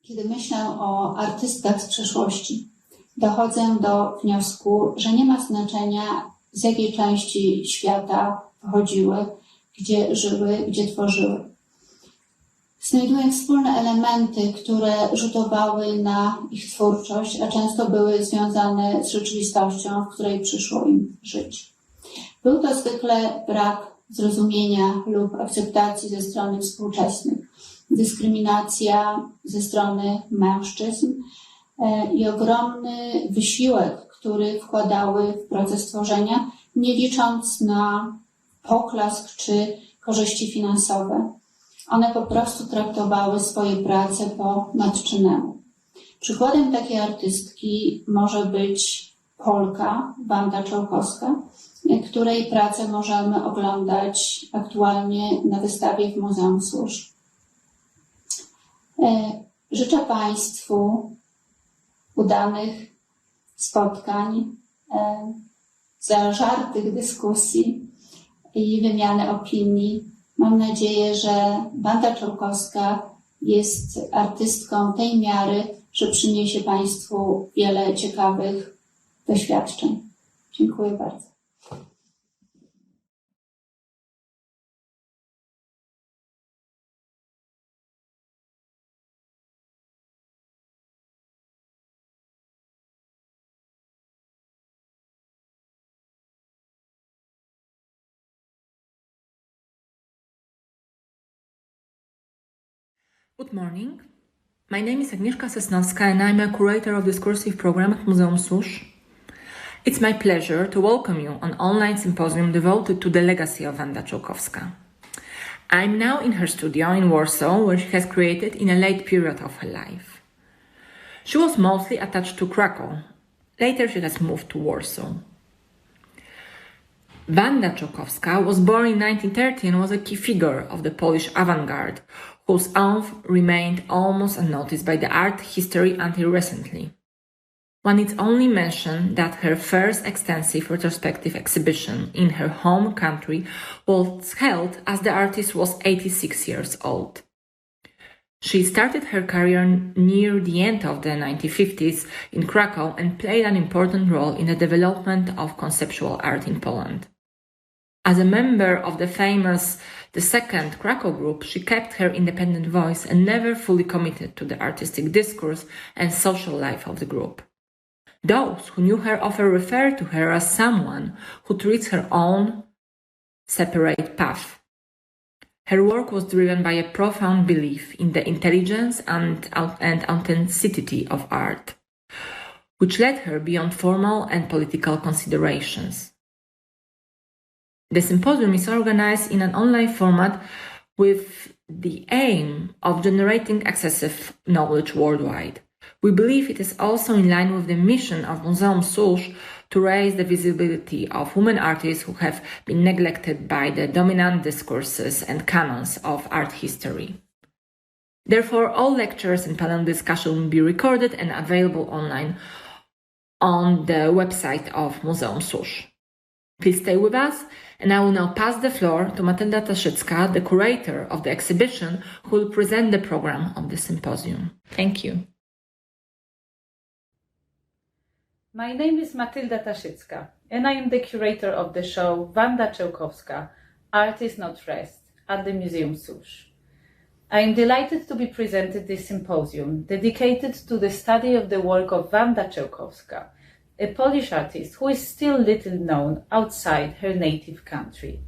Kiedy myślę o artystach z przeszłości, dochodzę do wniosku, że nie ma znaczenia, z jakiej części świata pochodziły, gdzie żyły, gdzie tworzyły. Znajduję wspólne elementy, które rzutowały na ich twórczość, a często były związane z rzeczywistością, w której przyszło im żyć. Był to zwykle brak zrozumienia lub akceptacji ze strony współczesnych, dyskryminacja ze strony mężczyzn i ogromny wysiłek, który wkładały w proces tworzenia, nie licząc na poklask czy korzyści finansowe. One po prostu traktowały swoje prace po matczynemu. Przykładem takiej artystki może być Polka Wanda Czełkowska, której pracę możemy oglądać aktualnie na wystawie w Muzeum Służb. Życzę Państwu udanych spotkań, zażartych dyskusji i wymiany opinii. Mam nadzieję, że Wanda Czełkowska jest artystką tej miary, że przyniesie Państwu wiele ciekawych doświadczeń. Dziękuję bardzo. Good morning. My name is Agnieszka Sosnowska and I'm a curator of discursive program at Muzeum Służb. It's my pleasure to welcome you on online symposium devoted to the legacy of Wanda Czełkowska. I'm now in her studio in Warsaw, where she has created in a late period of her life. She was mostly attached to Krakow. Later she has moved to Warsaw. Wanda Czełkowska was born in 1930 and was a key figure of the Polish avant-garde, whose oeuvre remained almost unnoticed by the art history until recently. One needs only mention that her first extensive retrospective exhibition in her home country was held as the artist was 86 years old. She started her career near the end of the 1950s in Krakow and played an important role in the development of conceptual art in Poland. As a member of the Second Kraków Group, she kept her independent voice and never fully committed to the artistic discourse and social life of the group. Those who knew her often refer to her as someone who treats her own separate path. Her work was driven by a profound belief in the intelligence and authenticity of art, which led her beyond formal and political considerations. The symposium is organized in an online format with the aim of generating accessible knowledge worldwide. We believe it is also in line with the mission of Muzeum Służb to raise the visibility of women artists who have been neglected by the dominant discourses and canons of art history. Therefore, all lectures and panel discussion will be recorded and available online on the website of Muzeum Służb. Please stay with us, and I will now pass the floor to Matylda Taszycka, the curator of the exhibition, who will present the program of the symposium. Thank you. My name is Matylda Taszycka, and I am the curator of the show Wanda Czełkowska, Artist Not Rest, at the Muzeum Służb. I am delighted to be presented this symposium dedicated to the study of the work of Wanda Czełkowska, a Polish artist who is still little known outside her native country.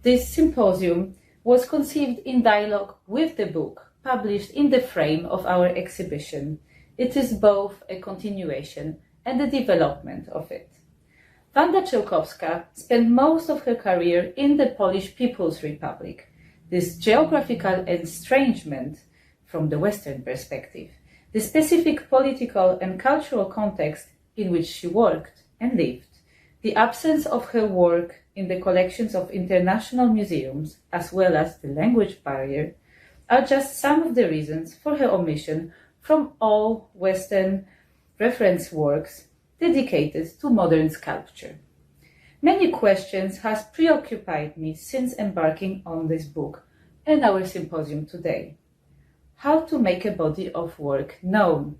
This symposium was conceived in dialogue with the book published in the frame of our exhibition. It is both a continuation and the development of it. Wanda Czełkowska spent most of her career in the Polish People's Republic. This geographical estrangement from the Western perspective, the specific political and cultural context in which she worked and lived, the absence of her work in the collections of international museums, as well as the language barrier, are just some of the reasons for her omission from all Western reference works dedicated to modern sculpture. Many questions has preoccupied me since embarking on this book and our symposium today. how to make a body of work known.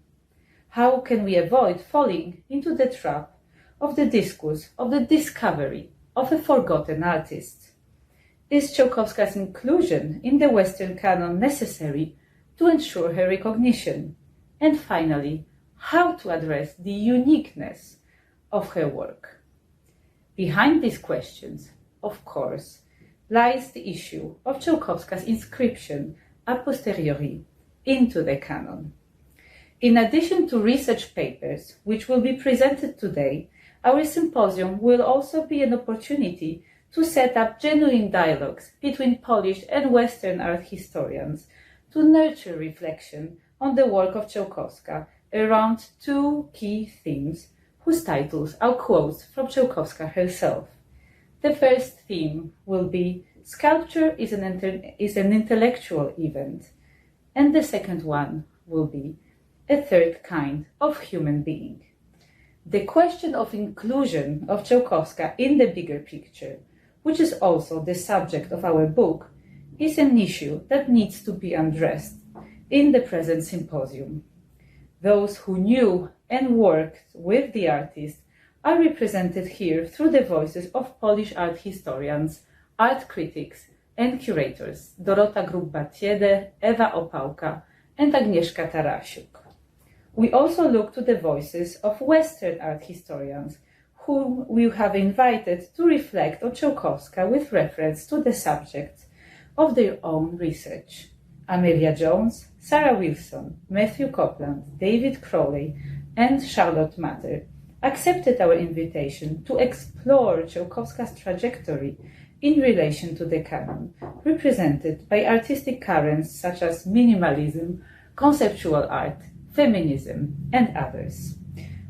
How can we avoid falling into the trap of the discourse, of the discovery of a forgotten artist? Is Czełkowska's inclusion in the Western canon necessary to ensure her recognition? And finally, how to address the uniqueness of her work? Behind these questions, of course, lies the issue of Czełkowska's inscription a posteriori into the canon. In addition to research papers, which will be presented today, our symposium will also be an opportunity to set up genuine dialogues between Polish and Western art historians to nurture reflection on the work of Czełkowska around two key themes whose titles are quotes from Czełkowska herself. The first theme will be sculpture is an intellectual event, and the second one will be a third kind of human being. The question of inclusion of Czełkowska in the bigger picture, which is also the subject of our book, is an issue that needs to be addressed in the present symposium. Those who knew and worked with the artist are represented here through the voices of Polish art historians, art critics, and curators Dorota Grubba-Thiede, Ewa Opałka, and Agnieszka Tarasiuk. We also look to the voices of Western art historians, whom we have invited to reflect on Czełkowska with reference to the subject of their own research. Amelia Jones, Sarah Wilson, Mathieu Copeland, David Crowley, and Charlotte Matter accepted our invitation to explore Czełkowska's trajectory in relation to the canon, represented by artistic currents such as minimalism, conceptual art, feminism, and others.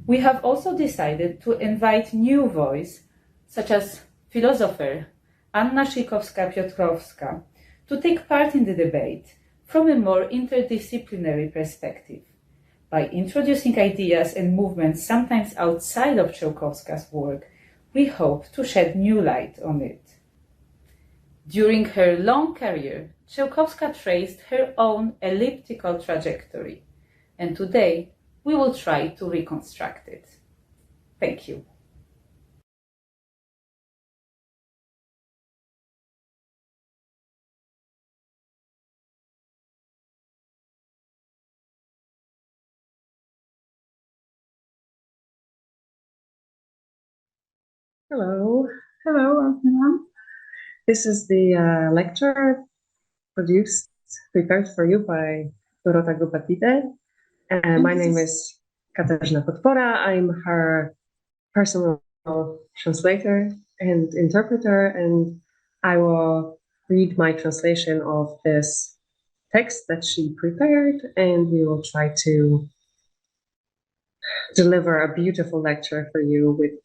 We have also decided to invite new voices, such as philosopher Anna Szykowska-Piotrowska, to take part in the debate from a more interdisciplinary perspective. By introducing ideas and movements sometimes outside of Czełkowska's work, we hope to shed new light on it. During her long career, Czełkowska traced her own elliptical trajectory, and today we will try to reconstruct it. Thank you. Hello, everyone. This is the lecture prepared for you by Dorota Grubba-Thiede. My name is Katarzyna Podpora. I'm her personal translator and interpreter, and I will read my translation of this text that she prepared, and we will try to deliver a beautiful lecture for you with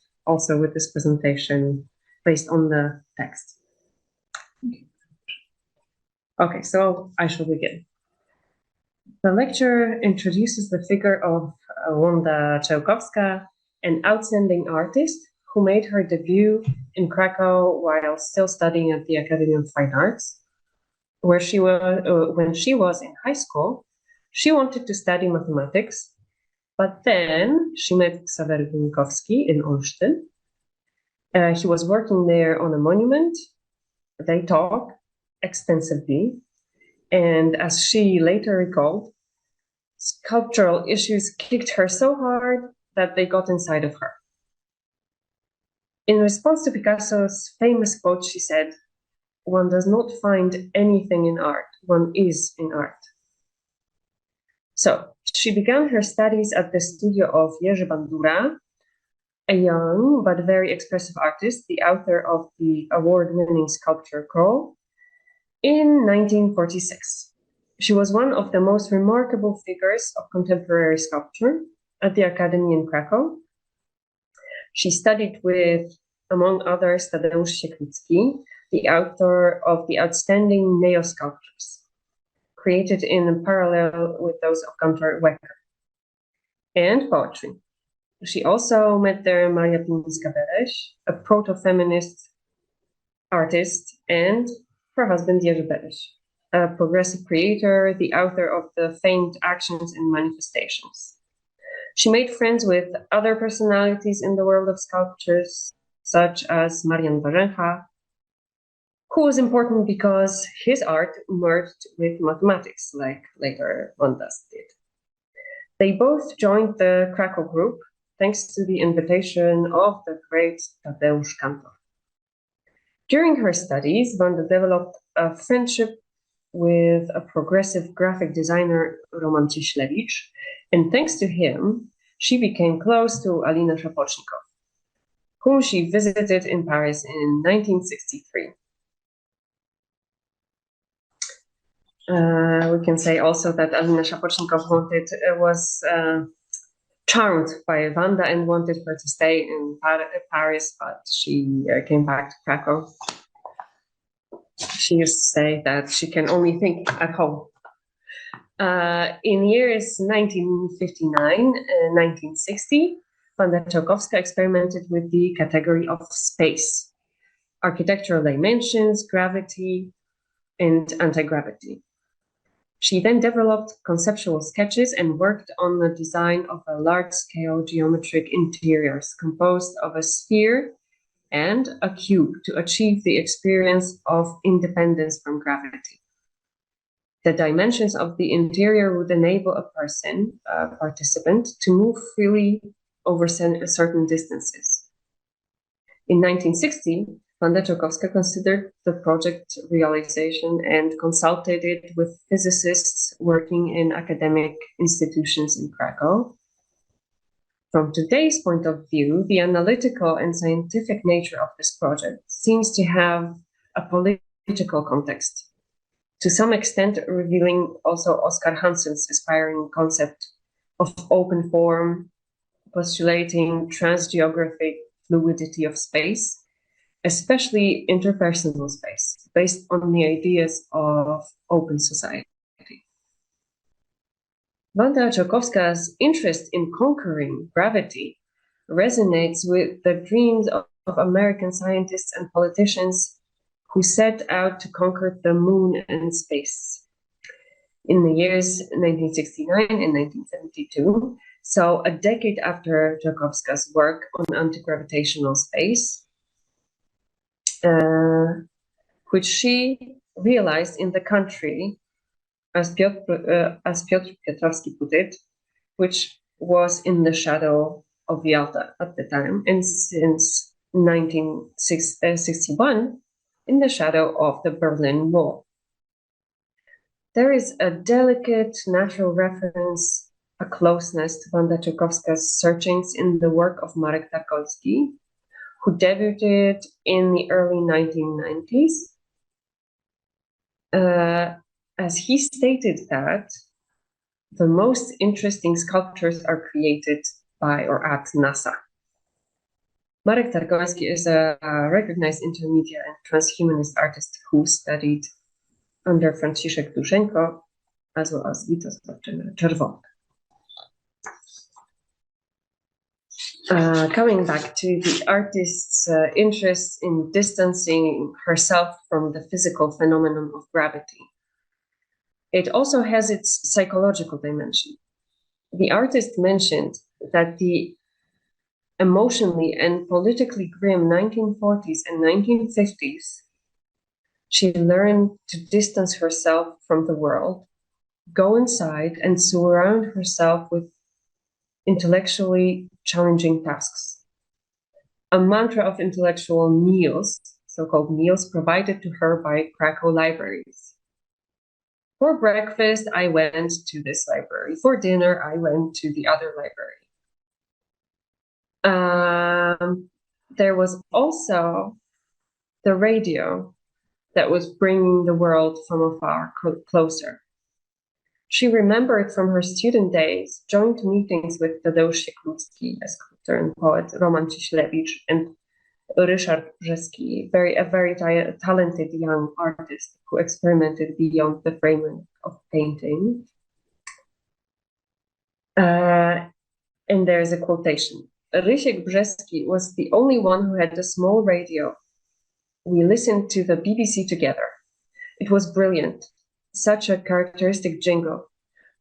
this presentation based on the text. Okay, so I shall begin. The lecture introduces the figure of Wanda Czełkowska, an outstanding artist who made her debut in Krakow while still studying at the Academy of Fine Arts, where she was when she was in high school. She wanted to study mathematics, but then she met Ksawery Wynikowski in Olsztyn. He was working there on a monument. They talked extensively, and as she later recalled, sculptural issues kicked her so hard that they got inside of her. In response to Picasso's famous quote, she said, "One does not find anything in art, one is in art." So she began her studies at the studio of Jerzy Bandura, a young but very expressive artist, the author of the award-winning sculpture Crawl, in 1946. She was one of the most remarkable figures of contemporary sculpture at the Academy in Krakow. She studied with, among others, Tadeusz Sieklicki, the author of the outstanding neo-sculptures, created in parallel with those of Gunter Wecker, and poetry. She also met there Maria Piniska-Bereś, a proto-feminist artist, and her husband Jerzy Bereś. a progressive creator, the author of the famed Actions and Manifestations. She made friends with other personalities in the world of sculptures, such as Marian Warzęcha, who was important because his art merged with mathematics, like later Wanda did. They both joined the Kraków Group thanks to the invitation of the great Tadeusz Kantor. During her studies, Wanda developed a friendship with a progressive graphic designer, Roman Cieślewicz, and thanks to him, she became close to Alina Szapocznikow, whom she visited in Paris in 1963. We can say also that Alina Szapocznikow was charmed by Wanda and wanted her to stay in Paris, but she came back to Krakow. She used to say that she can only think at home. In years 1959 and 1960, Wanda Czełkowska experimented with the category of space, architectural dimensions, gravity, and anti-gravity. She then developed conceptual sketches and worked on the design of a large-scale geometric interiors composed of a sphere and a cube to achieve the experience of independence from gravity. The dimensions of the interior would enable a person, a participant, to move freely over certain distances. In 1960, Wanda Czełkowska considered the project realization and consulted it with physicists working in academic institutions in Krakow. From today's point of view, the analytical and scientific nature of this project seems to have a political context, to some extent revealing also Oscar Hansen's aspiring concept of open form, postulating transgeographic fluidity of space, especially interpersonal space, based on the ideas of open society. Wanda Czełkowska's interest in conquering gravity resonates with the dreams of American scientists and politicians who set out to conquer the moon and space. In the years 1969 and 1972, so a decade after Czełkowska's work on anti-gravitational space, which she realized in the country, as Piotr Piotrowski put it, which was in the shadow of Yalta at the time, and since 1961, in the shadow of the Berlin Wall. There is a delicate natural reference, a closeness to Wanda Czełkowska's searchings in the work of Marek Tarkowski, who debuted in the early 1990s. As he stated that the most interesting sculptures are created by or at NASA. Marek Tarkowski is a recognized intermedia and transhumanist artist who studied under Franciszek Duszenko, as well as Witosław Czerwony. Coming back to the artist's interest in distancing herself from the physical phenomenon of gravity. It also has its psychological dimension. The artist mentioned that the emotionally and politically grim 1940s and 1950s, she learned to distance herself from the world, go inside and surround herself with intellectually challenging tasks. A mantra of intellectual meals, so-called meals, provided to her by Krakow libraries. For breakfast, I went to this library. For dinner, I went to the other library. There was also the radio that was bringing the world from afar closer. She remembered from her student days joint meetings with Tadeusz Sieklucki, a sculptor and poet, Roman Cieślewicz, and Ryszard Brzeski, a very talented young artist who experimented beyond the framework of painting. And there's a quotation. Ryszard Brzeski was the only one who had a small radio. We listened to the BBC together. It was brilliant. such a characteristic jingle.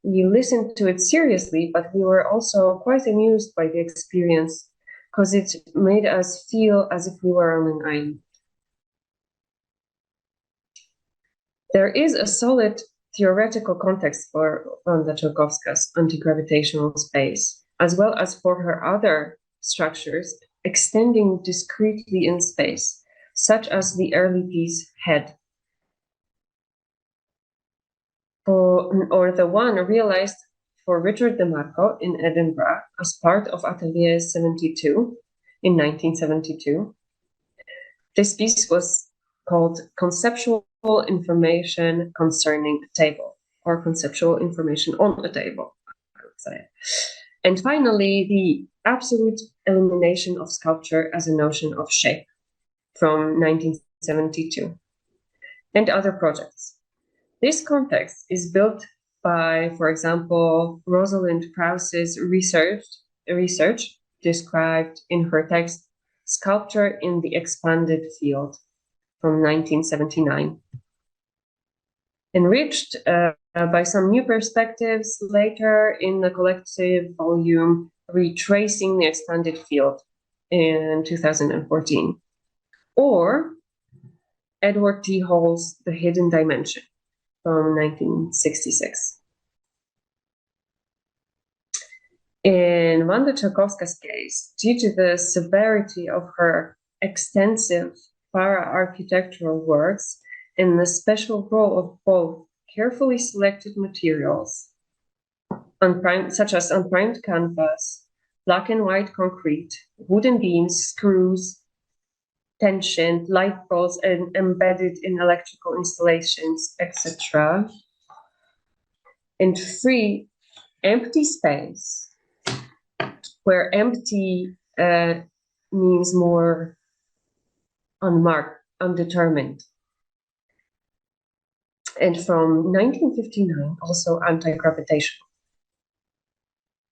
We listened to it seriously, but we were also quite amused by the experience because it made us feel as if we were on an island. There is a solid theoretical context for Wanda Czełkowska's anti-gravitational space, as well as for her other structures extending discretely in space, such as the early piece Head, or the one realized for Richard DeMarco in Edinburgh as part of Atelier 72 in 1972. This piece was called Conceptual Information Concerning a Table, or Conceptual Information on a Table, I would say. And finally, the absolute elimination of sculpture as a notion of shape from 1972, and other projects. This context is built by, for example, Rosalind Krause's research described in her text Sculpture in the Expanded Field from 1979. Enriched by some new perspectives later in the collective volume Retracing the Expanded Field in 2014, or Edward T. Hall's The Hidden Dimension from 1966. In Wanda Czełkowska's case, due to the severity of her extensive para-architectural works and the special role of both carefully selected materials, such as unprimed canvas, black and white concrete, wooden beams, screws, tensioned light poles and embedded in electrical installations, etc., and free empty space, where empty means more unmarked, undetermined. And from 1959, also anti-gravitational.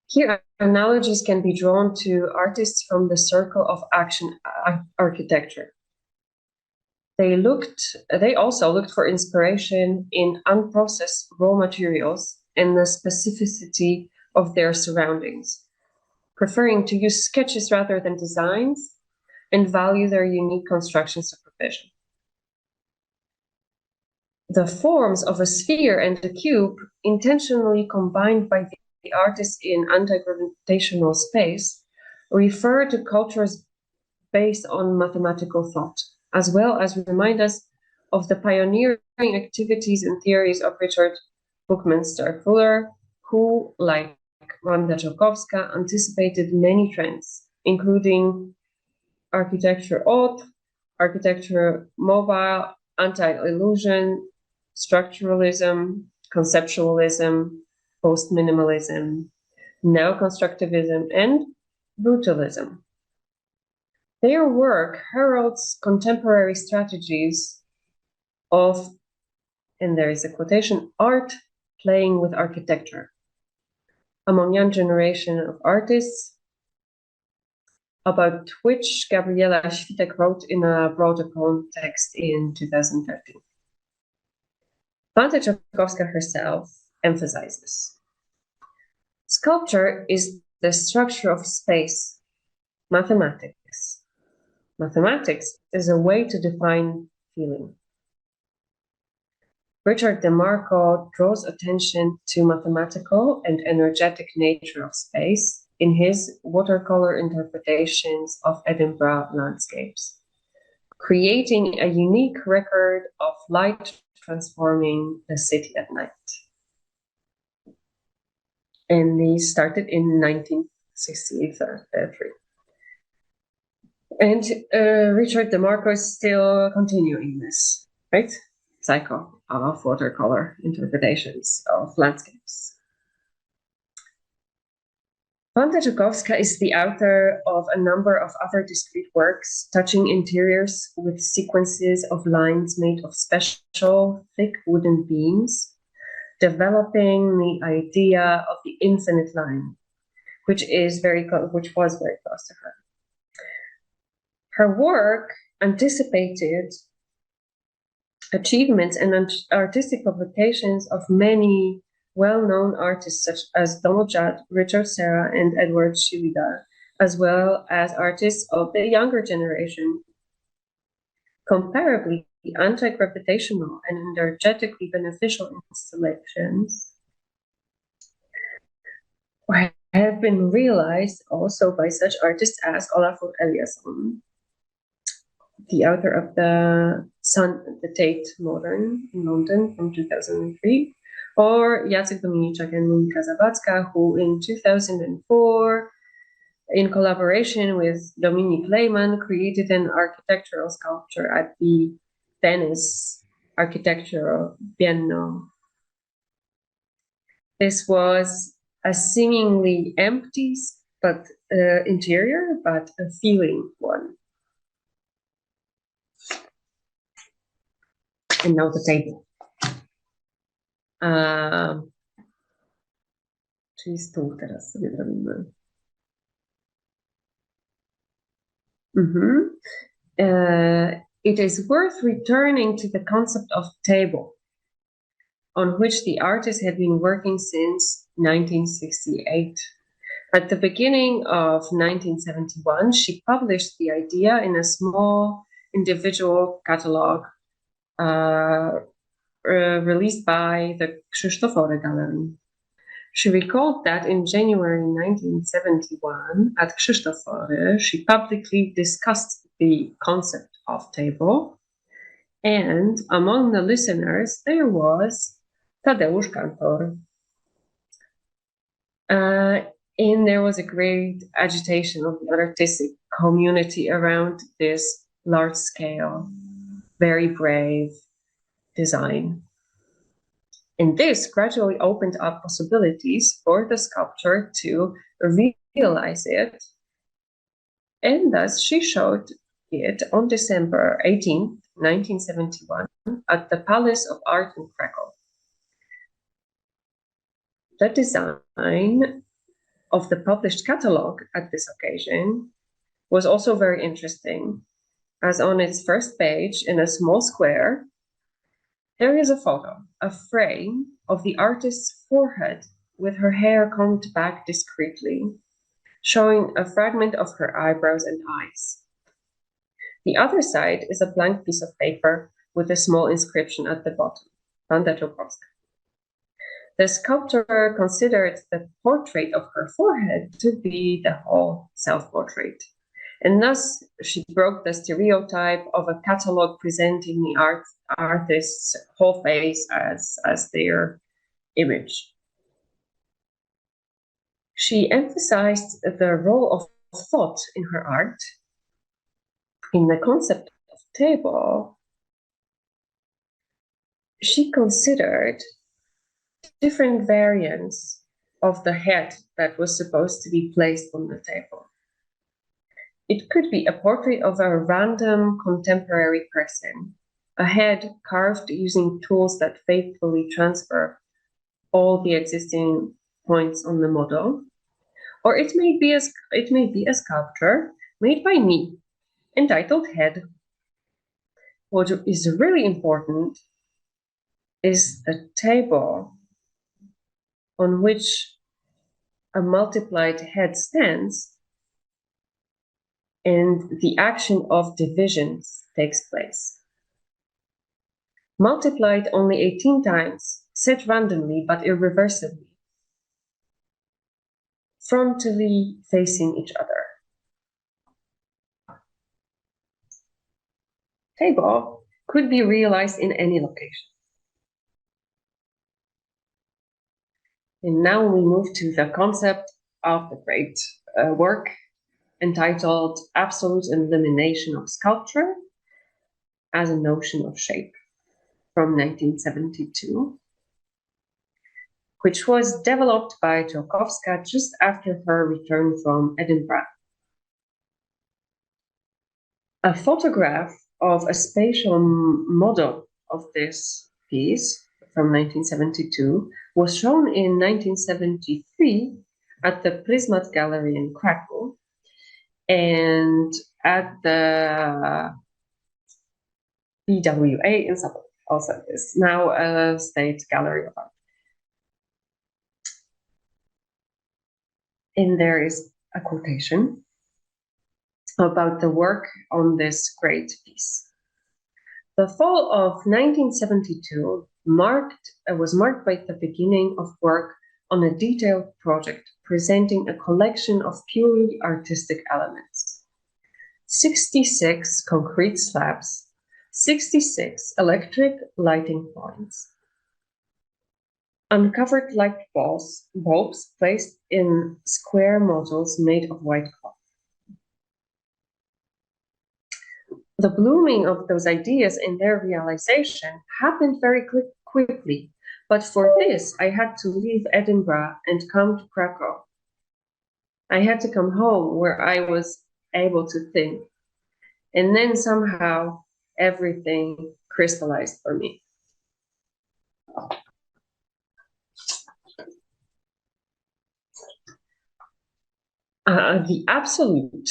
Here, analogies can be drawn to artists from the circle of action architecture. They also looked for inspiration in unprocessed raw materials and the specificity of their surroundings, preferring to use sketches rather than designs, and value their unique construction supervision. The forms of a sphere and a cube, intentionally combined by the artists in anti-gravitational space, refer to cultures based on mathematical thought, as well as remind us of the pioneering activities and theories of Richard Buckminster Fuller, who, like Wanda Czełkowska, anticipated many trends, including architecture haute, architecture mobile, anti-illusion, structuralism, conceptualism, post-minimalism, neo-constructivism, and brutalism. Their work heralds contemporary strategies of, and there is a quotation, art playing with architecture among young generation of artists, about which Gabriela Świtek wrote in a broader context in 2013. Wanda Czełkowska herself emphasizes, sculpture is the structure of space, mathematics. Mathematics is a way to define feeling. Richard DeMarco draws attention to mathematical and energetic nature of space in his watercolor interpretations of Edinburgh landscapes, creating a unique record of light transforming the city at night. And he started in 1963. And Richard DeMarco is still continuing this, right? Cycle of watercolor interpretations of landscapes. Wanda Czełkowska is the author of a number of other discrete works touching interiors with sequences of lines made of special thick wooden beams, developing the idea of the infinite line, which was very close to her. Her work anticipated achievements and artistic publications of many well-known artists such as Donald Judd, Richard Serra, and Edward Shiliga, as well as artists of the younger generation. Comparably anti-gravitational and energetically beneficial installations have been realized also by such artists as Olafur Eliasson, the author of the Tate Modern in London from 2003, or Jacek Dominiczak and Monika Zawadzka, who in 2004, in collaboration with Dominik Lehmann, created an architectural sculpture at the Venice Architectural Biennale. This was a seemingly empty interior, but a feeling one. And now the table. Czyli stół teraz sobie zrobimy. It is worth returning to the concept of table, on which the artist had been working since 1968. At the beginning of 1971, she published the idea in a small individual catalogue released by the Krzysztofory Gallery. She recalled that in January 1971, at Krzysztofory, she publicly discussed the concept of table, and among the listeners, there was Tadeusz Kantor. And there was a great agitation of the artistic community around this large-scale, very brave design. And this gradually opened up possibilities for the sculptor to realize it. And thus she showed it on December 18, 1971, at the Palace of Art in Krakow. The design of the published catalogue at this occasion was also very interesting, as on its first page, in a small square, there is a photo, a frame of the artist's forehead with her hair combed back discreetly, showing a fragment of her eyebrows and eyes. The other side is a blank piece of paper with a small inscription at the bottom, Wanda Czełkowska. The sculptor considered the portrait of her forehead to be the whole self-portrait. And thus, she broke the stereotype of a catalogue presenting the artist's whole face as their image. She emphasized the role of thought in her art. In the concept of table, she considered different variants of the head that was supposed to be placed on the table. It could be a portrait of a random contemporary person, a head carved using tools that faithfully transfer all the existing points on the model, or it may be a sculpture made by me, entitled Head. What is really important is a table on which a multiplied head stands, and the action of divisions takes place. Multiplied only 18 times, set randomly but irreversibly, frontally facing each other. Table could be realized in any location. And now we move to the concept of the great work entitled Absolute Elimination of Sculpture as a Notion of Shape from 1972, which was developed by Czełkowska just after her return from Edinburgh. A photograph of a spatial model of this piece from 1972 was shown in 1973 at the Prismat Gallery in Krakow and at the BWA in Szapocznikow. also is now a state gallery of art. And there is a quotation about the work on this great piece. The fall of 1972 was marked by the beginning of work on a detailed project presenting a collection of purely artistic elements. 66 concrete slabs, 66 electric lighting points, uncovered light bulbs placed in square modules made of white cloth. The blooming of those ideas and their realization happened very quickly, but for this I had to leave Edinburgh and come to Krakow. I had to come home where I was able to think, and then somehow everything crystallized for me. The absolute,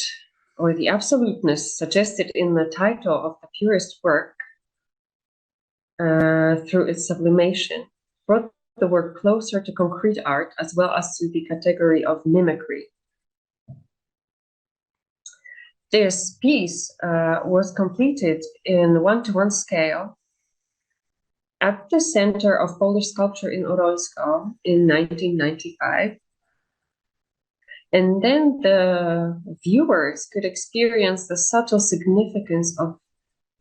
or the absoluteness suggested in the title of the purest work, through its sublimation, brought the work closer to concrete art as well as to the category of mimicry. This piece was completed in 1:1 scale at the Center of Polish Sculpture in Orońsko in 1995. And then the viewers could experience the subtle significance of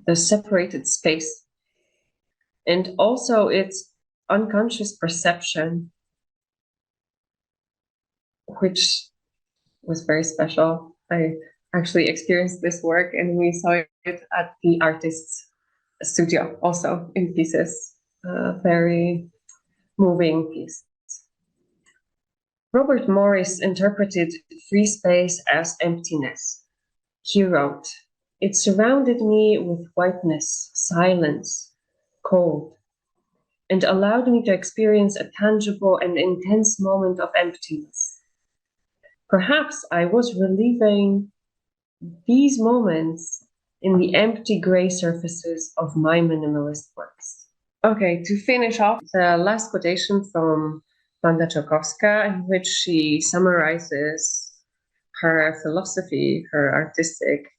the separated space and also its unconscious perception, which was very special. I actually experienced this work and we saw it at the artist's studio also in pieces, very moving piece. Robert Morris interpreted free space as emptiness. He wrote, "It surrounded me with whiteness, silence, cold, and allowed me to experience a tangible and intense moment of emptiness. Perhaps I was reliving these moments in the empty gray surfaces of my minimalist works." Okay, to finish off, the last quotation from Wanda Czełkowska, in which she summarizes her philosophy, her artistic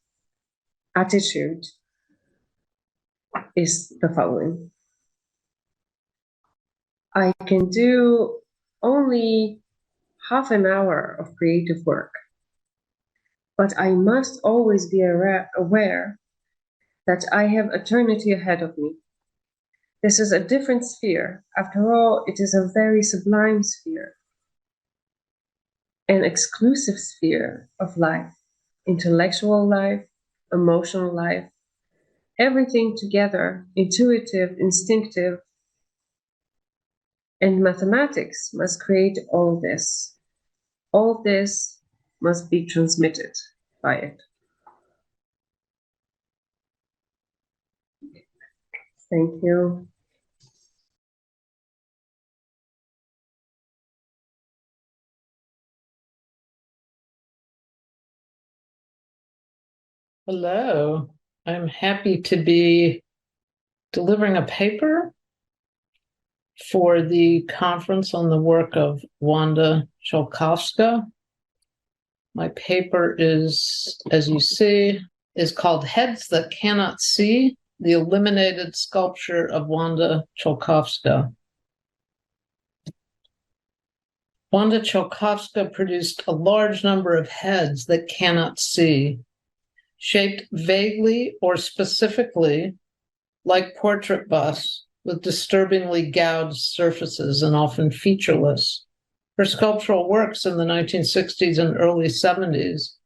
attitude, is the following. "I can do only half an hour of creative work, but I must always be aware that I have eternity ahead of me. This is a different sphere. After all, it is a very sublime sphere, an exclusive sphere of life, intellectual life, emotional life, everything together, intuitive, instinctive, and mathematics must create all this. All this must be transmitted by it." Thank you. Hello, I'm happy to be delivering a paper for the conference on the work of Wanda Czełkowska. My paper is, as you see, is called Heads That Cannot See, the Eliminated Sculpture of Wanda Czełkowska. Wanda Czełkowska produced a large number of heads that cannot see, shaped vaguely or specifically like portrait busts with disturbingly gouged surfaces and often featureless. Her sculptural works in the 1960s and early 70s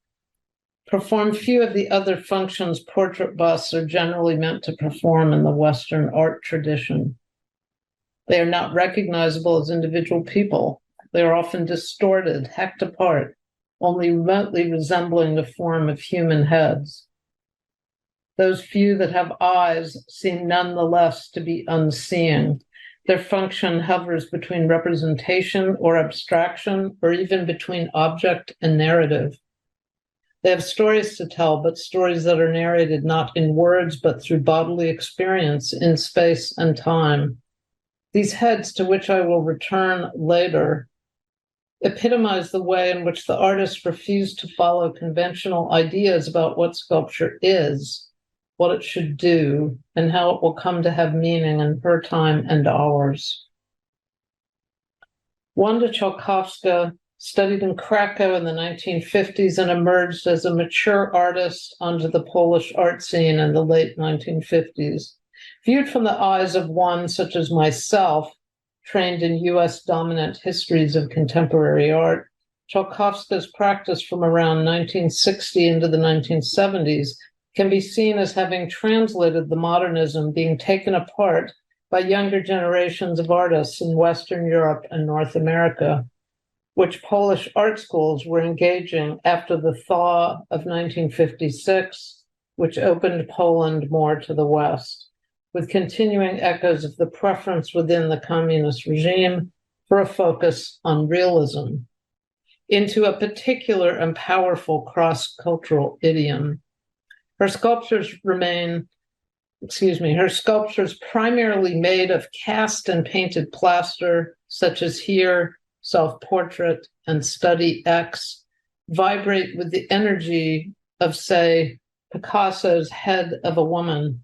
performed few of the other functions portrait busts are generally meant to perform in the Western art tradition. They are not recognizable as individual people. They are often distorted, hacked apart, only remotely resembling the form of human heads. Those few that have eyes seem nonetheless to be unseeing. Their function hovers between representation or abstraction, or even between object and narrative. They have stories to tell, but stories that are narrated not in words, but through bodily experience in space and time. These heads, to which I will return later, epitomize the way in which the artist refused to follow conventional ideas about what sculpture is, what it should do, and how it will come to have meaning in her time and ours. Wanda Czełkowska studied in Krakow in the 1950s and emerged as a mature artist onto the Polish art scene in the late 1950s. Viewed from the eyes of one such as myself, trained in US dominant histories of contemporary art, Czełkowska's practice from around 1960 into the 1970s can be seen as having translated the modernism being taken apart by younger generations of artists in Western Europe and North America, which Polish art schools were engaging after the thaw of 1956, which opened Poland more to the West, with continuing echoes of the preference within the communist regime for a focus on realism, into a particular and powerful cross-cultural idiom. Her sculptures primarily made of cast and painted plaster, such as Heir, Self-Portrait, and Study X, vibrate with the energy of, say, Picasso's Head of a Woman.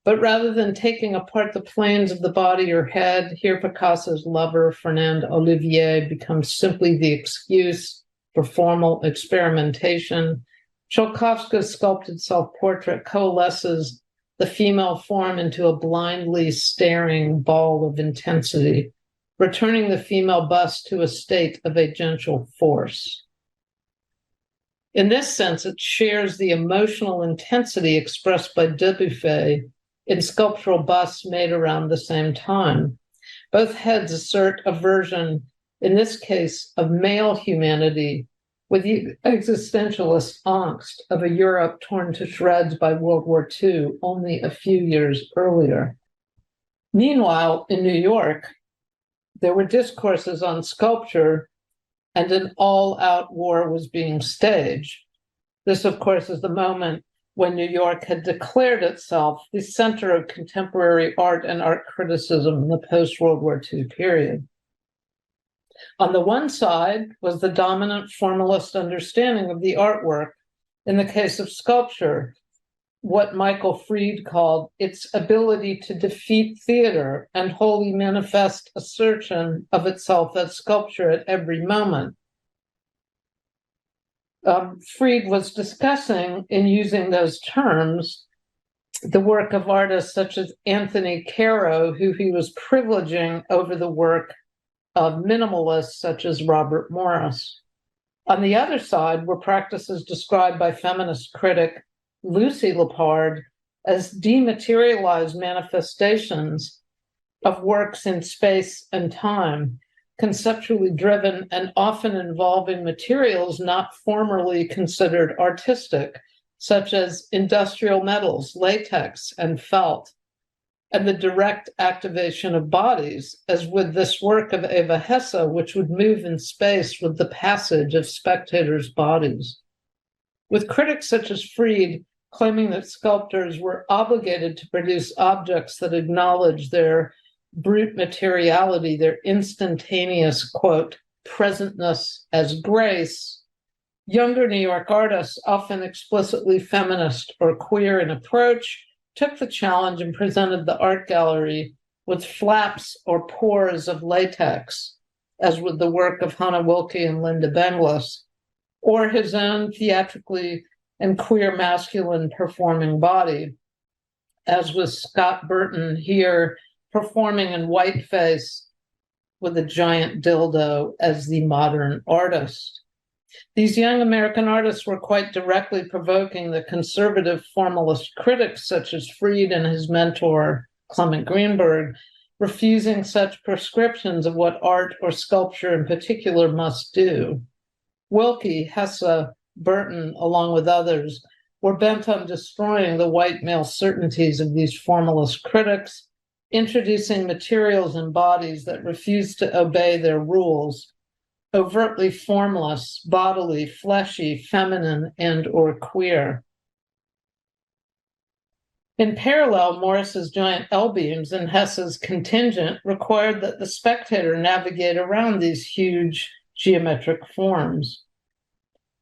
But rather than taking apart the planes of the body or head, here Picasso's lover, Fernand Olivier, becomes simply the excuse for formal experimentation. Czełkowska's sculpted self-portrait coalesces the female form into a blindly staring ball of intensity, returning the female bust to a state of agential force. In this sense, it shares the emotional intensity expressed by Dubuffet in sculptural busts made around the same time. Both heads assert a version, in this case, of male humanity with the existentialist angst of a Europe torn to shreds by World War II only a few years earlier. Meanwhile, in New York, there were discourses on sculpture and an all-out war was being staged. This, of course, is the moment when New York had declared itself the center of contemporary art and art criticism in the post-World War II period. On the one side was the dominant formalist understanding of the artwork. In the case of sculpture, what Michael Fried called its ability to defeat theater and wholly manifest assertion of itself as sculpture at every moment. Fried was discussing, in using those terms, the work of artists such as Anthony Caro, who he was privileging over the work of minimalists such as Robert Morris. On the other side were practices described by feminist critic Lucy Lepard as dematerialized manifestations of works in space and time, conceptually driven and often involving materials not formerly considered artistic, such as industrial metals, latex, and felt, and the direct activation of bodies, as with this work of Eva Hesse, which would move in space with the passage of spectators' bodies. With critics such as Fried claiming that sculptors were obligated to produce objects that acknowledge their brute materiality, their instantaneous, quote, presentness as grace, younger New York artists, often explicitly feminist or queer in approach, took the challenge and presented the art gallery with flaps or pores of latex, as with the work of Hannah Wilke and Linda Benglis, or his own theatrically and queer masculine performing body, as with Scott Burton here performing in whiteface with a giant dildo as the modern artist. These young American artists were quite directly provoking the conservative formalist critics such as Fried and his mentor, Clement Greenberg, refusing such prescriptions of what art or sculpture in particular must do. Wilke, Hesse, Burton, along with others, were bent on destroying the white male certainties of these formalist critics, introducing materials and bodies that refused to obey their rules, overtly formless, bodily, fleshy, feminine, and or queer. In parallel, Morris's giant L-beams and Hesse's contingent required that the spectator navigate around these huge geometric forms.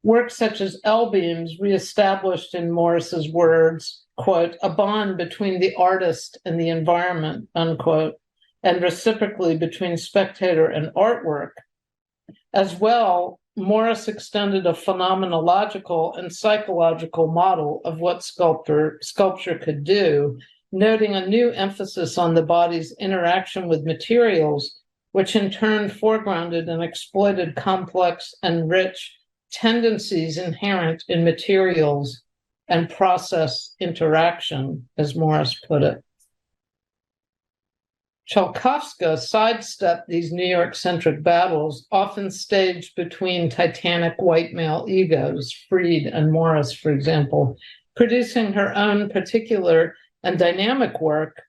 Works such as L-beams reestablished, in Morris's words, quote, a bond between the artist and the environment, unquote, and reciprocally between spectator and artwork. As well, Morris extended a phenomenological and psychological model of what sculpture could do, noting a new emphasis on the body's interaction with materials, which in turn foregrounded and exploited complex and rich tendencies inherent in materials and process interaction, as Morris put it. Czełkowska sidestepped these New York-centric battles, often staged between titanic white male egos, Freed and Morris, for example, producing her own particular and dynamic work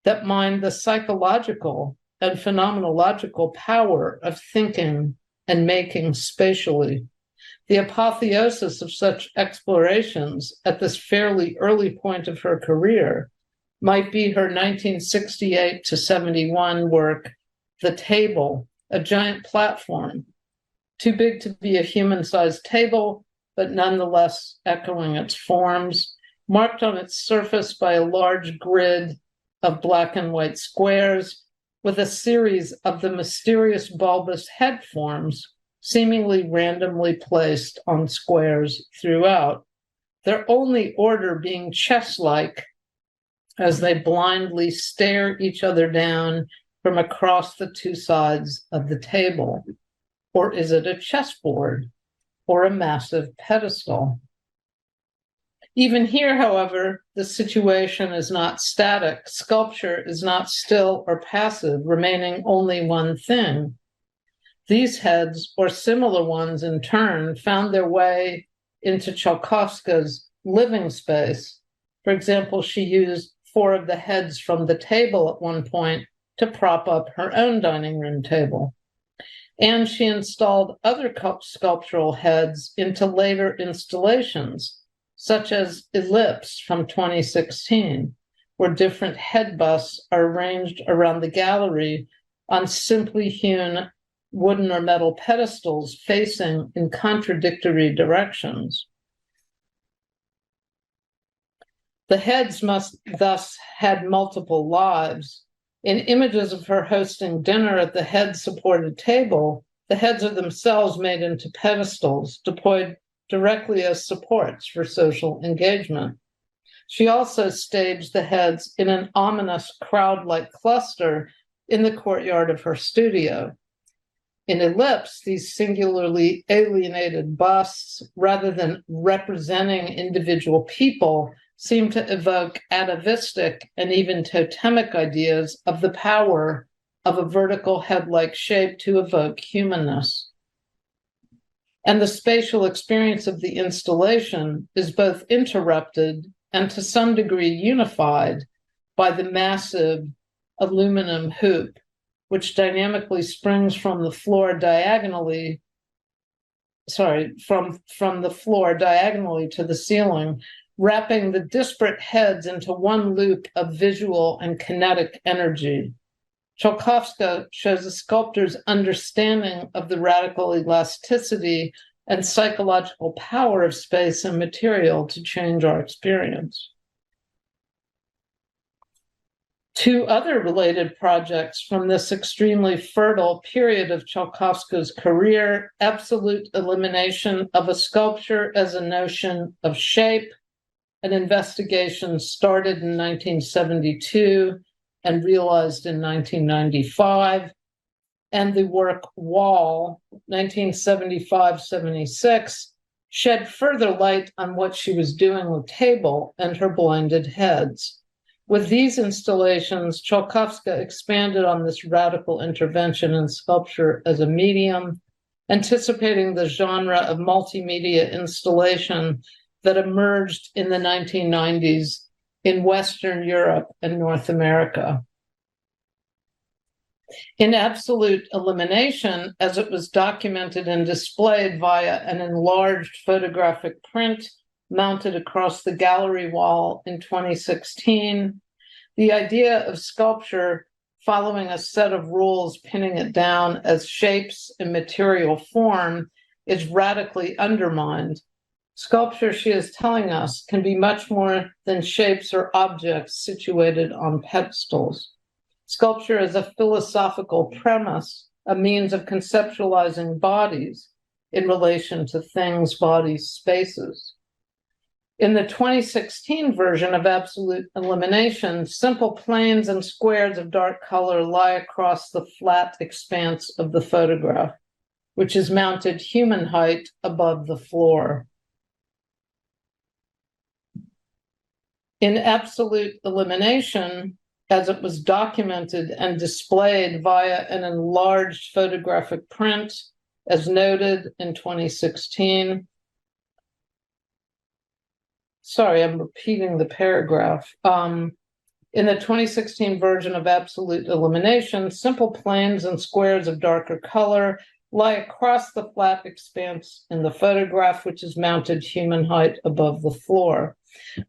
that mined the psychological and phenomenological power of thinking and making spatially. The apotheosis of such explorations at this fairly early point of her career might be her 1968 to 71 work, The Table, a giant platform, too big to be a human-sized table, but nonetheless echoing its forms, marked on its surface by a large grid of black and white squares with a series of the mysterious bulbous head forms seemingly randomly placed on squares throughout, their only order being chess-like as they blindly stare each other down from across the two sides of the table. Or is it a chessboard or a massive pedestal? Even here, however, the situation is not static. Sculpture is not still or passive, remaining only one thing. These heads, or similar ones in turn, found their way into Czełkowska's living space. For example, she used 4 of the heads from the table at one point to prop up her own dining room table. And she installed other sculptural heads into later installations, such as Ellipse from 2016, where different head busts are arranged around the gallery on simply hewn wooden or metal pedestals facing in contradictory directions. The heads must thus had multiple lives. In images of her hosting dinner at the head-supported table, the heads are themselves made into pedestals, deployed directly as supports for social engagement. She also staged the heads in an ominous crowd-like cluster in the courtyard of her studio. In Ellipse, these singularly alienated busts, rather than representing individual people, seem to evoke atavistic and even totemic ideas of the power of a vertical head-like shape to evoke humanness. And the spatial experience of the installation is both interrupted and to some degree unified by the massive aluminum hoop, which dynamically springs from the floor diagonally, from the floor diagonally to the ceiling, wrapping the disparate heads into one loop of visual and kinetic energy. Czełkowska shows a sculptor's understanding of the radical elasticity and psychological power of space and material to change our experience. 2 other related projects from this extremely fertile period of Czełkowska's career: Absolute Elimination of a Sculpture as a Notion of Shape, an investigation started in 1972 and realized in 1995, and the work Wall, 1975-76, shed further light on what she was doing with table and her blinded heads. With these installations, Czełkowska expanded on this radical intervention in sculpture as a medium, anticipating the genre of multimedia installation that emerged in the 1990s in Western Europe and North America. In absolute elimination, as it was documented and displayed via an enlarged photographic print mounted across the gallery wall in 2016, the idea of sculpture following a set of rules, pinning it down as shapes in material form, is radically undermined. Sculpture, she is telling us, can be much more than shapes or objects situated on pedestals. Sculpture is a philosophical premise, a means of conceptualizing bodies in relation to things, bodies, spaces. In the 2016 version of absolute elimination, simple planes and squares of dark color lie across the flat expanse of the photograph, which is mounted human height above the floor. In absolute elimination, as it was documented and displayed via an enlarged photographic print, as noted in 2016. Sorry, I'm repeating the paragraph. In the 2016 version of absolute elimination, simple planes and squares of darker color lie across the flat expanse in the photograph, which is mounted human height above the floor.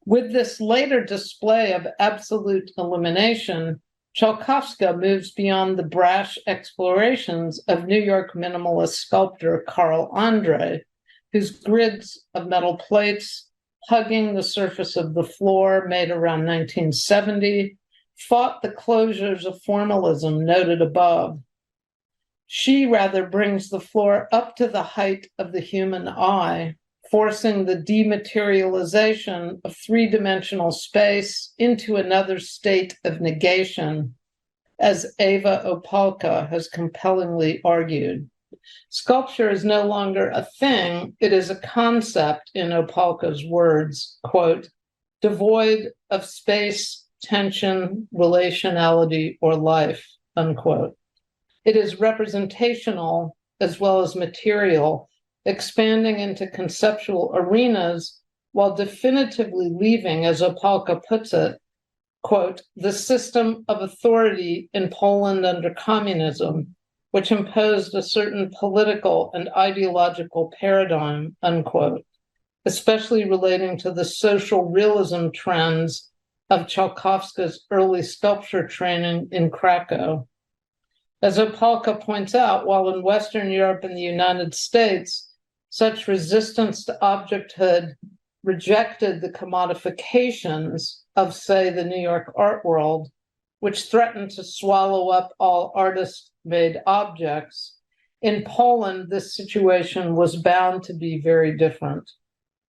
With this later display of absolute elimination, Czełkowska moves beyond the brash explorations of New York minimalist sculptor Carl Andre, whose grids of metal plates hugging the surface of the floor, made around 1970, fought the closures of formalism noted above. She rather brings the floor up to the height of the human eye, forcing the dematerialization of three-dimensional space into another state of negation, as Eva Opalka has compellingly argued. Sculpture is no longer a thing, it is a concept, in Opalka's words, quote, devoid of space, tension, relationality, or life, unquote. It is representational as well as material, expanding into conceptual arenas while definitively leaving, as Opalka puts it, quote, the system of authority in Poland under communism, which imposed a certain political and ideological paradigm, unquote, especially relating to the social realism trends of Czełkowska's early sculpture training in Krakow. As Opalka points out, while in Western Europe and the United States, such resistance to objecthood rejected the commodifications of, say, the New York art world, which threatened to swallow up all artist-made objects. In Poland, this situation was bound to be very different.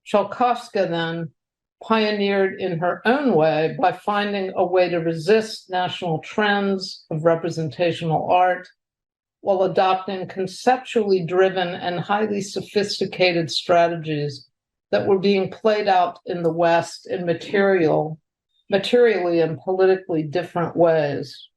Czełkowska then pioneered in her own way by finding a way to resist national trends of representational art while adopting conceptually driven and highly sophisticated strategies that were being played out in the West in materially and politically different ways.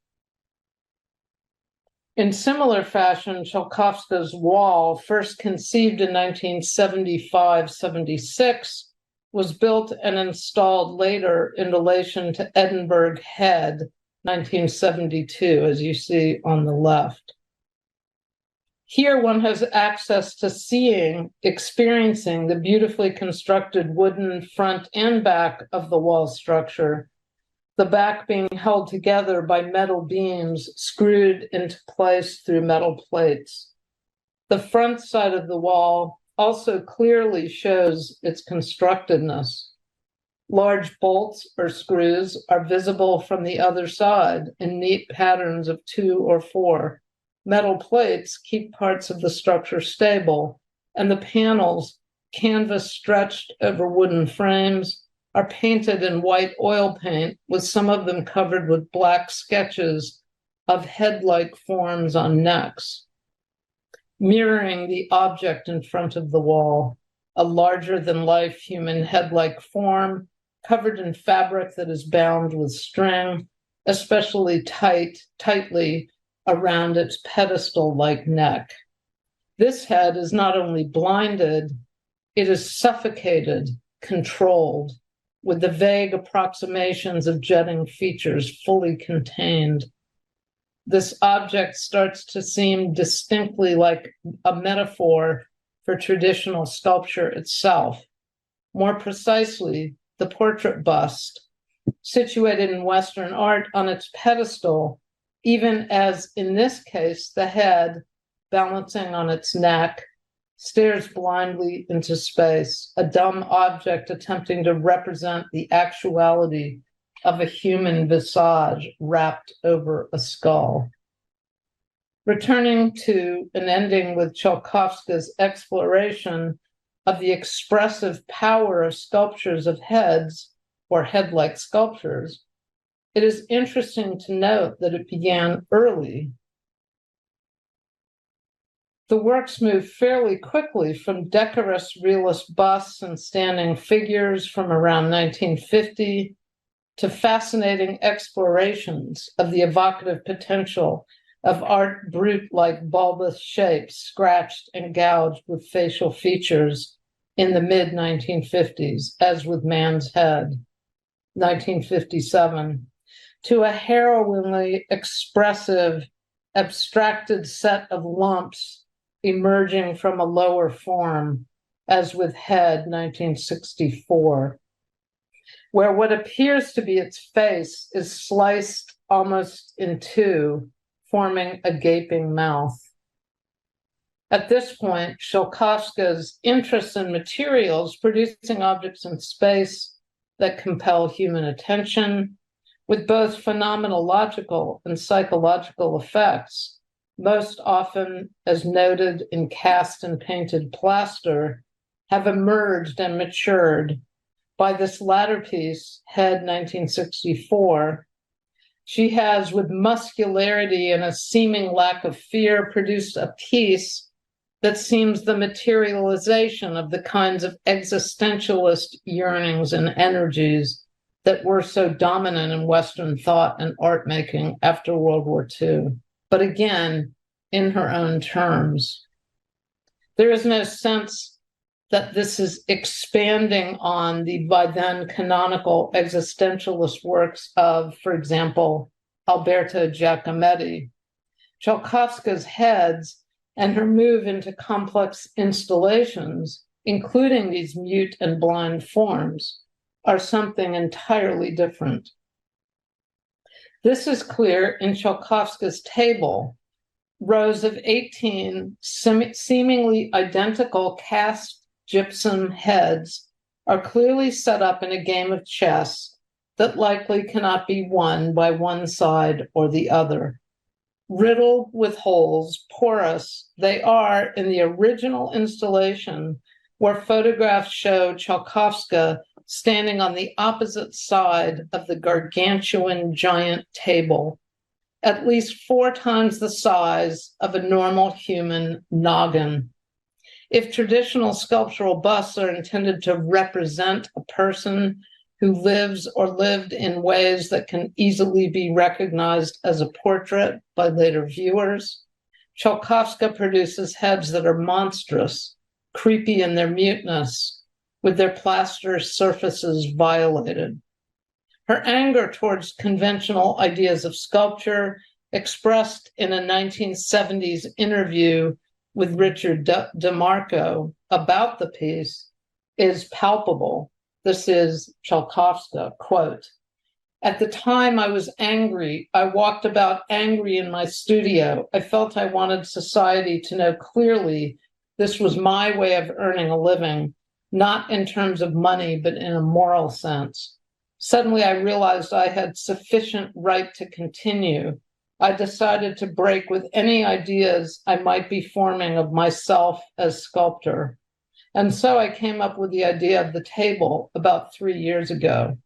In similar fashion, Czełkowska's wall, first conceived in 1975-76, was built and installed later in relation to Edinburgh Head, 1972, as you see on the left. Here one has access to seeing, experiencing the beautifully constructed wooden front and back of the wall structure, the back being held together by metal beams screwed into place through metal plates. The front side of the wall also clearly shows its constructedness. Large bolts or screws are visible from the other side in neat patterns of 2 or 4. Metal plates keep parts of the structure stable, and the panels, canvas stretched over wooden frames, are painted in white oil paint, with some of them covered with black sketches of head-like forms on necks, mirroring the object in front of the wall, a larger-than-life human head-like form covered in fabric that is bound with string, especially tightly around its pedestal-like neck. This head is not only blinded, it is suffocated, controlled, with the vague approximations of jetting features fully contained. this object starts to seem distinctly like a metaphor for traditional sculpture itself. More precisely, the portrait bust, situated in Western art on its pedestal, even as in this case, the head, balancing on its neck, stares blindly into space, a dumb object attempting to represent the actuality of a human visage wrapped over a skull. Returning to and ending with Czełkowska's exploration of the expressive power of sculptures of heads, or head-like sculptures, it is interesting to note that it began early. The works moved fairly quickly from decorous realist busts and standing figures from around 1950 to fascinating explorations of the evocative potential of art brute like bulbous shapes scratched and gouged with facial features in the mid-1950s, as with Man's Head, 1957, to a harrowingly expressive, abstracted set of lumps emerging from a lower form, as with Head, 1964, where what appears to be its face is sliced almost in two, forming a gaping mouth. At this point, Czełkowska's interest in materials, producing objects in space that compel human attention, with both phenomenological and psychological effects, most often, as noted in cast and painted plaster, have emerged and matured. By this latter piece, Head 1964, she has, with muscularity and a seeming lack of fear, produced a piece that seems the materialization of the kinds of existentialist yearnings and energies that were so dominant in Western thought and art making after World War II. But again, in her own terms, there is no sense that this is expanding on the by then canonical existentialist works of, for example, Alberto Giacometti. Czełkowska's heads and her move into complex installations, including these mute and blind forms, are something entirely different. This is clear in Czełkowska's table. Rows of 18 seemingly identical cast gypsum heads are clearly set up in a game of chess that likely cannot be won by one side or the other. Riddled with holes, porous, they are in the original installation where photographs show Czełkowska standing on the opposite side of the gargantuan giant table, at least 4 times the size of a normal human noggin. If traditional sculptural busts are intended to represent a person who lives or lived in ways that can easily be recognized as a portrait by later viewers, Czełkowska produces heads that are monstrous, creepy in their muteness, with their plaster surfaces violated. Her anger towards conventional ideas of sculpture, expressed in a 1970s interview with Richard DeMarco about the piece, is palpable. This is Czełkowska, quote, "At the time I was angry. I walked about angry in my studio. I felt I wanted society to know clearly this was my way of earning a living, not in terms of money, but in a moral sense. Suddenly I realized I had sufficient right to continue. I decided to break with any ideas I might be forming of myself as sculptor. And so I came up with the idea of the table about 3 years ago.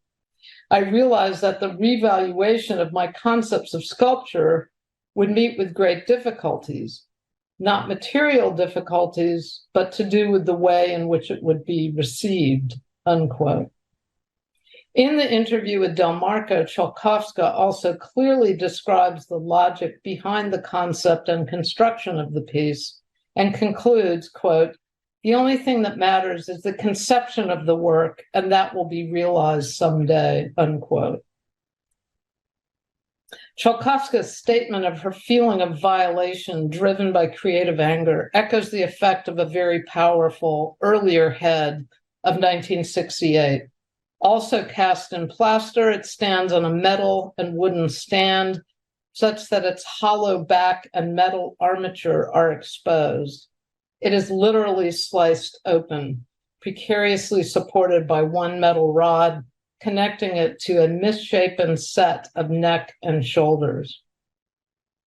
I realized that the revaluation of my concepts of sculpture would meet with great difficulties, not material difficulties, but to do with the way in which it would be received," unquote. In the interview with DeMarco, Czełkowska also clearly describes the logic behind the concept and construction of the piece and concludes, quote, "The only thing that matters is the conception of the work, and that will be realized someday," unquote. Czełkowska's statement of her feeling of violation driven by creative anger echoes the effect of a very powerful earlier head of 1968. Also cast in plaster, it stands on a metal and wooden stand such that its hollow back and metal armature are exposed. It is literally sliced open, precariously supported by one metal rod, connecting it to a misshapen set of neck and shoulders.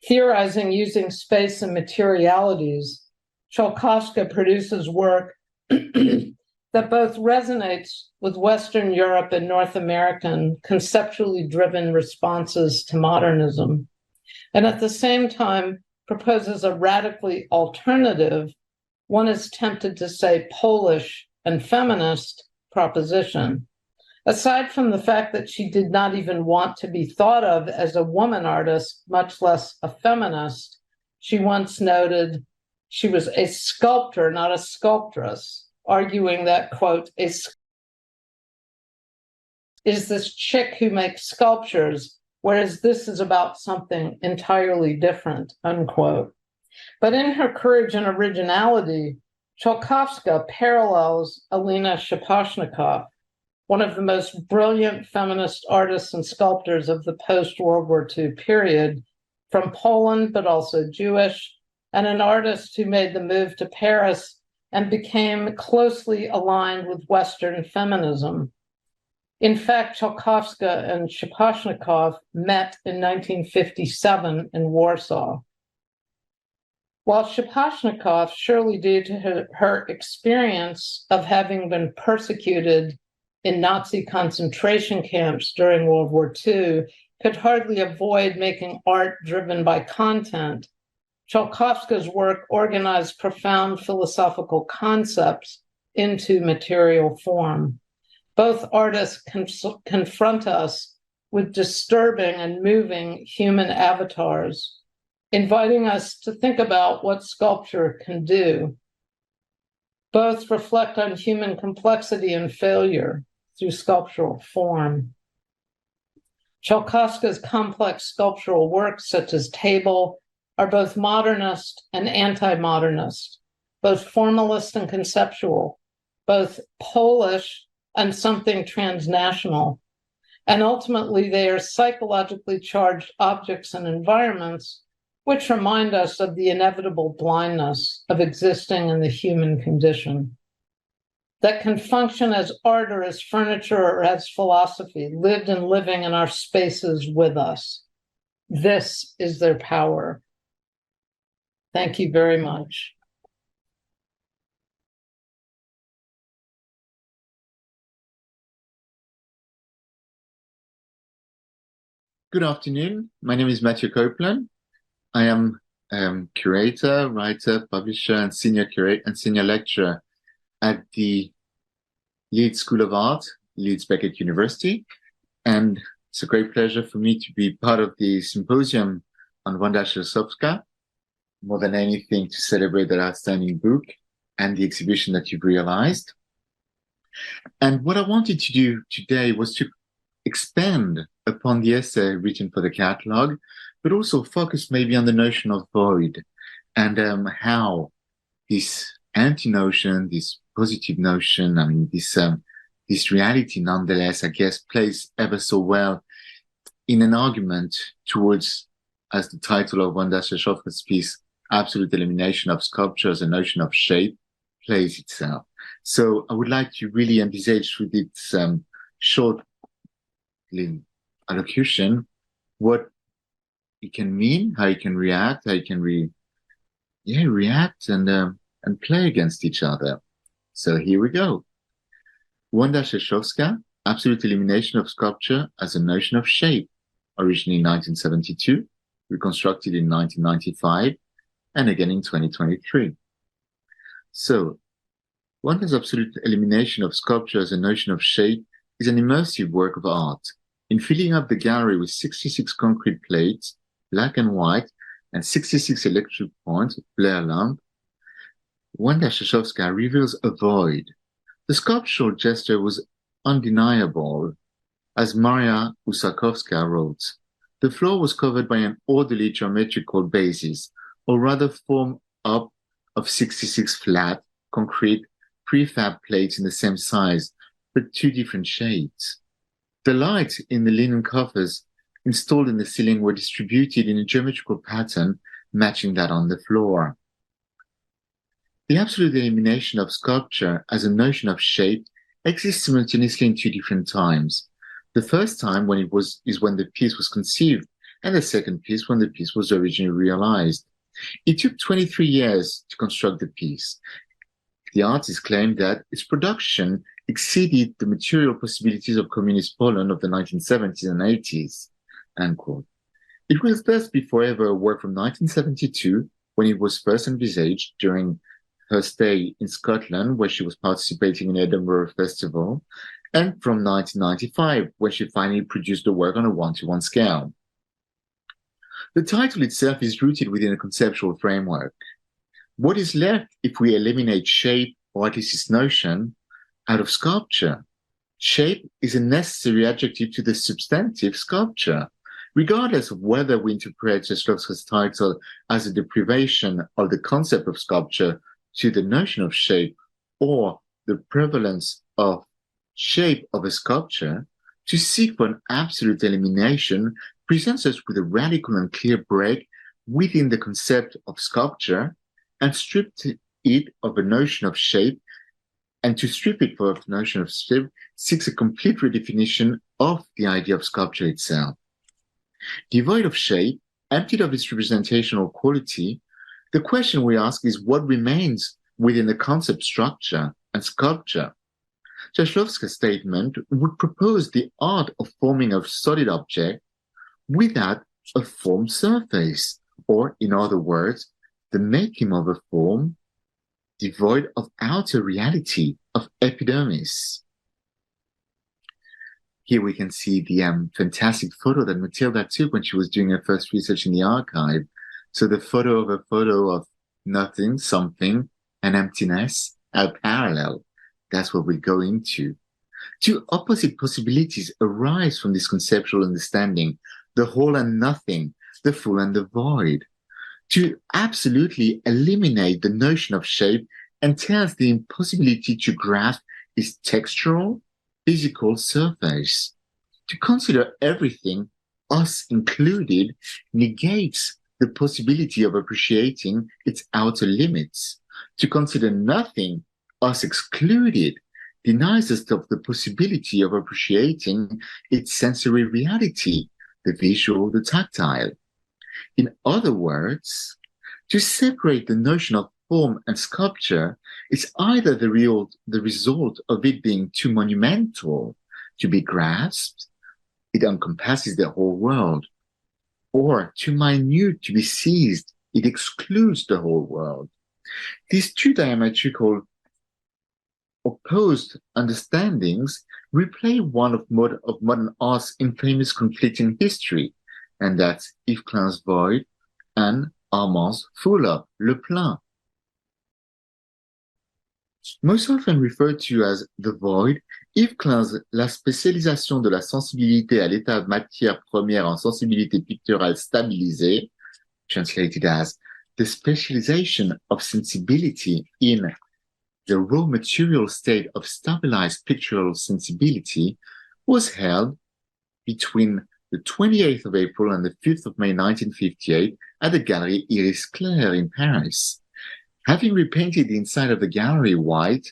Theorizing using space and materialities, Czełkowska produces work that both resonates with Western Europe and North American conceptually driven responses to modernism, and at the same time proposes a radically alternative, one is tempted to say Polish and feminist proposition. Aside from the fact that she did not even want to be thought of as a woman artist, much less a feminist, she once noted she was a sculptor, not a sculptress, arguing that, quote, is this chick who makes sculptures, whereas this is about something entirely different, unquote. But in her courage and originality, Czełkowska parallels Alina Szapocznikow, one of the most brilliant feminist artists and sculptors of the post-World War II period, from Poland, but also Jewish, and an artist who made the move to Paris and became closely aligned with Western feminism. In fact, Czełkowska and Szapocznikow met in 1957 in Warsaw. While Szapocznikow, surely due to her experience of having been persecuted in Nazi concentration camps during World War II, could hardly avoid making art driven by content, Czełkowska's work organized profound philosophical concepts into material form. Both artists confront us with disturbing and moving human avatars, inviting us to think about what sculpture can do. Both reflect on human complexity and failure through sculptural form. Czełkowska's complex sculptural works, such as Table, are both modernist and anti-modernist, both formalist and conceptual, both Polish and something transnational. And ultimately, they are psychologically charged objects and environments which remind us of the inevitable blindness of existing in the human condition, that can function as art or as furniture or as philosophy, lived and living in our spaces with us. This is their power. Thank you very much. Good afternoon. My name is Mathieu Copeland. I am curator, writer, publisher, and senior lecturer at the Leeds School of Art, Leeds Beckett University. And it's a great pleasure for me to be part of the symposium on Wanda Czełkowska, more than anything to celebrate that outstanding book and the exhibition that you've realized. And what I wanted to do today was to expand upon the essay written for the catalog, but also focus maybe on the notion of void and how this anti-notion, this positive notion, I mean, this reality nonetheless, I guess, plays ever so well in an argument towards, as the title of Wanda Czełkowska's piece, absolute elimination of sculpture as a notion of shape, plays itself. So I would like to really envisage with its short allocution what it can mean, how it can react, how it can react and play against each other. So here we go. Wanda Czełkowska, absolute elimination of sculpture as a notion of shape, originally in 1972, reconstructed in 1995, and again in 2023. So, Wanda's absolute elimination of sculpture as a notion of shape is an immersive work of art. In filling up the gallery with 66 concrete plates, black and white, and 66 electric points, Blair lamp, Wanda Czełkowska reveals a void. The sculptural gesture was undeniable, as Maria Usakowska wrote. The floor was covered by an orderly geometrical basis, or rather formed up of 66 flat, concrete, prefab plates in the same size, but two different shades. The lights in the linen covers installed in the ceiling were distributed in a geometrical pattern matching that on the floor. The absolute elimination of sculpture as a notion of shape exists simultaneously in two different times. The first time is when the piece was conceived, and the second piece when the piece was originally realized. It took 23 years to construct the piece. The artist claimed that its production exceeded the material possibilities of communist Poland of the 1970s and 80s. End quote. It will thus be forever a work from 1972, when it was first envisaged during her stay in Scotland, where she was participating in the Edinburgh Festival, and from 1995, when she finally produced the work on a 1:1 scale. The title itself is rooted within a conceptual framework. What is left if we eliminate shape, or at least its notion, out of sculpture? Shape is a necessary adjective to the substantive sculpture. Regardless of whether we interpret Czełkowska's title as a deprivation of the concept of sculpture to the notion of shape, or the prevalence of shape of a sculpture, to seek for an absolute elimination presents us with a radical and clear break within the concept of sculpture, and stripped it of a notion of shape, and to strip it of the notion of shape seeks a complete redefinition of the idea of sculpture itself. Devoid of shape, emptied of its representational quality, the question we ask is what remains within the concept structure and sculpture. Czełkowska's statement would propose the art of forming a solid object without a formed surface, or in other words, the making of a form devoid of outer reality, of epidermis. Here we can see the fantastic photo that Matylda took when she was doing her first research in the archive. So the photo of nothing, something, and emptiness are parallel. That's what we go into. Two opposite possibilities arise from this conceptual understanding: the whole and nothing, the full and the void. To absolutely eliminate the notion of shape entails the impossibility to grasp its textural, physical surface. To consider everything, us included, negates the possibility of appreciating its outer limits. To consider nothing, us excluded, denies us of the possibility of appreciating its sensory reality, the visual, the tactile. In other words, to separate the notion of form and sculpture is either the result of it being too monumental to be grasped, it encompasses the whole world, or too minute to be seized, it excludes the whole world. These two diametrical opposed understandings replay one of modern art's infamous conflicting history, and that's Yves Klein's void and Armand's full up, le plein. Most often referred to as the void, Yves Klein's La spécialisation de la sensibilité à l'état de matière première en sensibilité picturale stabilisée, translated as the specialization of sensibility in the raw material state of stabilized pictorial sensibility, was held between the 28th of April and the 5th of May 1958 at the Gallery Iris Claire in Paris. Having repainted the inside of the gallery white,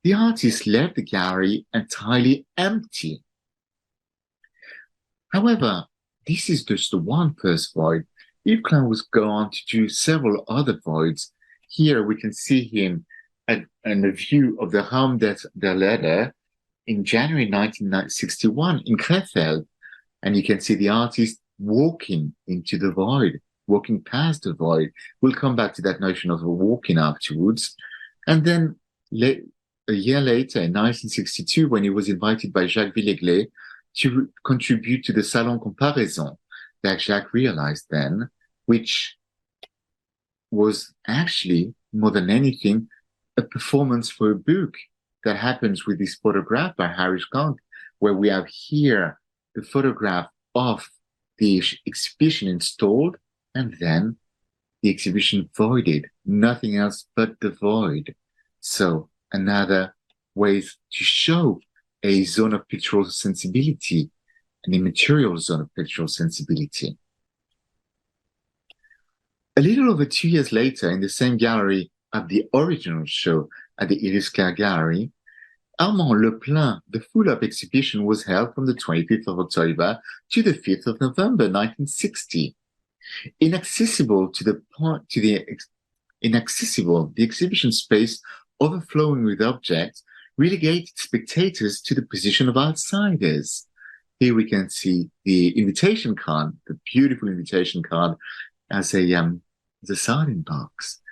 the artist left the gallery entirely empty. However, this is just the one first void. Yves Klein would go on to do several other voids. Here we can see him in the view of the Raum der Leder in January 1961 in Krefeld. And you can see the artist walking into the void, walking past the void. We'll come back to that notion of walking afterwards. And then a year later, in 1962, when he was invited by Jacques Villeglé to contribute to the Salon Comparaison that Jacques realized then, which was actually, more than anything, a performance for a book that happens with this photograph by Harish Kant, where we have here the photograph of the exhibition installed, and then the exhibition voided, nothing else but the void. So another way to show a zone of pictorial sensibility, an immaterial zone of pictorial sensibility. A little over 2 years later, in the same gallery at the original show at the Iris Clare Gallery, Armand Leplein, the full-up exhibition was held from the 25th of October to the 5th of November 1960. Inaccessible, the exhibition space overflowing with objects relegated spectators to the position of outsiders. Here we can see the invitation card, the beautiful invitation card, as a sardine box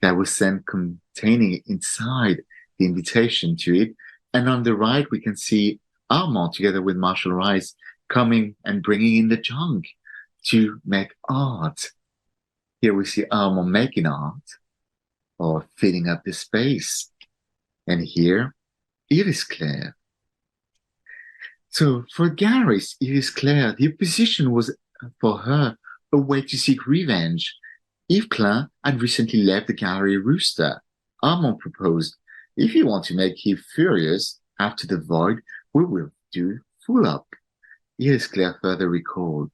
that was then containing inside the invitation to it. And on the right, we can see Armand together with Marshall Rice coming and bringing in the junk to make art. Here we see Armand making art or filling up the space. And here, Iris Clare. So for galleries, Iris Clare, the opposition was for her a way to seek revenge. Yves Klein had recently left the gallery Rooster. Armand proposed, if you want to make Yves furious after the void, we will do full up. Iris Clare further recalled,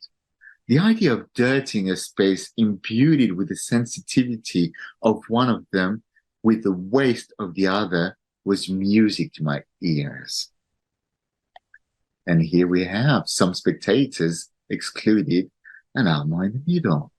the idea of dirtying a space imbued with the sensitivity of one of them with the waste of the other was music to my ears. And here we have some spectators excluded and Armand in the middle.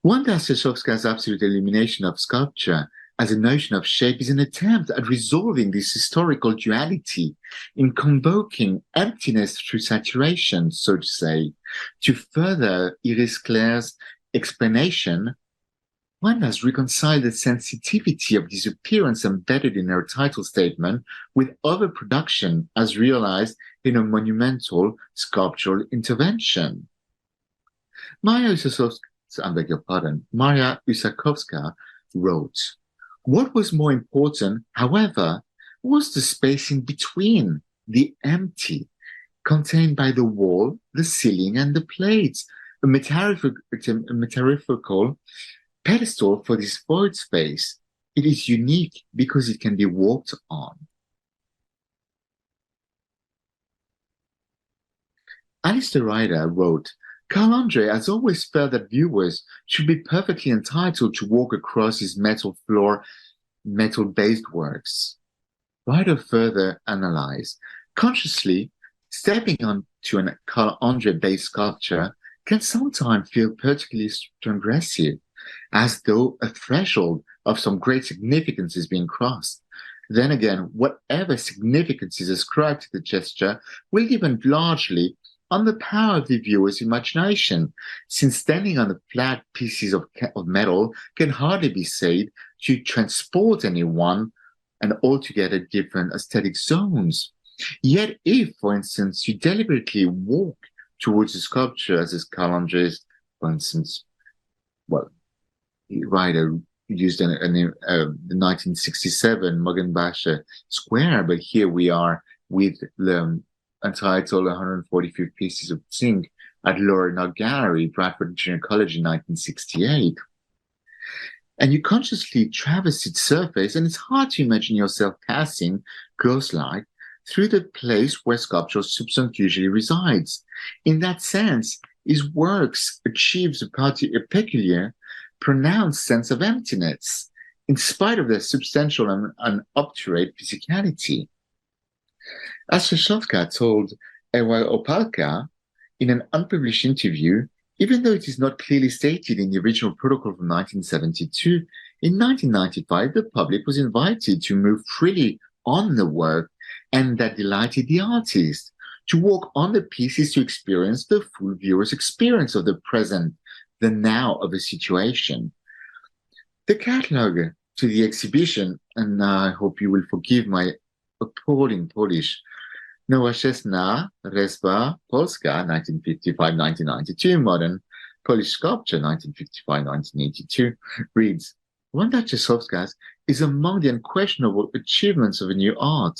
Wanda Czełkowska's absolute elimination of sculpture as a notion of shape is an attempt at resolving this historical duality in convoking emptiness through saturation, so to say. To further Iris Clare's explanation, Wanda has reconciled the sensitivity of disappearance embedded in her title statement with overproduction as realized in a monumental sculptural intervention. Maria Usakowska wrote, what was more important, however, was the space in between, the empty, contained by the wall, the ceiling, and the plates, a metaphorical pedestal for this void space. It is unique because it can be walked on. Alistair Ryder wrote, Carl Andre has always felt that viewers should be perfectly entitled to walk across his metal floor, metal-based works. Ryder further analyzed, consciously stepping onto a Carl Andre-based sculpture can sometimes feel particularly transgressive, as though a threshold of some great significance is being crossed. Then again, whatever significance is ascribed to the gesture will depend largely on the power of the viewer's imagination, since standing on the flat pieces of metal can hardly be said to transport anyone and altogether different aesthetic zones. Yet if, for instance, you deliberately walk towards a sculpture, as is Carl Andre's, for instance, well, Ryder used the 1967 Morgenbasche Square, but here we are with the Untitled 145 Pieces of Zinc at Lower Knott Gallery, Bradford Junior College in 1968. And you consciously traverse its surface, and it's hard to imagine yourself passing, ghost-like, through the place where sculptural substance usually resides. In that sense, his works achieves a peculiar, pronounced sense of emptiness, in spite of their substantial and unobturate physicality. As Czełkowska told Ewa Opalka in an unpublished interview, even though it is not clearly stated in the original protocol from 1972, in 1995 the public was invited to move freely on the work, and that delighted the artist, to walk on the pieces to experience the full viewer's experience of the present, the now of a situation. The catalogue to the exhibition, and I hope you will forgive my appalling Polish, Nowoczesna Resba Polska, 1955-1992, Modern Polish Sculpture, 1955-1982, reads, Wanda Czełkowska is among the unquestionable achievements of a new art,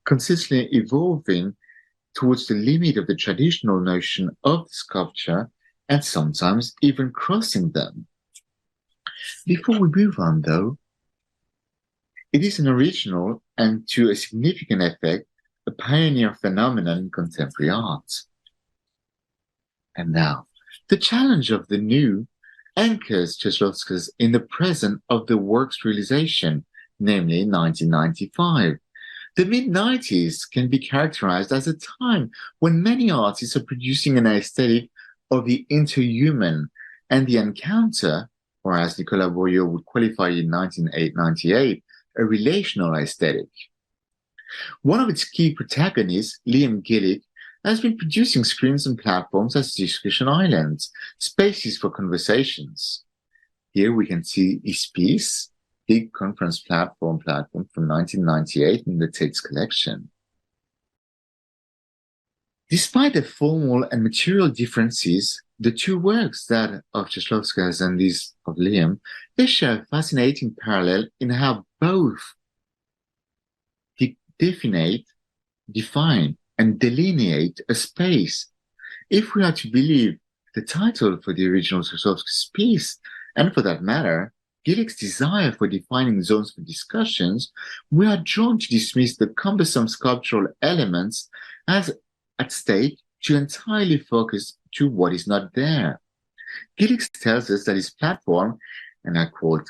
consistently evolving towards the limit of the traditional notion of sculpture and sometimes even crossing them. Before we move on, though, it is an original and, to a significant effect, a pioneer phenomenon in contemporary art. And now, the challenge of the new anchors Czełkowska's in the present of the work's realization, namely 1995. The mid-90s can be characterized as a time when many artists are producing an aesthetic of the interhuman and the encounter, or as Nicolas Bourriaud would qualify in 1998, a relational aesthetic. One of its key protagonists, Liam Gillick, has been producing screens and platforms as discussion islands, spaces for conversations. Here we can see his piece, Big Conference Platform from 1998 in the Tate's collection. Despite the formal and material differences, the two works, that of Czełkowska's and these of Liam, they share a fascinating parallel in how both define, and delineate a space. If we are to believe the title for the original Czełkowska's piece, and for that matter, Gillick's desire for defining zones for discussions, we are drawn to dismiss the cumbersome sculptural elements as at stake to entirely focus to what is not there. Gillick tells us that his platform, and I quote,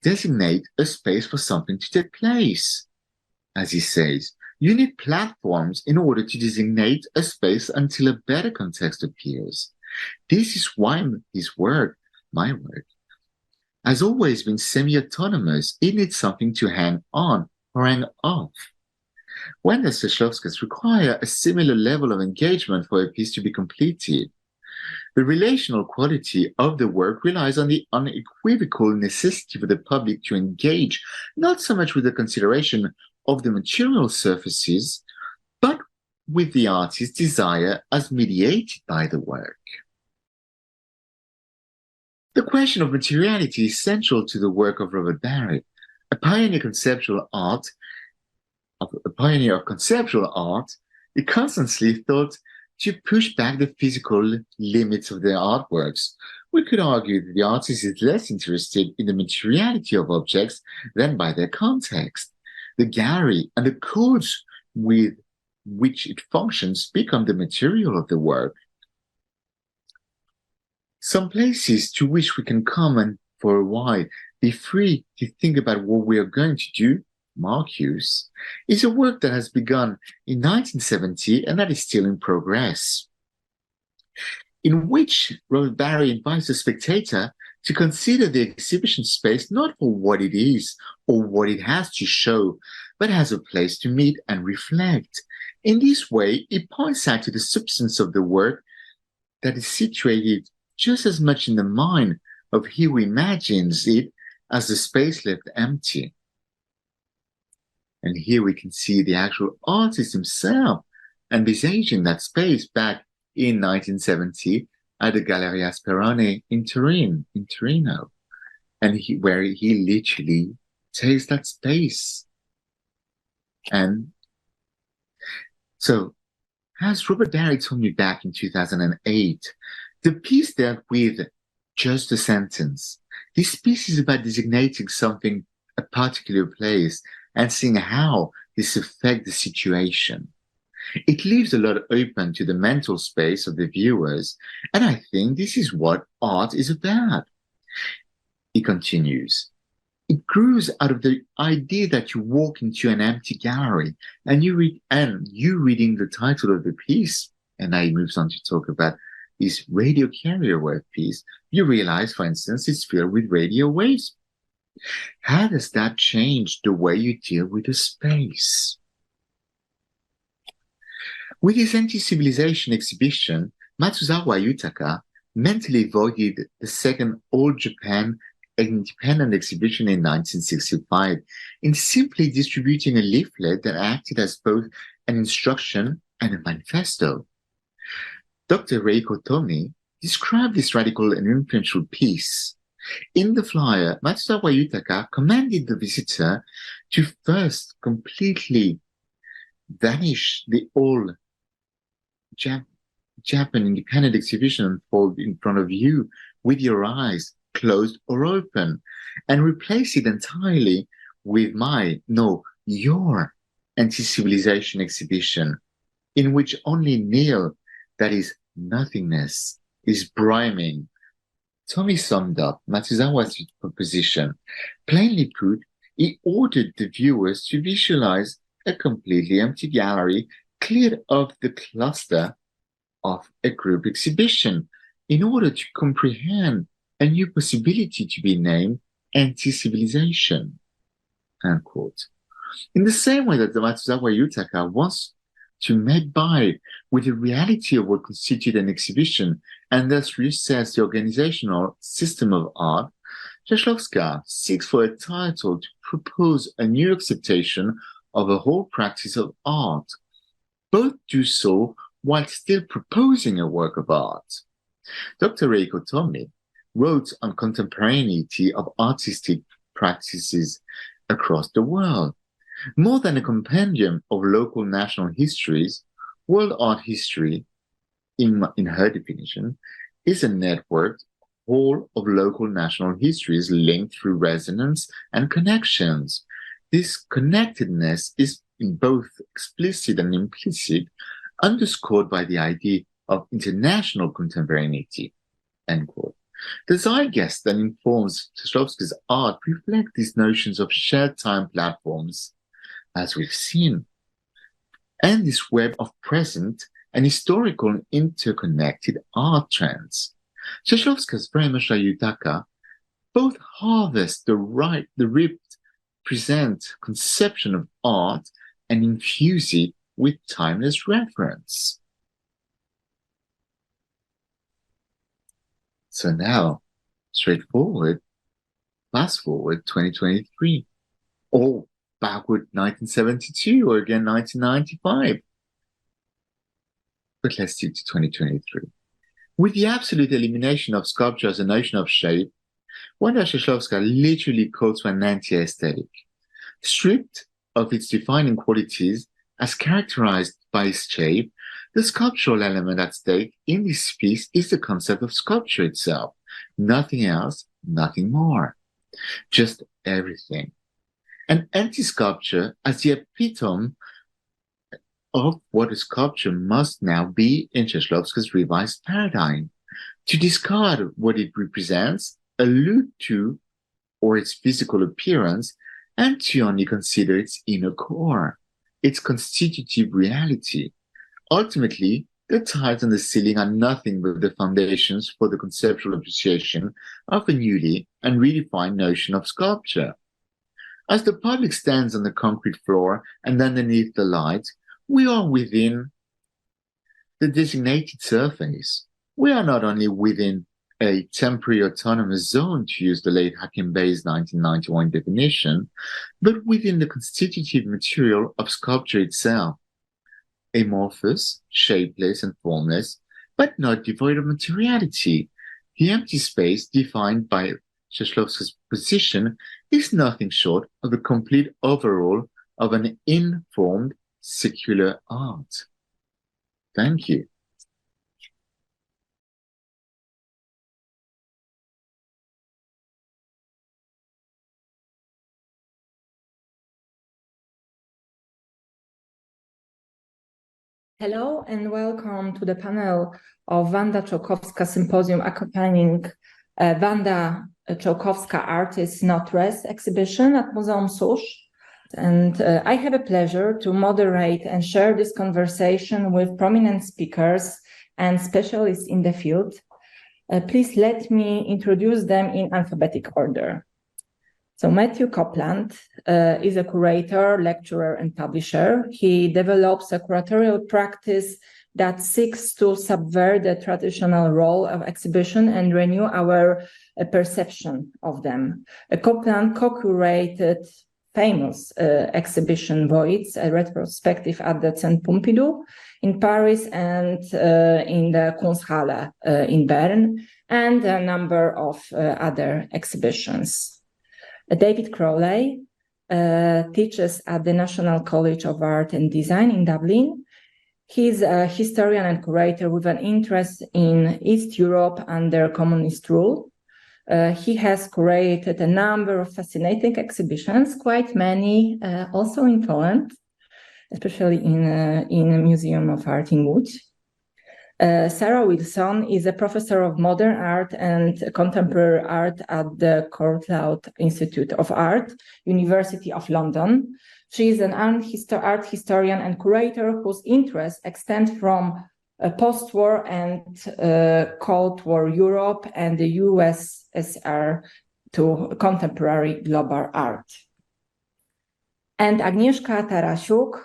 designate a space for something to take place. As he says, you need platforms in order to designate a space until a better context appears. This is why his work, my work, has always been semi-autonomous. It needs something to hang on or hang off. Wanda Czełkowska's require a similar level of engagement for a piece to be completed. The relational quality of the work relies on the unequivocal necessity for the public to engage, not so much with the consideration of the material surfaces, but with the artist's desire as mediated by the work. The question of materiality is central to the work of Robert Barrett, a pioneer of conceptual art. He constantly thought to push back the physical limits of their artworks. We could argue that the artist is less interested in the materiality of objects than by their context. The gallery and the codes with which it functions become the material of the work. Some places to which we can come and for a while be free to think about what we are going to do, Marcus, is a work that has begun in 1970 and that is still in progress, in which Robert Barry invites the spectator to consider the exhibition space not for what it is or what it has to show, but as a place to meet and reflect. In this way, it points out to the substance of the work that is situated just as much in the mind of he who imagines it as the space left empty. And here we can see the actual artist himself envisaging that space back in 1970 at the Galleria Sperone in Torino, and where he literally takes that space. And so, as Robert Barry told me back in 2008, the piece dealt with just a sentence. This piece is about designating something, a particular place, and seeing how this affects the situation. It leaves a lot open to the mental space of the viewers, and I think this is what art is about. He continues, it grows out of the idea that you walk into an empty gallery and you reading the title of the piece, and now he moves on to talk about his radio carrier wave piece, you realize, for instance, it's filled with radio waves. How does that change the way you deal with the space? With his anti-civilization exhibition, Matsuzawa Yutaka mentally voided the second All Japan independent exhibition in 1965 in simply distributing a leaflet that acted as both an instruction and a manifesto. Dr. Reiko Tomi described this radical and influential piece. In the flyer, Matsuzawa Yutaka commanded the visitor to first completely banish the all Japan independent exhibition unfold in front of you with your eyes closed or open, and replace it entirely with your anti-civilization exhibition, in which only nil, that is nothingness, is brimming. Tommy summed up Matsuzawa's proposition. Plainly put, he ordered the viewers to visualize a completely empty gallery cleared of the cluster of a group exhibition in order to comprehend a new possibility to be named anti-civilization, unquote. In the same way that the Matsuzawa Yutaka wants to make by with the reality of what constitutes an exhibition and thus reassess the organizational system of art, Czełkowska seeks for a title to propose a new acceptation of a whole practice of art. Both do so while still proposing a work of art. Dr. Reiko Tomi wrote on contemporaneity of artistic practices across the world. More than a compendium of local national histories, world art history, in her definition, is a networked whole of local national histories linked through resonance and connections. This connectedness is in both explicit and implicit, underscored by the idea of international contemporaneity, end quote. The zeitgeist that informs Czełkowska's art reflect these notions of shared time platforms, as we've seen, and this web of present and historical and interconnected art trends. Czełkowska's very much like Yutaka, both harvest the ripped present conception of art and infuse it with timeless reference. So now, straightforward, fast forward 2023, or backward 1972, or again 1995. But let's stick to 2023. With the absolute elimination of sculpture as a notion of shape, Wanda Czełkowska literally calls for an anti-aesthetic. Stripped of its defining qualities as characterized by its shape, the sculptural element at stake in this piece is the concept of sculpture itself. Nothing else, nothing more. Just everything. An anti-sculpture as the epitome of what a sculpture must now be in Czełkowska's revised paradigm. To discard what it represents, allude to, or its physical appearance, and to only consider its inner core, its constitutive reality. Ultimately, the tiles on the ceiling are nothing but the foundations for the conceptual appreciation of a newly and redefined notion of sculpture. As the public stands on the concrete floor and underneath the light, we are within the designated surface. We are not only within a temporary autonomous zone, to use the late Hakim Bey's 1991 definition, but within the constitutive material of sculpture itself. Amorphous, shapeless, and formless, but not devoid of materiality. The empty space defined by Czełkowska's position is nothing short of the complete overall of an informed secular art. Thank you. Hello and welcome to the panel of Wanda Czełkowska Symposium accompanying Wanda Czełkowska Artist Not Rest exhibition at Muzeum Susz. And I have a pleasure to moderate and share this conversation with prominent speakers and specialists in the field. Please let me introduce them in alphabetic order. So Mathieu Copeland is a curator, lecturer, and publisher. He develops a curatorial practice that seeks to subvert the traditional role of exhibition and renew our perception of them. Copeland co-curated famous exhibition Voids, a retrospective at the Centre Pompidou in Paris and in the Kunsthalle in Bern, and a number of other exhibitions. David Crowley teaches at the National College of Art and Design in Dublin. He's a historian and curator with an interest in East Europe under communist rule. He has curated a number of fascinating exhibitions, quite many also in Poland, especially in a Museum of Art in Łódź. Sarah Wilson is a professor of modern art and contemporary art at the Copeland Institute of Art, University of London. She is an art historian and curator whose interests extend from post-war and Cold War Europe and the USSR to contemporary global art. And Agnieszka Tarasiuk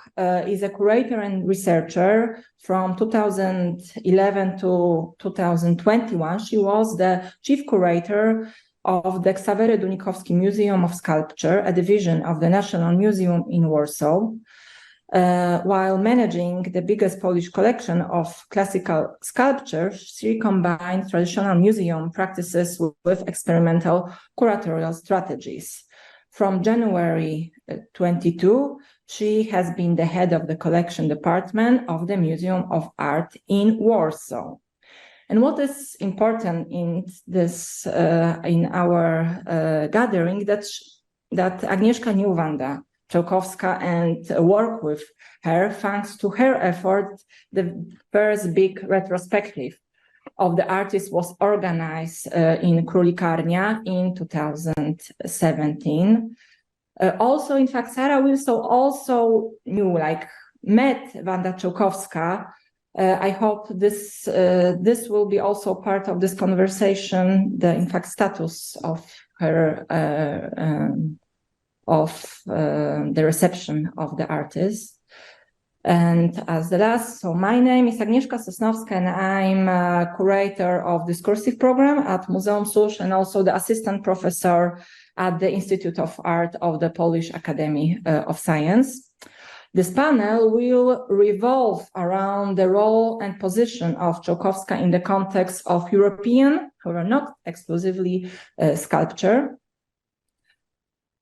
is a curator and researcher from 2011 to 2021. She was the chief curator of the Ksawery Dunikowski Museum of Sculpture, a division of the National Museum in Warsaw, while managing the biggest Polish collection of classical sculpture. She combined traditional museum practices with experimental curatorial strategies. From January 22, she has been the head of the collection department of the Museum of Art in Warsaw. And what is important in this, in our gathering, that Agnieszka knew Wanda Czełkowska and worked with her. Thanks to her effort, the first big retrospective of the artist was organized in Królikarnia in 2017. Also, in fact, Sarah Wilson also met Wanda Czełkowska. I hope this will be also part of this conversation, the, in fact, status of her, the reception of the artist. And as the last, so my name is Agnieszka Sosnowska, and I'm a curator of discursive program at Muzeum Susz and also the assistant professor at the Institute of Art of the Polish Academy of Science. This panel will revolve around the role and position of Czełkowska in the context of European, however not exclusively, sculpture.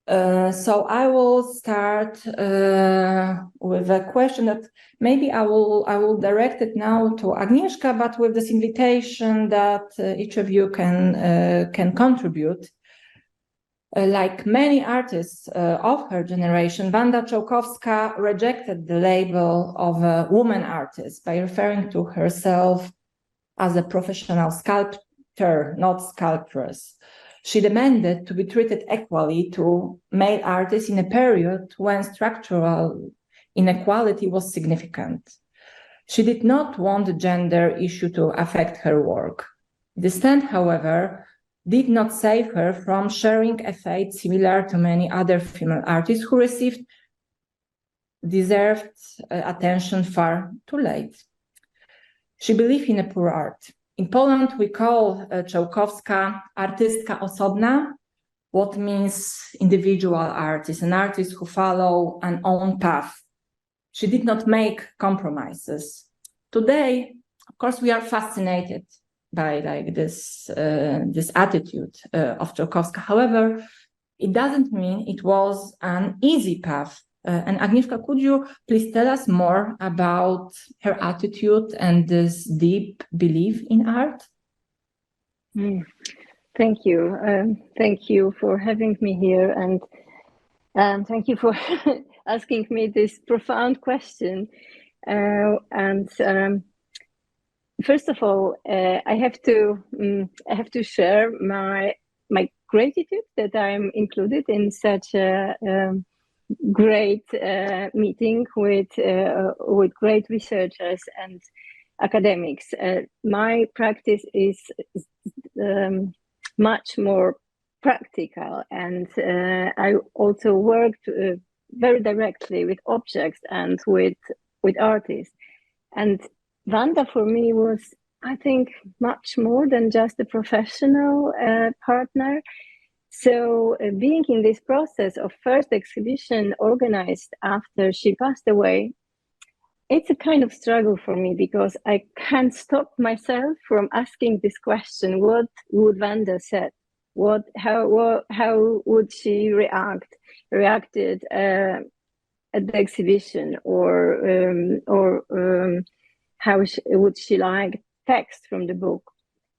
So I will start with a question that maybe I will direct it now to Agnieszka, but with this invitation that each of you can contribute. Like many artists of her generation, Wanda Czełkowska rejected the label of a woman artist by referring to herself as a professional sculptor, not sculptress. She demanded to be treated equally to male artists in a period when structural inequality was significant. She did not want the gender issue to affect her work. This stand, however, did not save her from sharing a fate similar to many other female artists who received deserved attention far too late. She believed in a poor art. In Poland, we call Czełkowska artystka osobna, what means individual artist, an artist who follow an own path. She did not make compromises. Today, of course, we are fascinated by this attitude of Czełkowska. However, it doesn't mean it was an easy path. And Agnieszka, could you please tell us more about her attitude and this deep belief in art? Thank you. Thank you for having me here, and thank you for asking me this profound question. First of all, I have to share my gratitude that I'm included in such a great meeting with great researchers and academics. My practice is much more practical, and I also worked very directly with objects and with artists. And Wanda for me was, I think, much more than just a professional partner. So being in this process of first exhibition organized after she passed away, it's a kind of struggle for me because I can't stop myself from asking this question: what would Wanda said? How would she reacted at the exhibition, or how would she like text from the book.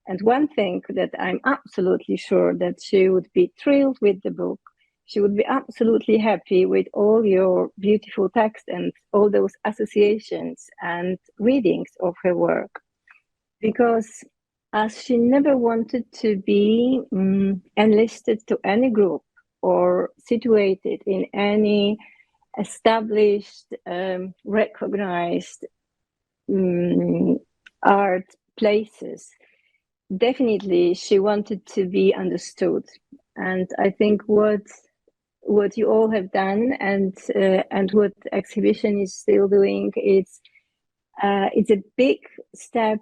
And one thing that I'm absolutely sure that she would be thrilled with the book. She would be absolutely happy with all your beautiful text and all those associations and readings of her work. Because as she never wanted to be enlisted to any group or situated in any established, recognized art places, definitely she wanted to be understood. And I think what you all have done and what the exhibition is still doing, it's a big step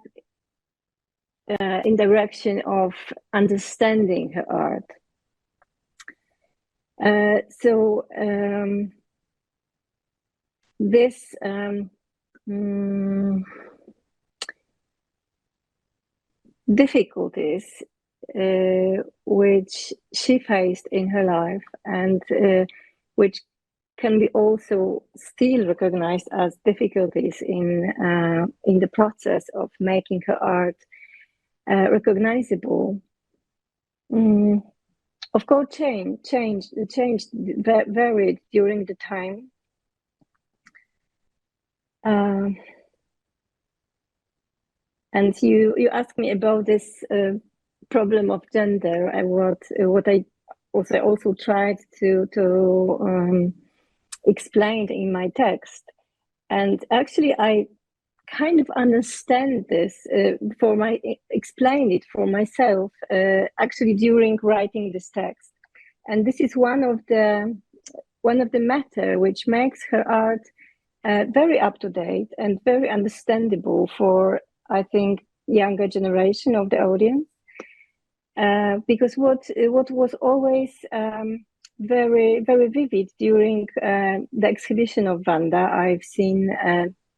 in direction of understanding her art. So this difficulties which she faced in her life, and which can be also still recognized as difficulties in the process of making her art recognizable. Of course, changed, varied during the time. And you asked me about this problem of gender, and what I also tried to explain in my text. And actually, I kind of understand this explain it for myself actually during writing this text. And this is one of the matter which makes her art very up to date and very understandable for, I think, younger generation of the audience. Because what was always very, very vivid during the exhibition of Wanda, I've seen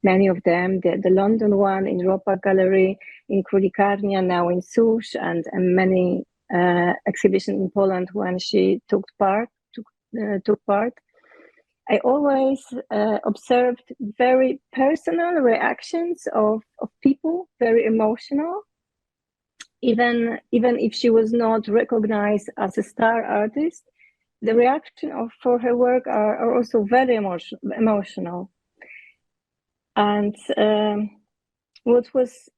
many of them, the London one in Europa Gallery, in Królikarnia, now in Susz, and many exhibitions in Poland when she took part. I always observed very personal reactions of people, very emotional. Even if she was not recognized as a star artist, the reaction for her work are also very emotional. And what was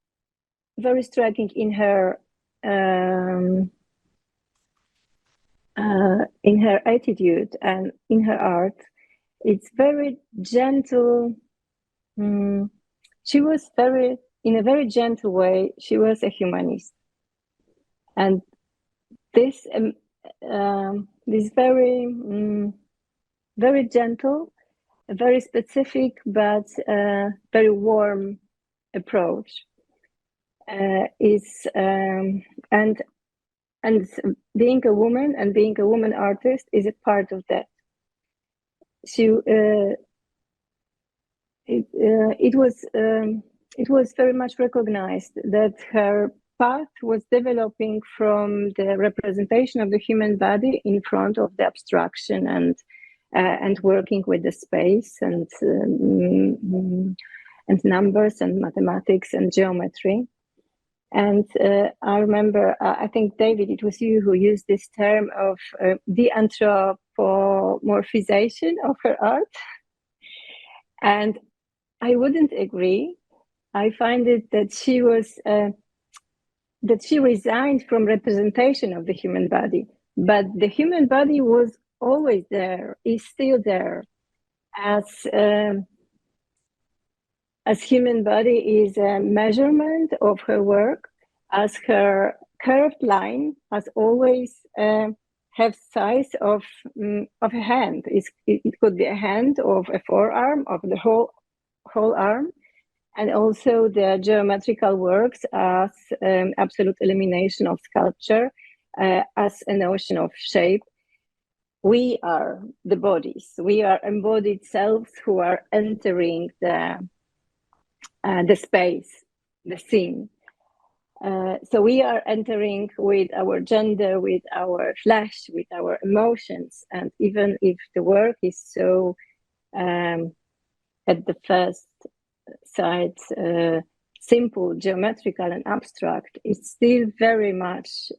very striking in her attitude and in her art, it's very gentle. She was in a very gentle way, she was a humanist. And this very, very gentle, a very specific but very warm approach is and being a woman and being a woman artist is a part of that. It was very much recognized that her path was developing from the representation of the human body in front of the abstraction and working with the space and numbers and mathematics and geometry. And I remember, I think, David, it was you who used this term of the anthropomorphization of her art. And I wouldn't agree. I find it that she was that she resigned from representation of the human body, but the human body was always there, is still there, as human body is a measurement of her work, as her curved line has always have size of a hand. It could be a hand of a forearm, of the whole arm, and also the geometrical works as absolute elimination of sculpture, as a notion of shape. We are the bodies. We are embodied selves who are entering the space, the scene. So we are entering with our gender, with our flesh, with our emotions. And even if the work is so at the first sight simple, geometrical, and abstract, it's still very much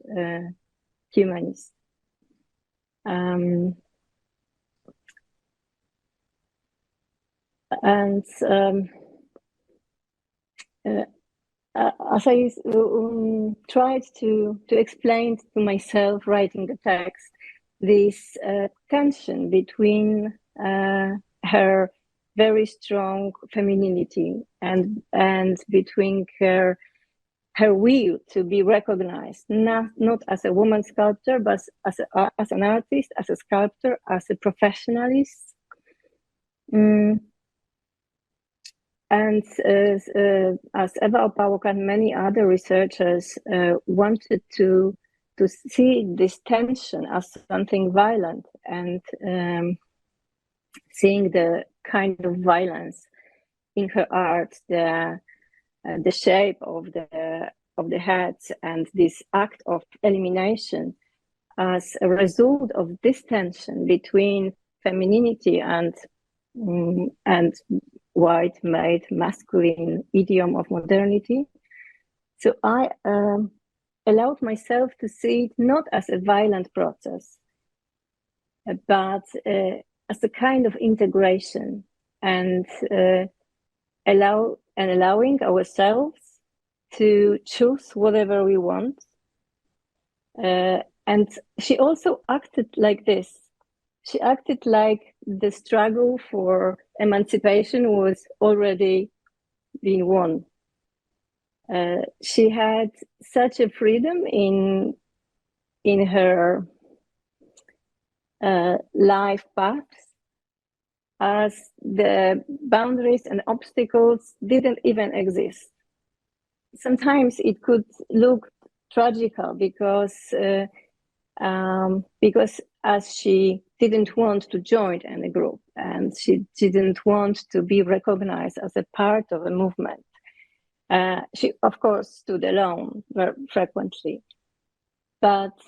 humanist. As I tried to explain to myself writing the text, this tension between her very strong femininity and between her will to be recognized, not as a woman sculptor, but as an artist, as a sculptor, as a professionalist. And as Eva Opałka and many other researchers wanted to see this tension as something violent, and seeing the kind of violence in her art, the shape of the heads, and this act of elimination as a result of this tension between femininity and white made masculine idiom of modernity. So I allowed myself to see it not as a violent process, but as a kind of integration, and allowing ourselves to choose whatever we want. And she also acted like this. She acted like the struggle for emancipation was already being won. She had such a freedom in her life paths, as the boundaries and obstacles didn't even exist. Sometimes it could look tragical because as she didn't want to join any group, and she didn't want to be recognized as a part of a movement. She, of course, stood alone very frequently, but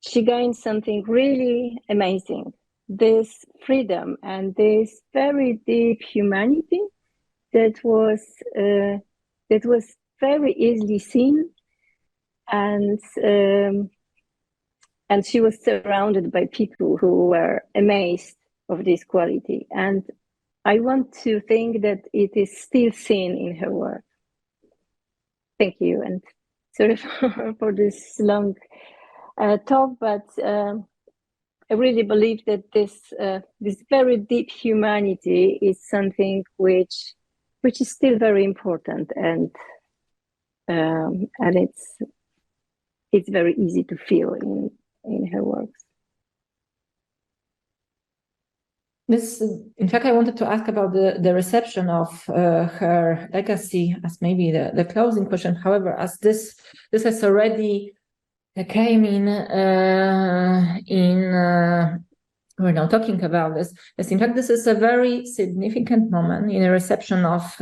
she gained something really amazing, this freedom and this very deep humanity that was very easily seen, and she was surrounded by people who were amazed of this quality. And I want to think that it is still seen in her work. Thank you, and sorry for this long talk, but I really believe that this very deep humanity is something which is still very important, and it's very easy to feel in her works. In fact, I wanted to ask about the reception of her legacy as maybe the closing question. However, as this has already came in we're now talking about this. Yes, in fact, this is a very significant moment in the reception of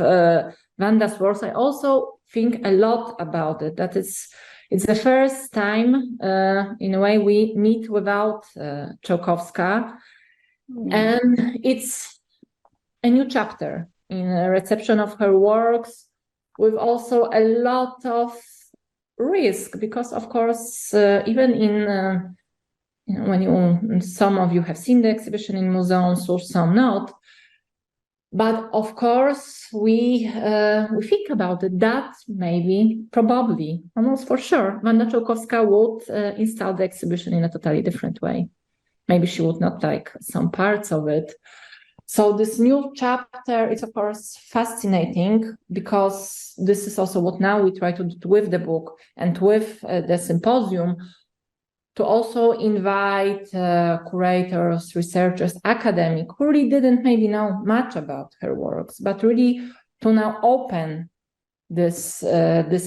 Wanda's works. I also think a lot about it, that it's the first time in a way we meet without Czełkowska. And it's a new chapter in a reception of her works, with also a lot of risk, because of course, even in when some of you have seen the exhibition in museums or some not, but of course we think about it that maybe, probably, almost for sure, Wanda Czełkowska would install the exhibition in a totally different way. Maybe she would not like some parts of it. So this new chapter is, of course, fascinating, because this is also what now we try to do with the book and with the symposium, to also invite curators, researchers, academics who really didn't maybe know much about her works, but really to now open this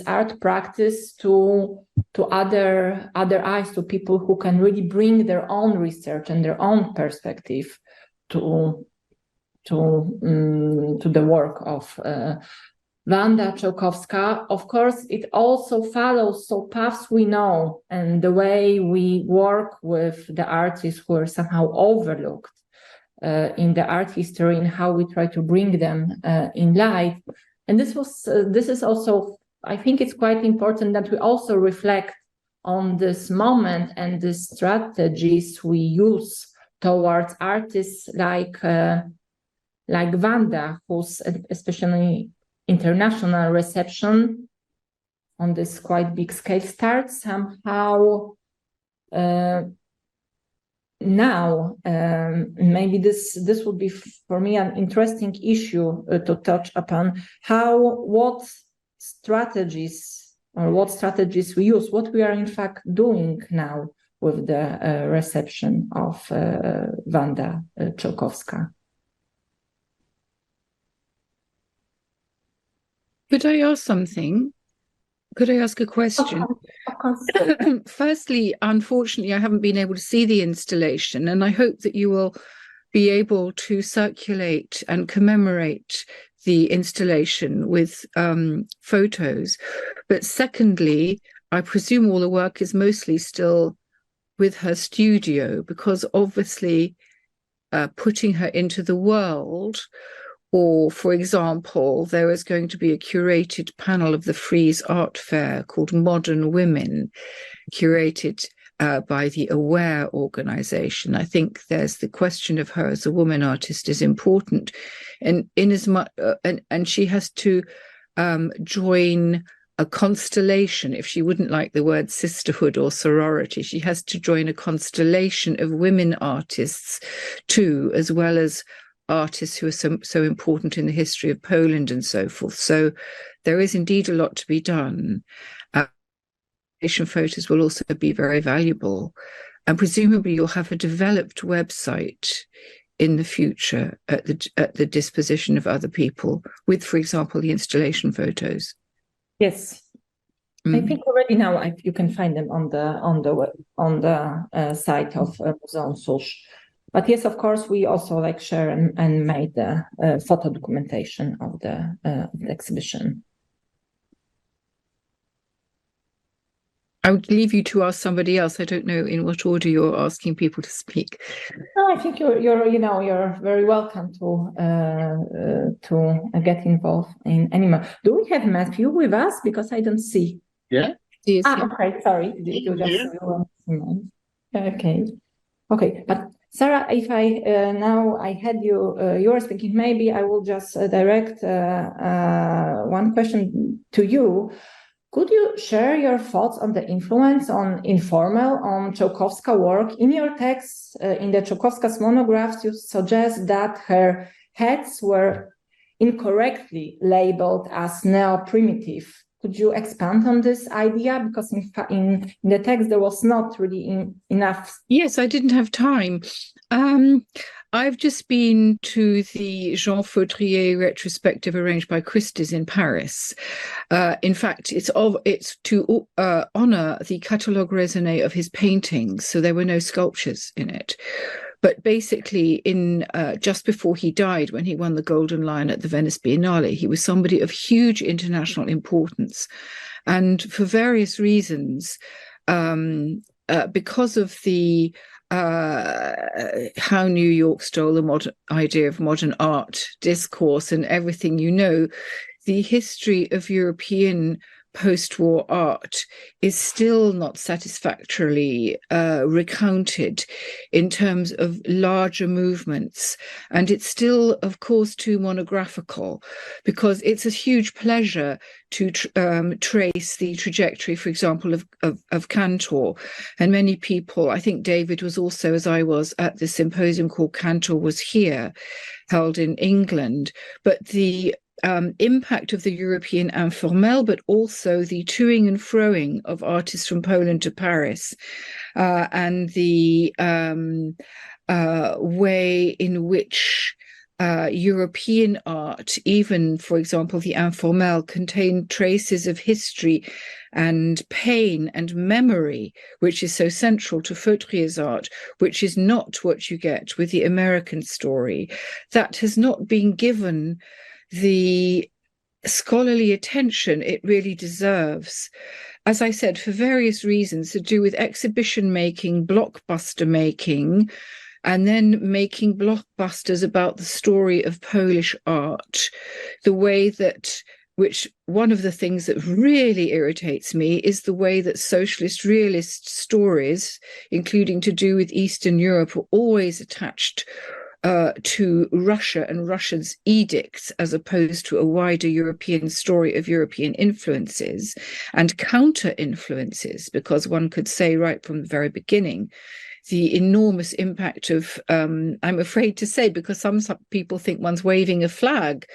art practice to other eyes, to people who can really bring their own research and their own perspective to the work of Wanda Czełkowska. Of course, it also follows paths we know, and the way we work with the artists who are somehow overlooked in the art history and how we try to bring them in light. And this is also, I think it's quite important that we also reflect on this moment and the strategies we use towards artists like Wanda, whose especially international reception on this quite big scale starts somehow now. Maybe this would be for me an interesting issue to touch upon, what strategies we use, what we are in fact doing now with the reception of Wanda Czełkowska. Could I ask something? Could I ask a question? Of course. Firstly, unfortunately, I haven't been able to see the installation, and I hope that you will be able to circulate and commemorate the installation with photos. But secondly, I presume all the work is mostly still with her studio, because obviously putting her into the world, or, for example, there is going to be a curated panel of the Frieze Art Fair called Modern Women, curated by the Aware organization. I think there's the question of her as a woman artist is important, and and she has to join a constellation. If she wouldn't like the word sisterhood or sorority, she has to join a constellation of women artists too, as well as artists who are so important in the history of Poland and so forth. So there is indeed a lot to be done. Photos will also be very valuable, and presumably you'll have a developed website in the future at the disposition of other people with, for example, the installation photos. Yes, I think already now you can find them on the site of Muzeum Susz. But yes, of course, we also share and made the photo documentation of the exhibition. I would leave you to ask somebody else. I don't know in what order you're asking people to speak. No, I think you're very welcome to get involved in any more. Do we have Mathieu with us? Because I don't see. Yeah. Okay. Sorry. Okay. But Sarah, if I had you were speaking, maybe I will just direct one question to you. Could you share your thoughts on the influence on Czełkowska work? In your text, in the Czełkowska's monographs, you suggest that her heads were incorrectly labeled as neo-primitive. Could you expand on this idea? Because in the text, there was not really enough. Yes, I didn't have time. I've just been to the Jean Faudrier retrospective arranged by Christie's in Paris. In fact, it's to honor the catalogue raisonné of his paintings, so there were no sculptures in it. But basically, just before he died, when he won the Golden Lion at the Venice Biennale, he was somebody of huge international importance. And for various reasons, because of the how New York stole the idea of modern art discourse and everything, the history of European post-war art is still not satisfactorily recounted in terms of larger movements. And it's still, of course, too monographical, because it's a huge pleasure to trace the trajectory, for example, of Cantor. And many people, I think David was also, as I was, at the symposium called Cantor Was Here, held in England. But the impact of the European informel, but also the toing and froing of artists from Poland to Paris, and the way in which European art, even, for example, the informel, contained traces of history and pain and memory, which is so central to Faudrier's art, which is not what you get with the American story. That has not been given the scholarly attention it really deserves. As I said, for various reasons to do with exhibition making, blockbuster making, and then making blockbusters about the story of Polish art, the way that, which one of the things that really irritates me is the way that socialist realist stories, including to do with Eastern Europe, are always attached to Russia and Russia's edicts, as opposed to a wider European story of European influences and counter-influences, because one could say right from the very beginning, the enormous impact of, I'm afraid to say, because some people think one's waving a flag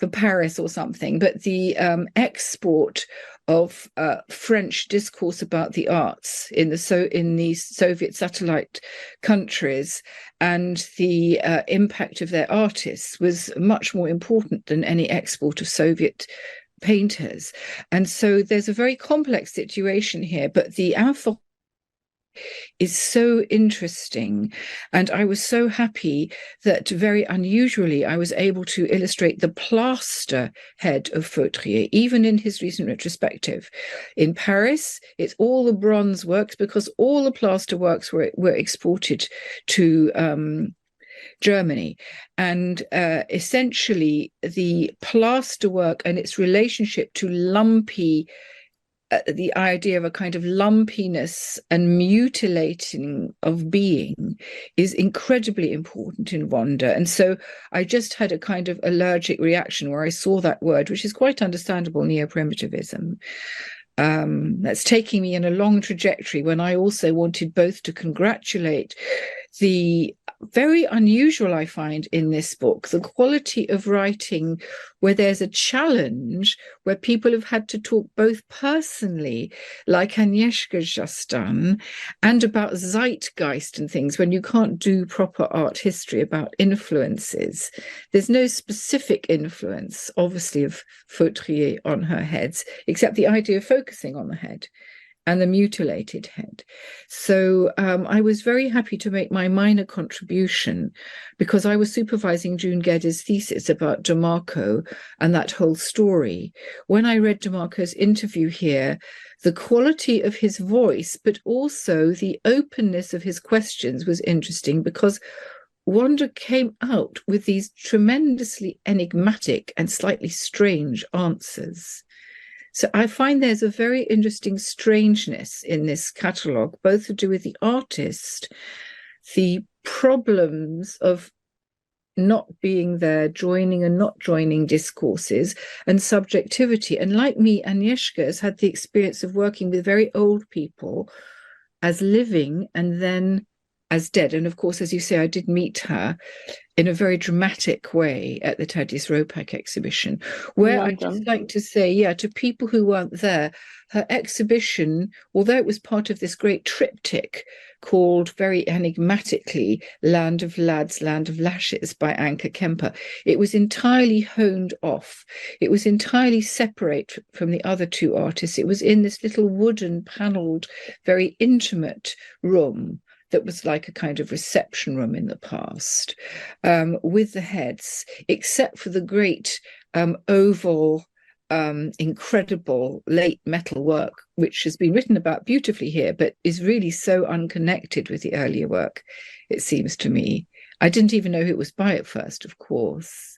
for Paris or something, but the export of French discourse about the arts in the Soviet satellite countries and the impact of their artists was much more important than any export of Soviet painters. And so there's a very complex situation here, but the avant is so interesting. And I was so happy that very unusually I was able to illustrate the plaster head of Fautrier, even in his recent retrospective. In Paris, it's all the bronze works because all the plaster works were exported to Germany. And essentially the plaster work and its relationship to lumpy, the idea of a kind of lumpiness and mutilating of being is incredibly important in Wanda. And so I just had a kind of allergic reaction where I saw that word, which is quite understandable, neo-primitivism. That's taking me in a long trajectory when I also wanted both to congratulate the very unusual, I find, in this book, the quality of writing where there's a challenge, where people have had to talk both personally, like Agnieszka's just done, and about zeitgeist and things, when you can't do proper art history about influences. There's no specific influence, obviously, of Fautrier on her heads, except the idea of focusing on the head and the mutilated head. So I was very happy to make my minor contribution because I was supervising June Geddes' thesis about DeMarco and that whole story. When I read DeMarco's interview here, the quality of his voice, but also the openness of his questions was interesting because Wanda came out with these tremendously enigmatic and slightly strange answers. So I find there's a very interesting strangeness in this catalogue, both to do with the artist, the problems of not being there, joining and not joining discourses, and subjectivity. And like me, Agnieszka has had the experience of working with very old people as living and then as dead. And of course, as you say, I did meet her in a very dramatic way at the Tadeusz Ropak exhibition, where I'd just like to say, to people who weren't there, her exhibition, although it was part of this great triptych called very enigmatically Land of Lads, Land of Lashes by Anke Kemper, it was entirely honed off. It was entirely separate from the other two artists. It was in this little wooden panelled, very intimate room that was like a kind of reception room in the past, with the heads, except for the great oval, incredible late metal work, which has been written about beautifully here, but is really so unconnected with the earlier work, it seems to me. I didn't even know who it was by at first, of course.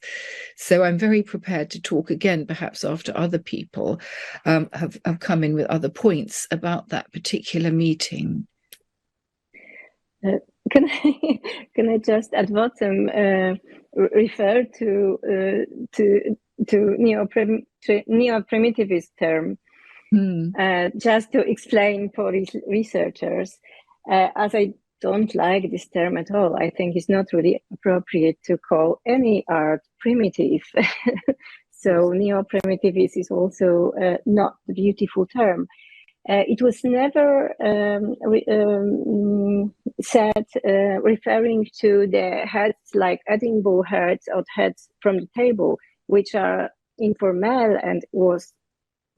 So I'm very prepared to talk again, perhaps after other people have come in with other points about that particular meeting. Can I just at bottom refer to neo-primitivist term, just to explain for researchers, as I don't like this term at all. I think it's not really appropriate to call any art primitive. So neo-primitivist is also not the beautiful term. It was never said referring to the heads like Edinburgh heads or heads from the table, which are informal and was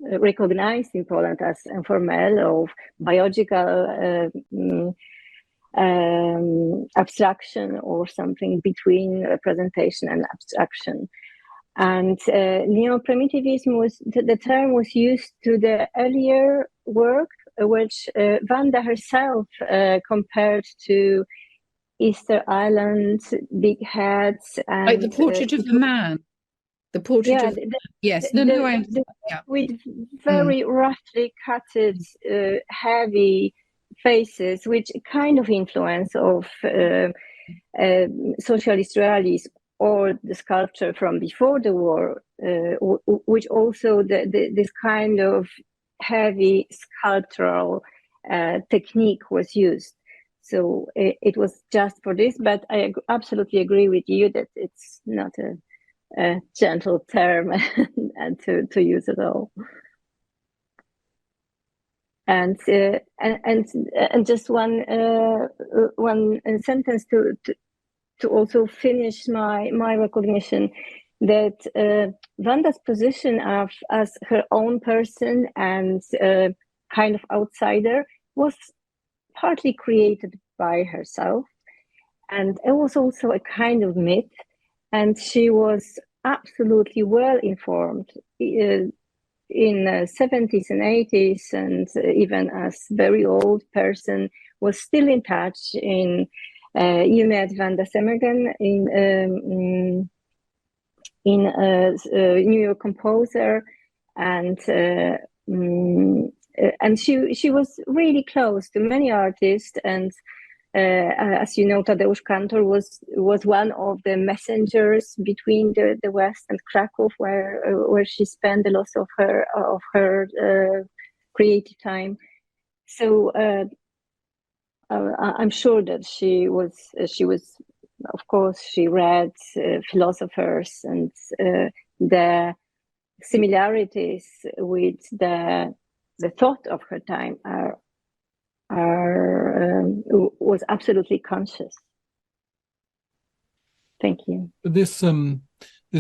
recognized in Poland as informal of biological abstraction or something between representation and abstraction. And neo-primitivism was, the term was used to the earlier work, which Wanda herself compared to Easter Island, big heads, and Like the portrait of the man. The portrait of yes, I understand. Yeah. With very roughly cutted, heavy faces, which kind of influence of socialist realism or the sculpture from before the war, which also this kind of heavy sculptural technique was used. So it was just for this, but I absolutely agree with you that it's not a gentle term and to use at all. And just one sentence to also finish my recognition that Wanda's position as her own person and kind of outsider was partly created by herself, and it was also a kind of myth, and she was absolutely well informed in the 70s and 80s, and even as very old person was still in touch. You met Wanda Semmergen in New York composer, and she was really close to many artists, and as you know, Tadeusz Kantor was one of the messengers between the West and Kraków, where she spent a lot of her creative time. So I'm sure that she was of course she read philosophers, and the similarities with the thought of her time was absolutely conscious. Thank you. This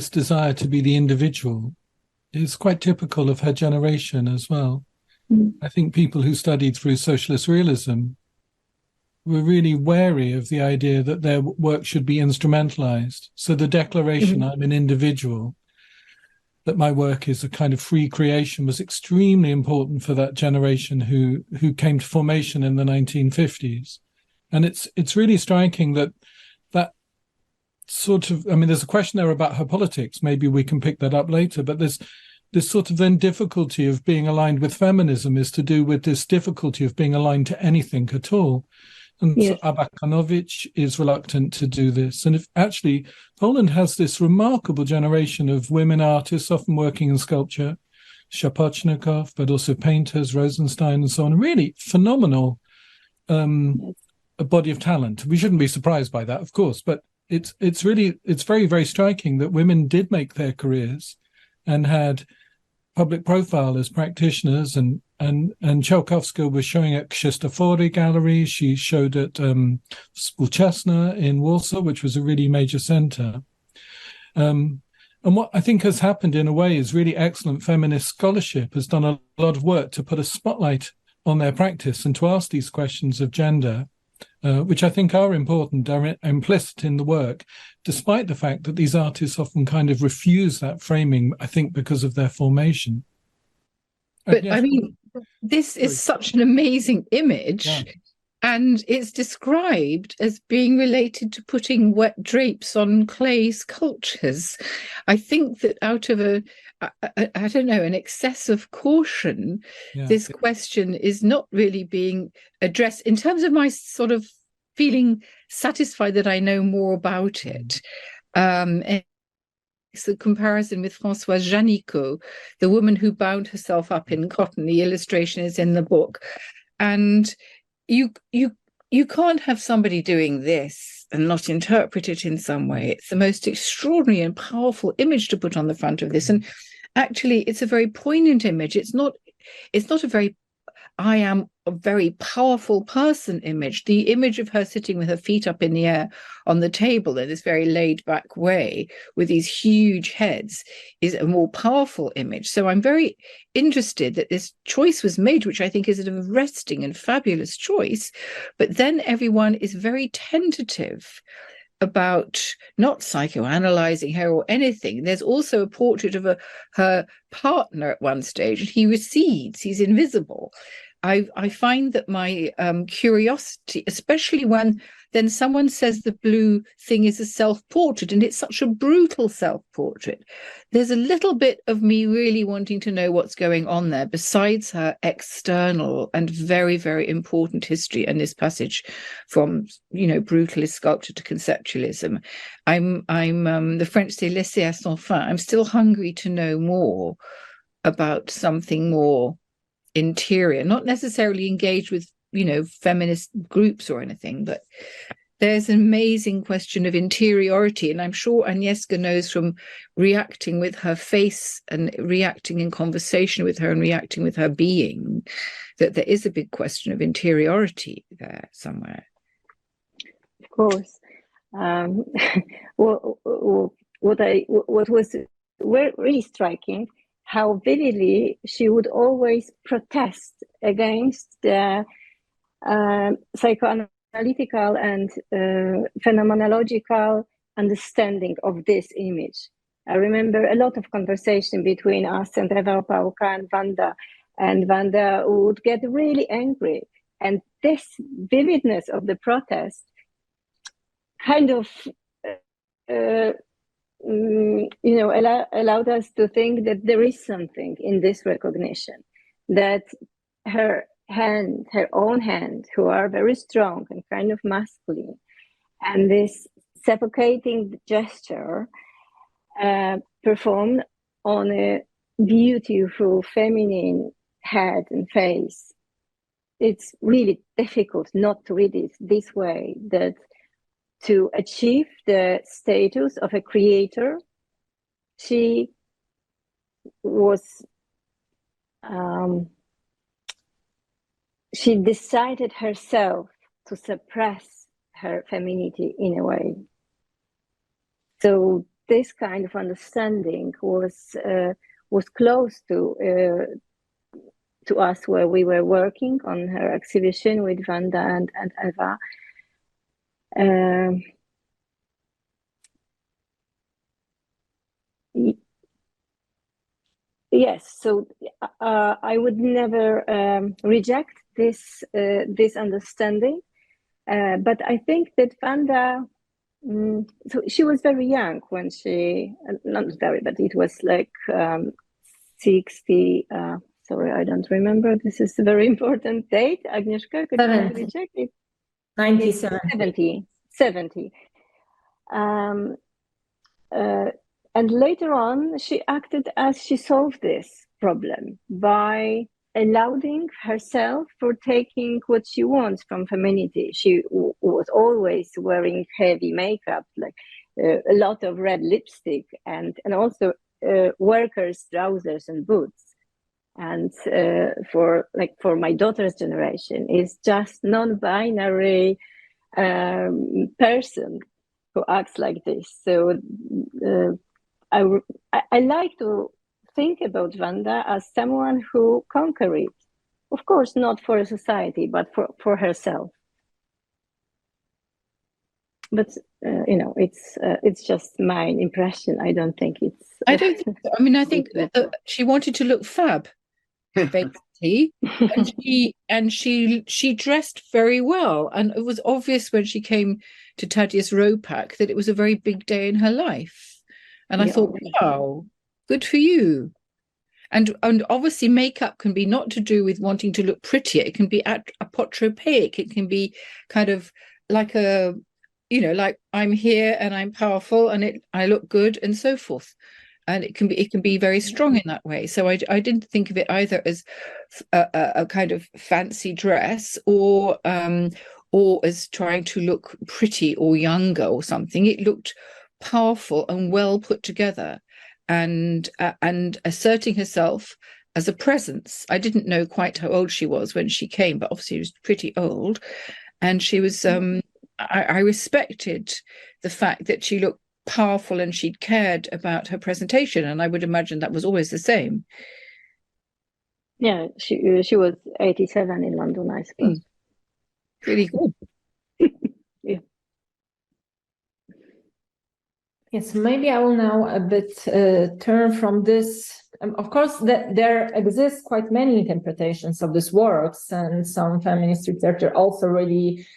desire to be the individual is quite typical of her generation as well. I think people who studied through socialist realism were really wary of the idea that their work should be instrumentalized. So the declaration, I'm an individual, that my work is a kind of free creation, was extremely important for that generation who came to formation in the 1950s. And it's really striking that sort of, I mean, there's a question there about her politics. Maybe we can pick that up later, but there's this sort of then difficulty of being aligned with feminism is to do with this difficulty of being aligned to anything at all. And yes. So Abakanowicz is reluctant to do this. And if actually Poland has this remarkable generation of women artists, often working in sculpture, Szapocznikow, but also painters, Rosenstein and so on, really phenomenal a body of talent. We shouldn't be surprised by that, of course, but it's very, very striking that women did make their careers and had public profile as practitioners, and Czełkowska was showing at Krzysztofory Gallery. She showed at Współczesna in Warsaw, which was a really major center. And what I think has happened in a way is really excellent feminist scholarship has done a lot of work to put a spotlight on their practice and to ask these questions of gender, which I think are important, are implicit in the work, despite the fact that these artists often kind of refuse that framing, I think, because of their formation. But yes, I mean, this is such an amazing image, yeah. And it's described as being related to putting wet drapes on clay sculptures. I think that out of an excess of caution, this question is not really being addressed in terms of my sort of feeling satisfied that I know more about it. It's the comparison with Françoise Janicot, the woman who bound herself up in cotton. The illustration is in the book. And you can't have somebody doing this and not interpret it in some way. It's the most extraordinary and powerful image to put on the front of this. And actually, it's a very poignant image. It's not a very, I am a very powerful person image. The image of her sitting with her feet up in the air on the table in this very laid back way with these huge heads is a more powerful image. So I'm very interested that this choice was made, which I think is an arresting and fabulous choice. But then everyone is very tentative about not psychoanalyzing her or anything. There's also a portrait of her partner at one stage, and he recedes, he's invisible. I find that my curiosity, especially when then someone says the blue thing is a self-portrait, and it's such a brutal self-portrait. There's a little bit of me really wanting to know what's going on there, besides her external and very, very important history and this passage from, brutalist sculpture to conceptualism. I'm the French say laisser à son fin. I'm still hungry to know more about something more interior, not necessarily engaged with feminist groups or anything, but there's an amazing question of interiority, and I'm sure Agnieszka knows from reacting with her face and reacting in conversation with her and reacting with her being that there is a big question of interiority there somewhere. Of course. What was really striking, how vividly she would always protest against the psychoanalytical and phenomenological understanding of this image. I remember a lot of conversation between us and Eva Opałka and Wanda would get really angry. And this vividness of the protest kind of, allowed us to think that there is something in this recognition, that her own hand, who are very strong and kind of masculine, and this suffocating gesture performed on a beautiful feminine head and face. It's really difficult not to read it this way, that to achieve the status of a creator, she was she decided herself to suppress her femininity in a way. So this kind of understanding was close to us, where we were working on her exhibition with Wanda and Eva. Yes, so I would never reject this understanding, but I think that Wanda, so she was very young when she, not very, but it was like 60. Sorry, I don't remember. This is a very important date. Agnieszka, could you check it? 1970. 70. And later on, she acted as she solved this problem by allowing herself for taking what she wants from femininity. She was always wearing heavy makeup, like a lot of red lipstick, and also workers' trousers and boots. And for my daughter's generation, is just non-binary person who acts like this. So I like to think about Wanda as someone who conquered it. Of course, not for a society, but for herself. But it's just my impression. I don't think it's. I don't think so. I mean, I think that she wanted to look fab, basically, and she dressed very well, and it was obvious when she came to Tadeusz Ropak that it was a very big day in her life. And I thought, wow, good for you. And obviously makeup can be not to do with wanting to look prettier. It can be apotropaic. It can be kind of like like I'm here and I'm powerful and I look good and so forth. And it can be very strong in that way. So I didn't think of it either as a kind of fancy dress or as trying to look pretty or younger or something. It looked powerful and well put together, and asserting herself as a presence. I didn't know quite how old she was when she came, but obviously she was pretty old, and she was. I respected the fact that she looked powerful and she'd cared about her presentation, and I would imagine that was always the same. Yeah, she was 87 in London, I suppose. Really good. Yeah. Yes, maybe I will now a bit turn from this. Of course, there exist quite many interpretations of these works, and some feminist researchers also really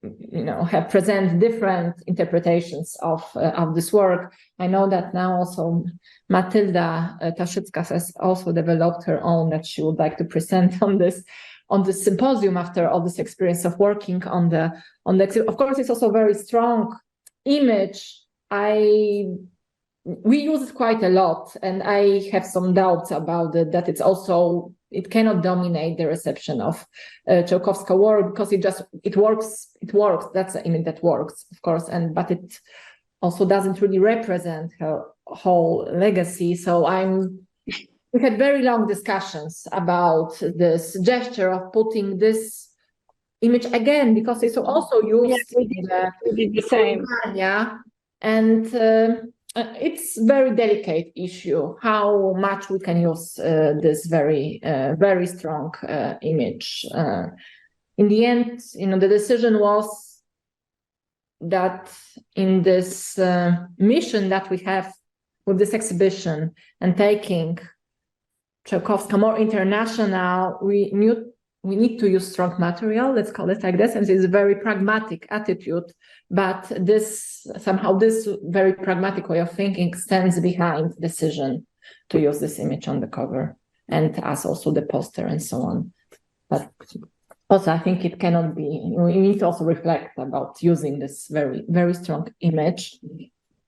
have present different interpretations of this work. I know that now also Matylda Taszycka has also developed her own that she would like to present on this symposium after all this experience of working on the. Of course, it's also a very strong image. We use it quite a lot, and I have some doubts about it, that it cannot dominate the reception of Czełkowska work, because it works. That's the image that works, of course, but it also doesn't really represent her whole legacy. So we had very long discussions about this gesture of putting this image again, because it's also used we did the same. And it's a very delicate issue how much we can use this very, very strong image. In the end, the decision was that in this mission that we have with this exhibition and taking Czełkowska more international, we need to use strong material, let's call it like this, and it's a very pragmatic attitude, but this very pragmatic way of thinking stands behind the decision to use this image on the cover, and as also the poster and so on. But also I think it cannot be, we need to also reflect about using this very, very strong image.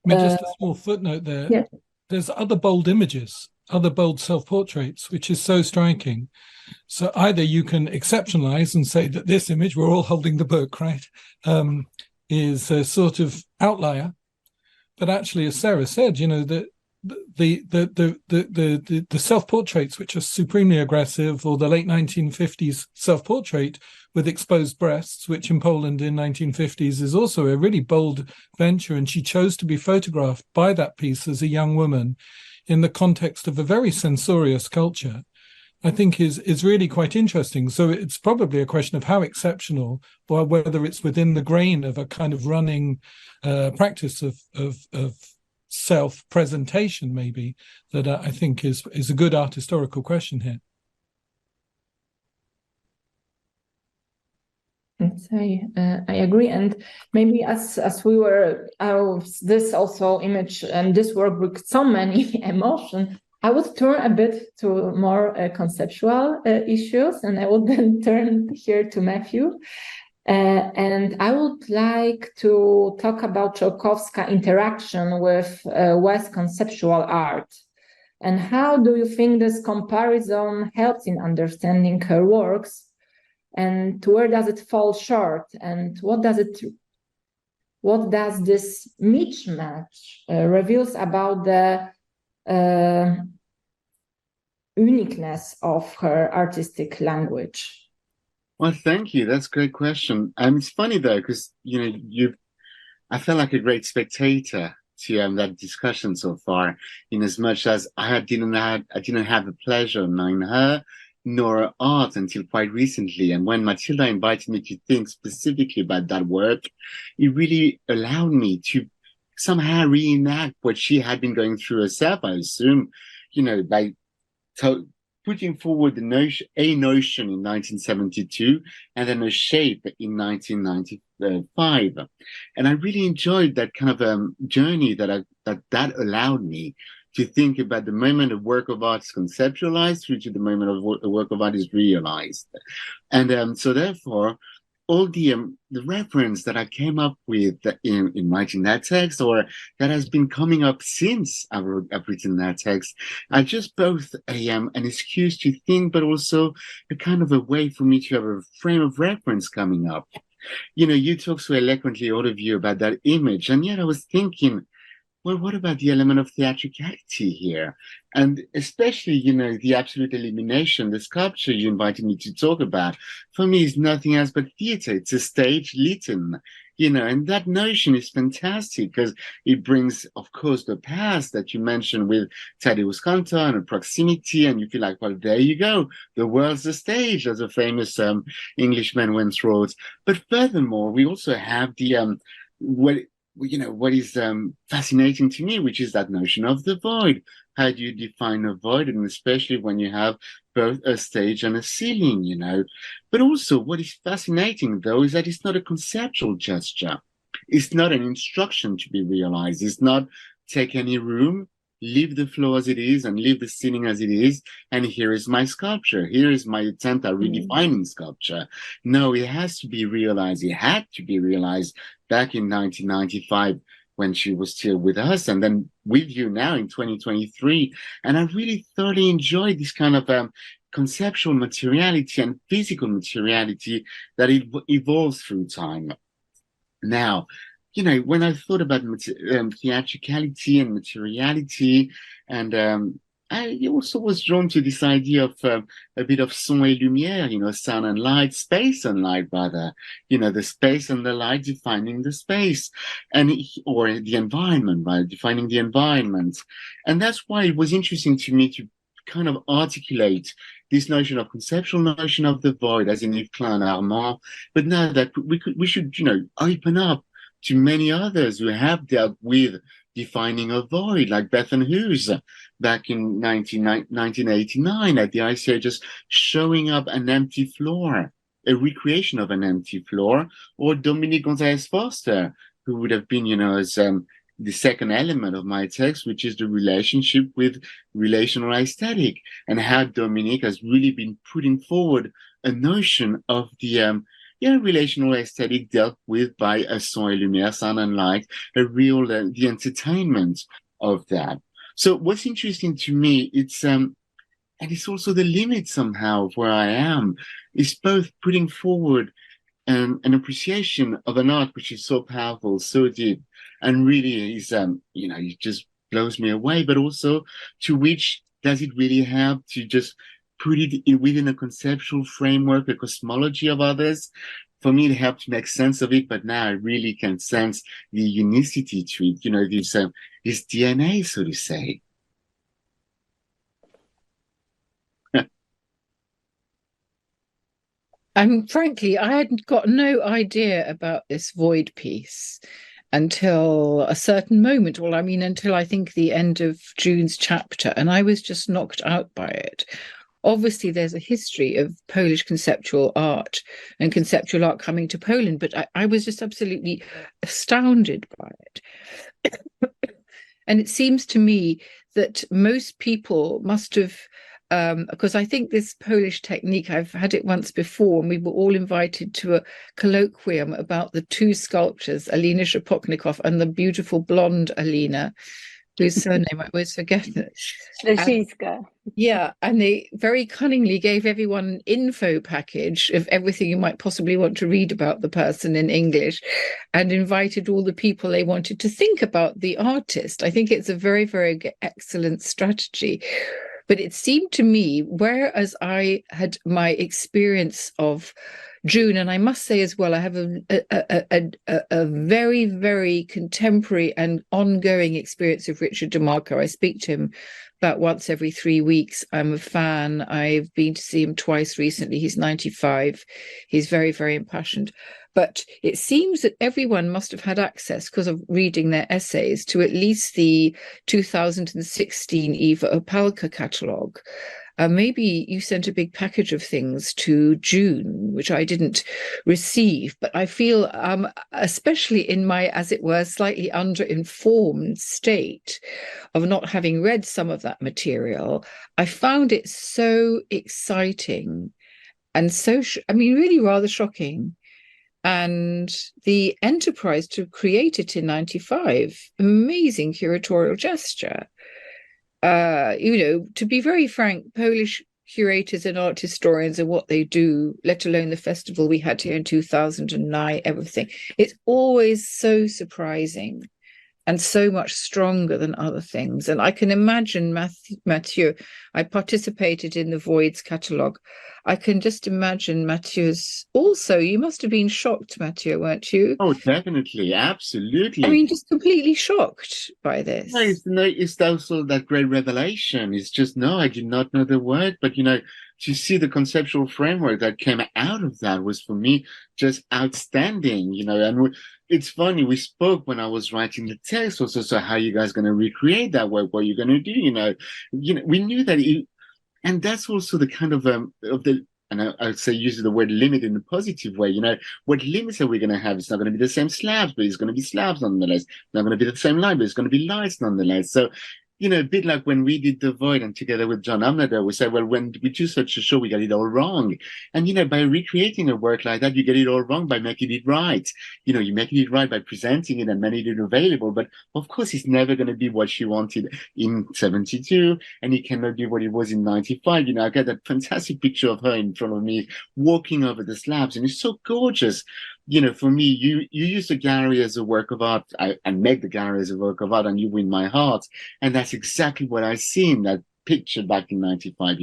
Just a small footnote there. Yeah. There's other bold images, other bold self-portraits, which is so striking. So either you can exceptionalize and say that this image, we're all holding the book, right, is a sort of outlier. But actually, as Sarah said, the self-portraits which are supremely aggressive, or the late 1950s self-portrait with exposed breasts, which in Poland in 1950s is also a really bold venture, and she chose to be photographed by that piece as a young woman in the context of a very censorious culture, I think is really quite interesting. So it's probably a question of how exceptional, or whether it's within the grain of a kind of running practice of self-presentation, maybe, that I think is a good art historical question here. I agree, and maybe as we were this also image and this work with so many emotion, I would turn a bit to more conceptual issues, and I would then turn here to Mathieu. And I would like to talk about Czełkowska interaction with West conceptual art. And how do you think this comparison helps in understanding her works? And where does it fall short? And what does this mismatch reveals about the uniqueness of her artistic language? Well, thank you. That's a great question. It's funny though, because I felt like a great spectator to that discussion so far, in as much as I didn't have the pleasure of knowing her nor art until quite recently. And when Matylda invited me to think specifically about that work, it really allowed me to somehow reenact what she had been going through herself, I assume, by putting forward a notion in 1972 and then a shape in 1995. And I really enjoyed that kind of journey that allowed me to think about the moment a work of art is conceptualized through to the moment of a work of art is realized. And so therefore, all the reference that I came up with in writing that text, or that has been coming up since I've written that text, are just both an excuse to think, but also a kind of a way for me to have a frame of reference coming up. You talk so eloquently, all of you, about that image, and yet I was thinking, well, what about the element of theatricality here? And especially, the absolute elimination, the sculpture you invited me to talk about, for me is nothing else but theater. It's a stage litten, and that notion is fantastic because it brings, of course, the past that you mentioned with Tadeusz Kantor and a proximity, and you feel like, well, there you go. The world's the stage, as a famous Englishman once wrote. But furthermore, we also have the, what is fascinating to me, which is that notion of the void, how do you define a void, and especially when you have both a stage and a ceiling, you know. But also what is fascinating, though, is that it's not a conceptual gesture. It's not an instruction to be realized. It's not take any room, leave the floor as it is, and leave the ceiling as it is, and here is my sculpture. Here is my attempt at redefining sculpture. No, it has to be realized. It had to be realized back in 1995 when she was still with us, and then with you now in 2023. And I really thoroughly enjoyed this kind of conceptual materiality and physical materiality that it evolves through time. Now, you know, when I thought about theatricality and materiality, and I also was drawn to this idea of a bit of son et lumière, you know, sound and light, space and light, rather, you know, the space and the light defining the space, or the environment, right, defining the environment. And that's why it was interesting to me to kind of articulate this notion of conceptual notion of the void, as in Yves Klein, Armand, but now that we should, you know, open up to many others who have dealt with defining a void, like Bethan Hughes back in 1989 at the ICA, just showing up an empty floor, a recreation of an empty floor, or Dominique Gonzalez Foster, who would have been, you know, as the second element of my text, which is the relationship with relational aesthetic, and how Dominique has really been putting forward a notion of the relational aesthetic dealt with by a son et lumière, sound and light, a real the entertainment of that. So what's interesting to me, it's and it's also the limit somehow of where I am, is both putting forward an appreciation of an art which is so powerful, so deep, and really is you know, it just blows me away, but also to which does it really help to just put it within a conceptual framework, a cosmology of others. For me, it helped make sense of it, but now I really can sense the unicity to it, you know, this DNA, so to say. Frankly, I had got no idea about this void piece until a certain moment. Well, I mean, until I think the end of June's chapter, and I was just knocked out by it. Obviously, there's a history of Polish conceptual art and conceptual art coming to Poland, but I was just absolutely astounded by it. And it seems to me that most people must have, because I think this Polish technique, I've had it once before, and we were all invited to a colloquium about the two sculptures, Alina Szapocznikow and the beautiful blonde Alina, whose surname I always forget. Taszycka. Yeah, and they very cunningly gave everyone an info package of everything you might possibly want to read about the person in English, and invited all the people they wanted to think about the artist. I think it's a very, very excellent strategy. But it seemed to me, whereas I had my experience of June, and I must say as well, I have a very, very contemporary and ongoing experience of Richard DeMarco. I speak to him about once every 3 weeks. I'm a fan. I've been to see him twice recently. He's 95. He's very, very impassioned. But it seems that everyone must have had access, because of reading their essays, to at least the 2016 Eva Opalka catalogue. Maybe you sent a big package of things to June, which I didn't receive, but I feel, especially in my, as it were, slightly underinformed state of not having read some of that material, I found it so exciting and so, really rather shocking. And the enterprise to create it in 95, amazing curatorial gesture. To be very frank, Polish curators and art historians and what they do, let alone the festival we had here in 2009, everything, it's always so surprising and so much stronger than other things. And I can imagine Mathieu, I participated in the Voids catalogue. I can just imagine Mathieu's also. You must have been shocked, Mathieu, weren't you? Oh, definitely. Absolutely. I mean, just completely shocked by this. It's also that great revelation. It's just, no, I did not know the word, but, to see the conceptual framework that came out of that was for me just outstanding, and it's funny, we spoke when I was writing the text also, so how you guys going to recreate that work, what are you going to do, we knew that and that's also the kind of the, and I would say use the word limit in a positive way, what limits are we going to have? It's not going to be the same slabs, but it's going to be slabs nonetheless. It's not going to be the same line, but it's going to be lights nonetheless. So, a bit like when we did The Void and together with John Amnader, we said, well, when we do such a show, we get it all wrong. And, by recreating a work like that, you get it all wrong by making it right. You make it right by presenting it and making it available. But of course, it's never going to be what she wanted in 72, and it cannot be what it was in 95. I get that fantastic picture of her in front of me walking over the slabs, and it's so gorgeous. For me, you use the gallery as a work of art. I make the gallery as a work of art, and you win my heart. And that's exactly what I see in that picture back in 95.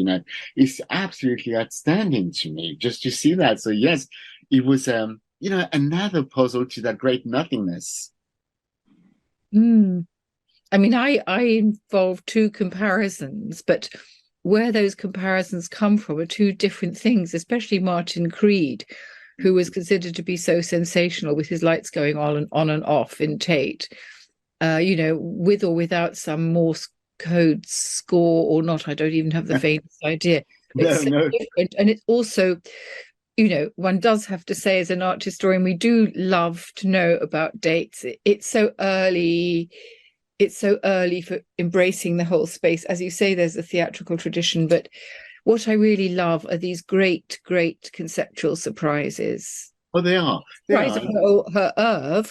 It's absolutely outstanding to me just to see that. So yes, it was, another puzzle to that great nothingness. I mean, I involve two comparisons, but where those comparisons come from are two different things, especially Martin Creed, who was considered to be so sensational with his lights going on and off in Tate, with or without some Morse code score or not, I don't even have the faintest idea. It's so different. And it's also, one does have to say, as an art historian, we do love to know about dates. It's so early. It's so early for embracing the whole space. As you say, there's a theatrical tradition, but what I really love are these great, great conceptual surprises. Oh, they are. Surprise of her oeuvre,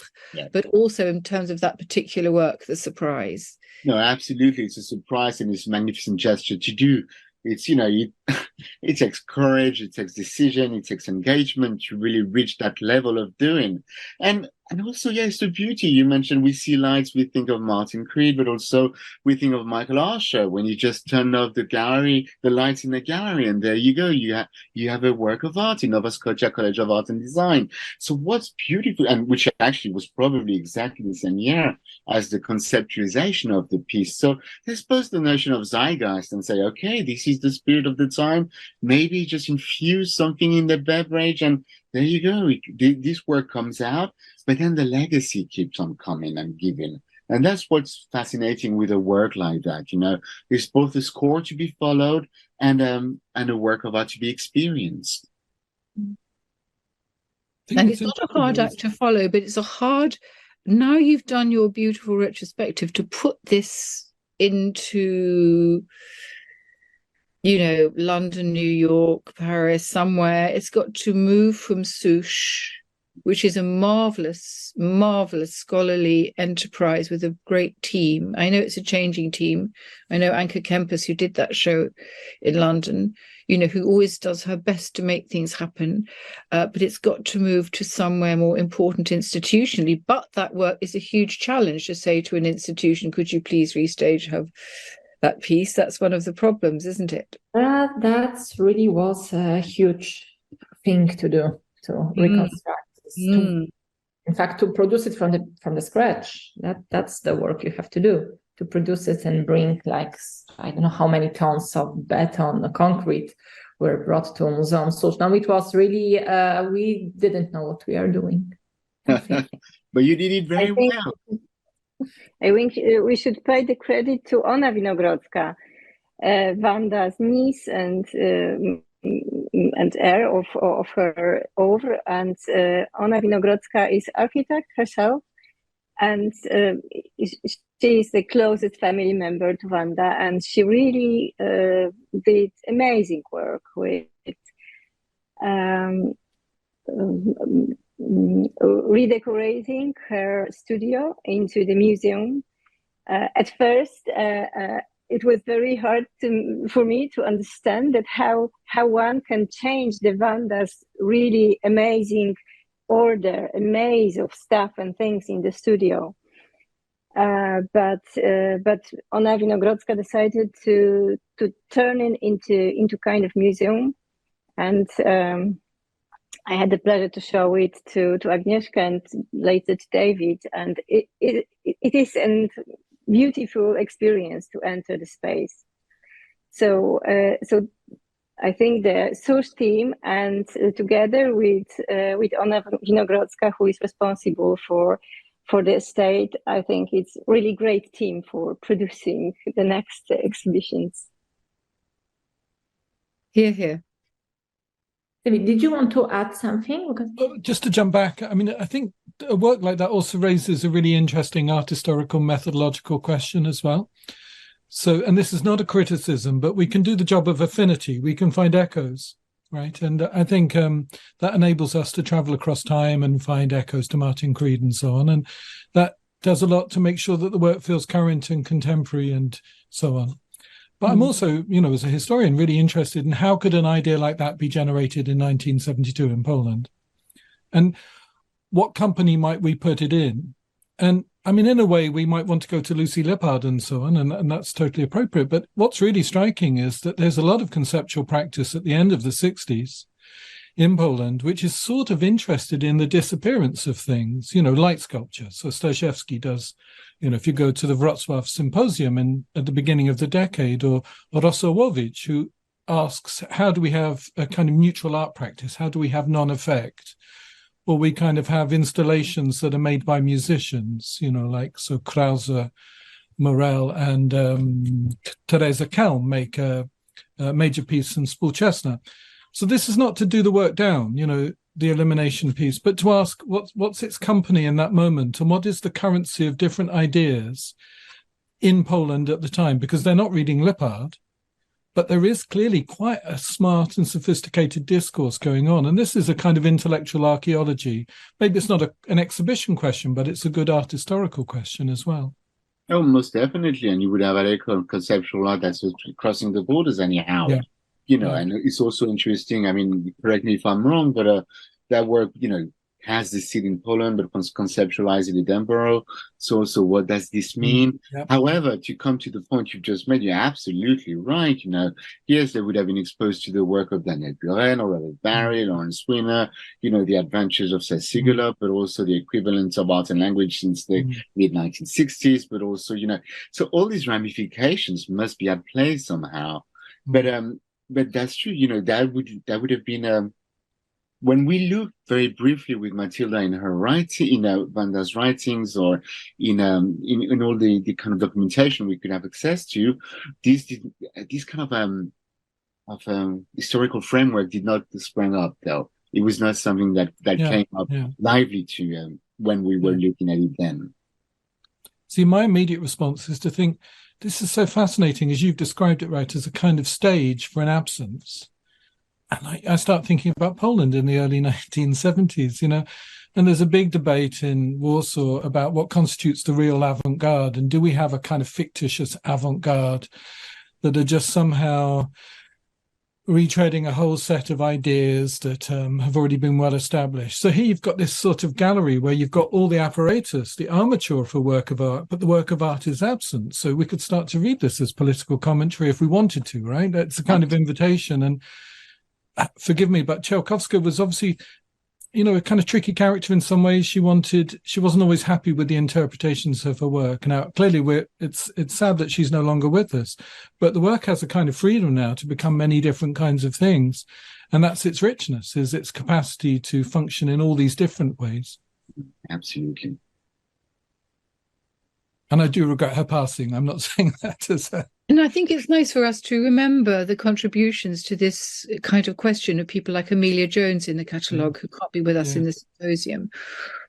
but also in terms of that particular work, the surprise. No, absolutely. It's a surprise and it's a magnificent gesture to do. It's, it takes courage, it takes decision, it takes engagement to really reach that level of doing. And also, it's the beauty. You mentioned we see lights, we think of Martin Creed, but also we think of Michael Archer when you just turn off the gallery, the lights in the gallery, and there you go. You have a work of art in Nova Scotia College of Art and Design. So what's beautiful, and which actually was probably exactly the same year as the conceptualization of the piece. So there's both the notion of zeitgeist and say, okay, this is the spirit of the time. Maybe just infuse something in the beverage, and there you go. This work comes out, but then the legacy keeps on coming and giving. And that's what's fascinating with a work like that. There's both a score to be followed and a work of art to be experienced. And it's not a hard act to follow, but it's a hard, now you've done your beautiful retrospective, to put this into, London, New York, Paris, somewhere. It's got to move from Souche, which is a marvelous, marvelous scholarly enterprise with a great team. I know it's a changing team. I know Anke Kempis, who did that show in London, who always does her best to make things happen. But it's got to move to somewhere more important institutionally. But that work is a huge challenge to say to an institution, could you please restage that piece? That's one of the problems, isn't it? That's really was a huge thing to do, to reconstruct. In fact, to produce it from the scratch, that's the work you have to do, to produce it and bring, like, I don't know how many tons of beton, concrete were brought to Museum Souche. Now it was really, we didn't know what we are doing. But you did it very well. I think we should pay the credit to Ona Winogrodzka, Wanda's niece and heir of her oeuvre. And Ona Winogrodzka is architect herself, and she is the closest family member to Wanda, and she really did amazing work with redecorating her studio into the museum. At first, it was very hard for me to understand that how one can change the Wanda's really amazing order, a maze of stuff and things in the studio. But Ona Winogrodzka decided to turn it into kind of museum, and I had the pleasure to show it to Agnieszka and later to David, and it is a beautiful experience to enter the space. So I think the SUSH team, and together with Ona Winogrodzka, who is responsible for the estate, I think it's really great team for producing the next exhibitions. Hear, hear. David, did you want to add something? Because... Just to jump back, I mean, I think a work like that also raises a really interesting art historical methodological question as well. So, and this is not a criticism, but we can do the job of affinity. We can find echoes, right? And I think that enables us to travel across time and find echoes to Martin Creed and so on. And that does a lot to make sure that the work feels current and contemporary and so on. But I'm also, you know, as a historian, really interested in how could an idea like that be generated in 1972 in Poland? And what company might we put it in? And I mean, in a way, we might want to go to Lucy Lippard and so on, and that's totally appropriate. But what's really striking is that there's a lot of conceptual practice at the end of the 60s in Poland, which is sort of interested in the disappearance of things, you know, light sculpture. So Staszewski does, you know, if you go to the Wrocław Symposium at the beginning of the decade, or Rosowowicz, who asks, how do we have a kind of neutral art practice? How do we have non-effect? Or we kind of have installations that are made by musicians, you know, like so Krause, Morel, and Teresa Kelm make a major piece in Współczesna. So this is not to do the work down, you know, the elimination piece, but to ask what's its company in that moment, and what is the currency of different ideas in Poland at the time, because they're not reading Lippard. But there is clearly quite a smart and sophisticated discourse going on. And this is a kind of intellectual archaeology. Maybe it's not an exhibition question, but it's a good art historical question as well. Oh, most definitely. And you would have a conceptual art that's crossing the borders anyhow. Yeah. You know, and it's also interesting. I mean, correct me if I'm wrong, but that work, you know, has the seed in Poland, but conceptualized in Edinburgh. So what does this mean? Yep. However, to come to the point you've just made, you're absolutely right. You know, yes, they would have been exposed to the work of Daniel Buren or Robert Barry, Lawrence Swinner, you know, the adventures of Sigula, but also the equivalent of art and language since the mid-1960s, but also, you know, so all these ramifications must be at play somehow. But that's true, you know, that would have been when we look very briefly with Matylda in her writing, in Wanda's writings, or in all the kind of documentation we could have access to, this kind of historical framework did not spring up, though. It was not something that came up lively to when we were looking at it then. See, my immediate response is to think this is so fascinating, as you've described it, right, as a kind of stage for an absence. And I start thinking about Poland in the early 1970s, you know, and there's a big debate in Warsaw about what constitutes the real avant-garde, and do we have a kind of fictitious avant-garde that are just somehow retreading a whole set of ideas that have already been well established. So here you've got this sort of gallery where you've got all the apparatus, the armature for work of art, but the work of art is absent. So we could start to read this as political commentary if we wanted to, right? It's a kind of invitation. And forgive me, but Czełkowska was obviously, you know, a kind of tricky character in some ways. She wasn't always happy with the interpretations of her work. Now, clearly, it's sad that she's no longer with us, but the work has a kind of freedom now to become many different kinds of things, and that's its richness, is its capacity to function in all these different ways. Absolutely. And I do regret her passing. I'm not saying that as a... And I think it's nice for us to remember the contributions to this kind of question of people like Amelia Jones in the catalogue, who can't be with us in the symposium,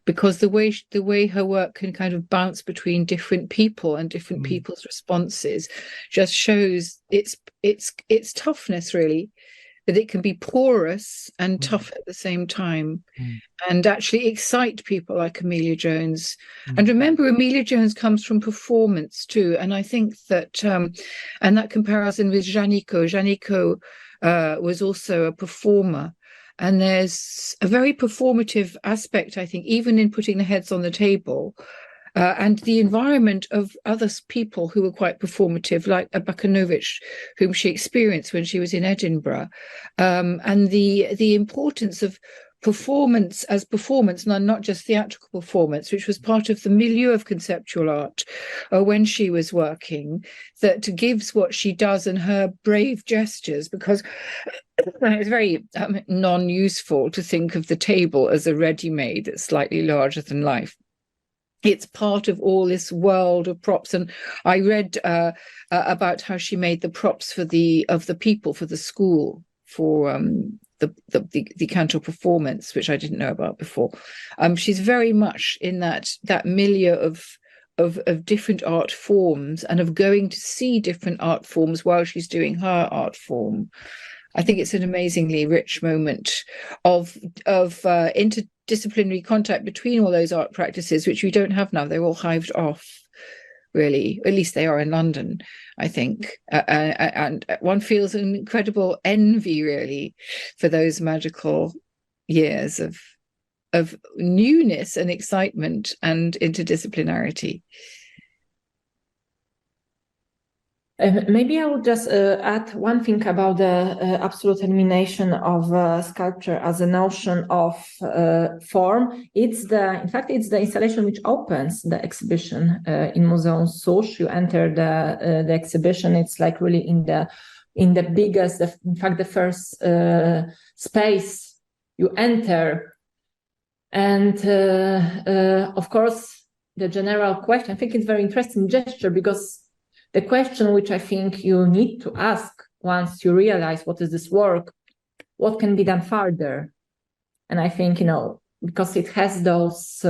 because the way her work can kind of bounce between different people and different people's responses just shows its toughness, really, that it can be porous and tough at the same time, and actually excite people like Amelia Jones. And remember, Amelia Jones comes from performance too, and I think that and that comparison with Janicko was also a performer, and there's a very performative aspect, I think, even in putting the heads on the table. And the environment of other people who were quite performative, like Abakanowicz, whom she experienced when she was in Edinburgh, and the importance of performance as performance, not just theatrical performance, which was part of the milieu of conceptual art when she was working, that gives what she does and her brave gestures, because it's very non-useful to think of the table as a ready-made that's slightly larger than life. It's part of all this world of props, and I read about how she made the props for the people for the school for the canto performance, which I didn't know about before. She's very much in that milieu of different art forms and of going to see different art forms while she's doing her art form. I think it's an amazingly rich moment of interdisciplinary contact between all those art practices, which we don't have now. They're all hived off, really. At least they are in London, I think. And one feels an incredible envy, really, for those magical years of newness and excitement and interdisciplinarity. Maybe I would just add one thing about the absolute elimination of sculpture as a notion of form. It's the installation which opens the exhibition in Muzeum Susz. You enter the exhibition. It's like really in the biggest, in fact, the first space you enter. And of course, the general question, I think it's a very interesting gesture, because the question which I think you need to ask once you realize what is this work, what can be done further? And I think, because it has those,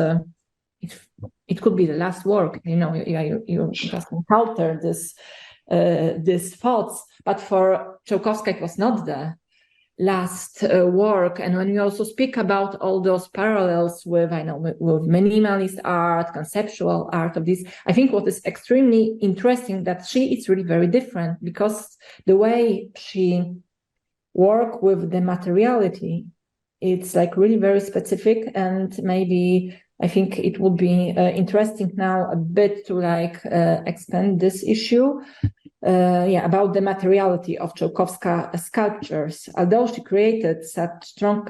it could be the last work, you just encounter these thoughts, but for Czełkowska, it was not the last work. And when you also speak about all those parallels with minimalist art, conceptual art of this, I think what is extremely interesting that she is really very different, because the way she work with the materiality, it's like really very specific. And maybe I think it would be interesting now a bit to expand this issue. About the materiality of Czełkowska sculptures. Although she created such strong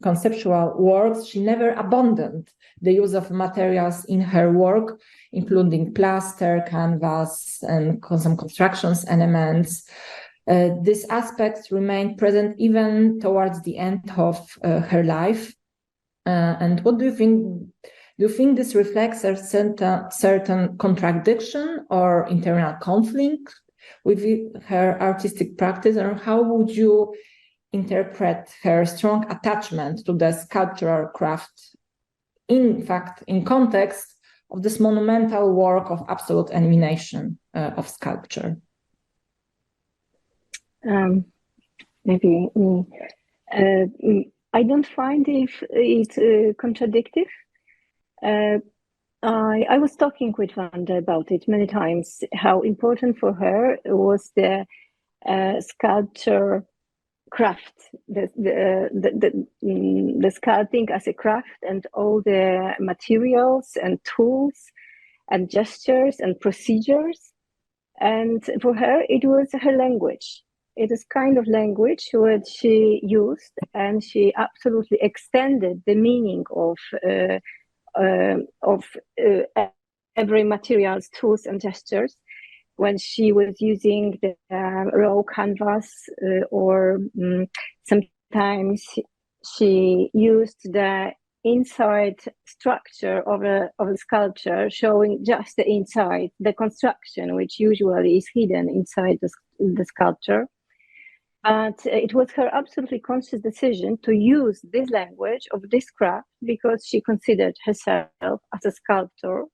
conceptual works, she never abandoned the use of materials in her work, including plaster, canvas, and some constructions elements. These aspects remained present even towards the end of her life. And what do you think? Do you think this reflects a certain contradiction or internal conflict with her artistic practice, or how would you interpret her strong attachment to the sculptural craft, in fact, in context of this monumental work of absolute elimination of sculpture? Maybe I don't find it contradictory. I was talking with Wanda about it many times, how important for her was the sculpture craft, the sculpting as a craft, and all the materials and tools and gestures and procedures. And for her, it was her language. It is kind of language which she used, and she absolutely extended the meaning of every materials, tools, and gestures when she was using the raw canvas, or sometimes she used the inside structure of a sculpture, showing just the inside, the construction, which usually is hidden inside the sculpture. But it was her absolutely conscious decision to use this language of this craft, because she considered herself as a sculptor.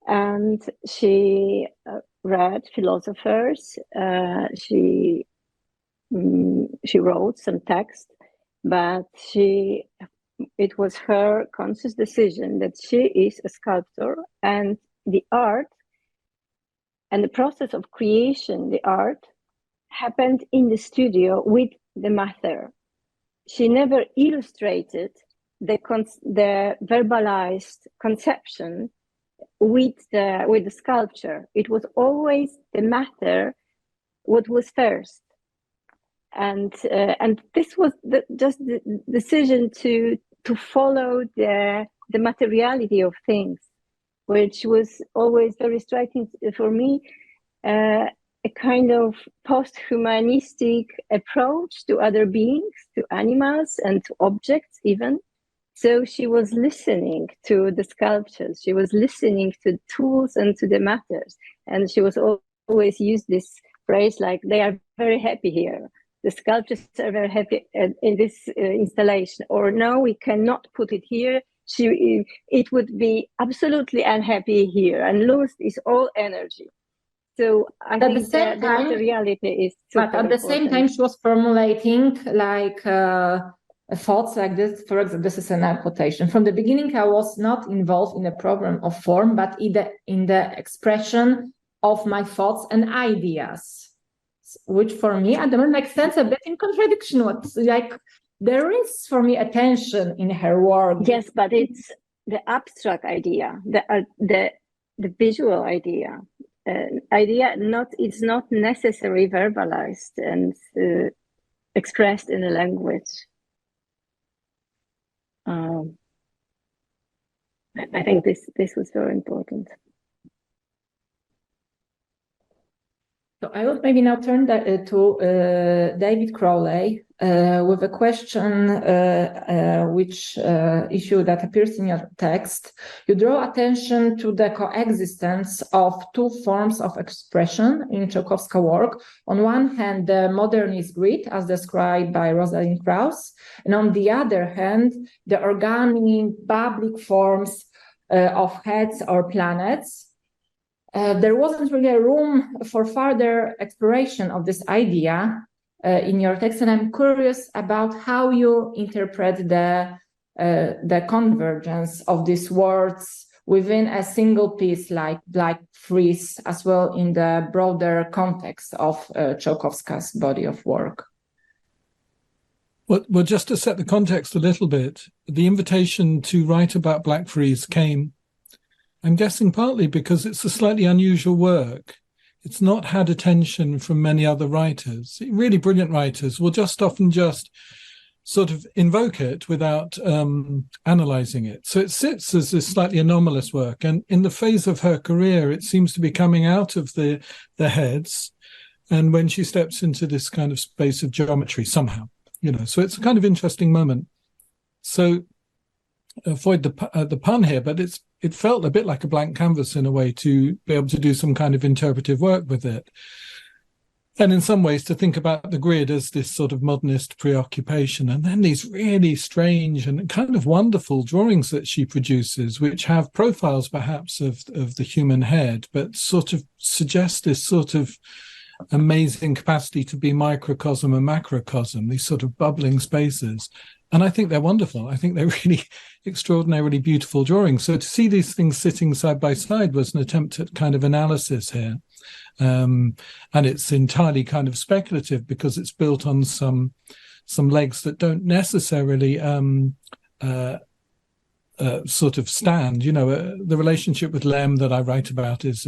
And she read philosophers, she wrote some text, but it was her conscious decision that she is a sculptor, and the art and the process of creation, the art, happened in the studio with the matter. She never illustrated the verbalized conception with the sculpture. It was always the matter what was first. and this was just the decision to follow the materiality of things, which was always very striking for me. A kind of post-humanistic approach to other beings, to animals and to objects even. So she was listening to the sculptures, she was listening to the tools and to the matters. And she was always used this phrase like, they are very happy here. The sculptures are very happy in this installation. Or no, we cannot put it here. It would be absolutely unhappy here and lose its all energy. So I think the materiality is super But at the same time, she was formulating thoughts like this. For example, this is an quotation. From the beginning, I was not involved in a program of form, but in the expression of my thoughts and ideas, which for me at the moment makes sense a bit in contradiction. There is for me a tension in her work. Yes, but it's the abstract idea, the visual idea. It's not necessarily verbalized and expressed in a language. I think this was very important. So I would maybe now turn to David Crowley with a question which issue that appears in your text. You draw attention to the coexistence of two forms of expression in Czełkowska's work. On one hand, the modernist grid, as described by Rosalind Krauss, and on the other hand, the organic, public forms of heads or planets. There wasn't really a room for further exploration of this idea in your text, and I'm curious about how you interpret the convergence of these words within a single piece like Black Frieze, as well in the broader context of Czełkowska's body of work. Well, just to set the context a little bit, the invitation to write about Black Frieze came, I'm guessing, partly because it's a slightly unusual work. It's not had attention from many other writers. Really brilliant writers will often sort of invoke it without analyzing it. So it sits as this slightly anomalous work. And in the phase of her career, it seems to be coming out of the heads. And when she steps into this kind of space of geometry somehow, so it's a kind of interesting moment. So avoid the pun here, but it felt a bit like a blank canvas in a way to be able to do some kind of interpretive work with it. And in some ways to think about the grid as this sort of modernist preoccupation. And then these really strange and kind of wonderful drawings that she produces, which have profiles perhaps of the human head, but sort of suggest this sort of amazing capacity to be microcosm and macrocosm, these sort of bubbling spaces. And I think they're wonderful. I think they're really extraordinarily beautiful drawings. So to see these things sitting side by side was an attempt at kind of analysis here. And it's entirely kind of speculative because it's built on some legs that don't necessarily sort of stand. The relationship with Lem that I write about is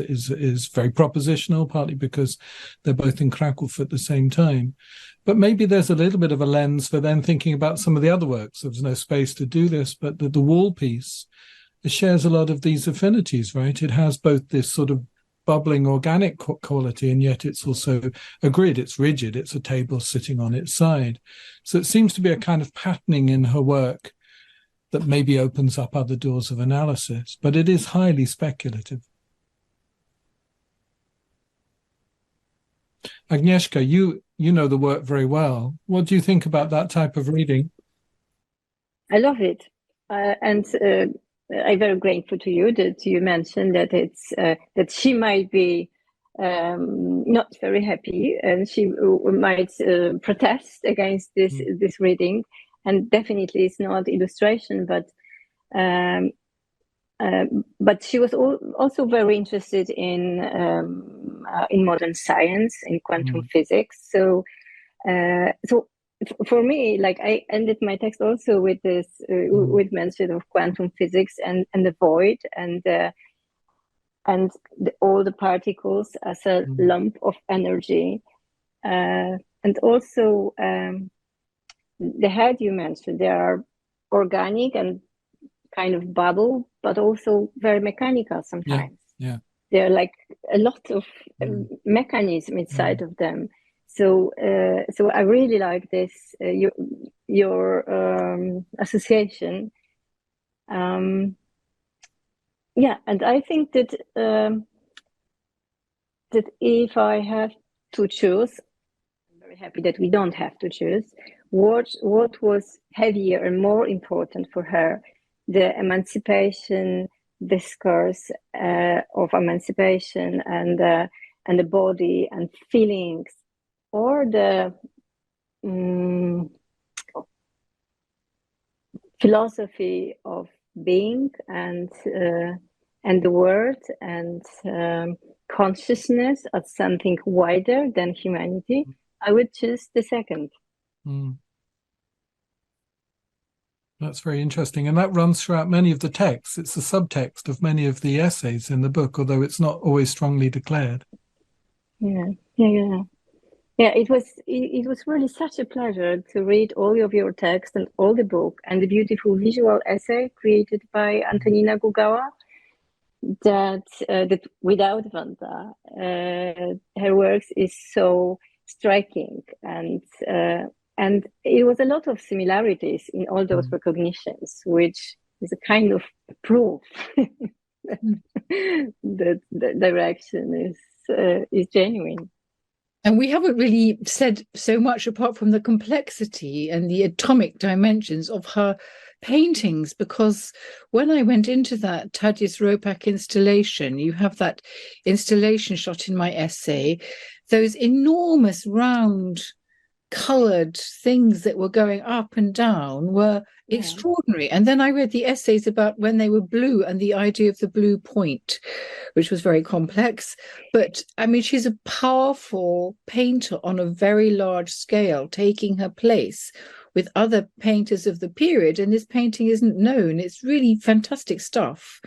very propositional, partly because they're both in Kraków at the same time. But maybe there's a little bit of a lens for then thinking about some of the other works. There's no space to do this, but the wall piece, it shares a lot of these affinities, right? It has both this sort of bubbling organic quality, and yet it's also a grid. It's rigid. It's a table sitting on its side. So it seems to be a kind of patterning in her work that maybe opens up other doors of analysis, but it is highly speculative. Agnieszka, you know the work very well. What do you think about that type of reading? I love it. And I'm very grateful to you that you mentioned that it's that she might be not very happy and she might protest against this reading. And definitely it's not illustration, but she was also very interested in modern science, in quantum physics. So for me, like I ended my text also with this, with mention of quantum physics and the void and all the particles as a lump of energy. also the head you mentioned, they are organic and kind of bubble, but also very mechanical sometimes. Yeah. They're like a lot of mechanism inside of them. So I really like this your association. And I think that that if I have to choose, I'm very happy that we don't have to choose. What was heavier and more important for her, the emancipation discourse of emancipation and the body and feelings, or the philosophy of being and the world and consciousness as something wider than humanity? I would choose the second. That's very interesting. And that runs throughout many of the texts. It's the subtext of many of the essays in the book, although it's not always strongly declared. Yeah, it was really such a pleasure to read all of your text and all the book and the beautiful visual essay created by Antonina Gugawa, that without Wanda, her works is so striking, and it was a lot of similarities in all those recognitions, which is a kind of proof that the direction is genuine. And we haven't really said so much apart from the complexity and the atomic dimensions of her paintings, because when I went into that Tadeusz Ropak installation, you have that installation shot in my essay, those enormous round coloured things that were going up and down were extraordinary. And then I read the essays about when they were blue and the idea of the blue point, which was very complex. But I mean, she's a powerful painter on a very large scale, taking her place with other painters of the period. And this painting isn't known. It's really fantastic stuff.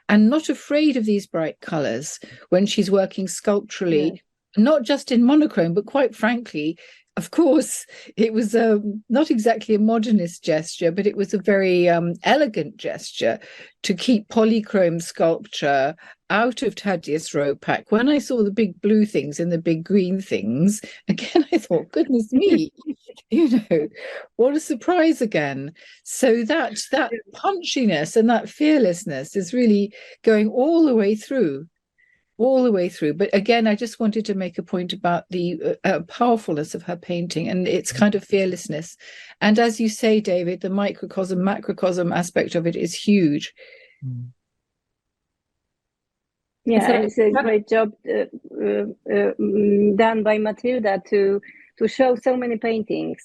And not afraid of these bright colours when she's working sculpturally, not just in monochrome, but quite frankly, of course, it was not exactly a modernist gesture, but it was a very elegant gesture to keep polychrome sculpture out of Tadeusz Ropak. When I saw the big blue things and the big green things, again, I thought, goodness me, what a surprise again. So that punchiness and that fearlessness is really going all the way through. But again, I just wanted to make a point about the powerfulness of her painting and its kind of fearlessness. And as you say, David, the microcosm, macrocosm aspect of it is huge. Yeah, it's a great job done by Matylda to show so many paintings.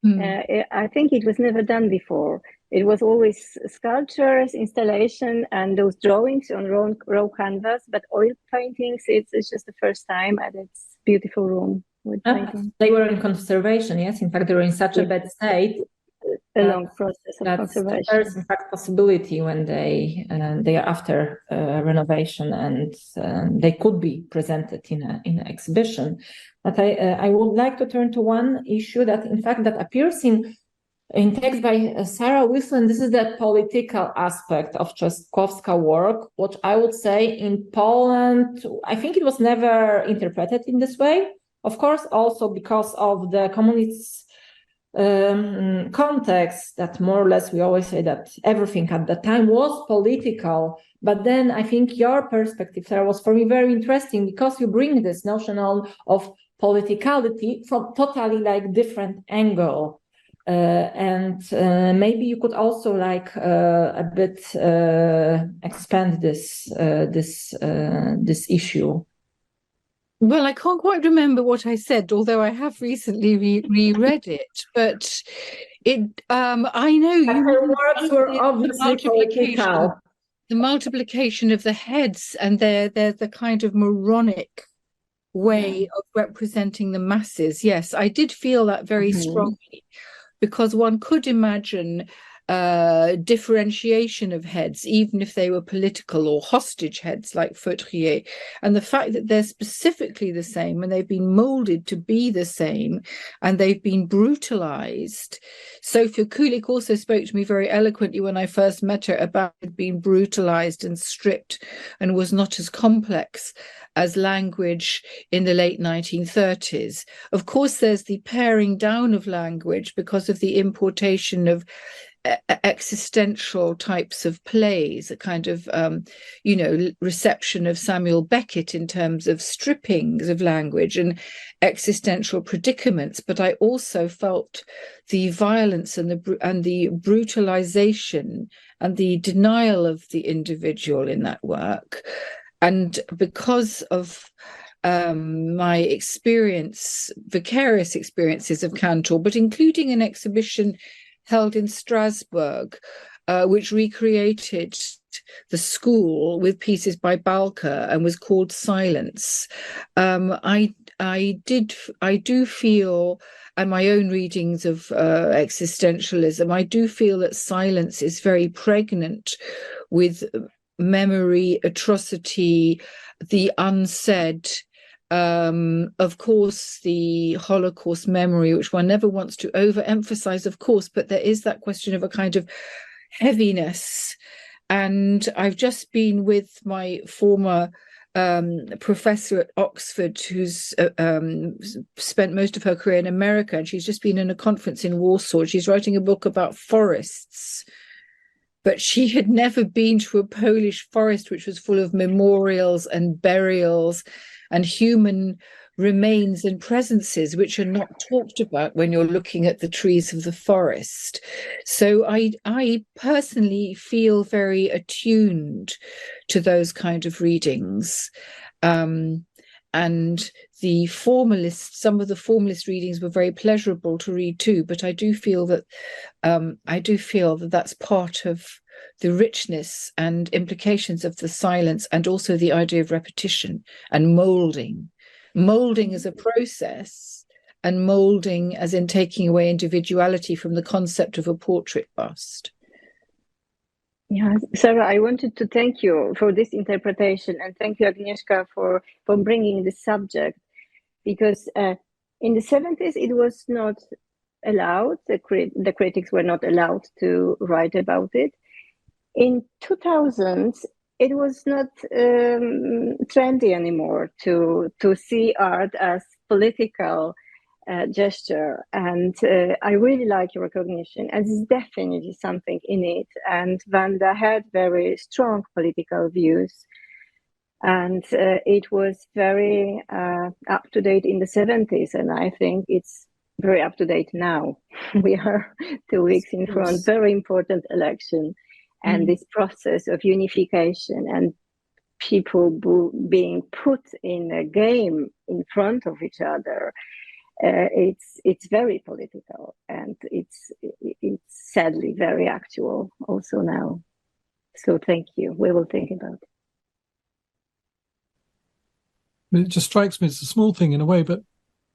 I think it was never done before. It was always sculptures, installation, and those drawings on raw canvas. But oil paintings, it's just the first time at its beautiful room with painting. They were in conservation, yes. In fact, they were in such a bad state. A long process of conservation. There's in fact possibility when they are after renovation and they could be presented in an exhibition. But I would like to turn to one issue that in fact that appears in text by Sarah Wilson. This is the political aspect of Czełkowska's work, which I would say in Poland, I think it was never interpreted in this way. Of course, also because of the communist context, that more or less we always say that everything at the time was political. But then I think your perspective, Sarah, was for me very interesting because you bring this notion of politicality from totally like different angle. And maybe you could also like a bit expand this issue. Well, I can't quite remember what I said, although I have recently reread it. But I know her works were obviously political. The multiplication of the heads and their the kind of moronic way of representing the masses. Yes, I did feel that very strongly. Because one could imagine differentiation of heads, even if they were political or hostage heads like Fautrier. And the fact that they're specifically the same and they've been molded to be the same and they've been brutalized. Sophia Kulik also spoke to me very eloquently when I first met her about being brutalized and stripped and was not as complex as language in the late 1930s. Of course, there's the paring down of language because of the importation of existential types of plays, a kind of, reception of Samuel Beckett in terms of strippings of language and existential predicaments. But I also felt the violence and the brutalization and the denial of the individual in that work. And because of my vicarious experiences of Cantor, but including an exhibition held in Strasbourg, which recreated the school with pieces by Balker and was called Silence. I do feel, and my own readings of existentialism, I do feel that silence is very pregnant with memory, atrocity, the unsaid. Of course, the Holocaust memory, which one never wants to overemphasize, of course, but there is that question of a kind of heaviness. And I've just been with my former professor at Oxford, who's spent most of her career in America, and she's just been in a conference in Warsaw. She's writing a book about forests, but she had never been to a Polish forest which was full of memorials and burials and human remains and presences which are not talked about when you're looking at the trees of the forest. So I personally feel very attuned to those kind of readings. And the formalists, some of the formalist readings were very pleasurable to read too, but I do feel that that's part of the richness and implications of the silence, and also the idea of repetition and molding as a process, and molding as in taking away individuality from the concept of a portrait bust. Yeah, Sarah, I wanted to thank you for this interpretation, and thank you, Agnieszka, for bringing this subject, because in the 70s it was not allowed, the critics were not allowed to write about it. In 2000s, it was not trendy anymore to see art as political gesture, and I really like your recognition, and there's definitely something in it. And Wanda had very strong political views, and it was very up to date in the 70s, and I think it's very up to date now. We are 2 weeks in front, very important election. And this process of unification and people being put in a game in front of each other, it's very political, and it's sadly very actual also now. So thank you. We will think about it. It just strikes me as a small thing in a way, but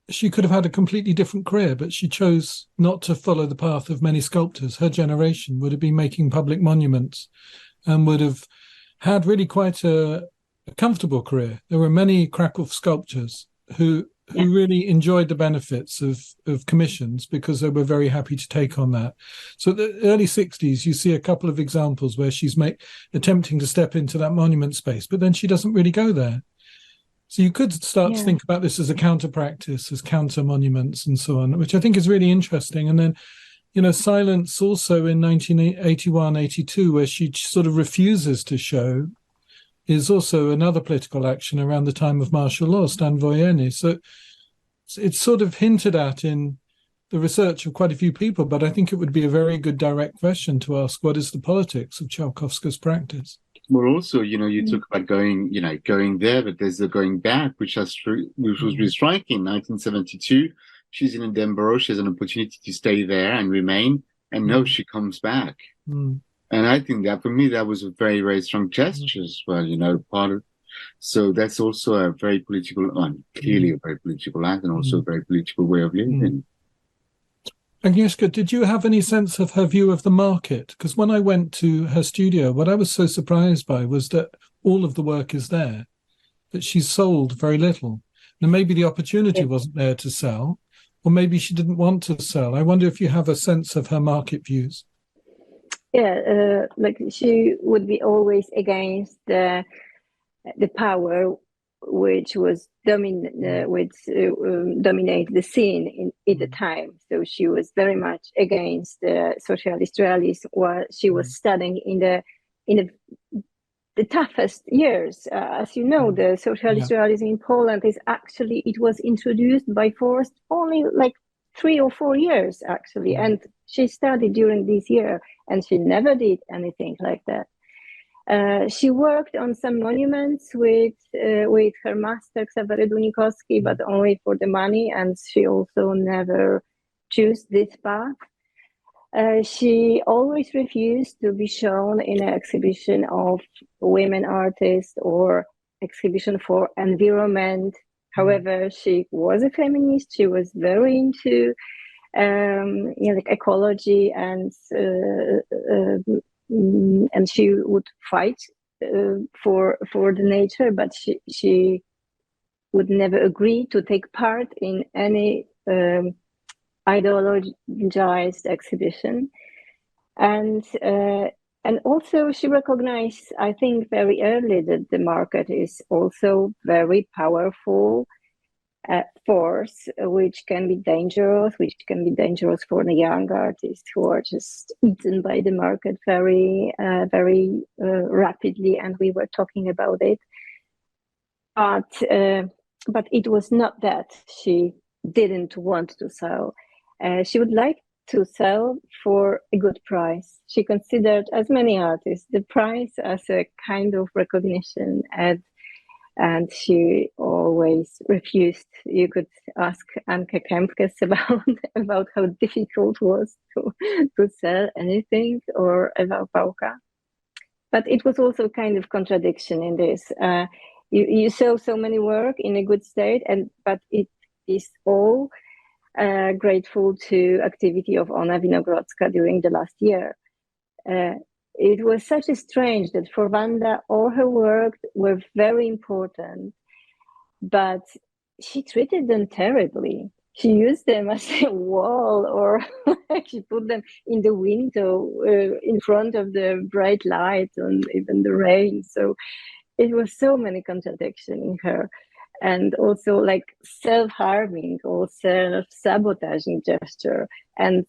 she could have had a completely different career, but she chose not to follow the path of many sculptors. Her generation would have been making public monuments and would have had really quite a comfortable career. There were many Kraków sculptors who really enjoyed the benefits of commissions because they were very happy to take on that. So in the early 60s, you see a couple of examples where she's attempting to step into that monument space, but then she doesn't really go there. So you could start to think about this as a counter practice, as counter monuments and so on, which I think is really interesting. And then, Silence also in 1981, 82, where she sort of refuses to show, is also another political action around the time of martial law, Stan Wojenny. So it's sort of hinted at in the research of quite a few people, but I think it would be a very good direct question to ask, what is the politics of Czełkowska's practice? Well, also, you talk about going there, but there's the going back, which was really striking. 1972, she's in Edinburgh. She has an opportunity to stay there and remain, and no, she comes back. And I think that for me, that was a very, very strong gesture as well. So that's also a very political, clearly a very political act, and also a very political way of living. Agnieszka, did you have any sense of her view of the market? Because when I went to her studio, what I was so surprised by was that all of the work is there, but she sold very little. Now, maybe the opportunity wasn't there to sell, or maybe she didn't want to sell. I wonder if you have a sense of her market views. Yeah, like she would be always against the power which was dominate the scene at the time. So she was very much against the socialist realism, while she was studying in the toughest years. As you know, the socialist realism in Poland it was introduced by force only like 3 or 4 years actually, and she studied during this year, and she never did anything like that. She worked on some monuments with her master Ksawery Dunikowski, but only for the money, and she also never chose this path. She always refused to be shown in an exhibition of women artists or exhibition for environment. However, she was a feminist. She was very into like ecology, and she would fight for the nature, but she would never agree to take part in any ideologized exhibition, and also she recognized, I think, very early that the market is also very powerful force, which can be dangerous for the young artists who are just eaten by the market very rapidly, and we were talking about it. But it was not that she didn't want to sell. She would like to sell for a good price. She considered, as many artists, the price as a kind of recognition, and she always refused. You could ask Anke Kempkes about how difficult it was to sell anything, or about Bauka. But it was also kind of contradiction in this. You sell so many work in a good state, but it is all grateful to activity of Ona Winogrodzka during the last year. It was such a strange that for Wanda, all her work were very important, but she treated them terribly. She used them as a wall, or she put them in the window in front of the bright light and even the rain. So it was so many contradictions in her, and also like self-harming or self-sabotaging gesture. And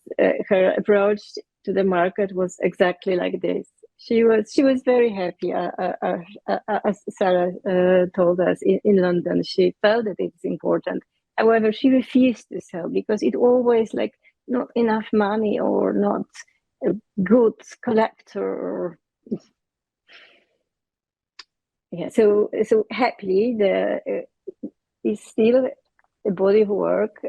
her approach to the market was exactly like this. She was very happy, as Sarah told us in London. She felt that it's important. However, she refused to sell because it always like not enough money, or not a good collector. Yeah, so happily is still a body of work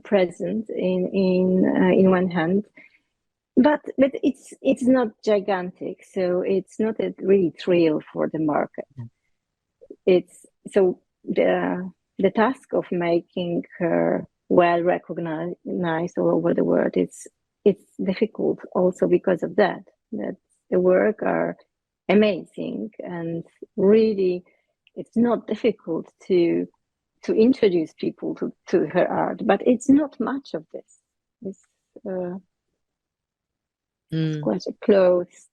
present in one hand. But it's not gigantic, so it's not a really thrill for the market. It's so the task of making her well recognized all over the world. It's difficult also because of that the work are amazing, and really it's not difficult to introduce people to her art. But it's not much of this. It's quite a closed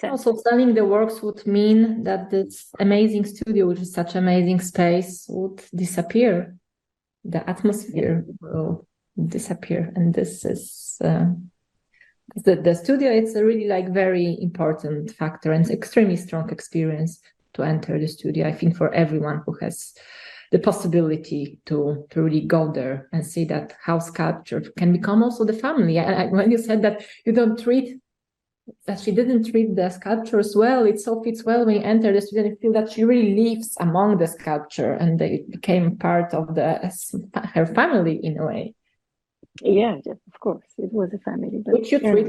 Also, selling the works would mean that this amazing studio, which is such amazing space, would disappear. The atmosphere will disappear, and this is the studio. It's a really like very important factor and extremely strong experience to enter the studio. I think for everyone who has the possibility to really go there and see that how sculpture can become also the family. When you said that you don't treat, that she didn't treat the sculptures well, it so fits well when you enter the studio and you feel that she really lives among the sculpture, and they became part of her family in a way. Yeah, of course, it was a family. But which you treat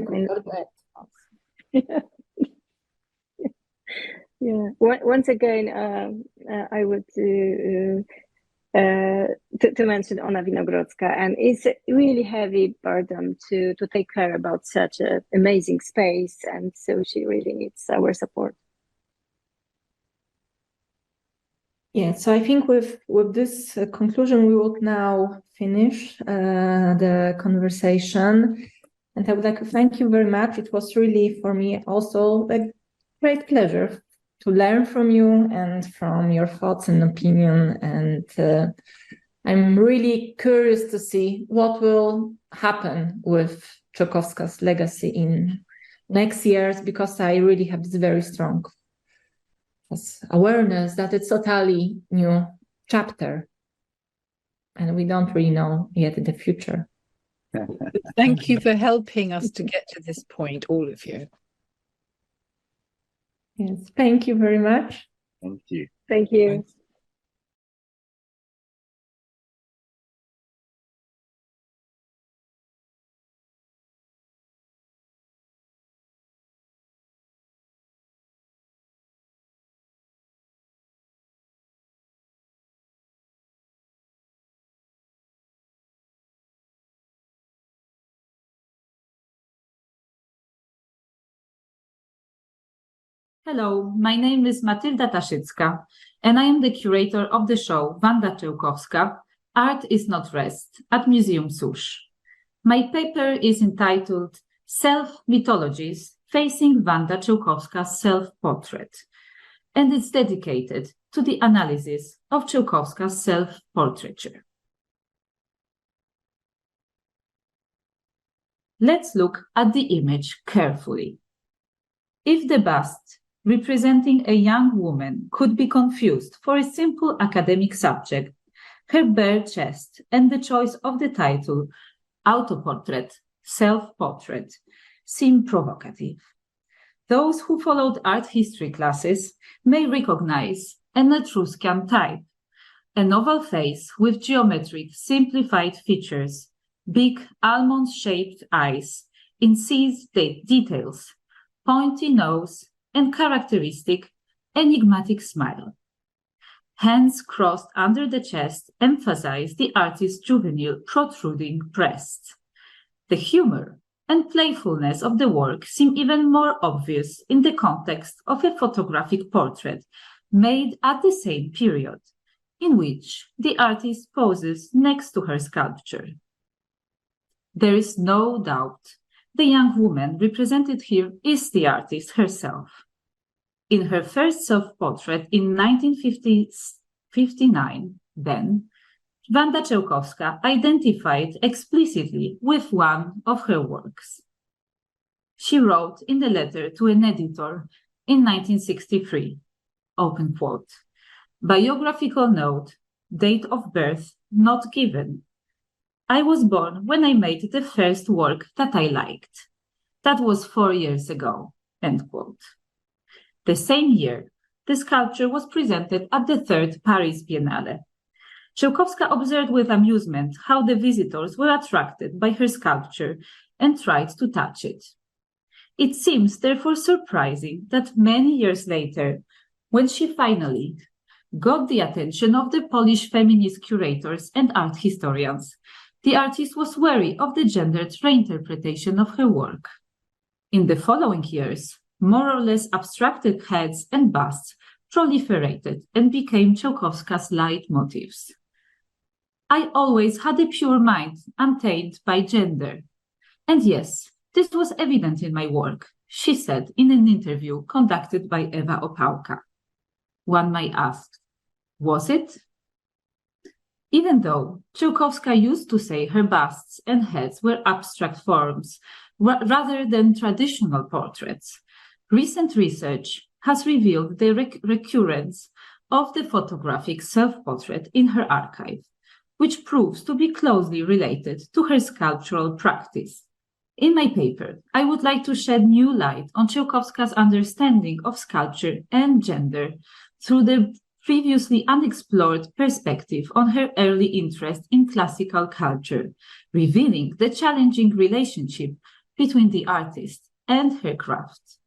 yeah. Once again, I would to mention Ona Winogrodzka, and it's a really heavy burden to take care about such an amazing space, and so she really needs our support. Yeah, so I think with this conclusion, we would now finish the conversation. And I would like to thank you very much. It was really, for me, also a great pleasure to learn from you and from your thoughts and opinion. And I'm really curious to see what will happen with Czełkowska's legacy in next years, because I really have this very strong awareness that it's totally new chapter and we don't really know yet the future. Thank you for helping us to get to this point, all of you. Yes, thank you very much. Thank you. Thank you. Thanks. Hello, my name is Matylda Taszycka, and I am the curator of the show Wanda Czełkowska, Art is Not Rest at Museum Susz. My paper is entitled Self-Mythologies Facing Wanda Czełkowska's Self-Portrait, and it's dedicated to the analysis of Czełkowska's self-portraiture. Let's look at the image carefully. If the bust representing a young woman could be confused for a simple academic subject, her bare chest and the choice of the title, autoportrait, self-portrait, seem provocative. Those who followed art history classes may recognize an Etruscan type, an oval face with geometric simplified features, big almond-shaped eyes, incised details, pointy nose, and characteristic enigmatic smile. Hands crossed under the chest emphasize the artist's juvenile protruding breasts. The humor and playfulness of the work seem even more obvious in the context of a photographic portrait made at the same period, in which the artist poses next to her sculpture. There is no doubt the young woman represented here is the artist herself. In her first self-portrait in 1959, then, Wanda Czełkowska identified explicitly with one of her works. She wrote in the letter to an editor in 1963, open quote, biographical note, date of birth not given. I was born when I made the first work that I liked. That was 4 years ago, end quote. The same year, the sculpture was presented at the third Paris Biennale. Czełkowska observed with amusement how the visitors were attracted by her sculpture and tried to touch it. It seems therefore surprising that many years later, when she finally got the attention of the Polish feminist curators and art historians, the artist was wary of the gendered reinterpretation of her work. In the following years, more or less abstracted heads and busts proliferated and became Czełkowska's leitmotifs. I always had a pure mind untainted by gender. And yes, this was evident in my work, she said in an interview conducted by Ewa Opałka. One might ask, was it? Even though Czełkowska used to say her busts and heads were abstract forms rather than traditional portraits, recent research has revealed the recurrence of the photographic self-portrait in her archive, which proves to be closely related to her sculptural practice. In my paper, I would like to shed new light on Czełkowska's understanding of sculpture and gender through the previously unexplored perspective on her early interest in classical culture, revealing the challenging relationship between the artist and her craft.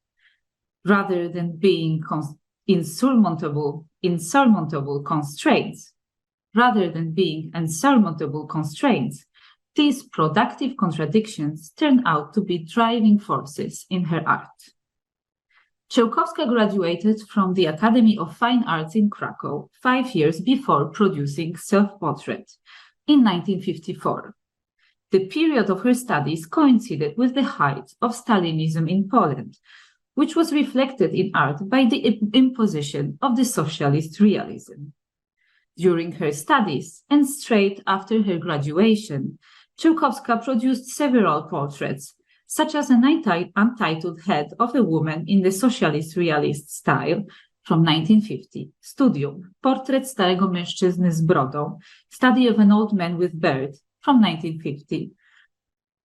Rather than being insurmountable constraints, rather than being insurmountable constraints, these productive contradictions turn out to be driving forces in her art. Czełkowska graduated from the Academy of Fine Arts in Krakow 5 years before producing Self-Portrait in 1954. The period of her studies coincided with the height of Stalinism in Poland, which was reflected in art by the imposition of the socialist realism. During her studies and straight after her graduation, Czełkowska produced several portraits, such as an untitled head of a woman in the socialist realist style from 1950, Studium, Portret starego mężczyzny z brodą, Study of an old man with beard from 1950,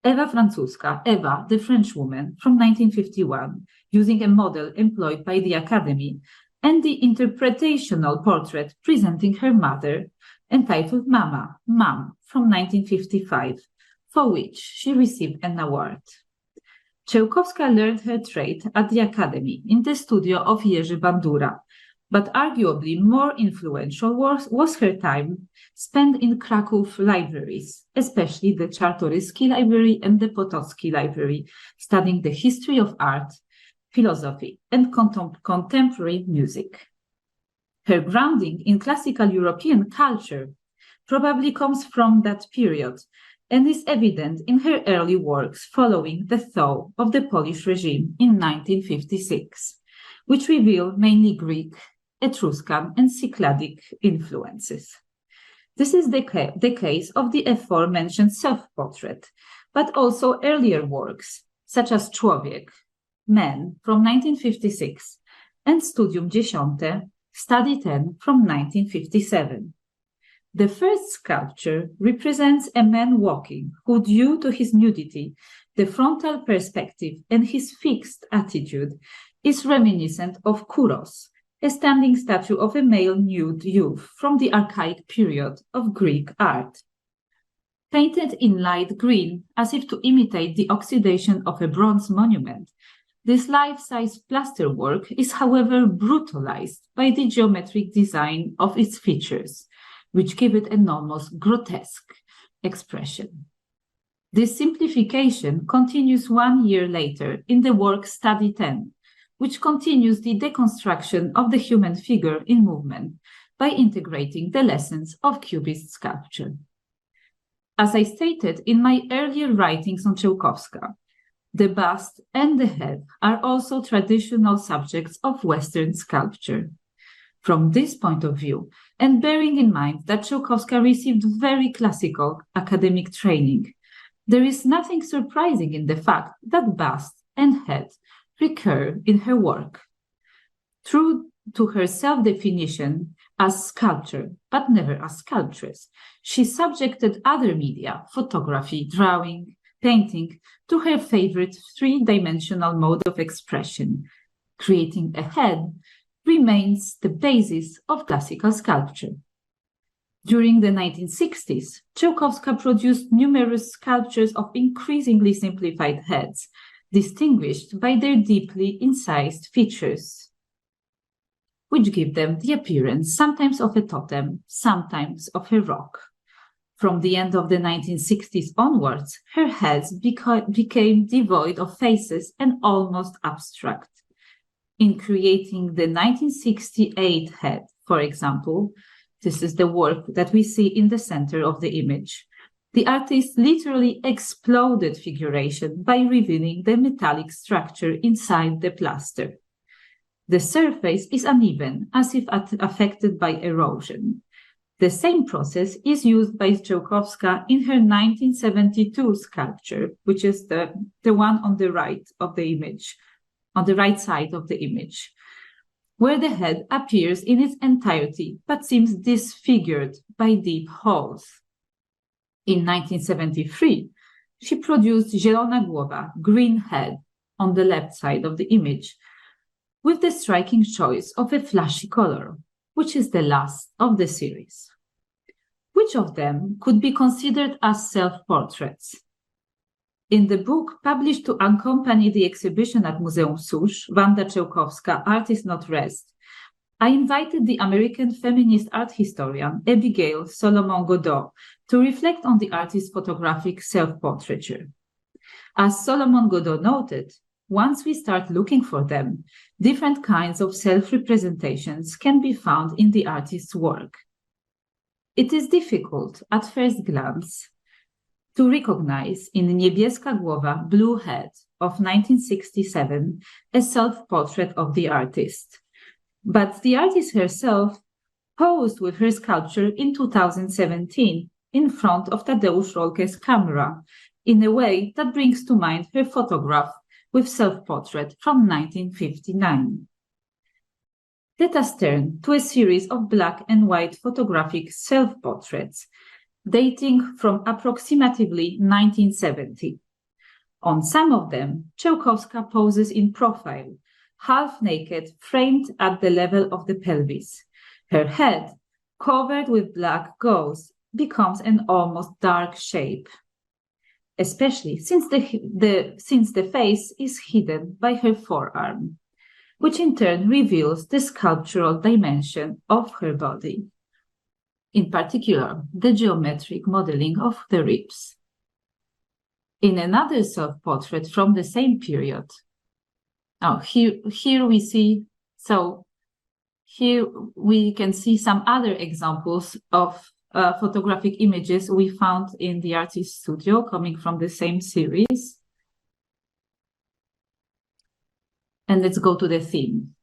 Ewa francuska, Eva, the French woman from 1951, using a model employed by the Academy, and the interpretational portrait presenting her mother, entitled Mama, Mom, from 1955, for which she received an award. Czełkowska learned her trade at the Academy in the studio of Jerzy Bandura, but arguably more influential was her time spent in Kraków libraries, especially the Czartoryski Library and the Potocki Library, studying the history of art, philosophy, and contemporary music. Her grounding in classical European culture probably comes from that period and is evident in her early works following the thaw of the Polish regime in 1956, which reveal mainly Greek, Etruscan, and Cycladic influences. This is the case of the aforementioned self-portrait, but also earlier works, such as Człowiek, Man, from 1956, and Studium 10, Study 10, from 1957. The first sculpture represents a man walking who, due to his nudity, the frontal perspective, and his fixed attitude, is reminiscent of Kouros, a standing statue of a male nude youth from the archaic period of Greek art. Painted in light green, as if to imitate the oxidation of a bronze monument, this life-size plasterwork is, however, brutalized by the geometric design of its features, which give it an almost grotesque expression. This simplification continues 1 year later in the work Study 10, which continues the deconstruction of the human figure in movement by integrating the lessons of Cubist sculpture. As I stated in my earlier writings on Czełkowska, the bust and the head are also traditional subjects of Western sculpture. From this point of view, and bearing in mind that Czełkowska received very classical academic training, there is nothing surprising in the fact that bust and head recur in her work. True to her self-definition as sculptor, but never as sculptress, she subjected other media, photography, drawing, painting, to her favorite three-dimensional mode of expression. Creating a head remains the basis of classical sculpture. During the 1960s, Czełkowska produced numerous sculptures of increasingly simplified heads, distinguished by their deeply incised features, which give them the appearance sometimes of a totem, sometimes of a rock. From the end of the 1960s onwards, her heads became devoid of faces and almost abstract. In creating the 1968 head, for example, this is the work that we see in the center of the image, the artist literally exploded figuration by revealing the metallic structure inside the plaster. The surface is uneven, as if affected by erosion. The same process is used by Czełkowska in her 1972 sculpture, which is the one on the right of the image, on the right side of the image, where the head appears in its entirety but seems disfigured by deep holes. In 1973, she produced Zielona głowa, green head, on the left side of the image, with the striking choice of a flashy color, which is the last of the series. Which of them could be considered as self-portraits? In the book published to accompany the exhibition at Muzeum Susz, Wanda Czełkowska, Art is Not Rest, I invited the American feminist art historian Abigail Solomon Godeau to reflect on the artist's photographic self-portraiture. As Solomon Godeau noted, once we start looking for them, different kinds of self-representations can be found in the artist's work. It is difficult, at first glance, to recognize in Niebieska Głowa, Blue Head of 1967 a self-portrait of the artist. But the artist herself posed with her sculpture in 2017 in front of Tadeusz Rolke's camera in a way that brings to mind her photograph with self-portrait from 1959. Let us turn to a series of black and white photographic self-portraits dating from approximately 1970. On some of them, Czełkowska poses in profile, half naked, framed at the level of the pelvis. Her head, covered with black gauze, becomes an almost dark shape, especially since the face is hidden by her forearm, which in turn reveals the sculptural dimension of her body, in particular, the geometric modeling of the ribs. In another self-portrait from the same period, here we can see some other examples of photographic images we found in the artist's studio coming from the same series. And let's go to the theme.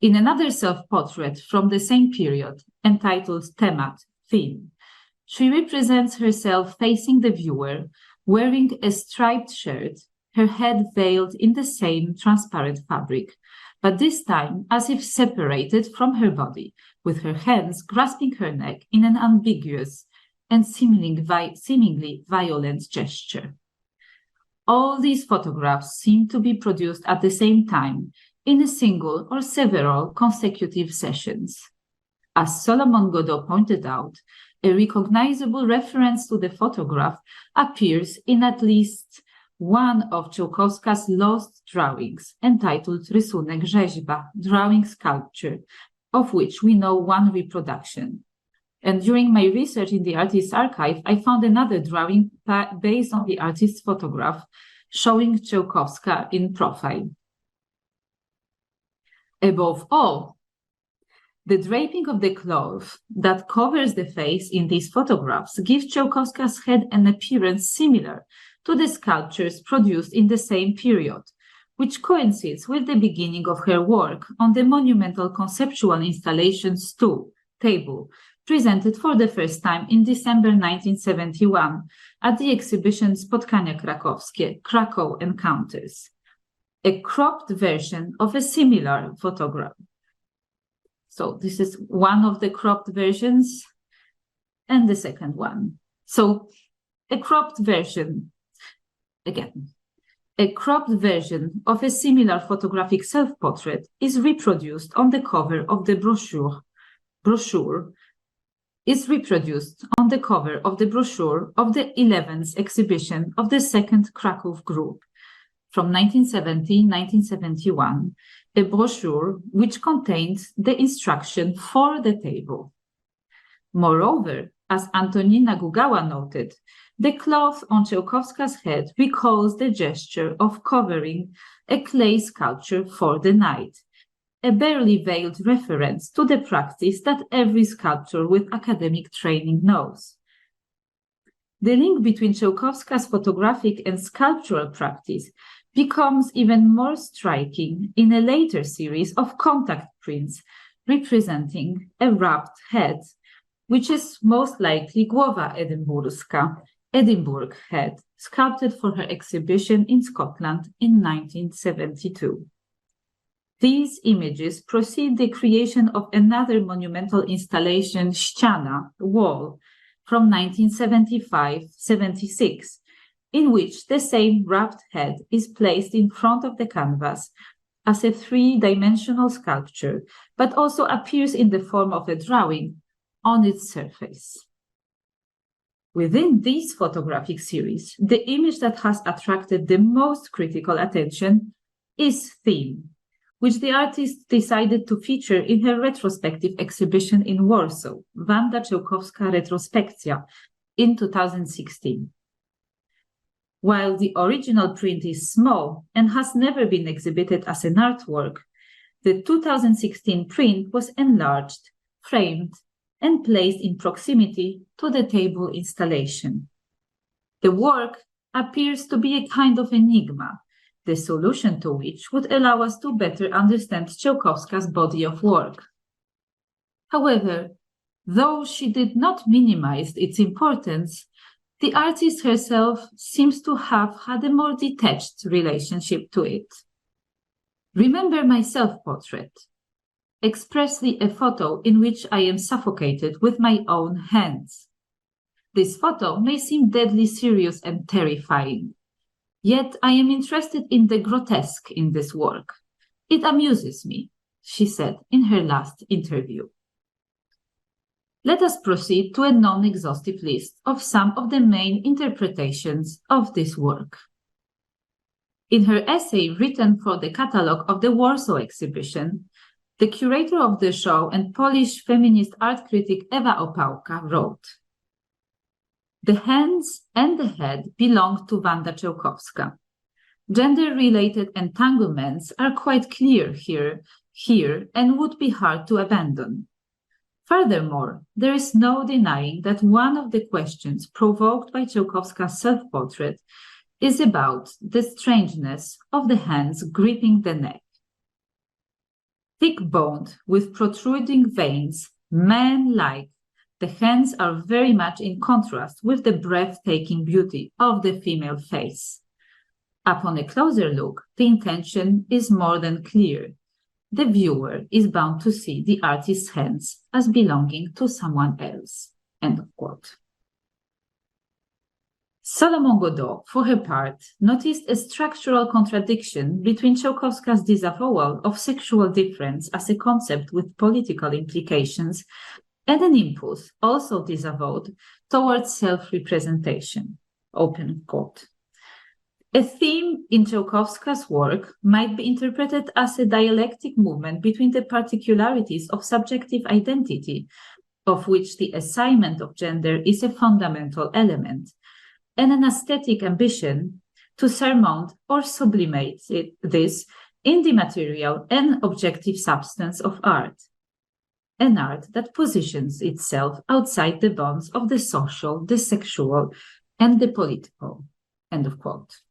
In another self-portrait from the same period, entitled Temat, Theme, she represents herself facing the viewer, wearing a striped shirt, her head veiled in the same transparent fabric, but this time as if separated from her body, with her hands grasping her neck in an ambiguous and seemingly violent gesture. All these photographs seem to be produced at the same time in a single or several consecutive sessions. As Solomon Godeau pointed out, a recognizable reference to the photograph appears in at least one of Czełkowska's lost drawings, entitled Rysunek Rzeźba, Drawing Sculpture, of which we know one reproduction. And during my research in the artist's archive, I found another drawing based on the artist's photograph, showing Czełkowska in profile. Above all, the draping of the cloth that covers the face in these photographs gives Czełkowska's head an appearance similar to the sculptures produced in the same period, which coincides with the beginning of her work on the monumental conceptual installation table, presented for the first time in December 1971 at the exhibition Spotkania Krakowskie, Krakow Encounters, a cropped version of a similar photograph. So this is one of the cropped versions and the second one. So a cropped version, again, a cropped version of a similar photographic self-portrait is reproduced on the cover of the brochure is reproduced on the cover of the brochure of the 11th exhibition of the Second Kraków Group from 1970-1971, a brochure which contains the instruction for the table. Moreover, as Antonina Gugała noted, the cloth on Czełkowska's head recalls the gesture of covering a clay sculpture for the night, a barely veiled reference to the practice that every sculptor with academic training knows. The link between Czełkowska's photographic and sculptural practice becomes even more striking in a later series of contact prints representing a wrapped head, which is most likely Głowa Edynburska, Edinburgh head, sculpted for her exhibition in Scotland in 1972. These images precede the creation of another monumental installation, Ściana, Wall, from 1975-76, in which the same wrapped head is placed in front of the canvas as a three-dimensional sculpture, but also appears in the form of a drawing on its surface. Within this photographic series, the image that has attracted the most critical attention is Theme, which the artist decided to feature in her retrospective exhibition in Warsaw, Wanda Czełkowska Retrospekcja, in 2016. While the original print is small and has never been exhibited as an artwork, the 2016 print was enlarged, framed, and placed in proximity to the table installation. The work appears to be a kind of enigma, the solution to which would allow us to better understand Czełkowska's body of work. However, though she did not minimize its importance, the artist herself seems to have had a more detached relationship to it. Remember my self-portrait, expressly a photo in which I am suffocated with my own hands. This photo may seem deadly serious and terrifying, yet I am interested in the grotesque in this work. It amuses me, she said in her last interview. Let us proceed to a non-exhaustive list of some of the main interpretations of this work. In her essay written for the catalogue of the Warsaw exhibition, the curator of the show and Polish feminist art critic Ewa Opałka wrote, "The hands and the head belong to Wanda Czełkowska. Gender-related entanglements are quite clear here and would be hard to abandon. Furthermore, there is no denying that one of the questions provoked by Czełkowska's self-portrait is about the strangeness of the hands gripping the neck. Thick-boned, with protruding veins, man-like, the hands are very much in contrast with the breathtaking beauty of the female face. Upon a closer look, the intention is more than clear. The viewer is bound to see the artist's hands as belonging to someone else." End of quote. Solomon Godot, for her part, noticed a structural contradiction between Czełkowska's disavowal of sexual difference as a concept with political implications and an impulse, also disavowed, towards self-representation. Open quote. A theme in Czełkowska's work might be interpreted as a dialectic movement between the particularities of subjective identity, of which the assignment of gender is a fundamental element, and an aesthetic ambition to surmount or sublimate this in the material and objective substance of art, an art that positions itself outside the bonds of the social, the sexual, and the political. End of quote.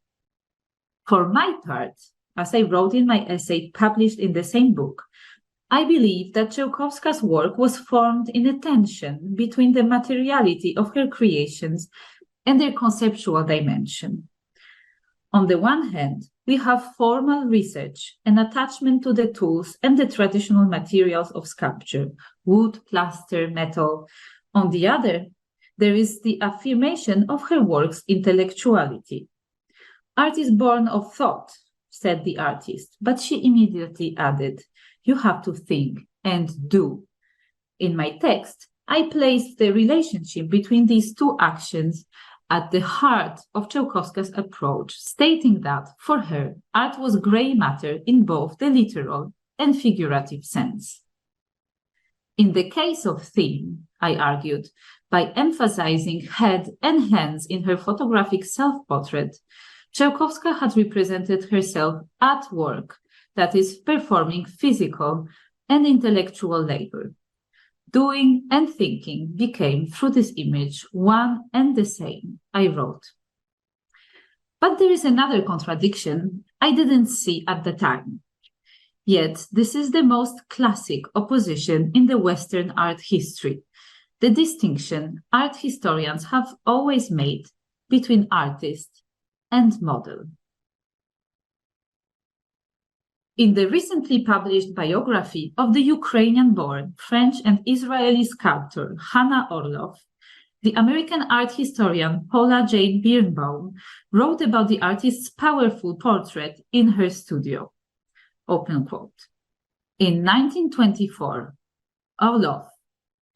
For my part, as I wrote in my essay published in the same book, I believe that Czełkowska's work was formed in a tension between the materiality of her creations and their conceptual dimension. On the one hand, we have formal research and attachment to the tools and the traditional materials of sculpture, wood, plaster, metal. On the other, there is the affirmation of her work's intellectuality. "Art is born of thought," said the artist, but she immediately added, "You have to think and do." In my text, I placed the relationship between these two actions at the heart of Czełkowska's approach, stating that, for her, art was grey matter in both the literal and figurative sense. In the case of theme, I argued, by emphasizing head and hands in her photographic self-portrait, Czełkowska had represented herself at work, that is, performing physical and intellectual labor. Doing and thinking became, through this image, one and the same, I wrote. But there is another contradiction I didn't see at the time. Yet this is the most classic opposition in the Western art history, the distinction art historians have always made between artist and model. In the recently published biography of the Ukrainian-born French and Israeli sculptor Hannah Orloff, the American art historian Paula Jane Birnbaum wrote about the artist's powerful portrait in her studio. Open quote. In 1924, Orloff,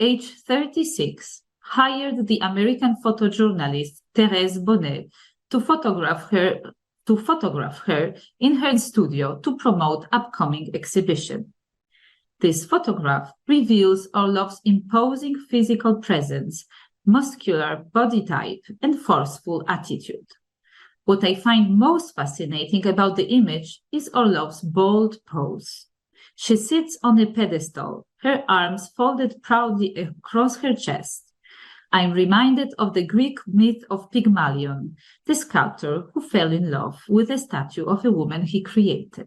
age 36, hired the American photojournalist Thérèse Bonnet to to photograph her in her studio to promote upcoming exhibition. This photograph reveals Orlov's imposing physical presence, muscular body type, and forceful attitude. What I find most fascinating about the image is Orlov's bold pose. She sits on a pedestal, her arms folded proudly across her chest. I'm reminded of the Greek myth of Pygmalion, the sculptor who fell in love with a statue of a woman he created.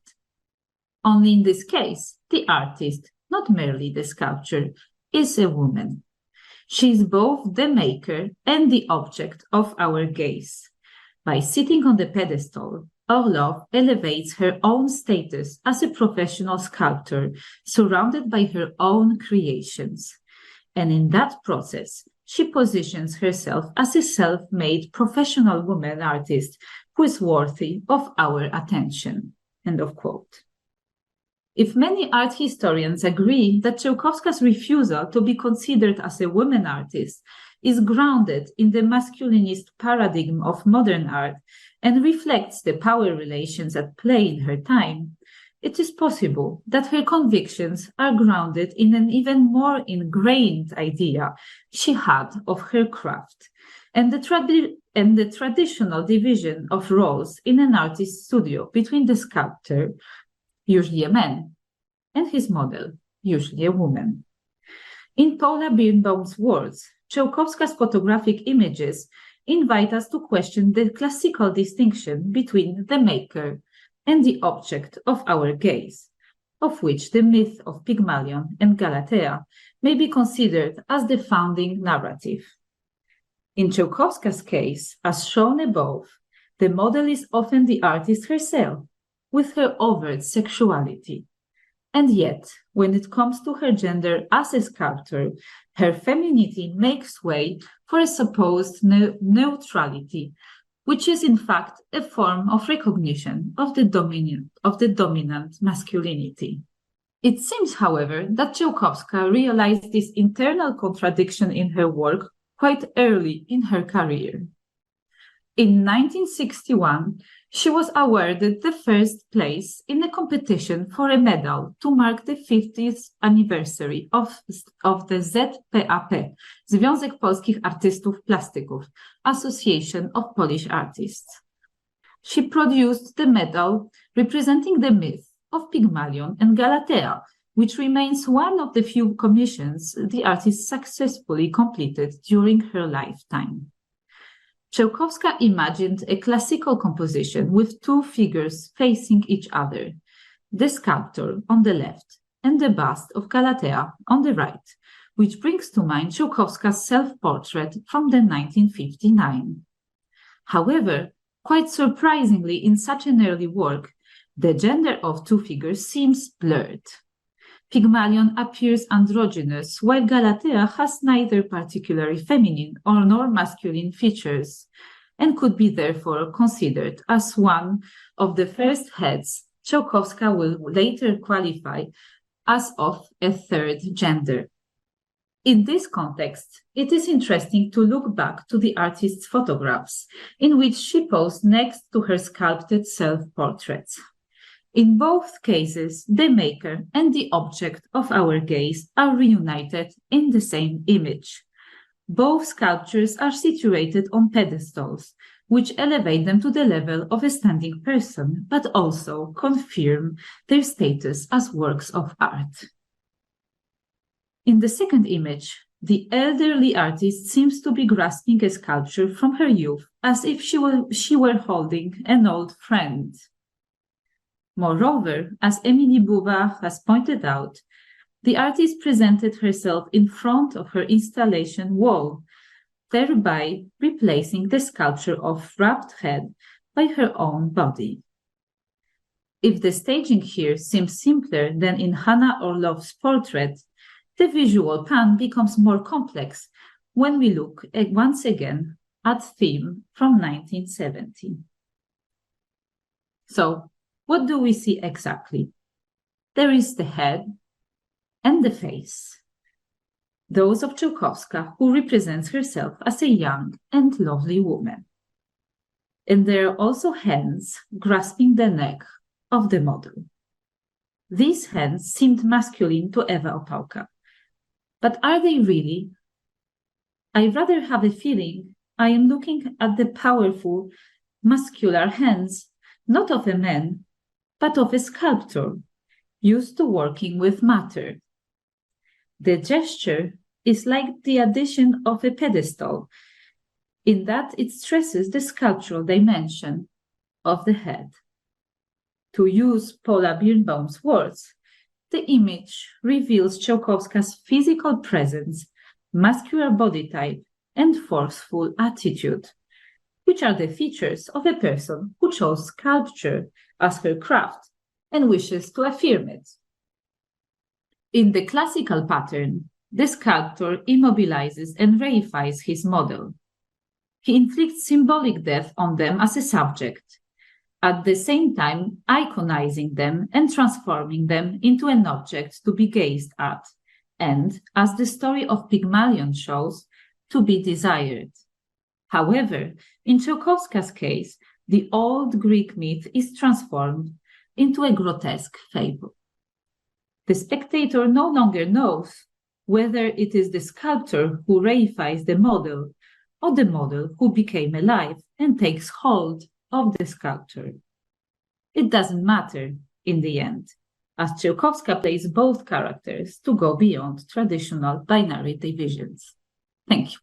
Only in this case, the artist, not merely the sculptor, is a woman. She is both the maker and the object of our gaze. By sitting on the pedestal, Orlov elevates her own status as a professional sculptor, surrounded by her own creations. And in that process, she positions herself as a self-made professional woman artist who is worthy of our attention. End of quote. If many art historians agree that Czełkowska's refusal to be considered as a woman artist is grounded in the masculinist paradigm of modern art and reflects the power relations at play in her time, it is possible that her convictions are grounded in an even more ingrained idea she had of her craft and the traditional division of roles in an artist's studio between the sculptor, usually a man, and his model, usually a woman. In Paula Birnbaum's words, Czełkowska's photographic images invite us to question the classical distinction between the maker and the object of our gaze, of which the myth of Pygmalion and Galatea may be considered as the founding narrative. In Czełkowska's case, as shown above, the model is often the artist herself, with her overt sexuality. And yet, when it comes to her gender as a sculptor, her femininity makes way for a supposed neutrality, which is in fact a form of recognition of the dominant masculinity. It seems, however, that Czełkowska realized this internal contradiction in her work quite early in her career. In 1961, she was awarded the first place in a competition for a medal to mark the 50th anniversary of the ZPAP, Związek Polskich Artystów Plastyków, Association of Polish Artists. She produced the medal representing the myth of Pygmalion and Galatea, which remains one of the few commissions the artist successfully completed during her lifetime. Czełkowska imagined a classical composition with two figures facing each other, the sculptor on the left and the bust of Galatea on the right, which brings to mind Czełkowska's self-portrait from 1959. However, quite surprisingly in such an early work, the gender of two figures seems blurred. Pygmalion appears androgynous, while Galatea has neither particularly feminine nor masculine features, and could be therefore considered as one of the first heads Czełkowska will later qualify as of a third gender. In this context, it is interesting to look back to the artist's photographs, in which she posed next to her sculpted self-portraits. In both cases, the maker and the object of our gaze are reunited in the same image. Both sculptures are situated on pedestals, which elevate them to the level of a standing person, but also confirm their status as works of art. In the second image, the elderly artist seems to be grasping a sculpture from her youth, as if she were holding an old friend. Moreover, as Émilie Bouvard has pointed out, the artist presented herself in front of her installation wall, thereby replacing the sculpture of wrapped head by her own body. If the staging here seems simpler than in Hannah Orlov's portrait, the visual pan becomes more complex when we look once again at Theme from 1970. So, what do we see exactly? There is the head and the face, those of Czełkowska, who represents herself as a young and lovely woman. and there are also hands grasping the neck of the model. These hands seemed masculine to Ewa Opałka. But are they really? I rather have a feeling I am looking at the powerful, muscular hands, not of a man, but of a sculptor, used to working with matter. The gesture is like the addition of a pedestal, in that it stresses the sculptural dimension of the head. To use Paula Birnbaum's words, the image reveals Czełkowska's physical presence, muscular body type, and forceful attitude, which are the features of a person who chose sculpture as her craft and wishes to affirm it. In the classical pattern, the sculptor immobilizes and reifies his model. He inflicts symbolic death on them as a subject, at the same time iconizing them and transforming them into an object to be gazed at, and, as the story of Pygmalion shows, to be desired. However, in Czełkowska's case, the old Greek myth is transformed into a grotesque fable. The spectator no longer knows whether it is the sculptor who reifies the model or the model who became alive and takes hold of the sculptor. It doesn't matter in the end, as Czełkowska plays both characters to go beyond traditional binary divisions. Thank you.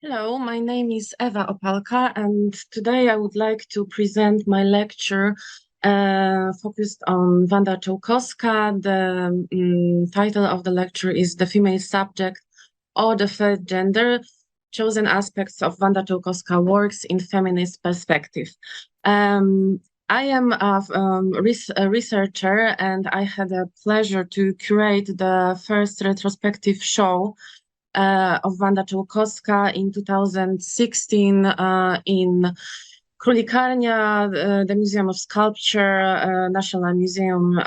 Hello, my name is Ewa Opałka, and today I would like to present my lecture focused on Wanda Czełkowska. The title of the lecture is The Female Subject or the Third Gender, Chosen Aspects of Wanda Czełkowska Works in Feminist Perspective. I am a researcher, and I had a pleasure to curate the first retrospective show of Wanda Czełkowska in 2016 in Królikarnia, the Museum of Sculpture, National Museum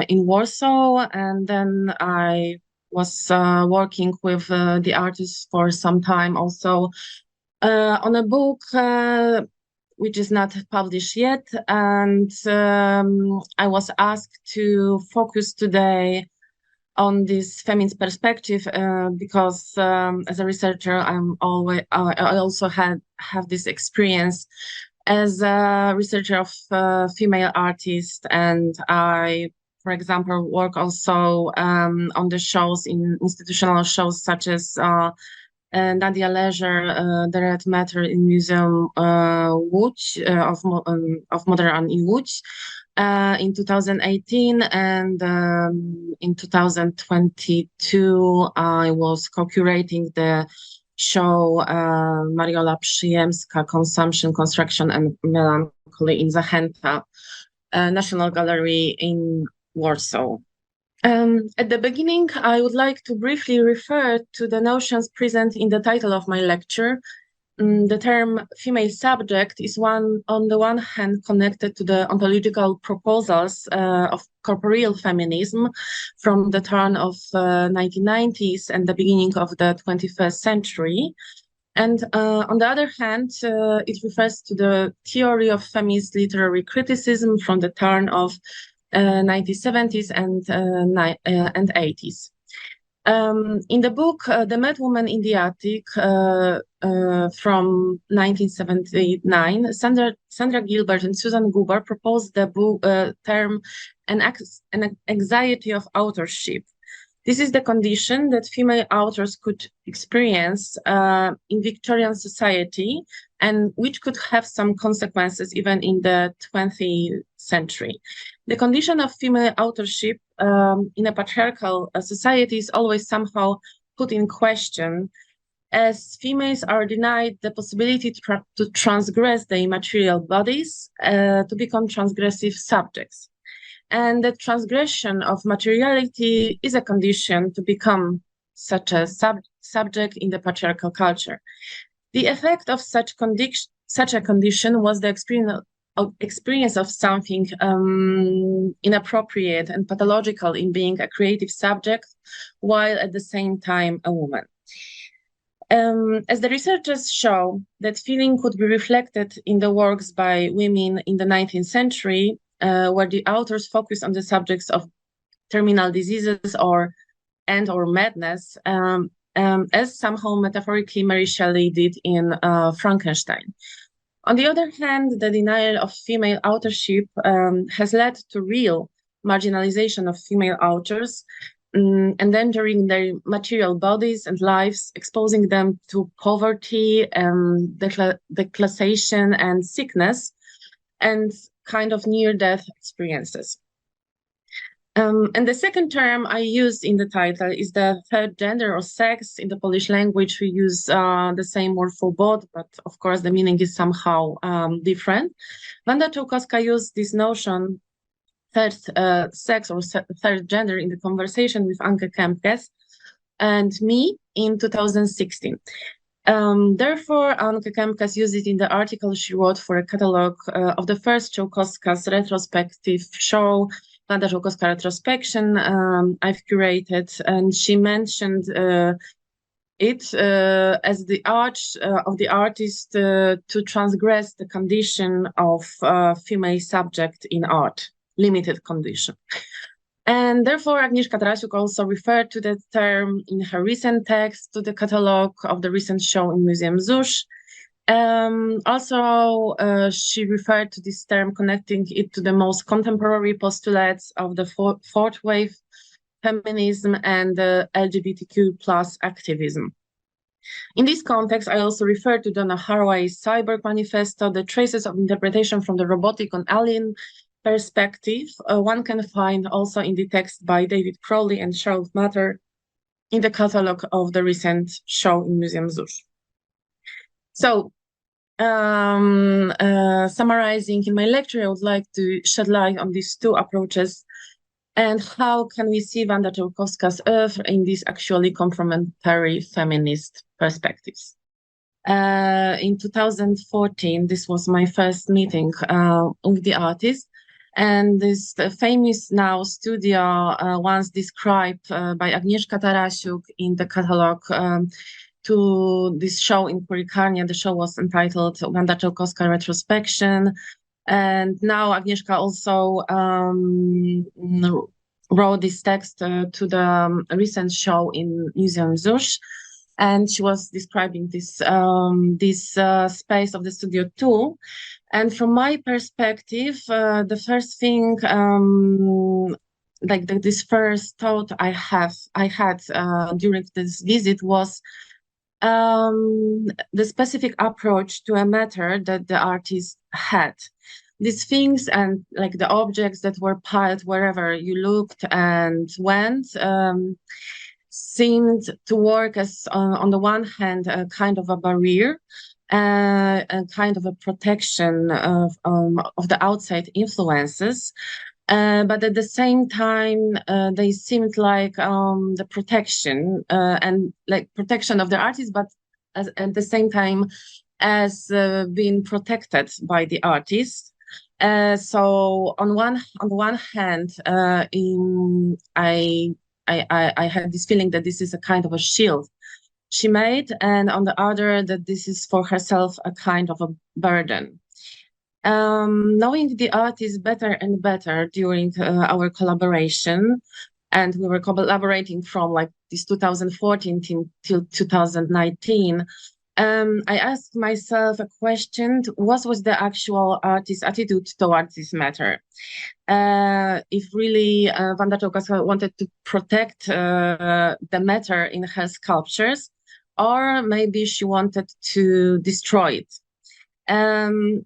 in Warsaw. And then I was working with the artist for some time also on a book which is not published yet. And I was asked to focus today on this feminist perspective because as a researcher, I also have this experience as a researcher of female artists, and I, for example, work also on the shows, in institutional shows such as Nadia Leisure, The Red Matter in Museum Łódź of Modern in Łódź. In 2018, and in 2022, I was co-curating the show Mariola Przyjemska, Consumption, Construction and Melancholy in Zachęta, National Gallery in Warsaw. At the beginning, I would like to briefly refer to the notions present in the title of my lecture. The term female subject is on the one hand connected to the ontological proposals of corporeal feminism from the turn of 1990s and the beginning of the 21st century. And on the other hand, it refers to the theory of feminist literary criticism from the turn of 1970s and 80s. In the book, The Madwoman in the Attic from 1979, Sandra Gilbert and Susan Guber proposed the term an anxiety of authorship. This is the condition that female authors could experience in Victorian society, and which could have some consequences even in the 20th century. The condition of female authorship in a patriarchal society is always somehow put in question, as females are denied the possibility to transgress their material bodies, to become transgressive subjects. And the transgression of materiality is a condition to become such a subject in the patriarchal culture. The effect of such a condition was the experience of something inappropriate and pathological in being a creative subject, while at the same time a woman. As the researchers show, that feeling could be reflected in the works by women in the 19th century, where the authors focus on the subjects of terminal diseases or madness, as somehow metaphorically Mary Shelley did in Frankenstein. On the other hand, the denial of female authorship has led to real marginalization of female authors, endangering their material bodies and lives, exposing them to poverty, declassation and sickness, and kind of near-death experiences. And the second term I used in the title is the third gender or sex. In the Polish language, we use the same word for both, but of course the meaning is somehow different. Wanda Czełkowska used this notion, third sex or third gender, in the conversation with Anke Kempkes and me in 2016. Therefore, Anke Kempkes used it in the article she wrote for a catalogue of the first Czełkowska's retrospective show, Wanda Czełkowska Retrospection, I've curated, and she mentioned it as the urge of the artist to transgress the condition of female subject in art, limited condition. And therefore, Agnieszka Tarasiuk also referred to the term in her recent text to the catalogue of the recent show in Museum ZUS. Also, she referred to this term, connecting it to the most contemporary postulates of the fourth wave feminism and LGBTQ plus activism. In this context, I also referred to Donna Haraway's Cyborg Manifesto, the traces of interpretation from the robotic on alien perspective. One can find also in the text by David Crowley and Charlotte Matter in the catalogue of the recent show in Museum ZUS. So, summarizing in my lecture, I would like to shed light on these two approaches and how can we see Wanda Czełkowska's oeuvre in these actually complementary feminist perspectives. In 2014, this was my first meeting with the artist, and this famous now studio once described by Agnieszka Tarasiuk in the catalogue to this show in Purikarnia. The show was entitled Wanda Czełkowska Retrospection. And now Agnieszka also wrote this text to the recent show in Museum ZUS. And she was describing this space of the studio too. And from my perspective, the first thing, this first thought I had during this visit was the specific approach to a matter that the artist had. These things and like the objects that were piled wherever you looked and went seemed to work as, on the one hand, a kind of a barrier, a kind of a protection of the outside influences. But at the same time, they seemed like the protection and like protection of the artist, but at the same time as being protected by the artist. So on the one hand, I had this feeling that this is a kind of a shield she made, and on the other that this is for herself a kind of a burden. Knowing the artist better and better during our collaboration, and we were collaborating from like this 2014 till 2019, I asked myself a question: what was the actual artist's attitude towards this matter? If really Wanda Czełkowska wanted to protect the matter in her sculptures, or maybe she wanted to destroy it. And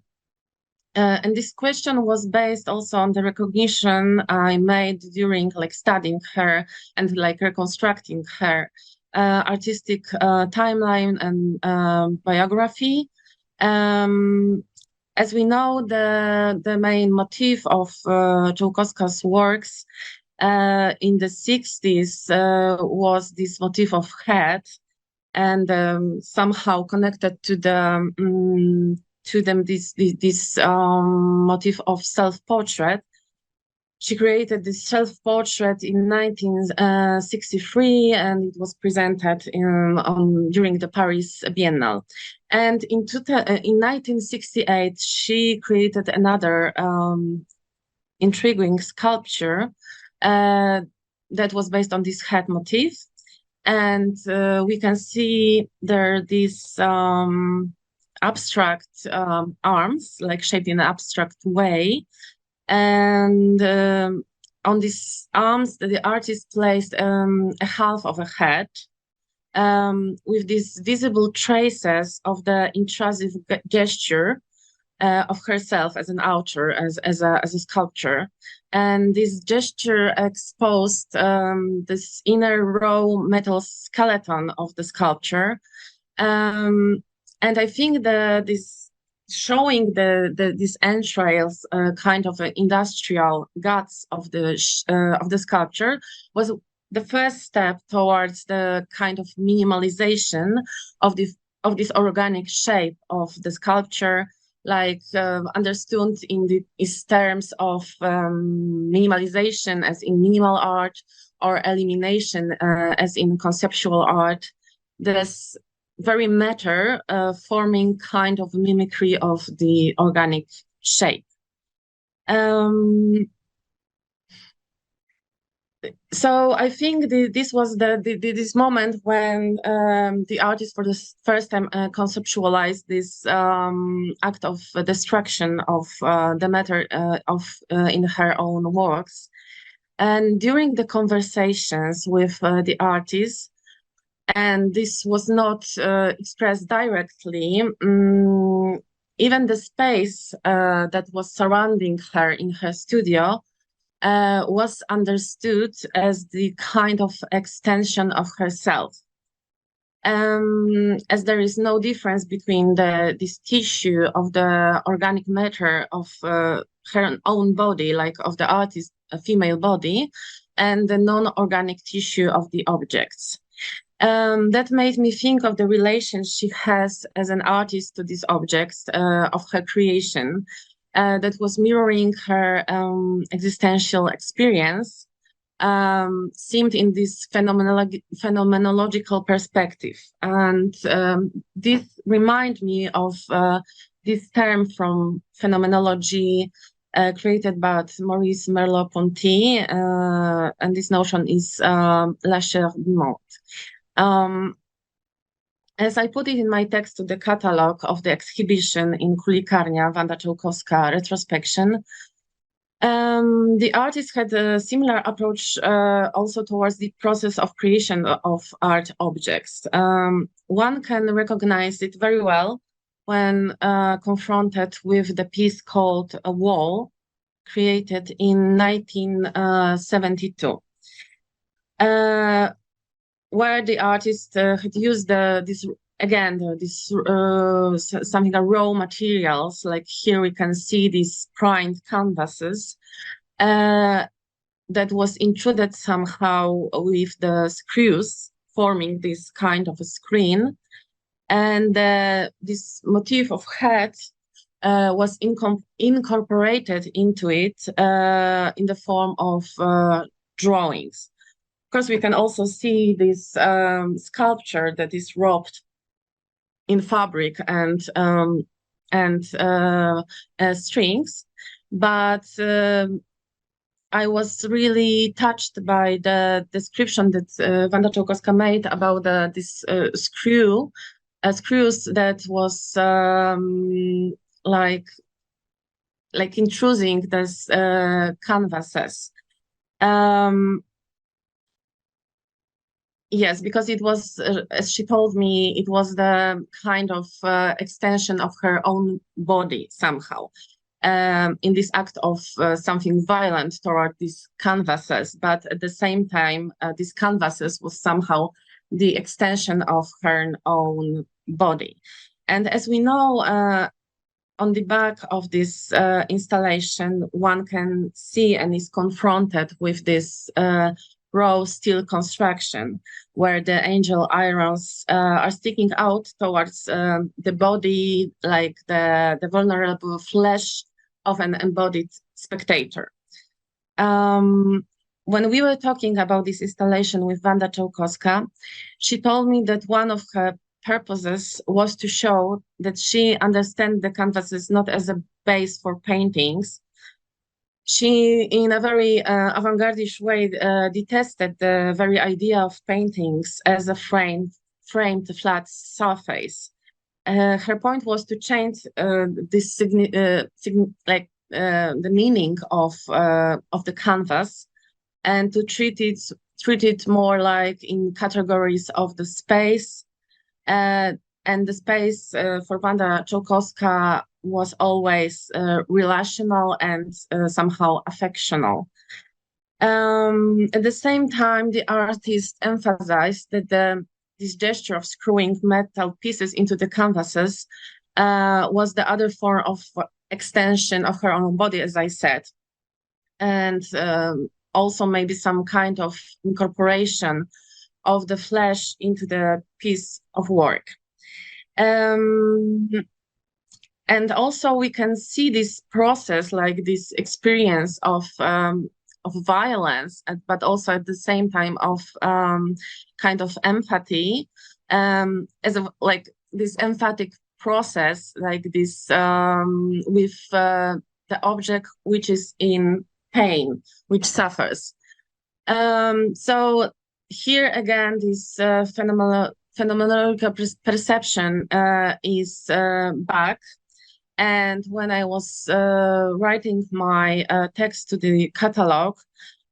this question was based also on the recognition I made during like studying her and like reconstructing her artistic timeline and biography. As we know, the main motif of Czełkowska's works in the 60s was this motif of head, and somehow connected to to them this motif of self-portrait. She created this self-portrait in 1963, and it was presented during the Paris Biennale. And in 1968, she created another intriguing sculpture that was based on this head motif. And we can see there these abstract arms, like shaped in an abstract way. And on these arms, the artist placed a half of a head with these visible traces of the intrusive gesture of herself as an author, as a sculptor. And this gesture exposed this inner raw metal skeleton of the sculpture. And I think this showing these entrails, kind of industrial guts of the sculpture, was the first step towards the kind of minimalization of this organic shape of the sculpture, like understood in these terms of minimalization as in minimal art, or elimination as in conceptual art. This very matter forming kind of mimicry of the organic shape. So I think this was this moment when the artist for the first time conceptualized this act of destruction of the matter in her own works. And during the conversations with the artist, and this was not expressed directly, even the space that was surrounding her in her studio was understood as the kind of extension of herself. As there is no difference between this tissue of the organic matter of her own body, like of the artist's female body, and the non-organic tissue of the objects. That made me think of the relation she has as an artist to these objects of her creation, that was mirroring her existential experience, seemed in this phenomenological perspective. And this reminds me of this term from phenomenology created by Maurice Merleau-Ponty, and this notion is la chair du monde. As I put it in my text to the catalog of the exhibition in Kulikarnia, Wanda Czełkowska retrospection, the artist had a similar approach also towards the process of creation of art objects. One can recognize it very well when confronted with the piece called A Wall, created in 1972. Where the artist had used this something raw materials, like here we can see these primed canvases that was intruded somehow with the screws, forming this kind of a screen. And this motif of head was incorporated into it in the form of drawings. Of course, we can also see this sculpture that is wrapped in fabric and strings. But I was really touched by the description that Wanda Czełkowska made about this screws that was like intruding these canvases. Yes, because it was, as she told me, it was the kind of extension of her own body somehow, in this act of something violent toward these canvases. But at the same time, these canvases was somehow the extension of her own body. And as we know, on the back of this installation, one can see and is confronted with this raw steel construction, where the angel irons are sticking out towards the body, like the vulnerable flesh of an embodied spectator. When we were talking about this installation with Wanda Czełkowska, she told me that one of her purposes was to show that she understands the canvases not as a base for paintings. She, in a very avant-garde way, detested the very idea of paintings as a framed flat surface. Her point was to change this the meaning of the canvas, and to treat it more like in categories of the space. And the space for Wanda Czełkowska was always relational and somehow affectional. At the same time, the artist emphasized that this gesture of screwing metal pieces into the canvases was the other form of extension of her own body, as I said, and also maybe some kind of incorporation of the flesh into the piece of work. And also we can see this process, like this experience of violence, but also at the same time of kind of empathy, as a, like this emphatic process, like this with the object which is in pain, which suffers. So here again, this phenomenological perception is back. And when I was writing my text to the catalog,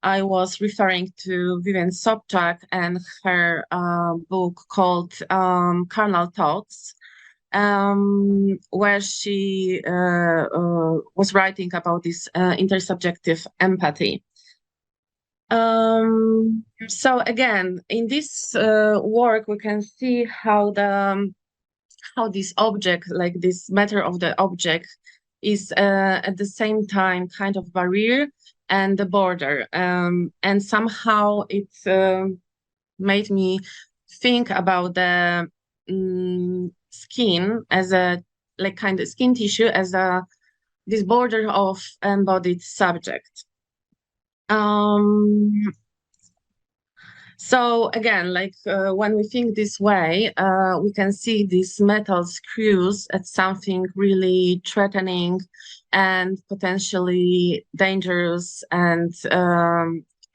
I was referring to Vivian Sobczak and her book called Carnal Thoughts, where she was writing about this intersubjective empathy. So again, in this work, we can see how this object, like this matter of the object, is at the same time kind of barrier and the border. And somehow it made me think about the skin as a like kind of skin tissue as this border of embodied subject. So again, like when we think this way, we can see these metal screws as something really threatening and potentially dangerous and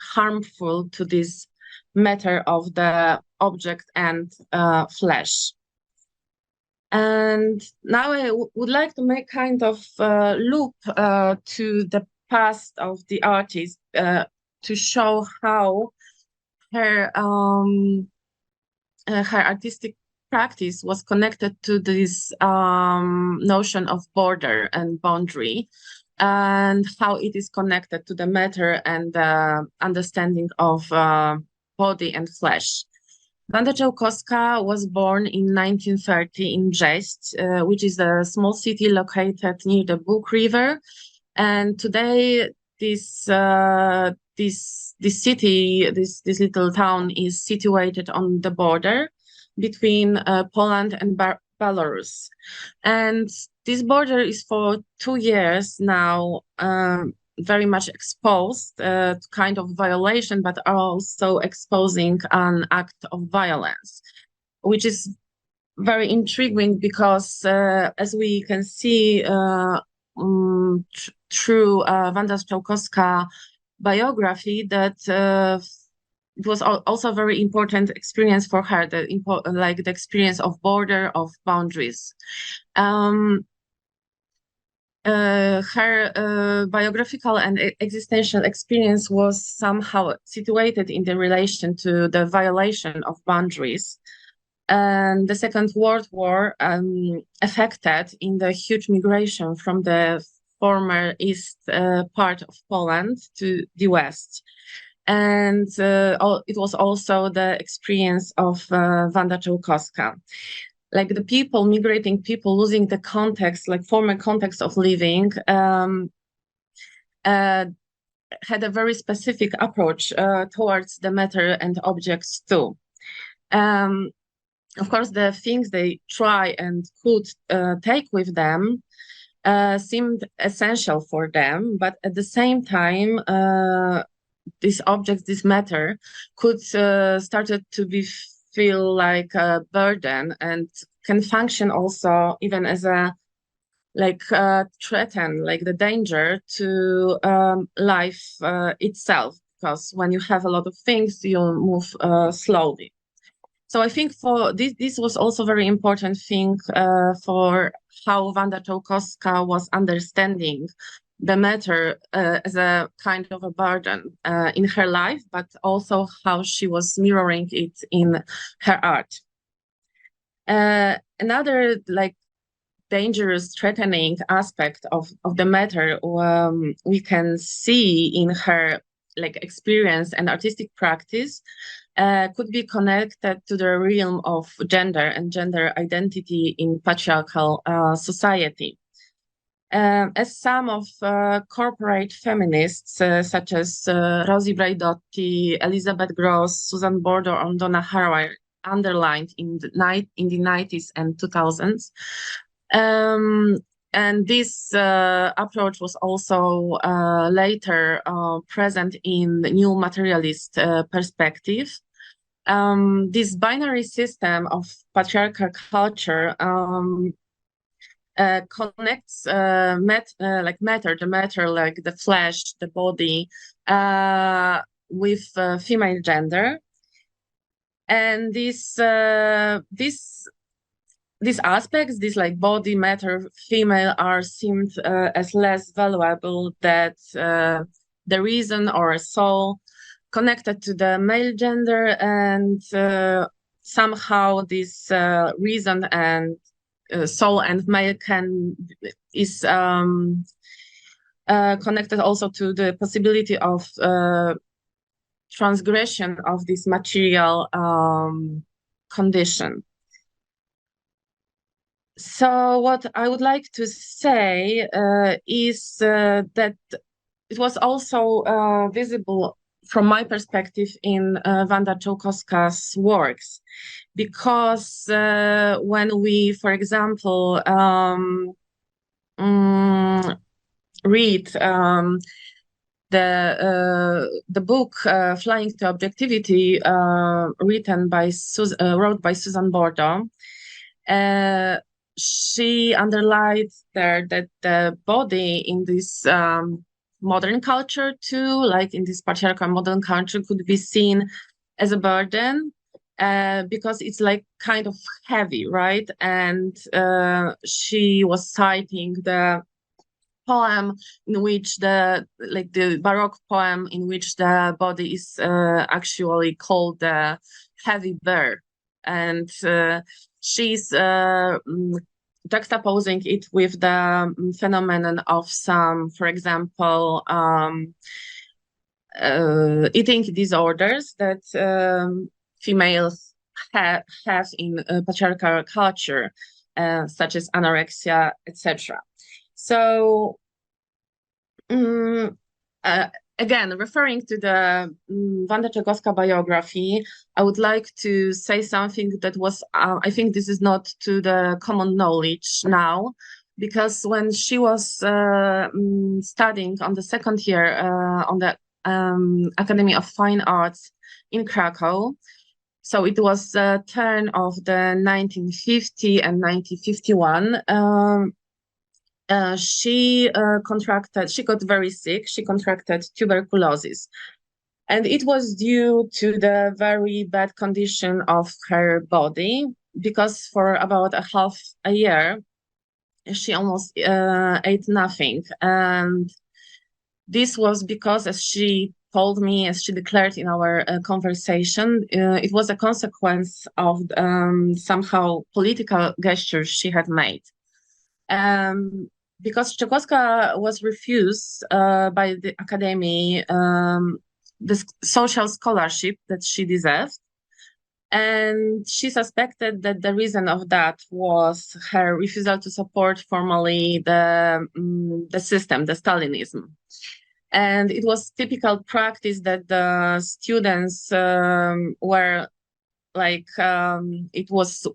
harmful to this matter of the object and flesh. And now I would like to make kind of loop to the past of the artist to show how her artistic practice was connected to this notion of border and boundary, and how it is connected to the matter and the understanding of body and flesh. Wanda Czełkowska was born in 1930 in Brześć, which is a small city located near the Bug River. And today, this city, this little town, is situated on the border between Poland and Belarus. And this border is for 2 years now very much exposed to kind of violation, but also exposing an act of violence, which is very intriguing because as we can see through Wanda Czełkowska biography, that it was also a very important experience for her, like the experience of border, of boundaries. Her biographical and existential experience was somehow situated in the relation to the violation of boundaries. And the Second World War affected in the huge migration from the former east part of Poland to the west. And it was also the experience of Wanda Czełkowska. Like the people, migrating people, losing the context, like former context of living, had a very specific approach towards the matter and objects too. Of course, the things they try and could take with them seemed essential for them, but at the same time, these objects, this matter, could started to feel like a burden and can function also even as a threaten, like the danger to life itself, because when you have a lot of things, you move slowly. So I think for this was also very important thing for how Wanda Czełkowska was understanding the matter as a kind of a burden in her life, but also how she was mirroring it in her art. Another dangerous, threatening aspect of the matter we can see in her experience and artistic practice could be connected to the realm of gender and gender identity in patriarchal society. As some of corporate feminists such as Rosie Braidotti, Elizabeth Gross, Susan Bordo, and Donna Haraway underlined in the 90s and 2000s, and this approach was also later present in the new materialist perspective. This binary system of patriarchal culture connects matter, the matter like the flesh, the body, with female gender, and these aspects, these body, matter, female, are seen as less valuable than the reason or a soul connected to the male gender, and somehow this reason and soul and male is connected also to the possibility of transgression of this material condition. So what I would like to say is that it was also visible from my perspective in Wanda Czełkowska's works, because when we, for example, read the book Flying to Objectivity, wrote by Susan Bordo, she underlined there that the body in this modern culture too, like in this patriarchal modern culture, could be seen as a burden because it's kind of heavy, right? And she was citing the poem in which the Baroque poem in which the body is actually called the heavy bear, and she's juxtaposing it with the phenomenon of some, for example, eating disorders that females have in patriarchal culture, such as anorexia, etc. So, again, referring to the Wanda Czełkowska biography, I would like to say something that was, I think this is not to the common knowledge now, because when she was studying on the second year on the Academy of Fine Arts in Krakow, so it was the turn of the 1950 and 1951, she got very sick. She contracted tuberculosis, and it was due to the very bad condition of her body, because for about half a year she almost ate nothing, and this was because, as she told me, as she declared in our conversation, it was a consequence of somehow political gestures she had made. Because Czełkowska was refused by the Academy the social scholarship that she deserved, and she suspected that the reason of that was her refusal to support formally the system, the Stalinism. And it was typical practice that the students were like, it was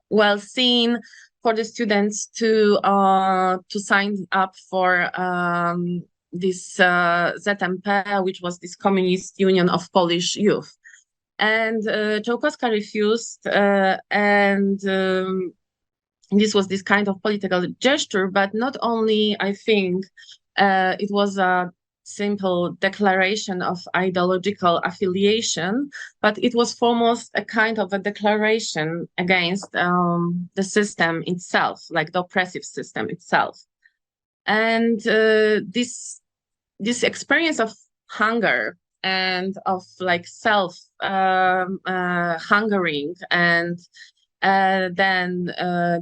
well seen for the students to sign up for this ZMP, which was this Communist Union of Polish Youth. And Czełkowska refused, and this was this kind of political gesture, but not only, I think, it was a simple declaration of ideological affiliation, but it was foremost a kind of a declaration against the system itself, like the oppressive system itself. And this experience of hunger and of like self hungering, and then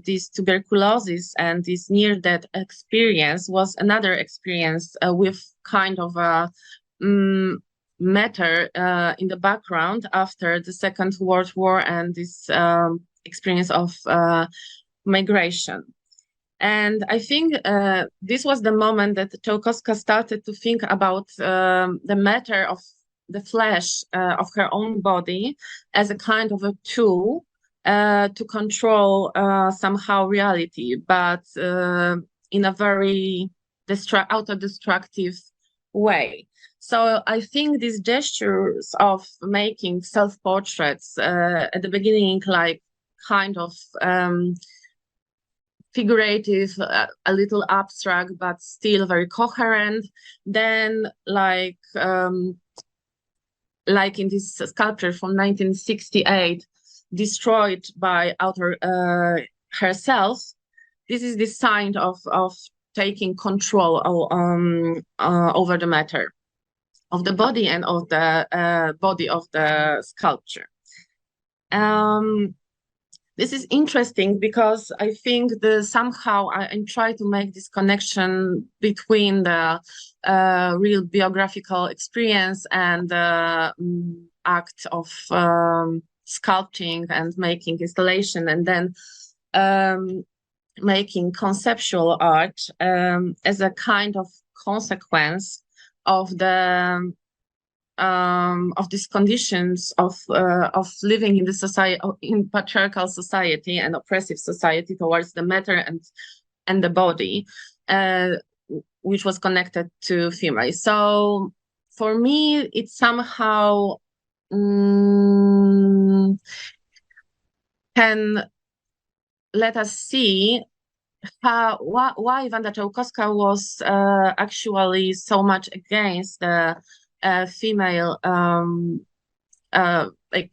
this tuberculosis and this near-death experience was another experience with kind of a matter in the background after the Second World War and this experience of migration. And I think this was the moment that Czełkowska started to think about the matter of the flesh of her own body as a kind of a tool to control somehow reality, but in a very auto-destructive way. So I think these gestures of making self-portraits at the beginning, like kind of figurative, a little abstract, but still very coherent. Then like in this sculpture from 1968, destroyed by author herself, this is the sign of taking control over the matter of the body and of the body of the sculpture. This is interesting because I think somehow I try to make this connection between the real biographical experience and the act of sculpting and making installation, and then making conceptual art as a kind of consequence of these conditions of living in the society, in patriarchal society and oppressive society towards the matter and the body, which was connected to female. So for me, it somehow can let us see why Wanda Czełkowska was actually so much against the female like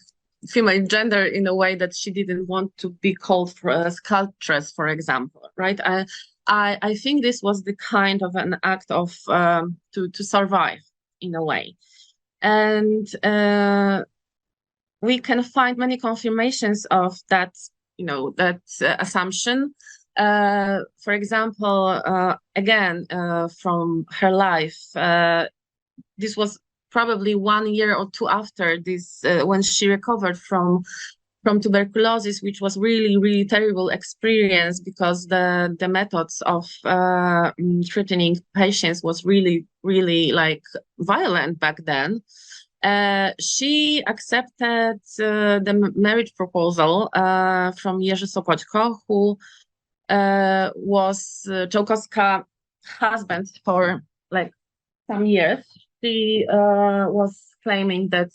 female gender, in a way that she didn't want to be called for a sculptress, for example, right? I think this was the kind of an act of to survive in a way. And we can find many confirmations of that, that assumption. For example, again, from her life, this was probably 1 year or two after this, when she recovered from tuberculosis, which was really, really terrible experience, because the methods of treating patients was really, really like violent back then. She accepted the marriage proposal from Jerzy Szapocznikow, who was Czełkowska's husband for like some years. She was claiming that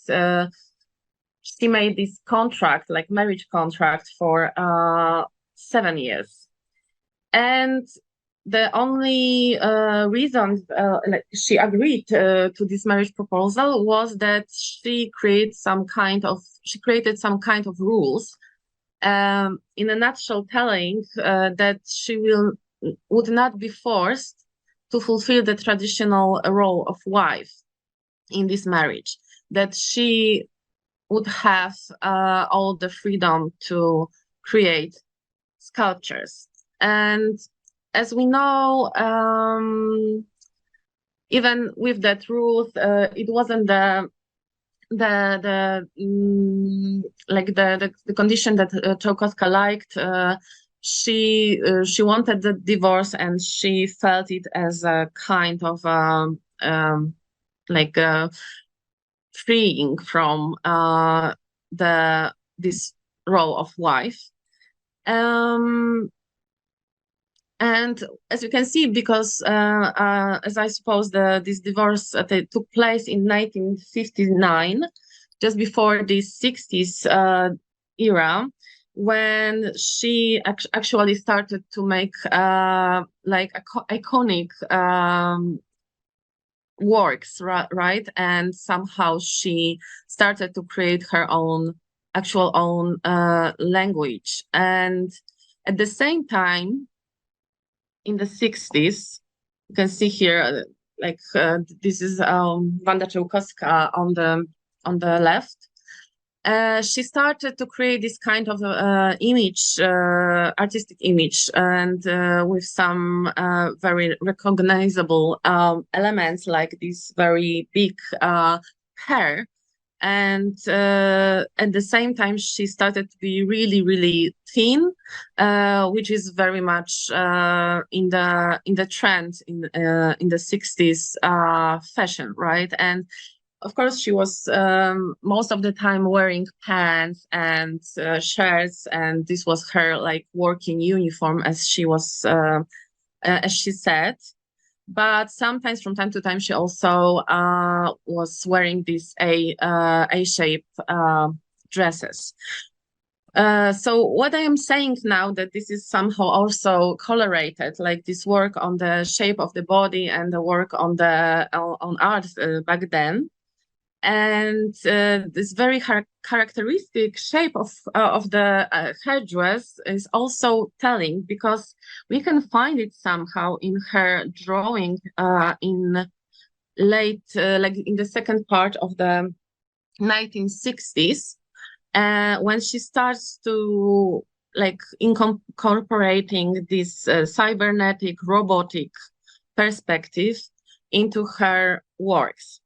she made this contract, like marriage contract, for 7 years. And the only reason she agreed to this marriage proposal was that she created some kind of rules, in a nutshell, telling that she would not be forced to fulfill the traditional role of wife in this marriage, that she would have all the freedom to create sculptures. And as we know, even with that rule, it wasn't the condition that Czełkowska liked. She wanted the divorce, and she felt it as a kind of freeing from this role of wife. And as you can see, because as I suppose this divorce took place in 1959, just before the 60s era, when she actually started to make iconic works, right? And somehow she started to create her own language. And at the same time, in the 60s, you can see here, this is Wanda Czełkowska on the left. She started to create this kind of image, artistic image, and with some very recognizable elements, like this very big hair. And at the same time, she started to be really, really thin, which is very much in the trend in the 60s fashion, right? And of course, she was most of the time wearing pants and shirts, and this was her working uniform, as she said. But sometimes, from time to time, she also was wearing these A-shape dresses. So what I am saying now, that this is somehow also colorated, like this work on the shape of the body and the work on art back then. And this very characteristic shape of the headdress is also telling, because we can find it somehow in her drawing in late, in the second part of the 1960s, when she starts to incorporating this cybernetic, robotic perspective into her works.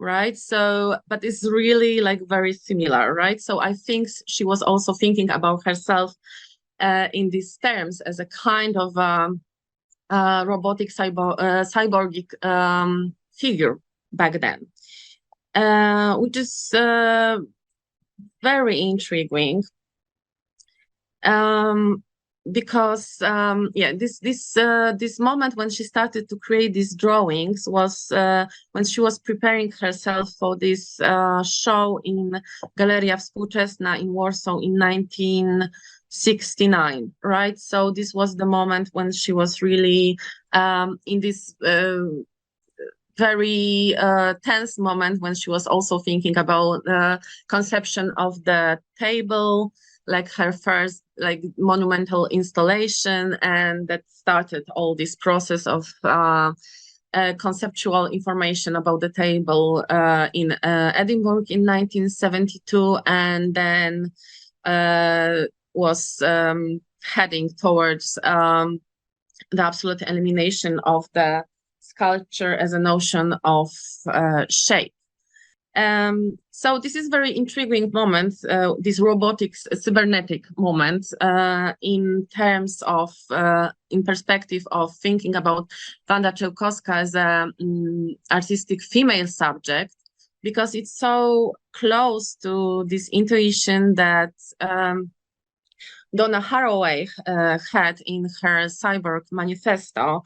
Right. So, but it's really very similar, right? So I think she was also thinking about herself in these terms as a kind of robotic cyborgic figure back then, which is very intriguing. Because this moment when she started to create these drawings was when she was preparing herself for this show in Galeria Współczesna in Warsaw in 1969, right? So this was the moment when she was really in this very tense moment, when she was also thinking about the conception of the table, like her first monumental installation, and that started all this process of conceptual information about the table in Edinburgh in 1972, and then was heading towards the absolute elimination of the sculpture as a notion of shape. So this is very intriguing moment, this robotics cybernetic moment, in terms of, in perspective of thinking about Wanda Czełkowska as a artistic female subject, because it's so close to this intuition that Donna Haraway had in her Cyborg Manifesto.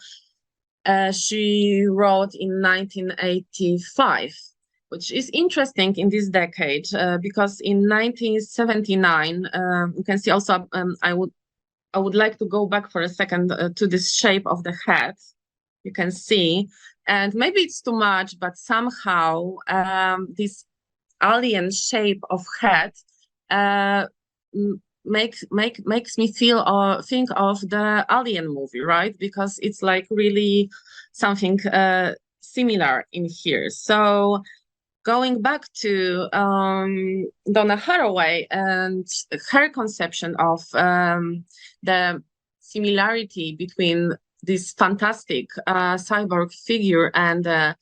She wrote in 1985. Which is interesting in this decade, because in 1979, you can see also, I would like to go back for a second to this shape of the head. You can see, and maybe it's too much, but somehow this alien shape of head makes me feel or think of the Alien movie, right? Because it's really something similar in here. So, going back to Donna Haraway and her conception of the similarity between this fantastic cyborg figure and the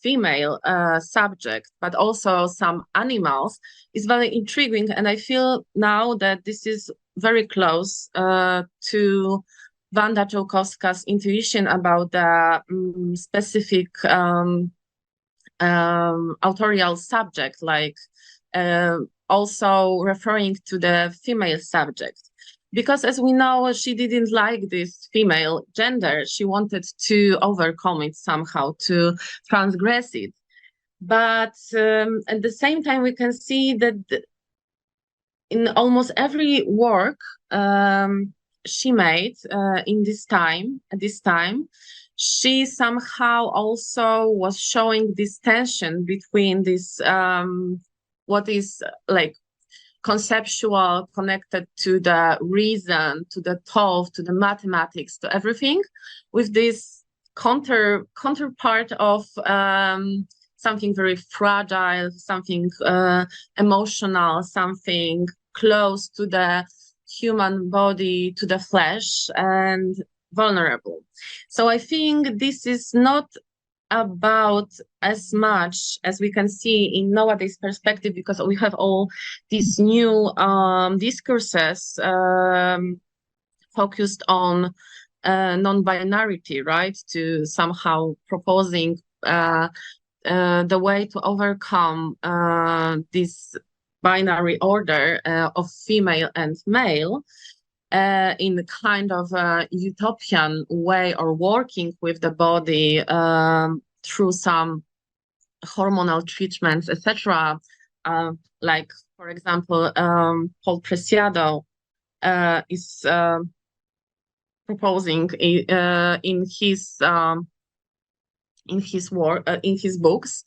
female subject, but also some animals, is very intriguing. And I feel now that this is very close to Wanda Czełkowska's intuition about the specific authorial subject, like also referring to the female subject. Because as we know, she didn't like this female gender. She wanted to overcome it somehow, to transgress it. But at the same time, we can see that in almost every work she made at this time, she somehow also was showing this tension between this, what is like conceptual, connected to the reason, to the thought, to the mathematics, to everything, with this counterpart of something very fragile, something emotional, something close to the human body, to the flesh, and vulnerable. So I think this is not about as much as we can see in nowadays perspective, because we have all these new discourses focused on non-binarity, right? To somehow proposing the way to overcome this binary order of female and male in kind of a utopian way, or working with the body through some hormonal treatments, etc. Like, for example, Paul Preciado is proposing in his work, in his books.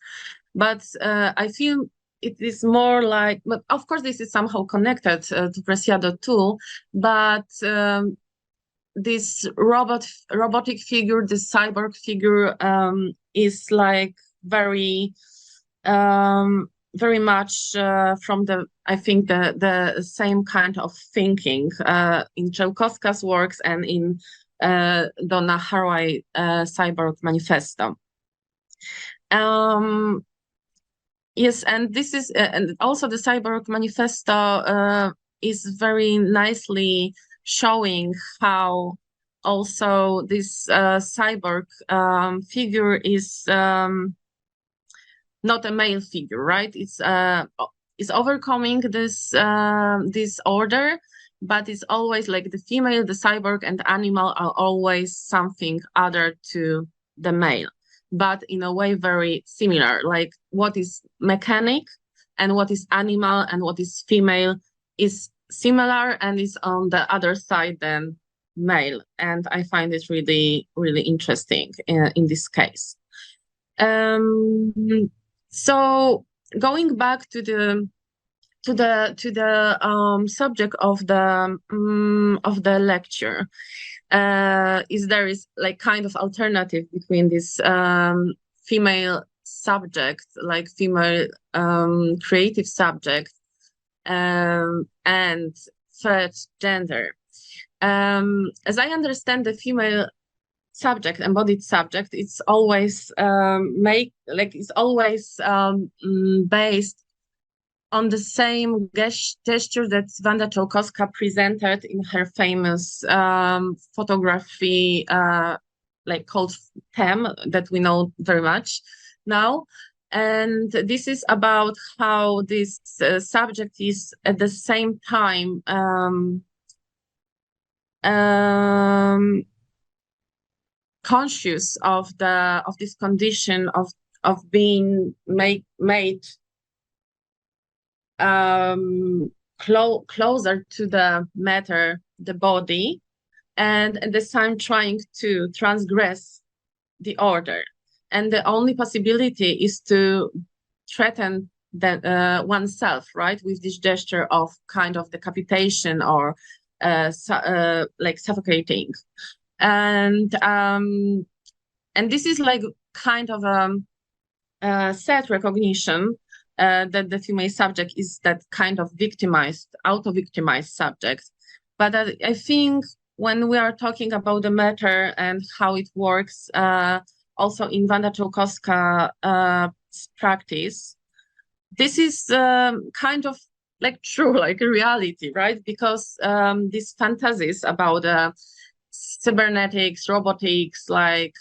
But I feel it is more like, but of course this is somehow connected to Preciado too, but this robotic figure, this cyborg figure is like very much from the, I think, the same kind of thinking in Czełkowska's works and in Donna Haraway Cyborg Manifesto. Yes, and this is, and also the Cyborg Manifesto is very nicely showing how also this cyborg figure is not a male figure, right? It's overcoming this this order, but it's always like the female, the cyborg, and the animal are always something other to the male, but in a way very similar. Like what is mechanic and what is animal and what is female is similar and is on the other side than male. And I find it really, really interesting in this case. So going back to the subject of the lecture, is there is like kind of alternative between this female subject, like female creative subject, and third gender. As I understand the female subject, embodied subject, it's always it's always based on the same gesture that Wanda Czełkowska presented in her famous photography, like called Theme, that we know very much now. And this is about how this subject is at the same time conscious of this condition of being made closer to the matter, the body, and at the same trying to transgress the order. And the only possibility is to threaten that oneself, right, with this gesture of kind of decapitation or like suffocating. And this is like kind of a set recognition that the female subject is that kind of victimized, auto-victimized subject. But I think when we are talking about the matter and how it works, also in Wanda Czełkowska practice, this is kind of like true, like a reality, right? Because these fantasies about cybernetics, robotics, like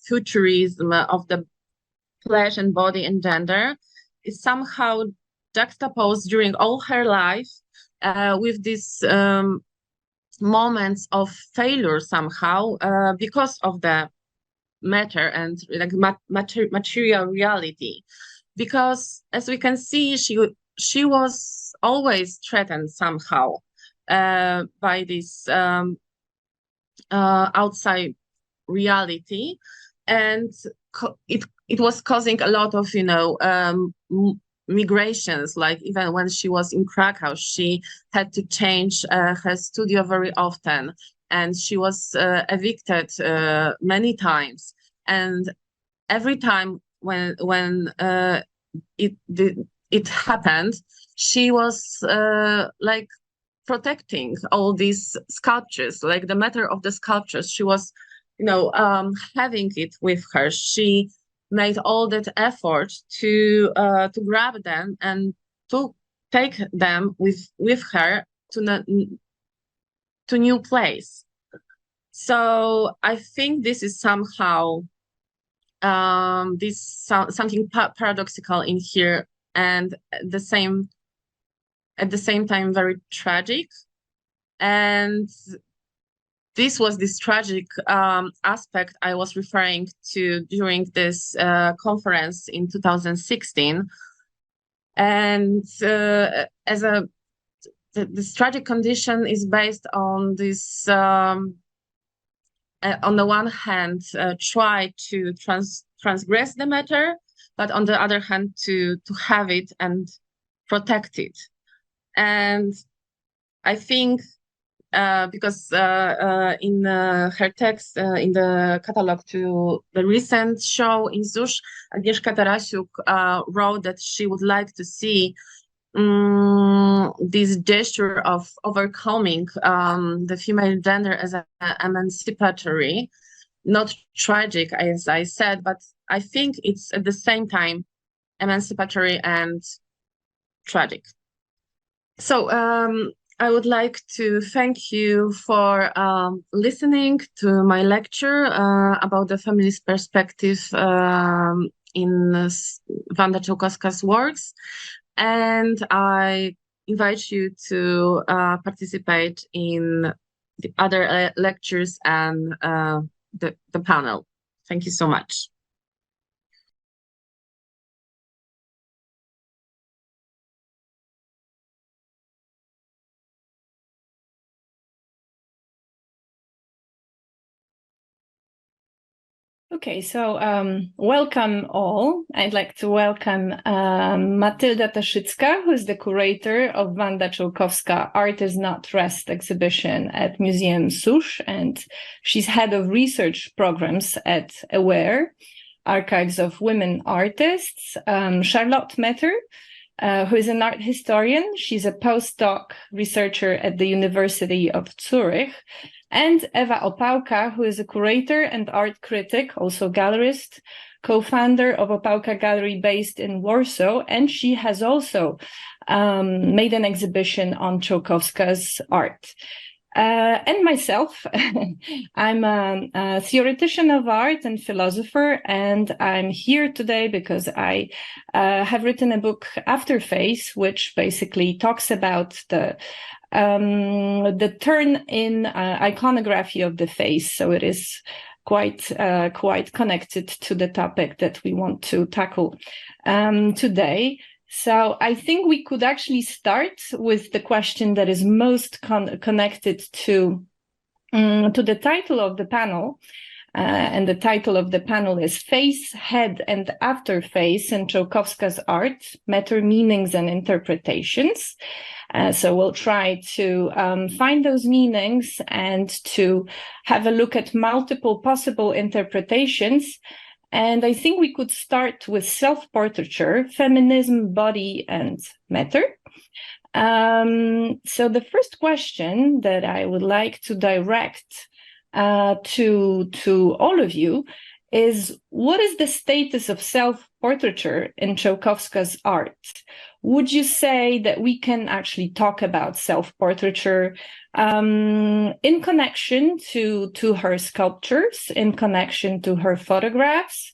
futurism of the flesh and body and gender is somehow juxtaposed during all her life with these moments of failure somehow because of the matter and like material reality. Because as we can see, she was always threatened somehow by this outside reality, and it was causing a lot of migrations. Like even when she was in Krakow, she had to change her studio very often, and she was evicted many times. And every time when it happened, she was like protecting all these sculptures, like the matter of the sculptures. She was, having it with her. She made all that effort to grab them and to take them with her to new place. So I think this is somehow something paradoxical in here, and at the same time very tragic. And this was this tragic aspect I was referring to during this conference in 2016. And this tragic condition is based on this, on the one hand, try to transgress the matter, but on the other hand, to have it and protect it. And I think because in her text in the catalog to the recent show in ZUSZ, Agnieszka Tarasiuk wrote that she would like to see this gesture of overcoming the female gender as emancipatory, not tragic, as I said, but I think it's at the same time emancipatory and tragic. So I would like to thank you for listening to my lecture about the feminist perspective in Wanda Czełkowska's works. And I invite you to participate in the other lectures and the panel. Thank you so much. Okay, so welcome all. I'd like to welcome Matylda Taszycka, who is the curator of Wanda Czełkowska Art is Not Rest exhibition at Museum ZUSZ, and she's head of research programs at AWARE, Archives of Women Artists. Charlotte Metter, who is an art historian. She's a postdoc researcher at the University of Zurich. And Ewa Opałka, who is a curator and art critic, also gallerist, co-founder of Opałka Gallery based in Warsaw, and she has also made an exhibition on Czełkowska's art. And myself, I'm a theoretician of art and philosopher, and I'm here today because I have written a book, Afterface, which basically talks about the turn in iconography of the face. So it is quite connected to the topic that we want to tackle today. So I think we could actually start with the question that is most connected to the title of the panel. And the title of the panel is Face, Head, and Afterface in Czełkowska's Art, Matter, Meanings, and Interpretations. So we'll try to find those meanings and to have a look at multiple possible interpretations. And I think we could start with self-portraiture, feminism, body, and matter. So the first question that I would like to direct to all of you is, what is the status of self-portraiture in Czełkowska's art? Would you say that we can actually talk about self-portraiture in connection to her sculptures, in connection to her photographs,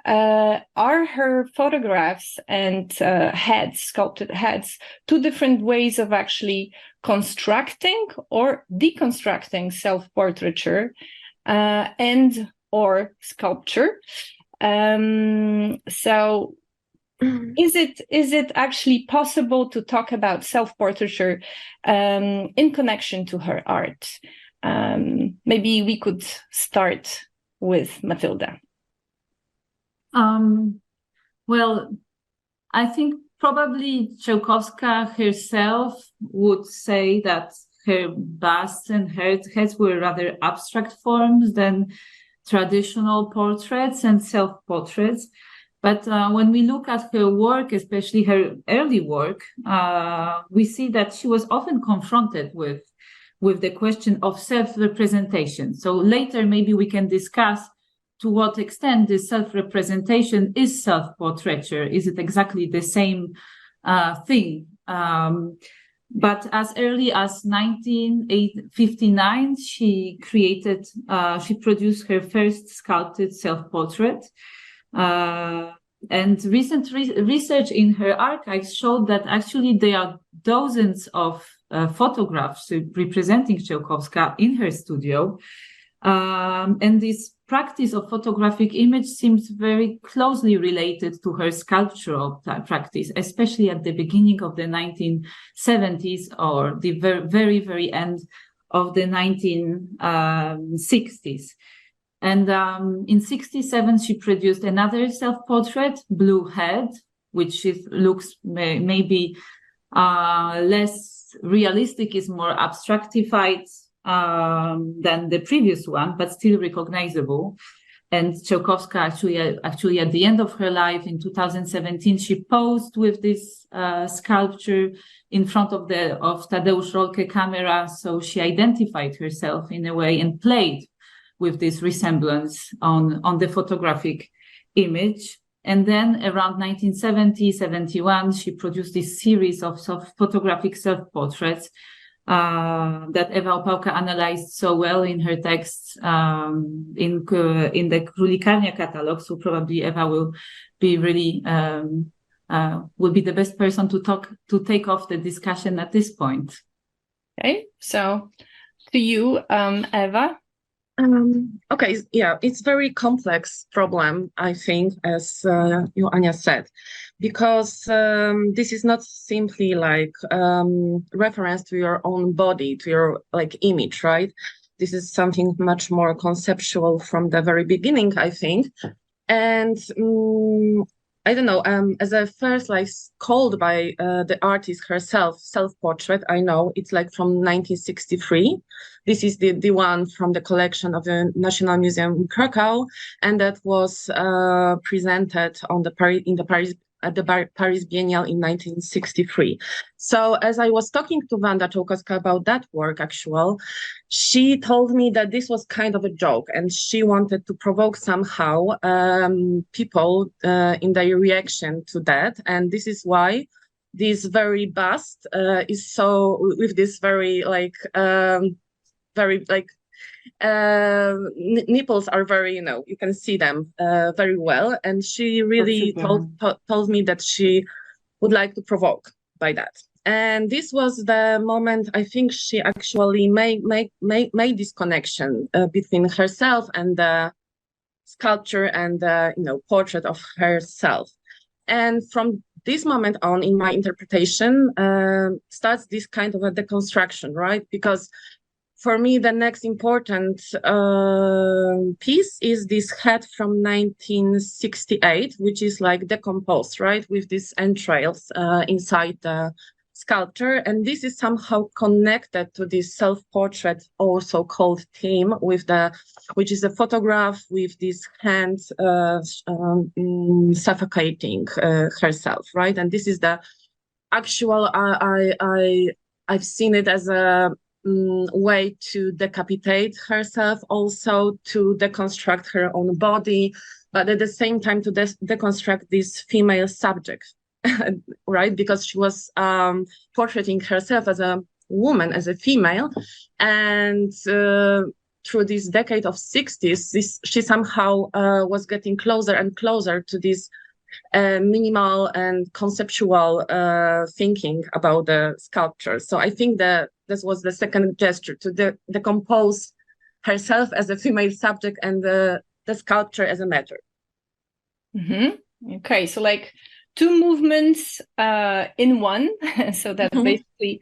are her photographs and heads, sculpted heads, two different ways of actually constructing or deconstructing self-portraiture and or sculpture? So is it actually possible to talk about self-portraiture in connection to her art? Maybe we could start with Matylda. Well, I think probably Czełkowska herself would say that her busts and her heads were rather abstract forms than traditional portraits and self-portraits. But when we look at her work, especially her early work, we see that she was often confronted with the question of self-representation. So later, maybe we can discuss to what extent this self-representation is self-portraiture. Is it exactly the same thing? But as early as 1959, she produced her first sculpted self-portrait. And recent research in her archives showed that actually there are dozens of photographs representing Czełkowska in her studio. And this practice of photographic image seems very closely related to her sculptural practice, especially at the beginning of the 1970s or the very, very end of the 1960s. And in 1967, she produced another self-portrait, Blue Head, which looks maybe less realistic, is more abstractified than the previous one, but still recognizable. And Czełkowska actually at the end of her life in 2017, she posed with this sculpture in front of Tadeusz Rolke camera. So she identified herself in a way and played with this resemblance on the photographic image. And then around 1970-71, she produced this series of photographic self-portraits that Ewa Opałka analyzed so well in her texts in the Królikarnia catalog. So probably Ewa will be really will be the best person to take off the discussion at this point. Okay, so to you, Ewa. Okay, yeah, it's very complex problem, I think, as you, Ania, said, because this is not simply like reference to your own body, to your like image, right? This is something much more conceptual from the very beginning, I think. And I don't know, as a first like called by the artist herself, self-portrait, I know it's like from 1963. This is the one from the collection of the National Museum in Krakow, and that was presented at the Paris Biennial in 1963. So as I was talking to Wanda Czełkowska about that work, she told me that this was kind of a joke, and she wanted to provoke somehow people in their reaction to that. And this is why this very bust is so with this very like nipples are very, you can see them very well. And she really told me that she would like to provoke by that. And this was the moment I think she actually made this connection between herself and the sculpture and the portrait of herself. And from this moment on, in my interpretation, starts this kind of a deconstruction, right? Because for me, the next important piece is this head from 1968, which is like decomposed, right? With these entrails inside the sculpture. And this is somehow connected to this self-portrait, also called theme, which is a photograph with this hand suffocating herself, right? And this is the actual, I've seen it as a way to decapitate herself, also to deconstruct her own body, but at the same time to deconstruct this female subject, right? Because she was portraying herself as a woman, as a female, and to through this decade of 60s, she somehow was getting closer and closer to this minimal and conceptual thinking about the sculpture. So I think that this was the second gesture, to decompose herself as a female subject and the sculpture as a matter. Mm-hmm. Okay, so like two movements in one. So that basically,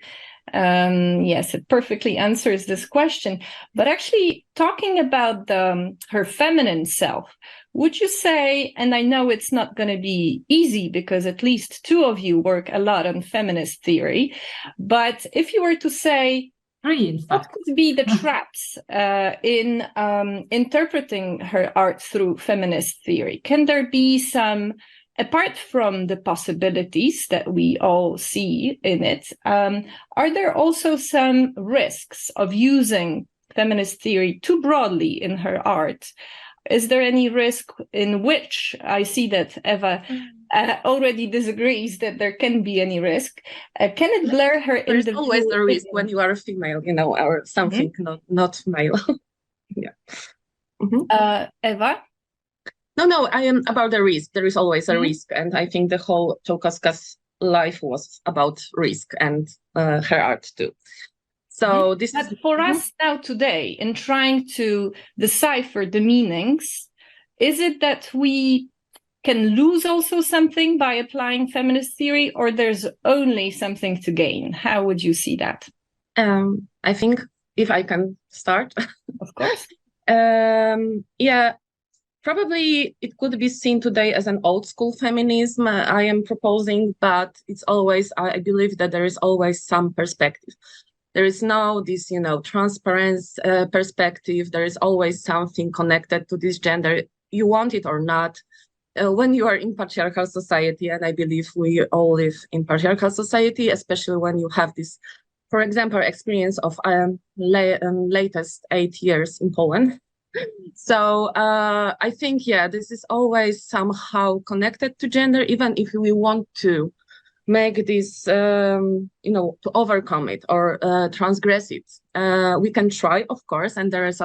yes, it perfectly answers this question. But actually, talking about her feminine self, would you say, and I know it's not going to be easy because at least two of you work a lot on feminist theory, but if you were to say, what could be the traps in interpreting her art through feminist theory? Can there be some, apart from the possibilities that we all see in it, are there also some risks of using feminist theory too broadly in her art? Is there any risk in which I see that Eva already disagrees that there can be any risk? Can it blur her? There's always a risk when you are a female, or something not male. Yeah. Eva? No, I am about the risk. There is always a risk. And I think the whole Czełkowska's life was about risk, and her art too. So this but for us now today, in trying to decipher the meanings, is it that we can lose also something by applying feminist theory, or there's only something to gain? How would you see that? I think, if I can start. Of course. Yeah, probably it could be seen today as an old school feminism I am proposing, but it's always, I believe that there is always some perspective. There is no this, transparent perspective. There is always something connected to this gender, you want it or not. When you are in patriarchal society, and I believe we all live in patriarchal society, especially when you have this, for example, experience of latest 8 years in Poland. So I think, this is always somehow connected to gender, even if we want to make this, to overcome it or transgress it. We can try, of course, and there is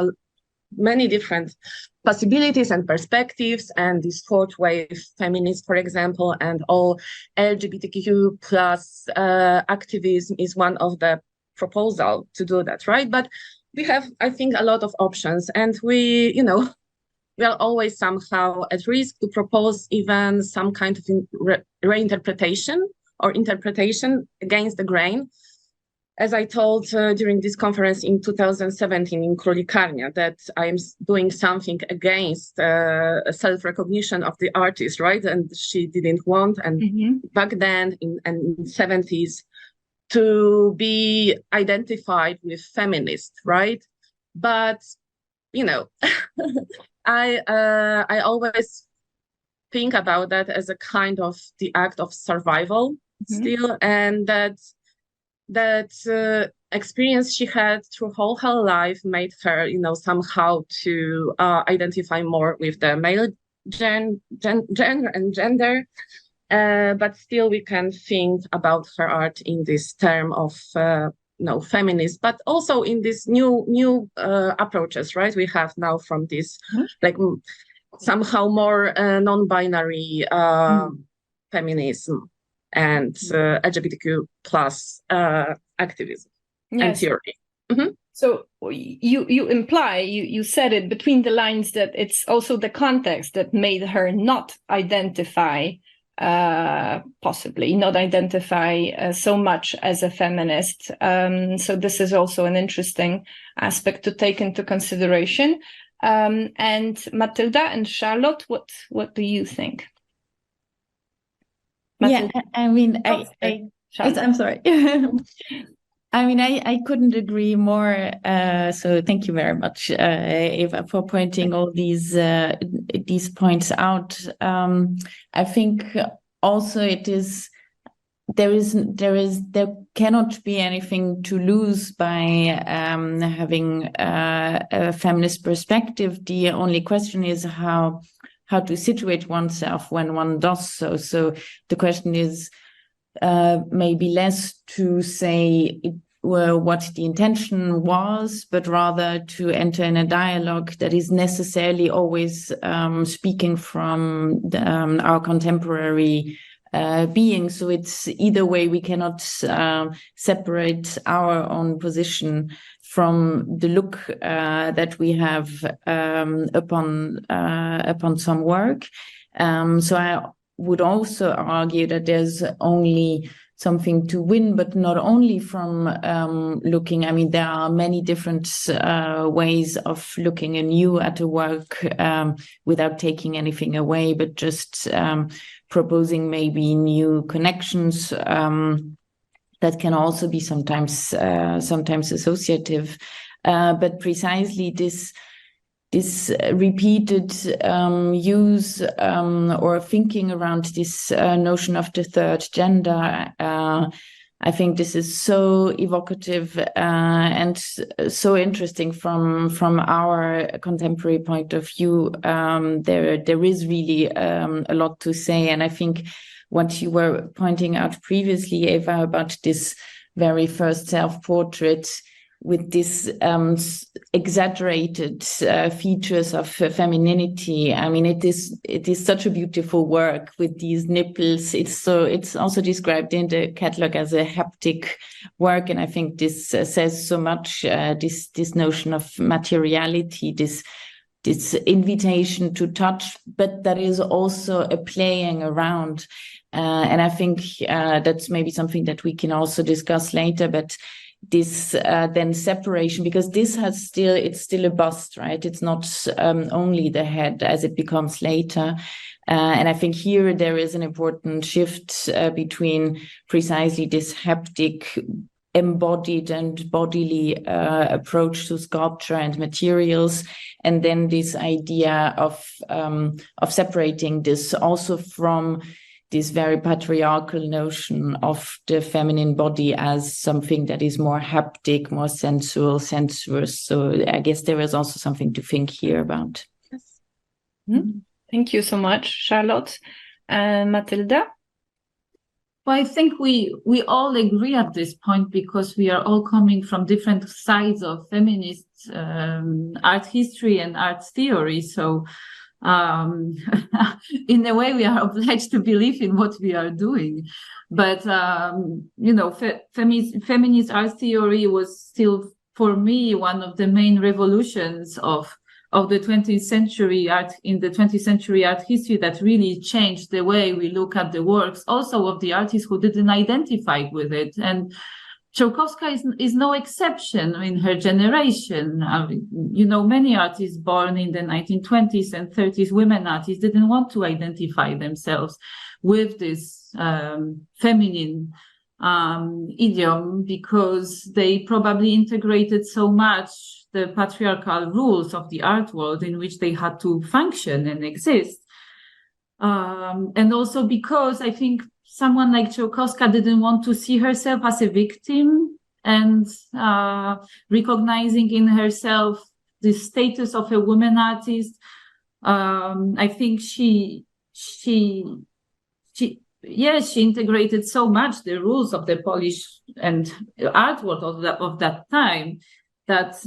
many different possibilities and perspectives, and this fourth wave feminism, for example, and all LGBTQ plus activism is one of the proposal to do that, right? But we have, I think, a lot of options, and we are always somehow at risk to propose even some kind of reinterpretation or interpretation against the grain. As I told during this conference in 2017 in Królikarnia, that I'm doing something against self-recognition of the artist, right? And she didn't want, and back then in the 70s, to be identified with feminist, right? But, I always think about that as a kind of the act of survival still, and that experience she had through whole her life made her, somehow to identify more with the male gender. But still we can think about her art in this term of feminist, but also in this new approaches, right? We have now from this like somehow more non-binary feminism and LGBTQ plus activism and theory. So you imply, you said it between the lines, that it's also the context that made her not identify, possibly not identify so much as a feminist. So this is also an interesting aspect to take into consideration. And Matylda and Charlotte, what do you think? Yeah, I mean, I'm sorry. I mean, I couldn't agree more. So thank you very much, Eva, for pointing all these points out. I think also there cannot be anything to lose by having a feminist perspective. The only question is how to situate oneself when one does so. So the question is maybe less to say what the intention was, but rather to enter in a dialogue that is necessarily always speaking from our contemporary being. So it's either way, we cannot separate our own position from the look that we have upon some work. So I would also argue that there's only something to win, but not only from looking. I mean, there are many different ways of looking anew at a work without taking anything away, but just proposing maybe new connections that can also be sometimes associative. But precisely this repeated use or thinking around this notion of the third gender, I think this is so evocative and so interesting from our contemporary point of view. There is really a lot to say, and I think what you were pointing out previously, Eva, about this very first self-portrait with this exaggerated features of femininity. I mean, it is such a beautiful work with these nipples. It's also described in the catalog as a haptic work, and I think this says so much. This notion of materiality, this invitation to touch, but that is also a playing around. And I think that's maybe something that we can also discuss later, but this then separation, because it's still a bust, right? It's not only the head as it becomes later. And I think here there is an important shift between precisely this haptic, embodied and bodily approach to sculpture and materials, and then this idea of separating this also from this very patriarchal notion of the feminine body as something that is more haptic, more sensual, sensuous. So I guess there is also something to think here about. Yes. Mm-hmm. Thank you so much, Charlotte. Matylda? Well, I think we all agree at this point, because we are all coming from different sides of feminist art history and art theory. So in a way, we are obliged to believe in what we are doing. But, feminist art theory was still, for me, one of the main revolutions of the 20th century art, in the 20th century art history, that really changed the way we look at the works, also of the artists who didn't identify with it. And Czełkowska is no exception in her generation. Many artists born in the 1920s and 30s, women artists, didn't want to identify themselves with this feminine idiom, because they probably integrated so much the patriarchal rules of the art world in which they had to function and exist. And also because I think someone like Czełkowska didn't want to see herself as a victim, and recognizing in herself the status of a woman artist. I think she integrated so much the rules of the Polish and art world of that time, that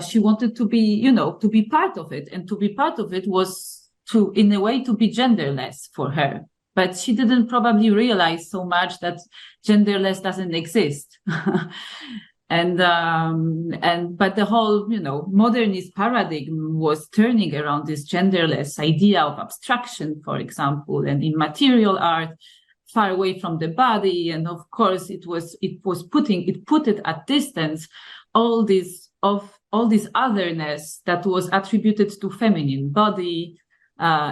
she wanted to be part of it, and to be part of it was to be genderless for her. But she didn't probably realize so much that genderless doesn't exist. But the whole, modernist paradigm was turning around this genderless idea of abstraction, for example, and in material art, far away from the body. And of course, it put it at distance, all this otherness that was attributed to feminine body,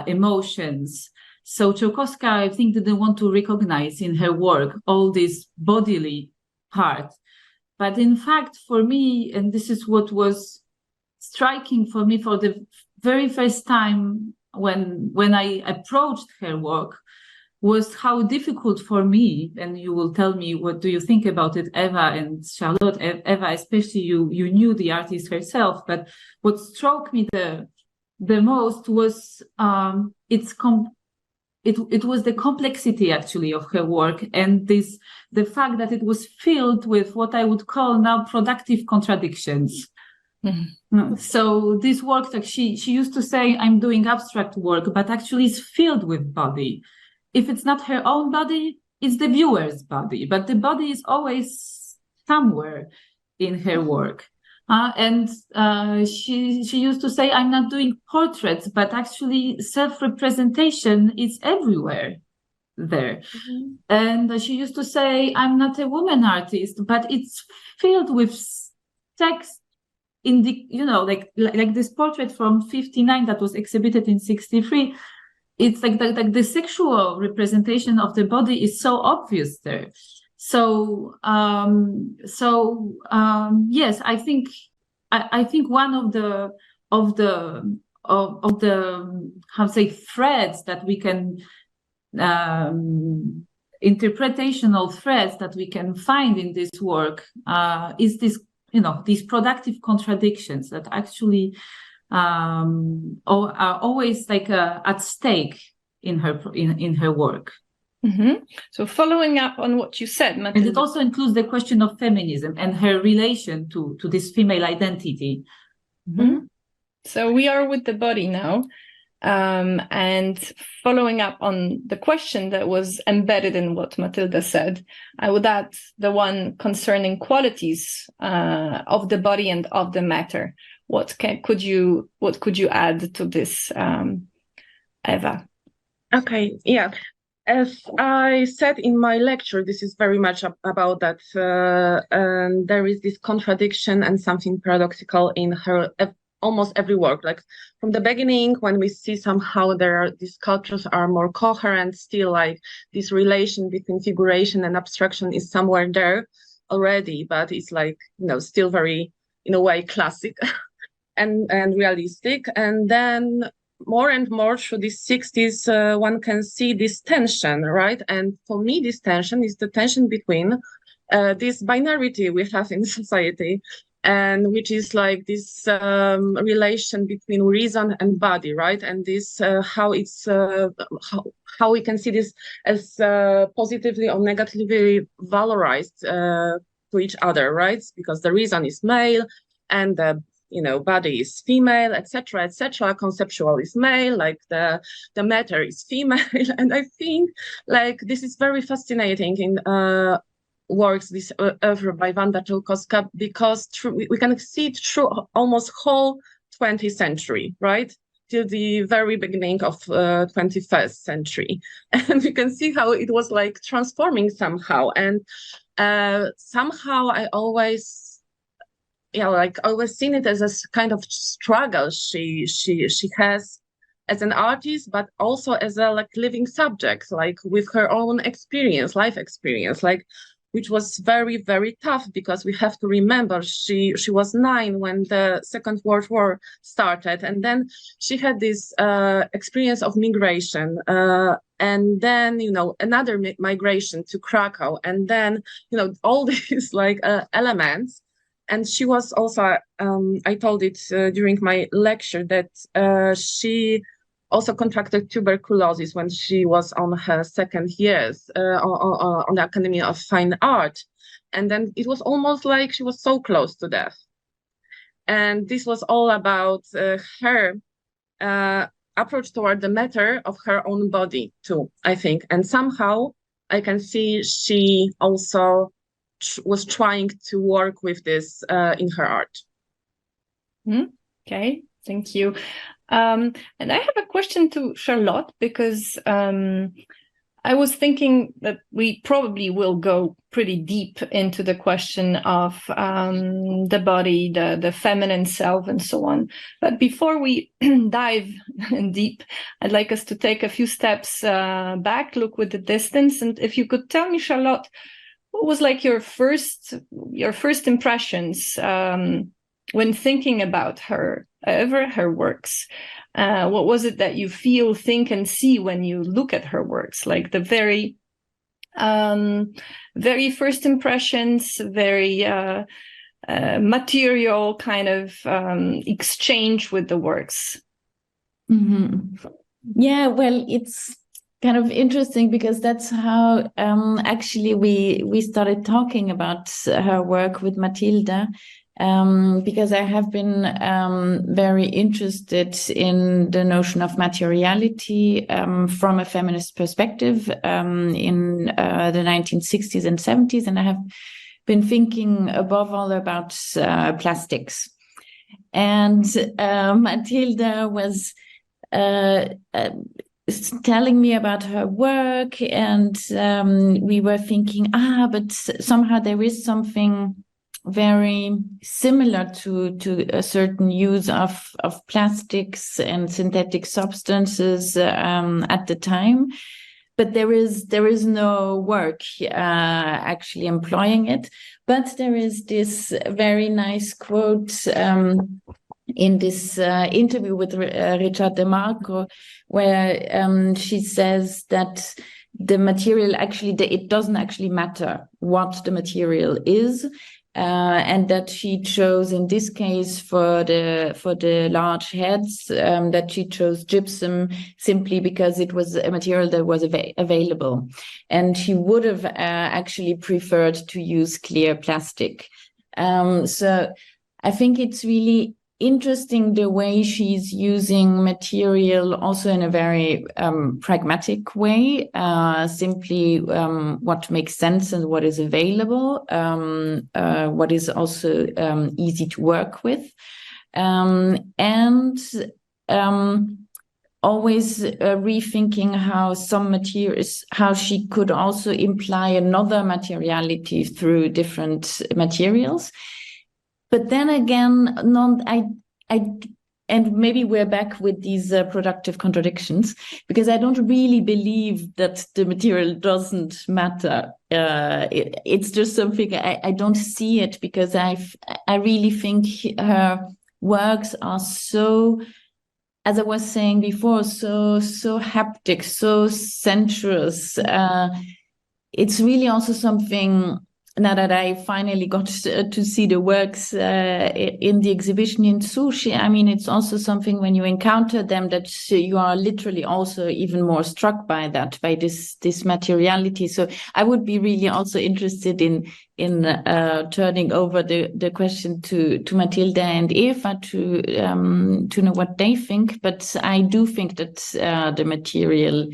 emotions. So Czełkowska, I think, didn't want to recognize in her work all this bodily part. But in fact, for me, and this is what was striking for me for the very first time when I approached her work, was how difficult for me, and you will tell me what do you think about it, Eva and Charlotte. Eva, especially you knew the artist herself, but what struck me the most was it was the complexity actually of her work, and the fact that it was filled with what I would call now productive contradictions. Mm-hmm. So this work, like she used to say, I'm doing abstract work, but actually it's filled with body. If it's not her own body, it's the viewer's body, but the body is always somewhere in her work. And she used to say, I'm not doing portraits, but actually self-representation is everywhere there. Mm-hmm. And she used to say, I'm not a woman artist, but it's filled with text in the, like this portrait from 59 that was exhibited in 63. It's like the sexual representation of the body is so obvious there. So yes, I think one of the how to say threads that we can interpretational threads that we can find in this work is this, these productive contradictions that actually are always like at stake in her work. Mm-hmm. So following up on what you said, Matylda. And it also includes the question of feminism and her relation to this female identity. Mm-hmm. So we are with the body now. And following up on the question that was embedded in what Matylda said, I would add the one concerning qualities of the body and of the matter. What could you add to this, Eva? Okay, yeah. As I said in my lecture, this is very much about that. There is this contradiction and something paradoxical in her almost every work. Like from the beginning, when we see somehow these sculptures are more coherent, still like this relation between figuration and abstraction is somewhere there already, but it's like, still very, in a way, classic and realistic. And then more and more through the 60s, one can see this tension, right? And for me, this tension is the tension between this binarity we have in society, and which is like this relation between reason and body, right? And this how it's how we can see this as positively or negatively valorized to each other, right? Because the reason is male and the body is female, etc., etc. Conceptual is male, like the matter is female, and I think like this is very fascinating in works, this oeuvre by Wanda Czełkowska, because we can see it through almost whole 20th century, right? Till the very beginning of 21st century, and we can see how it was like transforming somehow, and somehow I always seen it as a kind of struggle she has as an artist, but also as a living subject, like with her own experience, life experience, which was very, very tough, because we have to remember she was 9 when the Second World War started, and then she had this experience of migration, and then another migration to Krakow, and then all these elements. And she was also, I told it during my lecture, that she also contracted tuberculosis when she was on her second years on the Academy of Fine Art. And then it was almost like she was so close to death. And this was all about her approach toward the matter of her own body too, I think. And somehow I can see she also was trying to work with this in her art. Okay, thank you. And I have a question to Charlotte, because I was thinking that we probably will go pretty deep into the question of the body, the feminine self, and so on. But before we dive deep, I'd like us to take a few steps back, look with the distance. And if you could tell me, Charlotte, what was like your first impressions when thinking about her works? What was it that you feel, think, and see when you look at her works? Like the very first impressions, very material kind of exchange with the works. Mm-hmm. Yeah, well, kind of interesting because that's how actually we started talking about her work with Matylda. Because I have been very interested in the notion of materiality from a feminist perspective in the 1960s and 70s, and I have been thinking above all about plastics. And Matylda was telling me about her work, and we were thinking, but somehow there is something very similar to a certain use of plastics and synthetic substances at the time, but there is no work actually employing it. But there is this very nice quote in this interview with Richard DeMarco, where she says that the material it doesn't actually matter what the material is. And that she chose, in this case, for the large heads, that she chose gypsum simply because it was a material that was available, and she would have actually preferred to use clear plastic. So I think it's really interesting the way she's using material also in a very pragmatic way, simply what makes sense and what is available, what is also easy to work with, and always rethinking how some materials, how she could also imply another materiality through different materials. But then again, and maybe we're back with these productive contradictions, because I don't really believe that the material doesn't matter. It's just something I don't see it, because I really think her works are so, as I was saying before, so haptic, so sensuous. It's really also something. Now that I finally got to see the works in the exhibition in Sushi, I mean, it's also something when you encounter them that you are literally also even more struck by that, by this materiality. So I would be really also interested in turning over the question to Matylda and Eva to know what they think. But I do think that the material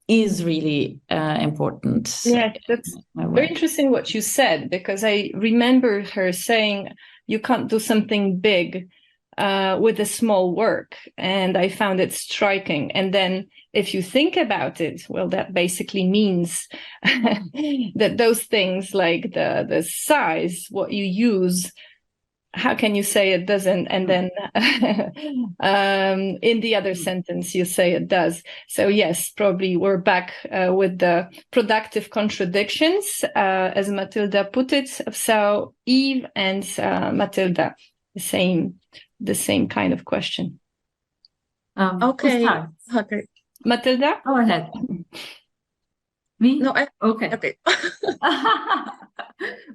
is really important. Yeah, that's very interesting what you said, because I remember her saying you can't do something big with a small work, and I found it striking. And then if you think about it, well, that basically means that those things like the size, what you use, how can you say it doesn't, and then in the other sentence you say it does? So yes, probably we're back with the productive contradictions, as Matylda put it. So Eve and Matylda, the same kind of question. Okay. Matylda, go ahead. Me? No, okay.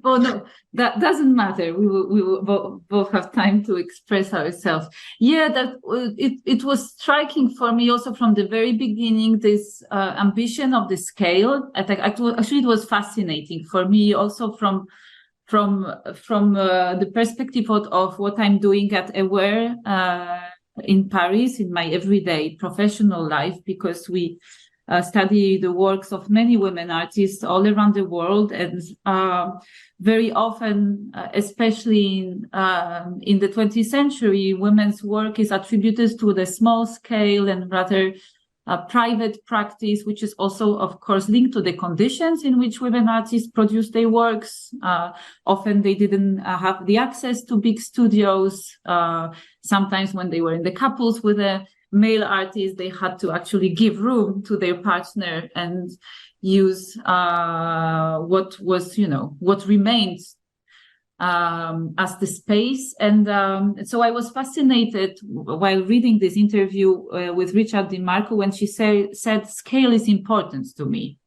Oh no, that doesn't matter. We will both have time to express ourselves. Yeah, that it was striking for me also from the very beginning, this ambition of the scale. Actually, it was fascinating for me also from the perspective of what I'm doing at Aweire in Paris in my everyday professional life, because we study the works of many women artists all around the world, and very often, especially in the 20th century, women's work is attributed to the small scale and rather private practice, which is also, of course, linked to the conditions in which women artists produce their works. Often they didn't have the access to big studios. Sometimes when they were in the couples with a male artist, they had to actually give room to their partner and use what remains as the space. And so I was fascinated while reading this interview with Richard DeMarco when she said scale is important to me.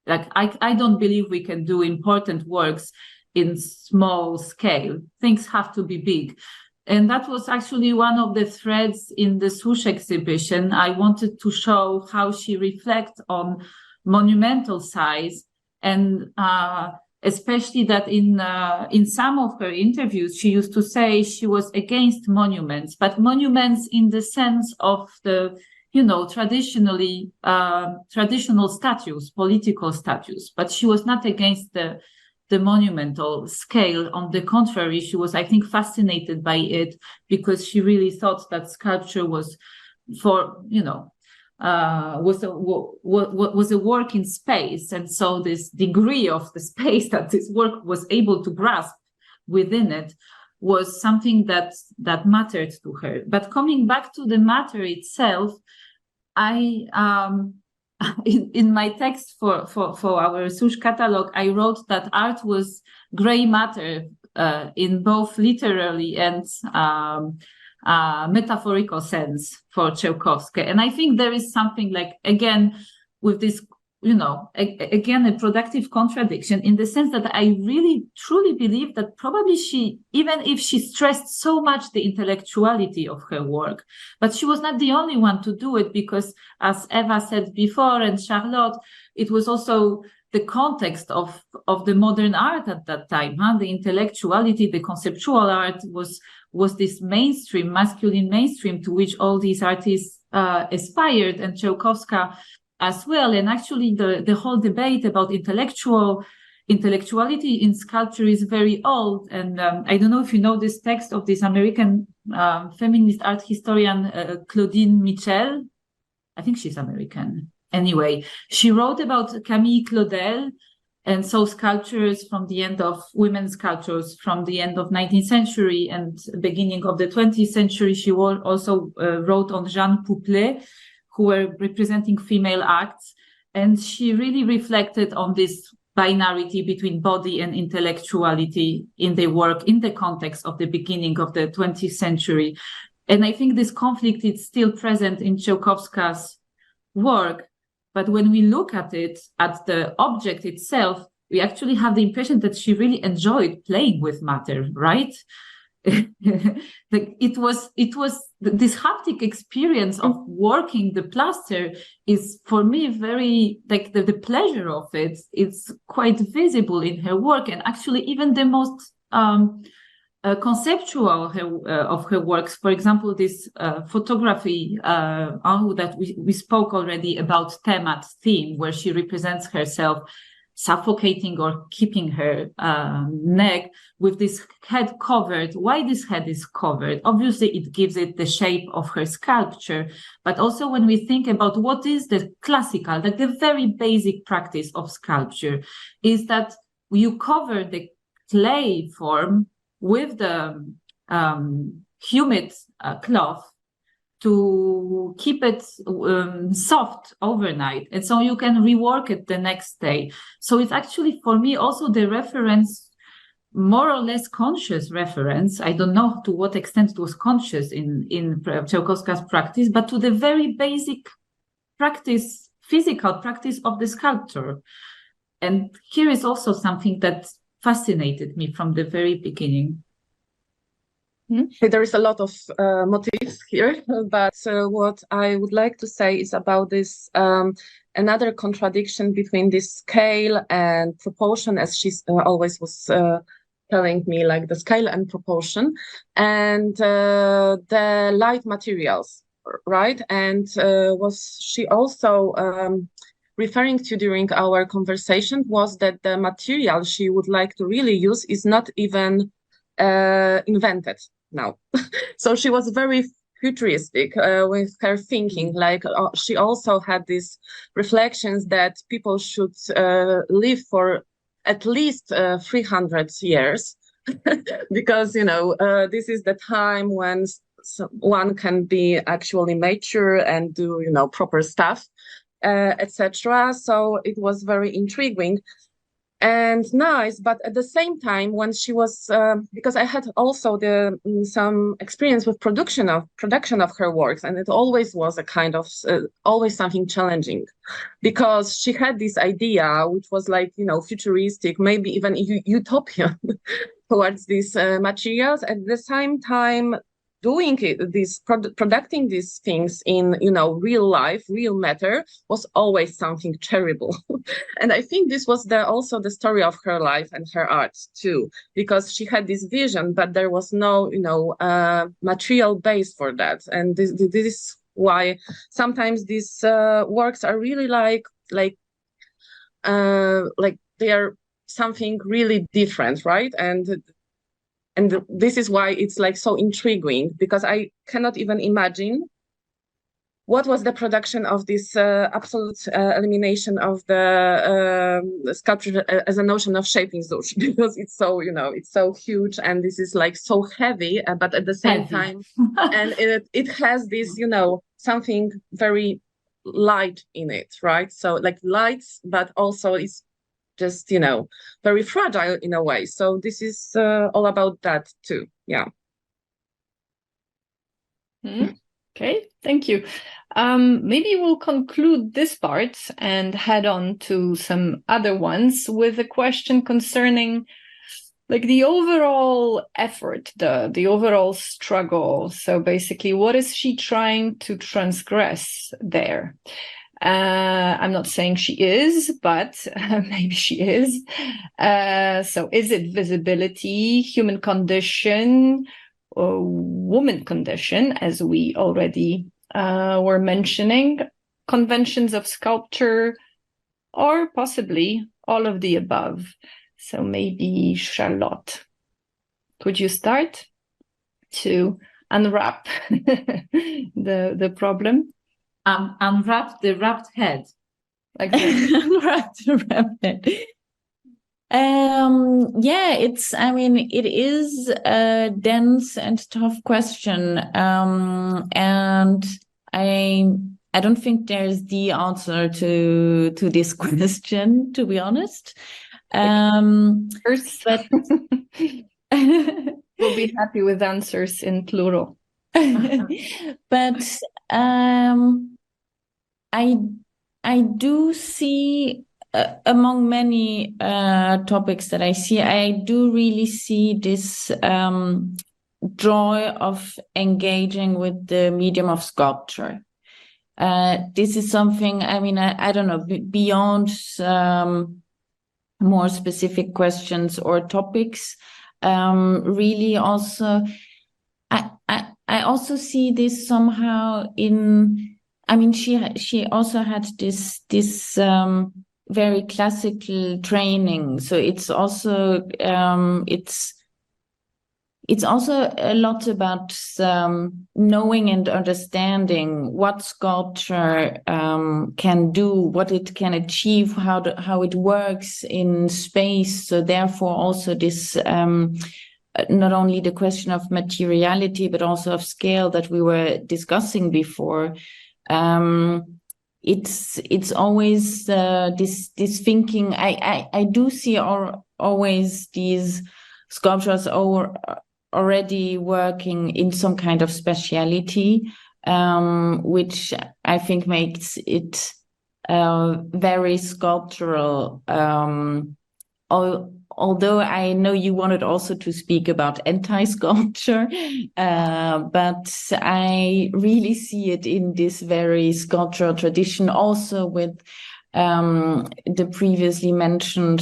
Like, I don't believe we can do important works in small scale. Things have to be big. And that was actually one of the threads in the Swoosh exhibition. I wanted to show how she reflects on monumental size, and especially that in some of her interviews, she used to say she was against monuments, but monuments in the sense of the, traditional statues, political statues, but she was not against the monumental scale. On the contrary, she was, I think, fascinated by it because she really thought that sculpture was was a work in space, and so this degree of the space that this work was able to grasp within it was something that mattered to her. But coming back to the matter itself, I in my text for our Swoosh catalog, I wrote that art was gray matter in both literally and metaphorical sense for Czełkowska. And I think there is something like, again, with this, again, a productive contradiction in the sense that I really truly believe that probably she, even if she stressed so much the intellectuality of her work, but she was not the only one to do it, because as Eva said before, and Charlotte, it was also the context of the modern art at that time. The intellectuality, the conceptual art was this mainstream, masculine mainstream to which all these artists aspired, and Czełkowska as well. And actually the whole debate about intellectuality in sculpture is very old. And I don't know if you know this text of this American feminist art historian, Claudine Mitchell. I think she's American. Anyway, she wrote about Camille Claudel, and so sculptures from the end of women's sculptures from the end of 19th century and beginning of the 20th century. She also wrote on Jeanne Pouplet, who were representing female acts. And she really reflected on this binarity between body and intellectuality in their work in the context of the beginning of the 20th century. And I think this conflict is still present in Czełkowska's work. But when we look at it, at the object itself, we actually have the impression that she really enjoyed playing with matter, right? It was this haptic experience of working the plaster is, for me, very like the pleasure of it. It's quite visible in her work, and actually even the most conceptual of her works. For example, this photography that we spoke already about, theme, where she represents herself suffocating or keeping her neck with this head covered. Why this head is covered? Obviously, it gives it the shape of her sculpture. But also when we think about what is the classical, like the very basic practice of sculpture, is that you cover the clay form with the humid cloth to keep it soft overnight. And so you can rework it the next day. So it's actually, for me, also the reference, more or less conscious reference. I don't know to what extent it was conscious in Czełkowska's practice, but to the very basic practice, physical practice of the sculptor. And here is also something that fascinated me from the very beginning. There is a lot of motifs here, but what I would like to say is about this another contradiction between this scale and proportion, as she always was telling me, like the scale and proportion, and the light materials, right? And was she also referring to during our conversation was that the material she would like to really use is not even invented now. So she was very futuristic with her thinking. Like she also had these reflections that people should live for at least 300 years, because this is the time when one can be actually mature and do proper stuff, etc. So it was very intriguing. and nice, but at the same time, when she was, because I had also some experience with production of her works, and it always was a kind of always something challenging, because she had this idea which was like, futuristic, maybe even utopian towards these materials. At the same time, doing producing these things in real life, real matter, was always something terrible. And I think this was also the story of her life and her art too, because she had this vision, but there was no material base for that. And this is why sometimes these works are really like they are something really different, right? And this is why it's like so intriguing, because I cannot even imagine what was the production of this absolute elimination of the sculpture as a notion of shaping Zush, because it's so, it's so huge, and this is like so heavy, but at the same time, and it has this, something very light in it, right? So like lights, but also it's just, very fragile in a way. So this is all about that too. Yeah. Okay, thank you. Maybe we'll conclude this part and head on to some other ones with a question concerning like the overall effort, the overall struggle. So basically, what is she trying to transgress there? I'm not saying she is, but maybe she is. So is it visibility, human condition, or woman condition, as we already were mentioning, conventions of sculpture, or possibly all of the above? So maybe Charlotte, could you start to unwrap the problem? Unwrap the wrapped head. Like that. Unwrap the wrapped head. It is a dense and tough question. And I don't think there's the answer to this question, to be honest. First, but we'll be happy with answers in plural. But I do see among many topics that I see, I do really see this joy of engaging with the medium of sculpture. This is something, I don't know, beyond more specific questions or topics, really also, I also see this somehow in, she also had this very classical training. So it's also, it's also a lot about knowing and understanding what sculpture can do, what it can achieve, how it works in space. So therefore also this, not only the question of materiality, but also of scale that we were discussing before. It's always this thinking. I do see always these sculptures already working in some kind of speciality, which I think makes it very sculptural. Although I know you wanted also to speak about anti-sculpture, but I really see it in this very sculptural tradition, also with the previously mentioned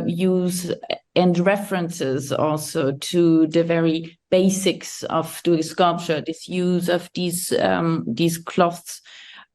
use and references also to the very basics of doing sculpture, this use of these cloths.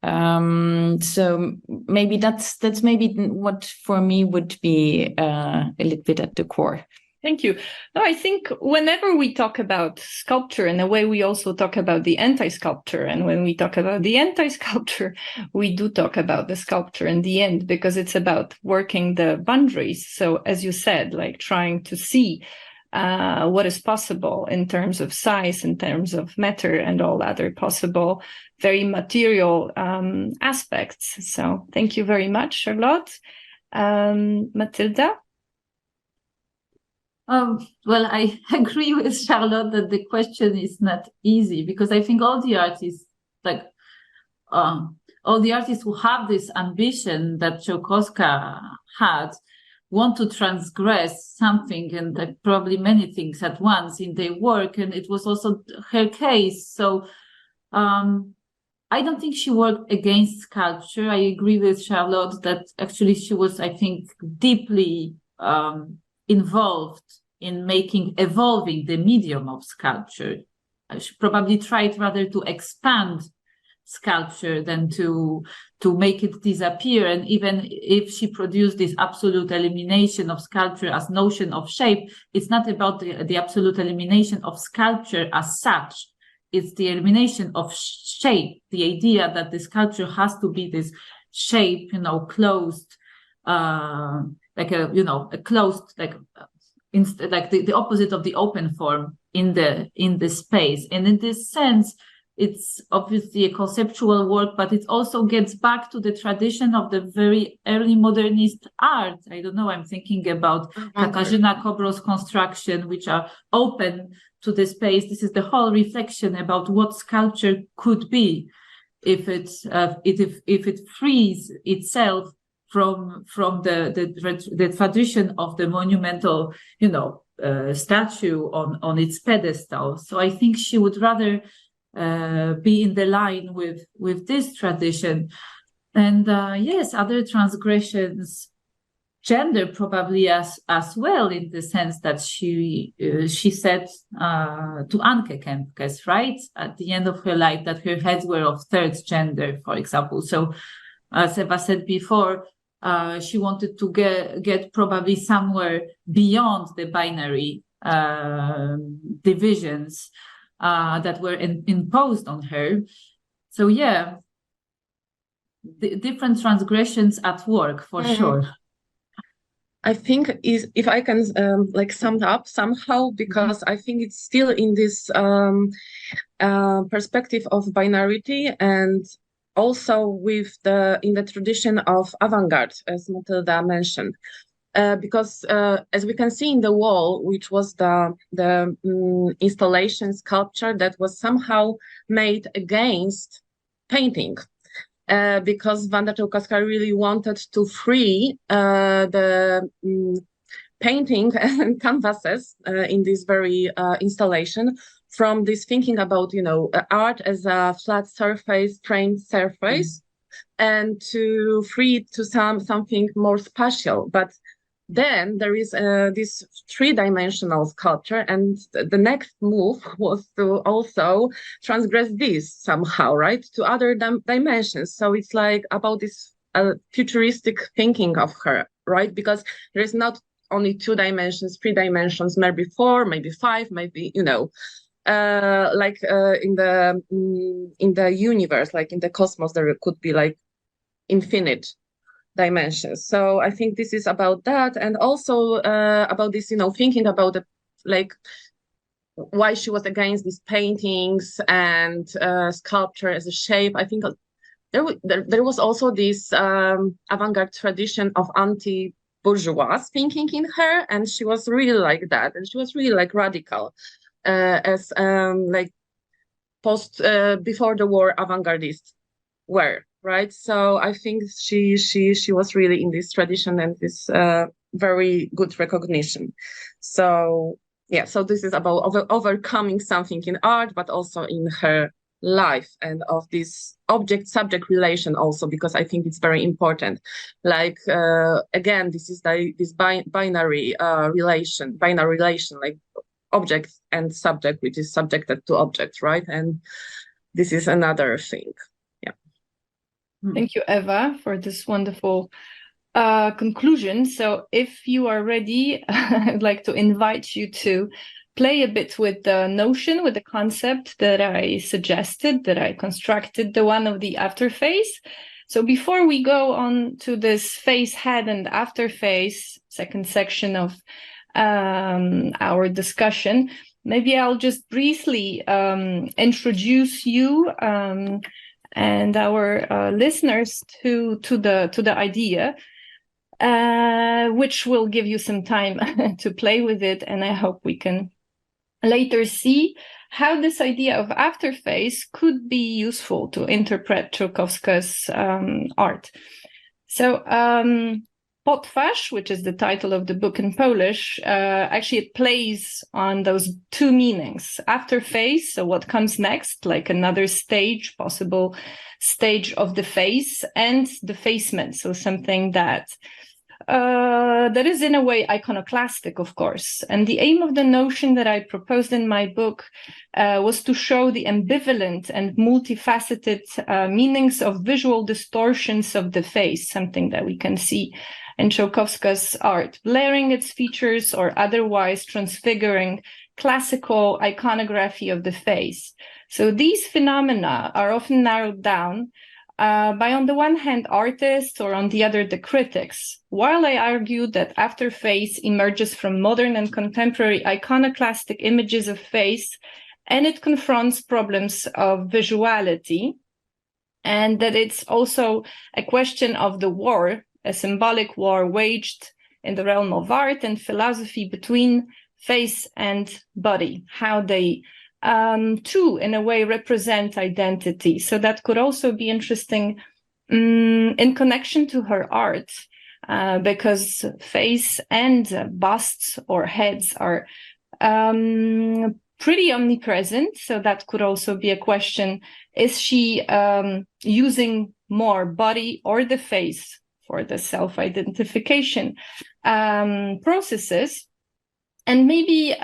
So maybe that's maybe what for me would be a little bit at the core. Thank you. No, I think whenever we talk about sculpture, in a way, we also talk about the anti-sculpture. And when we talk about the anti-sculpture, we do talk about the sculpture in the end, because it's about working the boundaries. So as you said, like trying to see what is possible in terms of size, in terms of matter, and all other possible very material aspects. So thank you very much, Charlotte. Matylda? Well, I agree with Charlotte that the question is not easy, because I think all the artists, all the artists who have this ambition that Czełkowska had, want to transgress something, and probably many things at once in their work, and it was also her case. So I don't think she worked against sculpture. I agree with Charlotte that actually she was, I think, deeply involved in evolving the medium of sculpture. She probably tried rather to expand sculpture than to make it disappear. And even if she produced this absolute elimination of sculpture as notion of shape, it's not about the absolute elimination of sculpture as such. It's the elimination of shape, the idea that the sculpture has to be this shape, closed, like a closed, like the opposite of the open form in the space. And in this sense, it's obviously a conceptual work, but it also gets back to the tradition of the very early modernist art. I don't know, I'm thinking about Katarzyna Kobro's construction, which are open to the space. This is the whole reflection about what sculpture could be if it frees itself from the tradition of the monumental, statue on its pedestal. So I think she would rather be in the line with this tradition. And yes, other transgressions, gender probably as well, in the sense that she said to Anke Kempkes, right, at the end of her life, that her heads were of third gender, for example. So as Eva said before, she wanted to get probably somewhere beyond the binary divisions that were imposed on her. So yeah, different transgressions at work for sure. I think if I can sum it up somehow, because I think it's still in this perspective of binarity, and also in the tradition of avant-garde, as Matylda mentioned. Because as we can see in the wall, which was the installation sculpture that was somehow made against painting, because Wanda Czełkowska really wanted to free the painting and canvases in this very installation from this thinking about art as a flat surface, framed surface, and to free it to something more spatial. But then there is this three-dimensional sculpture, and the next move was to also transgress this somehow, right, to other dimensions. So it's like about this futuristic thinking of her, right, because there is not only 2 dimensions, 3 dimensions, maybe 4, maybe 5, maybe in the universe, like in the cosmos, there could be like infinite dimensions. So I think this is about that, and also about this, thinking about why she was against these paintings and sculpture as a shape. I think there was also this avant-garde tradition of anti-bourgeois thinking in her, and she was really like that, and she was really like radical as post before the war avant-gardists were. Right, so I think she was really in this tradition, and this very good recognition. So yeah, so this is about overcoming something in art, but also in her life, and of this object-subject relation also, because I think it's very important. Again, this is this binary relation, like object and subject, which is subjected to object, right? And this is another thing. Thank you, Eva, for this wonderful conclusion. So if you are ready, I'd like to invite you to play a bit with the notion, with the concept that I suggested, that I constructed, the one of the after phase. So before we go on to this phase head and after phase, second section of our discussion, maybe I'll just briefly introduce you and our listeners to the idea. which will give you some time to play with it. And I hope we can later see how this idea of afterface could be useful to interpret Czełkowska's art. So Potwarz, which is the title of the book in Polish, actually it plays on those two meanings. Afterface, so what comes next, like another stage, possible stage of the face, and defacement, so something that is in a way iconoclastic, of course. And the aim of the notion that I proposed in my book was to show the ambivalent and multifaceted meanings of visual distortions of the face, something that we can see in Czełkowska's art, blurring its features or otherwise transfiguring classical iconography of the face. So these phenomena are often narrowed down by, on the one hand, artists, or on the other, the critics, while I argue that afterface emerges from modern and contemporary iconoclastic images of face, and it confronts problems of visuality, and that it's also a question of the war, a symbolic war waged in the realm of art and philosophy between face and body, how they too, in a way, represent identity. So that could also be interesting in connection to her art, because face and busts or heads are pretty omnipresent. So that could also be a question. Is she using more body or the face for the self-identification processes? And maybe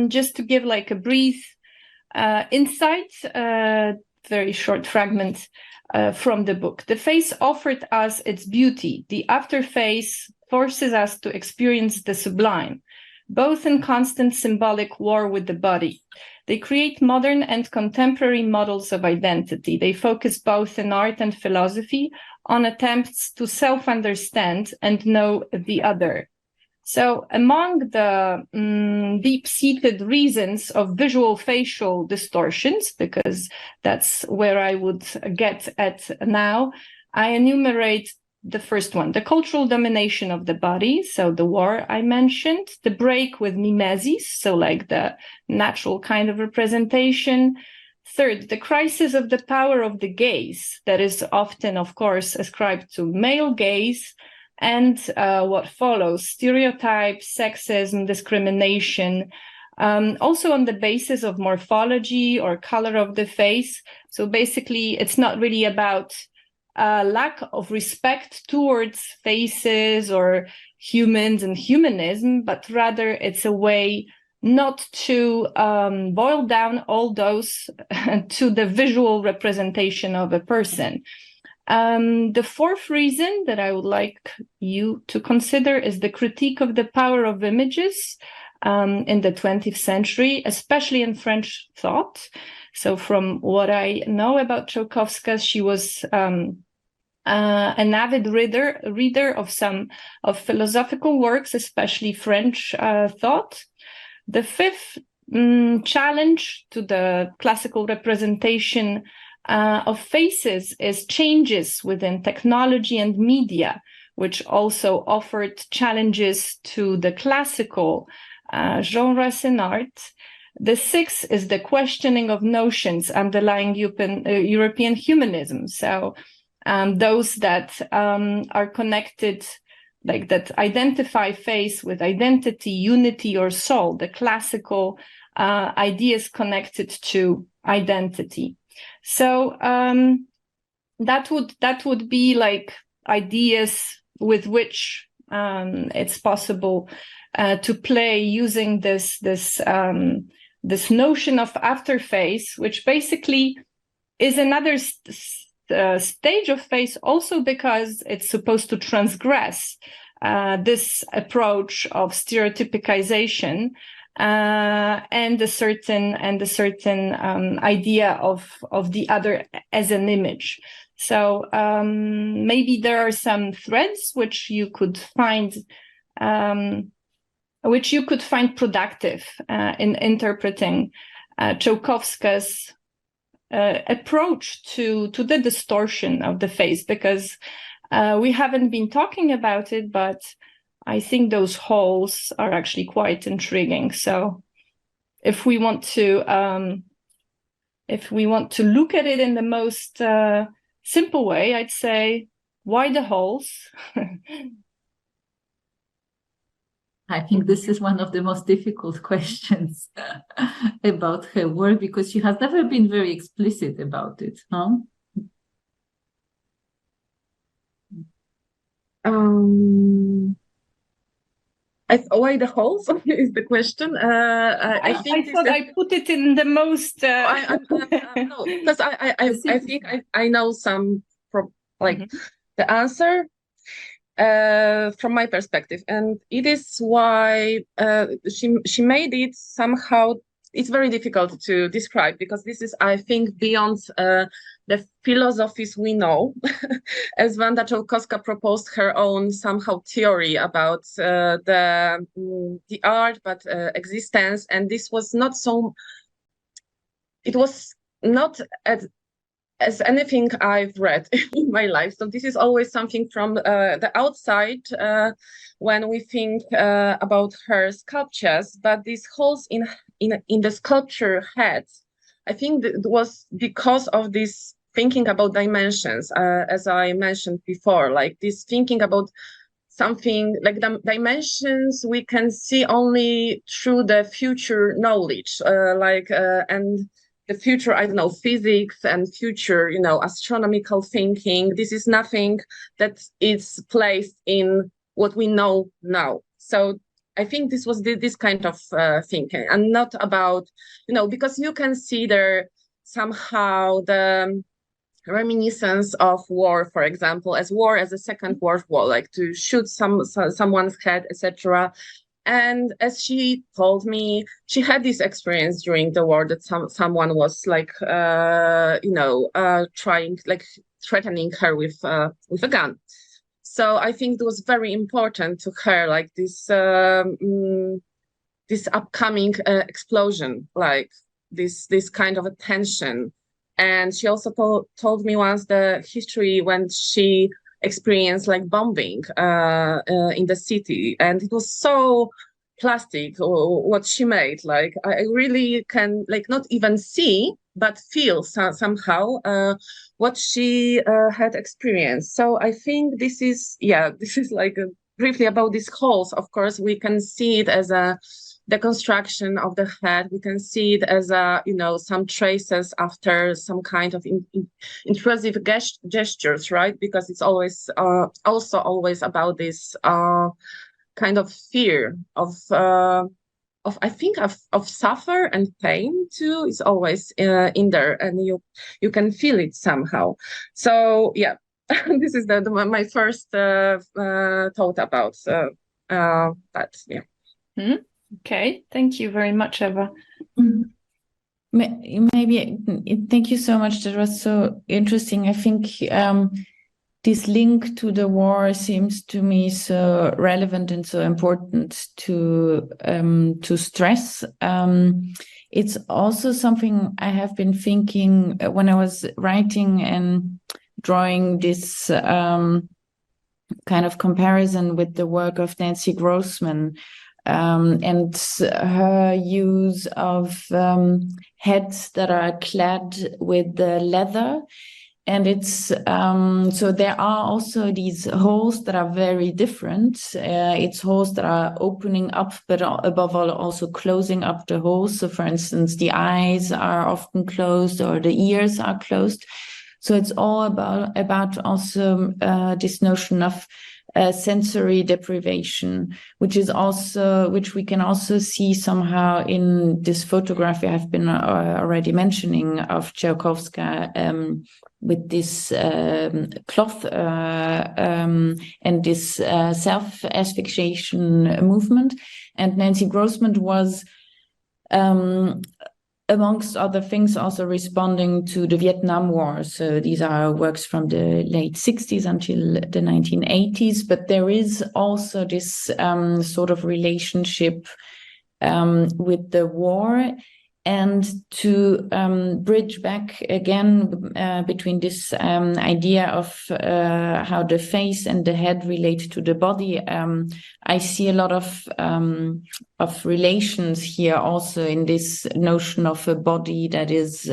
just to give like a brief insight, very short fragment from the book. The face offered us its beauty. The afterface forces us to experience the sublime, both in constant symbolic war with the body. They create modern and contemporary models of identity. They focus both in art and philosophy on attempts to self-understand and know the other. So among the deep-seated reasons of visual facial distortions, because that's where I would get at now, I enumerate the first one, the cultural domination of the body, so the war I mentioned, the break with mimesis, so like the natural kind of representation. Third, the crisis of the power of the gaze, that is often, of course, ascribed to male gaze, and what follows, stereotypes, sexism, discrimination, also on the basis of morphology or color of the face. So basically, it's not really about lack of respect towards faces or humans and humanism, but rather it's a way not to boil down all those to the visual representation of a person. The fourth reason that I would like you to consider is the critique of the power of images in the 20th century, especially in French thought. So from what I know about Czełkowska, she was an avid reader of some of philosophical works, especially French thought. The fifth challenge to the classical representation of faces is changes within technology and media, which also offered challenges to the classical genres in art. The sixth is the questioning of notions underlying European humanism. So those that are connected, like that identify face with identity, unity, or soul, the classical ideas connected to identity. So that would be like ideas with which it's possible to play using this notion of afterface, which basically is another stage of face, also because it's supposed to transgress this approach of stereotypicization and a certain idea of the other as an image. So maybe there are some threads which you could find productive in interpreting Czełkowska's approach to the distortion of the face, because We haven't been talking about it, but I think those holes are actually quite intriguing. So if we want to look at it in the most simple way, I'd say, why the holes? I think this is one of the most difficult questions about her work, because she has never been very explicit about it, no? Why the holes is the question. I think I thought I put it in the most. No, because I think I know some the answer from my perspective, and it is why she made it somehow. It's very difficult to describe, because this is, I think, beyond the philosophies we know, as Wanda Czełkowska proposed her own somehow theory about the art, but existence, and this was not so. It was not as anything I've read in my life. So this is always something from the outside when we think about her sculptures. But these holes in the sculpture heads, I think it was because of this thinking about dimensions, as I mentioned before, like this thinking about something like the dimensions we can see only through the future knowledge, and the future, I don't know, physics and future, astronomical thinking. This is nothing that is placed in what we know now. So I think this was this kind of thinking, and not about, because you can see there somehow the reminiscence of war, for example, as war as a Second World War, like to shoot someone's head, etc. And as she told me, she had this experience during the war that someone was threatening her with a gun. So I think it was very important to her, like this upcoming explosion, like this kind of attention. And she also told me once the history when she experienced like bombing in the city, and it was so plastic what she made. Like I really can not even see but feel somehow what she had experienced. So I think this is like briefly about these holes. Of course, we can see it as the construction of the head. We can see it as some traces after some kind of intrusive gestures, right? Because it's always also always about this kind of fear of I think of suffer and pain too. Is always in there, and you can feel it somehow. So yeah, this is my first thought about that. Yeah. Mm-hmm. Okay, thank you very much, Eva. Maybe thank you so much. That was so interesting. I think this link to the war seems to me so relevant and so important to stress. It's also something I have been thinking when I was writing and drawing this kind of comparison with the work of Nancy Grossman. And her use of heads that are clad with the leather. And it's so there are also these holes that are very different. It's holes that are opening up, but above all also closing up the holes. So for instance, the eyes are often closed or the ears are closed. So it's all about also this notion of sensory deprivation, which we can also see somehow in this photograph I've been already mentioning of Czełkowska with this cloth and this self-asphyxiation movement. And Nancy Grossman was amongst other things, also responding to the Vietnam War. So these are works from the late 60s until the 1980s. But there is also this sort of relationship with the war and to bridge back again between this idea of how the face and the head relate to the body. I see a lot of relations here also in this notion of a body that is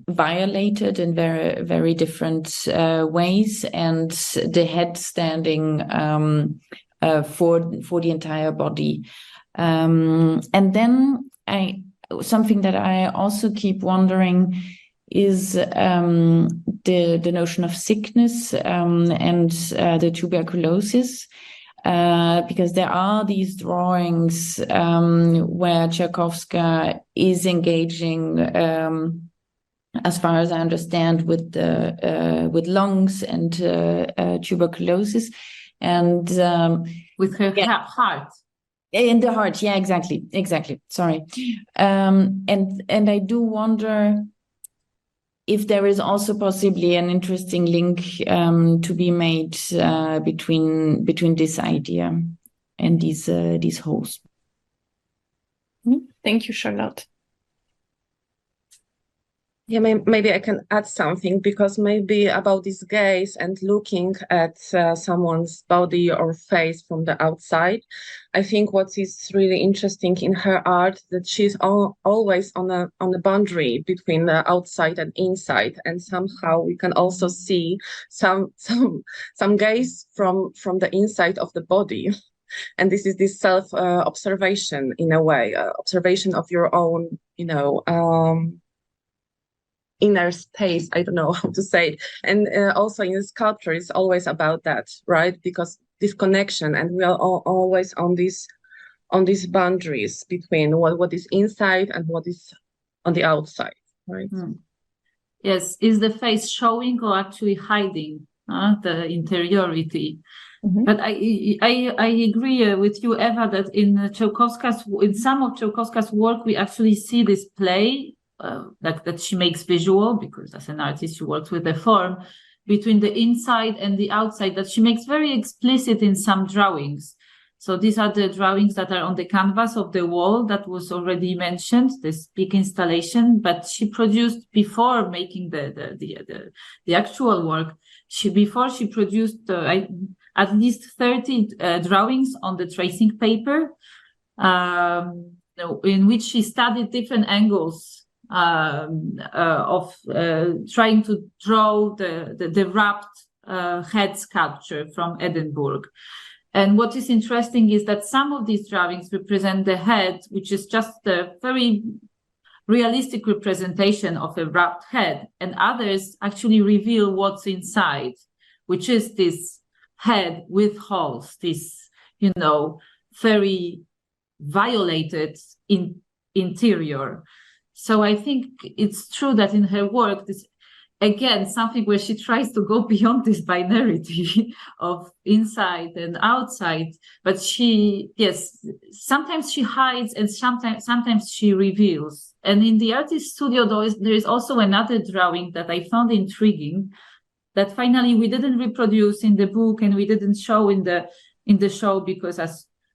violated in very, very different ways, and the head standing for the entire body. And then something that I also keep wondering is the notion of sickness and the tuberculosis. Because there are these drawings where Czełkowska is engaging, as far as I understand, with lungs and tuberculosis, and with her heart. In the heart, yeah, exactly. Sorry, and I do wonder if there is also possibly an interesting link to be made between this idea and these holes. Thank you, Charlotte. Yeah, maybe I can add something, because maybe about this gaze and looking at someone's body or face from the outside, I think what is really interesting in her art that she's always on a boundary between the outside and inside, and somehow we can also see some gaze from the inside of the body, and this is this self observation in a way, observation of your own, inner space. I don't know how to say it. And also in sculpture, it's always about that, right? Because this connection, and we are always on these boundaries between what is inside and what is on the outside, right? Yes, is the face showing or actually hiding the interiority? Mm-hmm. But I agree with you, Eva, that in some of Czełkowska's work, we actually see this play. That she makes visual, because as an artist she works with the form, between the inside and the outside, that she makes very explicit in some drawings. So these are the drawings that are on the canvas of the wall that was already mentioned, this big installation, but she produced, before making the actual work, she produced at least 30 drawings on the tracing paper, in which she studied different angles of trying to draw the wrapped head sculpture from Edinburgh. And what is interesting is that some of these drawings represent the head, which is just a very realistic representation of a wrapped head, and others actually reveal what's inside, which is this head with holes, this, very violated interior. So I think it's true that in her work, this, again, something where she tries to go beyond this binarity of inside and outside, but sometimes she hides and sometimes she reveals. And in the artist studio, there is also another drawing that I found intriguing, that finally we didn't reproduce in the book and we didn't show in the show, because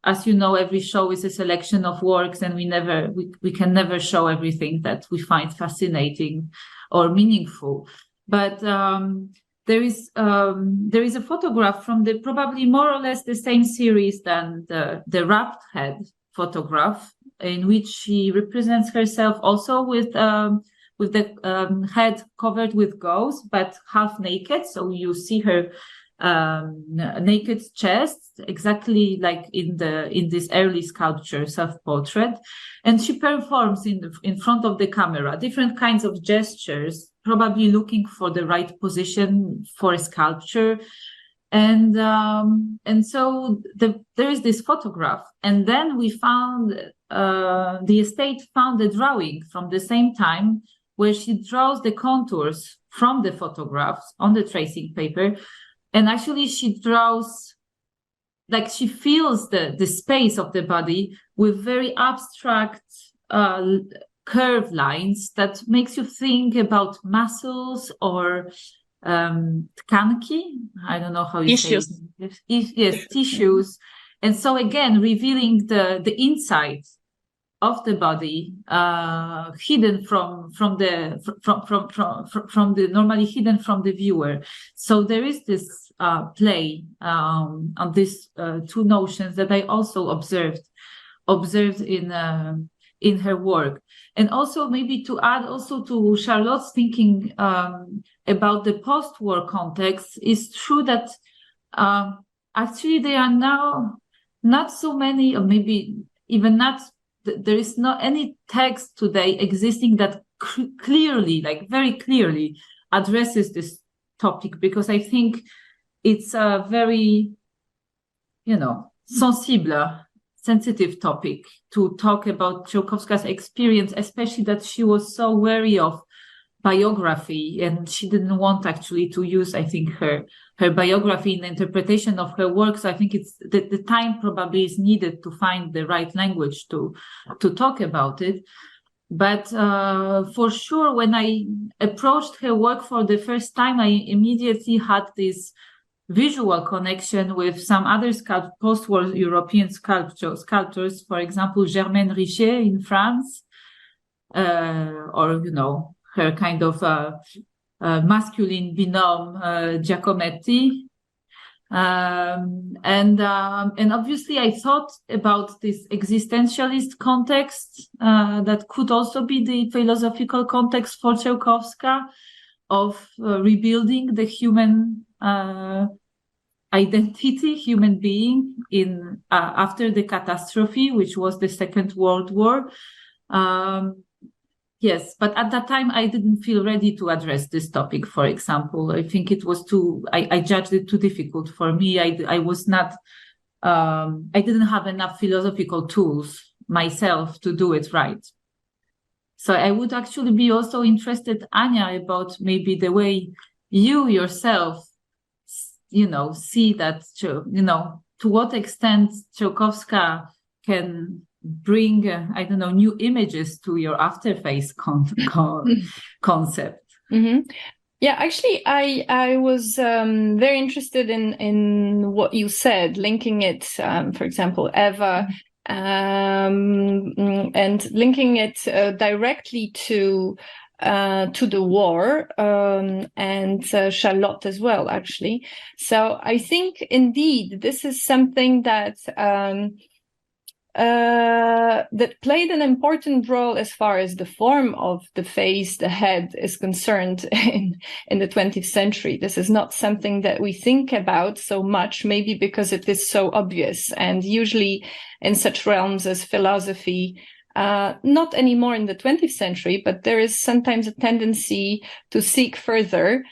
as you know, every show is a selection of works, and we can never show everything that we find fascinating or meaningful. But there is a photograph from the probably more or less the same series than the wrapped head photograph, in which she represents herself also with the head covered with gauze, but half naked. So you see her naked chest, exactly like in this early sculpture self-portrait, and she performs in front of the camera different kinds of gestures, probably looking for the right position for a sculpture, and so there is this photograph, and then we found the estate found a drawing from the same time where she draws the contours from the photographs on the tracing paper. And actually she draws, like she fills the space of the body with very abstract curved lines that makes you think about muscles or tkanki. I don't know how you say it. Yes, tissues. And so again, revealing the inside of the body, hidden from the normally hidden from the viewer. So there is this play on these two notions that I also observed in her work. And also maybe to add also to Charlotte's thinking about the post-war context, is true that actually there are now not so many, or maybe even not, there is not any text today existing that clearly, like very clearly addresses this topic, because I think it's a very, sensitive topic to talk about Czełkowska's experience, especially that she was so wary of biography, and she didn't want actually to use, I think, her biography in the interpretation of her work. So I think it's the time probably is needed to find the right language to talk about it. But for sure, when I approached her work for the first time, I immediately had this visual connection with some other post-war European sculptors, for example, Germaine Richer in France, or, her kind of masculine binôme, Giacometti. And obviously I thought about this existentialist context that could also be the philosophical context for Czełkowska, of rebuilding the human identity, human being in after the catastrophe, which was the Second World War. Yes, but at that time I didn't feel ready to address this topic, for example. I think it was I judged it too difficult for me. I was not, I didn't have enough philosophical tools myself to do it right. So I would actually be also interested, Anya, about maybe the way you yourself, see that, to what extent Czełkowska can bring, new images to your afterface concept. Mm-hmm. Yeah, actually, I was very interested in what you said, linking it, for example, Eva, and linking it directly to the war, and Charlotte as well, actually. So I think indeed this is something that that played an important role as far as the form of the face, the head is concerned in the 20th century. This is not something that we think about so much, maybe because it is so obvious, and usually in such realms as philosophy, not anymore in the 20th century, but there is sometimes a tendency to seek further,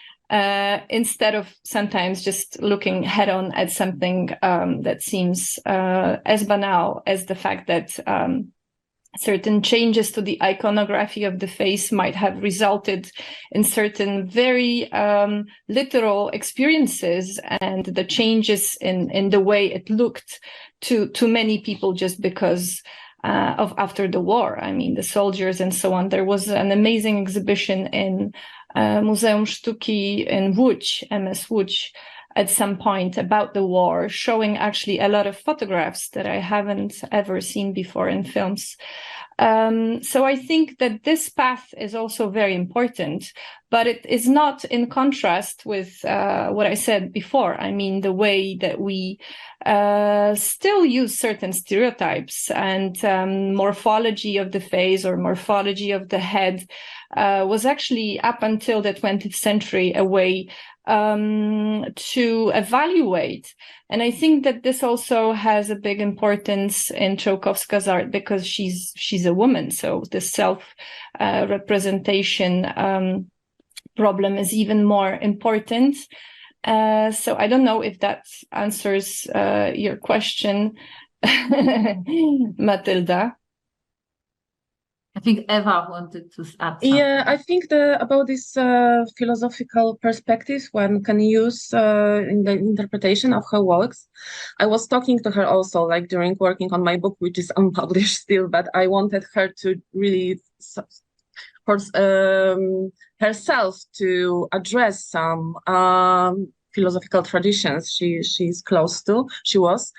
instead of sometimes just looking head on at something that seems as banal as the fact that certain changes to the iconography of the face might have resulted in certain very literal experiences, and the changes in the way it looked to many people just because of after the war. I mean, the soldiers and so on. There was an amazing exhibition in Muzeum Sztuki in Łódź, MS Łódź, at some point about the war, showing actually a lot of photographs that I haven't ever seen before in films. So I think that this path is also very important, but it is not in contrast with what I said before. I mean, the way that we still use certain stereotypes and morphology of the face or morphology of the head was actually up until the 20th century a way to evaluate. And I think that this also has a big importance in Czełkowska's art because she's a woman. So the self-representation problem is even more important. So I don't know if that answers your question, Matylda. I think Eva wanted to add something. Yeah, I think about this philosophical perspective one can use in the interpretation of her works. I was talking to her also, like during working on my book, which is unpublished still, but I wanted her to really herself to address some philosophical traditions she was.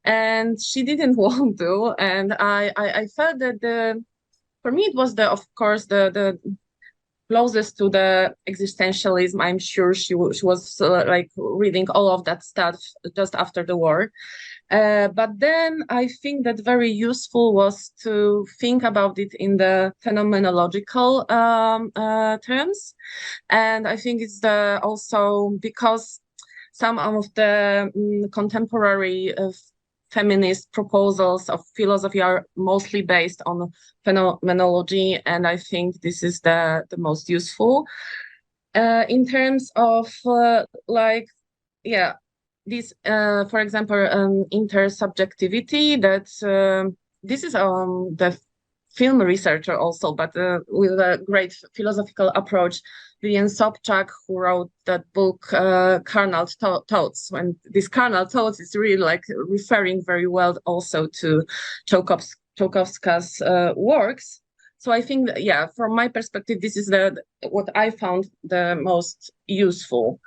and she didn't want to. And I felt that for me, it was of course, the closest to the existentialism. I'm sure she was like reading all of that stuff just after the war. But then I think that very useful was to think about it in the phenomenological terms. And I think it's also because some of the contemporary feminist proposals of philosophy are mostly based on phenomenology, and I think this is the most useful in terms of this, for example, intersubjectivity. That this is the film researcher also, but with a great philosophical approach, Lilian Sobczak, who wrote that book, Carnal Thoughts. And this carnal thoughts is really like referring very well also to Czełkowska's works. So I think that, from my perspective, this is what I found the most useful.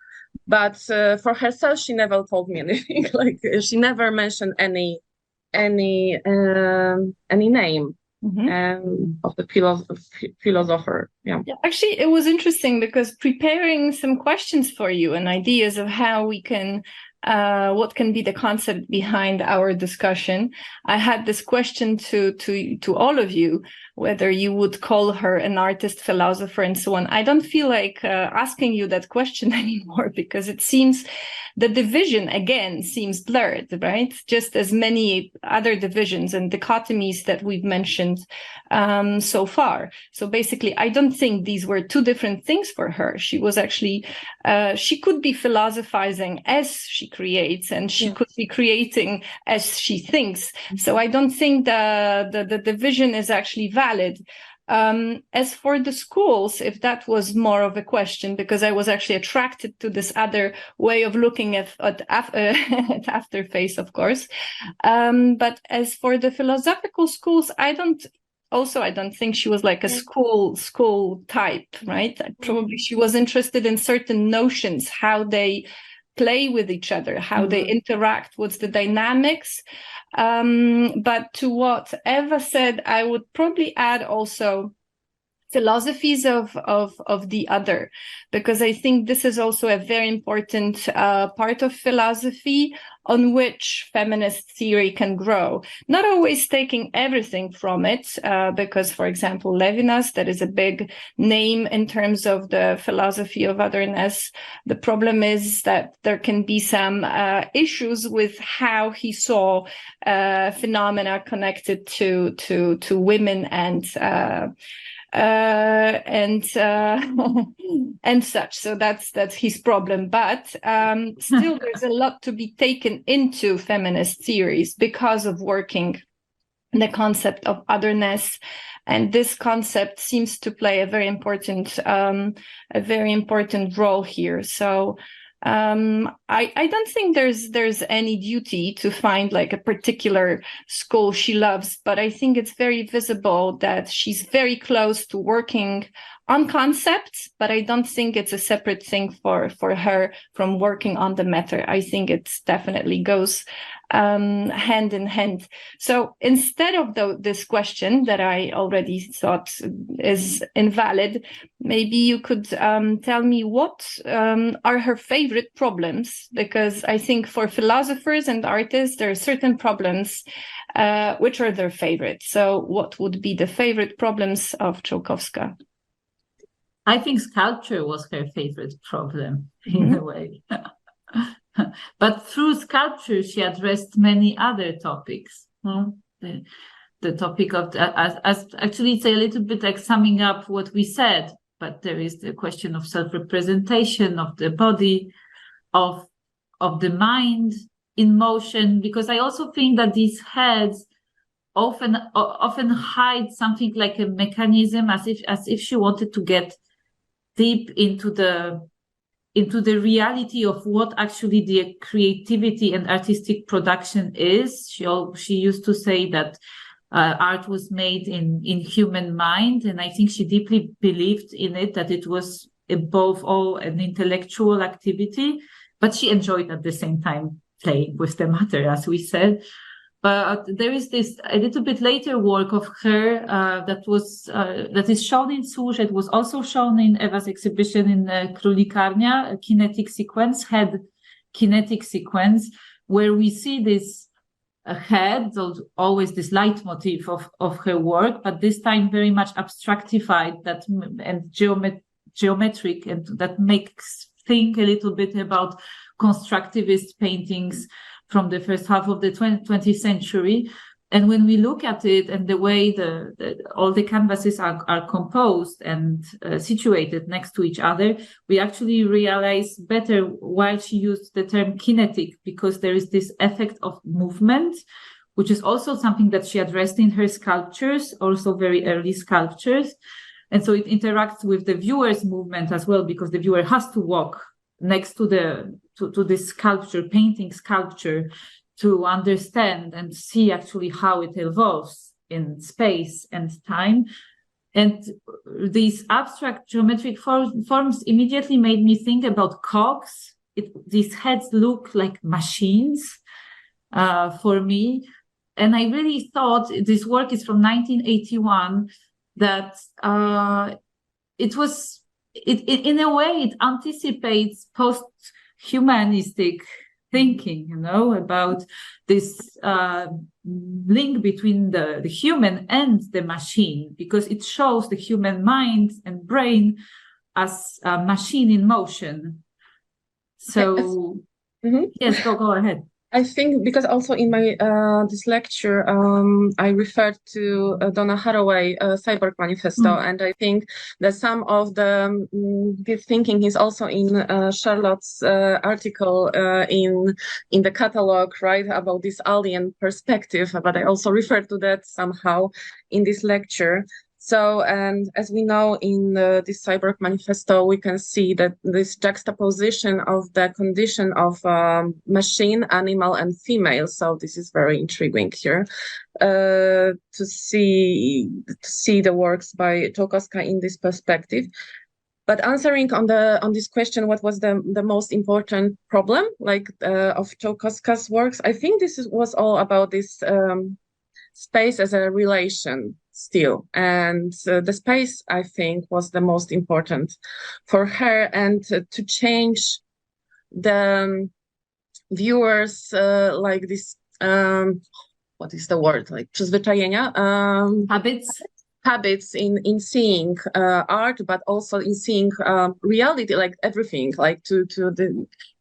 But for herself, she never told me anything. Like she never mentioned any name. Of the philosopher. Yeah. Actually, it was interesting because preparing some questions for you and ideas of how we can, what can be the concept behind our discussion, I had this question to all of you, whether you would call her an artist, philosopher, and so on. I don't feel like asking you that question anymore, because it seems the division again seems blurred, right? Just as many other divisions and dichotomies that we've mentioned so far. So basically, I don't think these were two different things for her. She was actually, she could be philosophizing as she creates, and she could be creating as she thinks. So I don't think the division is actually valid. As for the schools, if that was more of a question, because I was actually attracted to this other way of looking at Afterface, of course. But as for the philosophical schools, I don't think she was like a school type, right? Probably she was interested in certain notions, how they play with each other, how they interact, what's the dynamics. But to what Eva said, I would probably add also philosophies of the other, because I think this is also a very important part of philosophy on which feminist theory can grow. Not always taking everything from it, because, for example, Levinas, that is a big name in terms of the philosophy of otherness. The problem is that there can be some issues with how he saw phenomena connected to women and such. So that's his problem. But still, there's a lot to be taken into feminist theories because of working the concept of otherness, and this concept seems to play a very important role here. So I don't think there's any duty to find like a particular school she loves, but I think it's very visible that she's very close to working on concepts, but I don't think it's a separate thing for her from working on the matter. I think it definitely goes hand in hand. So instead of this question that I already thought is invalid, maybe you could tell me what are her favorite problems, because I think for philosophers and artists, there are certain problems which are their favorite. So what would be the favorite problems of Czełkowska? I think sculpture was her favorite problem in a way. But through sculpture, she addressed many other topics. The topic of, as actually it's a little bit like summing up what we said, but there is the question of self-representation of the body, of the mind in motion, because I also think that these heads often hide something like a mechanism, as if she wanted to get deep into the reality of what actually the creativity and artistic production is. She used to say that art was made in human mind, and I think she deeply believed in it, that it was above all an intellectual activity, but she enjoyed at the same time playing with the matter, as we said. But there is this a little bit later work of her that is shown in Susz. It was also shown in Ewa's exhibition in Królikarnia, a kinetic sequence, head kinetic sequence, where we see this head, always this leitmotif of her work, but this time very much abstractified and geometric, and that makes think a little bit about constructivist paintings from the first half of the 20th century. And when we look at it and the way all the canvases are composed and situated next to each other, we actually realize better why she used the term kinetic, because there is this effect of movement, which is also something that she addressed in her sculptures, also very early sculptures. And so it interacts with the viewer's movement as well, because the viewer has to walk next to this sculpture, painting sculpture, to understand and see actually how it evolves in space and time. And these abstract geometric forms immediately made me think about cogs. These heads look like machines for me. And I really thought this work is from 1981, that in a way, it anticipates post-humanistic thinking, about this link between the human and the machine, because it shows the human mind and brain as a machine in motion. So, yes, go ahead. I think because also in my this lecture, I referred to Donna Haraway Cyborg Manifesto, and I think that some of this thinking is also in Charlotte's article in the catalog, right, about this alien perspective. But I also referred to that somehow in this lecture. So, and as we know in this Cyborg Manifesto, we can see that this juxtaposition of the condition of machine, animal, and female. So this is very intriguing here to see the works by Czełkowska in this perspective. But answering on this question, what was the most important problem, of Czełkowska's works? I think this was all about this space as a relation still, and the space, I think, was the most important for her, and to change the viewers this what is the word, przyzwyczajenia, habits in seeing art, but also in seeing reality, like everything, to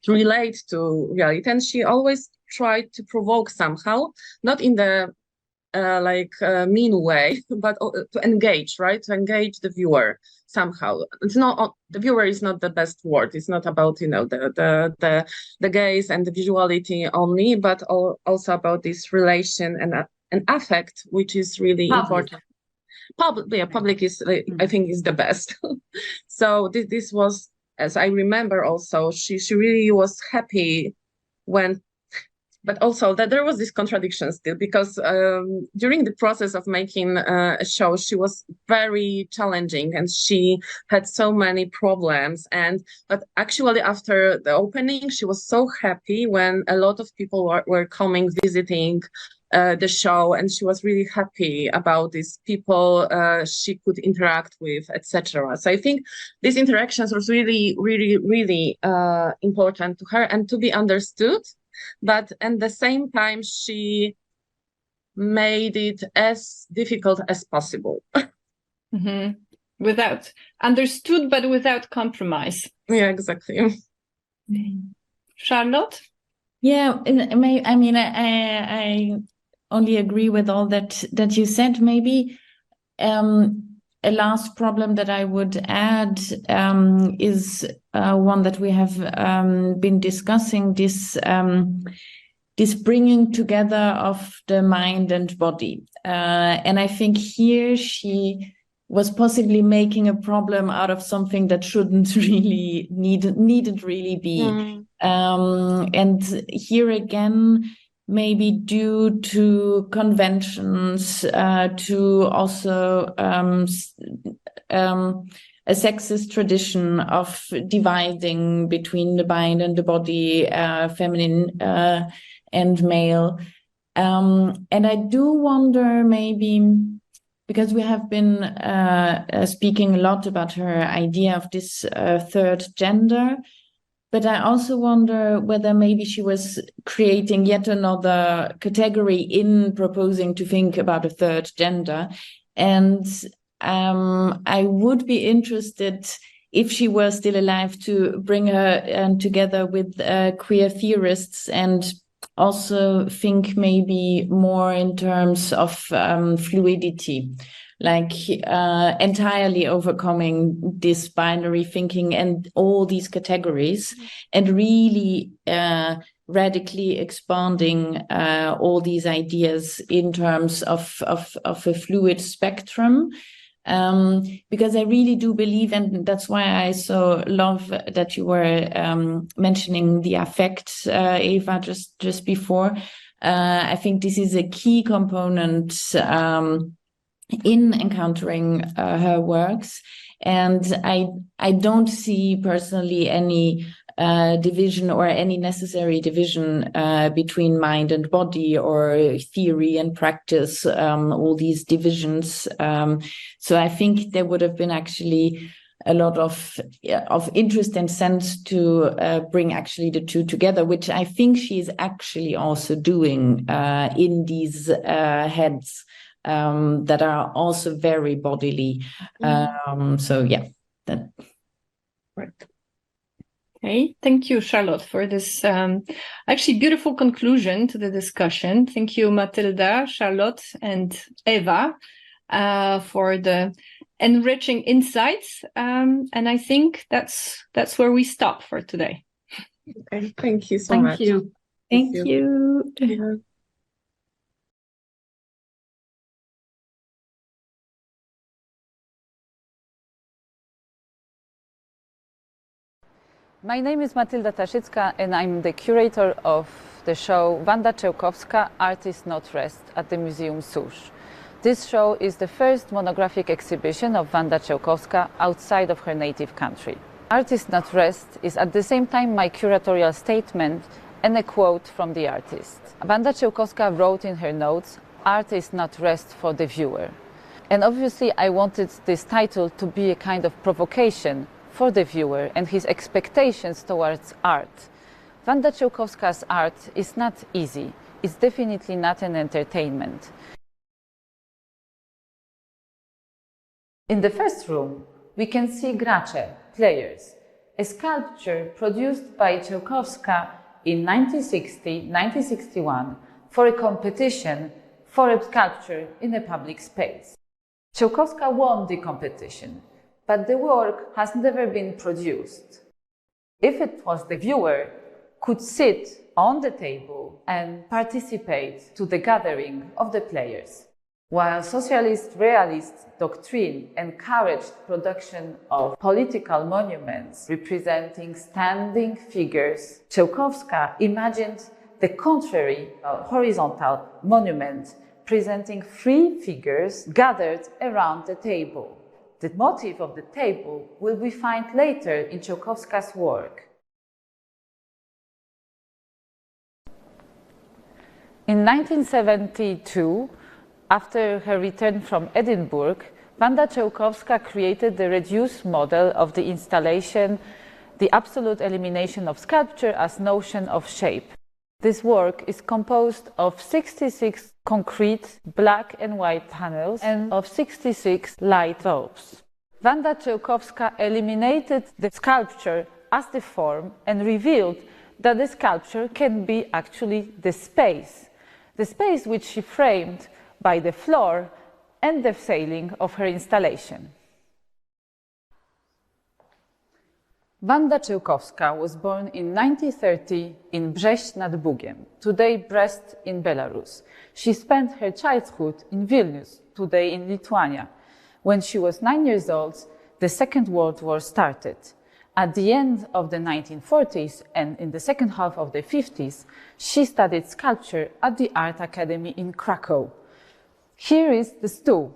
relate to reality. And she always tried to provoke somehow, not in the mean way, but to engage, right? To engage the viewer somehow. It's not, the viewer is not the best word. It's not about, the gaze and the visuality only, but also about this relation and affect, which is really important. Public is, I think, is the best. So this was, as I remember also, she really was happy when. But also that there was this contradiction still, because during the process of making a show, she was very challenging and she had so many problems. But actually after the opening, she was so happy when a lot of people were coming, visiting the show, and she was really happy about these people she could interact with, etc. So I think these interactions was really, really, really important to her and to be understood. But at the same time, she made it as difficult as possible. Without understood, but without compromise. Yeah, exactly. Charlotte? Yeah, I only agree with all that you said. Maybe a last problem that I would add is one that we have been discussing, this bringing together of the mind and body. And I think here she was possibly making a problem out of something that shouldn't really needn't really be. And here again, maybe due to conventions, to also a sexist tradition of dividing between the mind and the body, feminine and male. And I do wonder, maybe, because we have been speaking a lot about her idea of this third gender, but I also wonder whether maybe she was creating yet another category in proposing to think about a third gender. And I would be interested, if she were still alive, to bring her together with queer theorists and also think maybe more in terms of fluidity, like entirely overcoming this binary thinking and all these categories, and really radically expanding all these ideas in terms of a fluid spectrum. Because I really do believe, and that's why I so love that you were mentioning the affect, Eva, just before. I think this is a key component in encountering her works, and I don't see personally any division or any necessary division between mind and body or theory and practice, all these divisions. So I think there would have been actually a lot of interest and sense to bring actually the two together, which I think she is actually also doing in these heads that are also very bodily. So yeah, that. Right. Okay, thank you, Charlotte, for this actually beautiful conclusion to the discussion. Thank you, Matylda, Charlotte, and Eva for the enriching insights. And I think that's where we stop for today. Okay, thank you so much. Thank you. Yeah. My name is Matylda Taszycka, and I'm the curator of the show Wanda Czełkowska, Artist Not Rest at the Museum Susz. This show is the first monographic exhibition of Wanda Czełkowska outside of her native country. Artist Not Rest is at the same time my curatorial statement and a quote from the artist. Wanda Czełkowska wrote in her notes, "Art is not rest for the viewer." And obviously I wanted this title to be a kind of provocation for the viewer and his expectations towards art. Wanda Czełkowska's art is not easy. It's definitely not an entertainment. In the first room, we can see gracze, players, a sculpture produced by Czełkowska in 1960-1961 for a competition for a sculpture in a public space. Czełkowska won the competition, but the work has never been produced. If it was, the viewer could sit on the table and participate to the gathering of the players. While socialist realist doctrine encouraged production of political monuments representing standing figures, Czełkowska imagined the contrary, a horizontal monument presenting three figures gathered around the table. The motif of the table will be found later in Czełkowska's work. In 1972, after her return from Edinburgh, Wanda Czełkowska created the reduced model of the installation, The Absolute Elimination of Sculpture as Notion of Shape. This work is composed of 66 concrete black and white panels and of 66 light bulbs. Wanda Czełkowska eliminated the sculpture as the form and revealed that the sculpture can be actually the space which she framed by the floor and the ceiling of her installation. Wanda Czełkowska was born in 1930 in Brześć nad Bugiem, today Brest in Belarus. She spent her childhood in Vilnius, today in Lithuania. When she was 9 years old, the Second World War started. At the end of the 1940s and in the second half of the 50s, she studied sculpture at the Art Academy in Krakow. Here is the stool,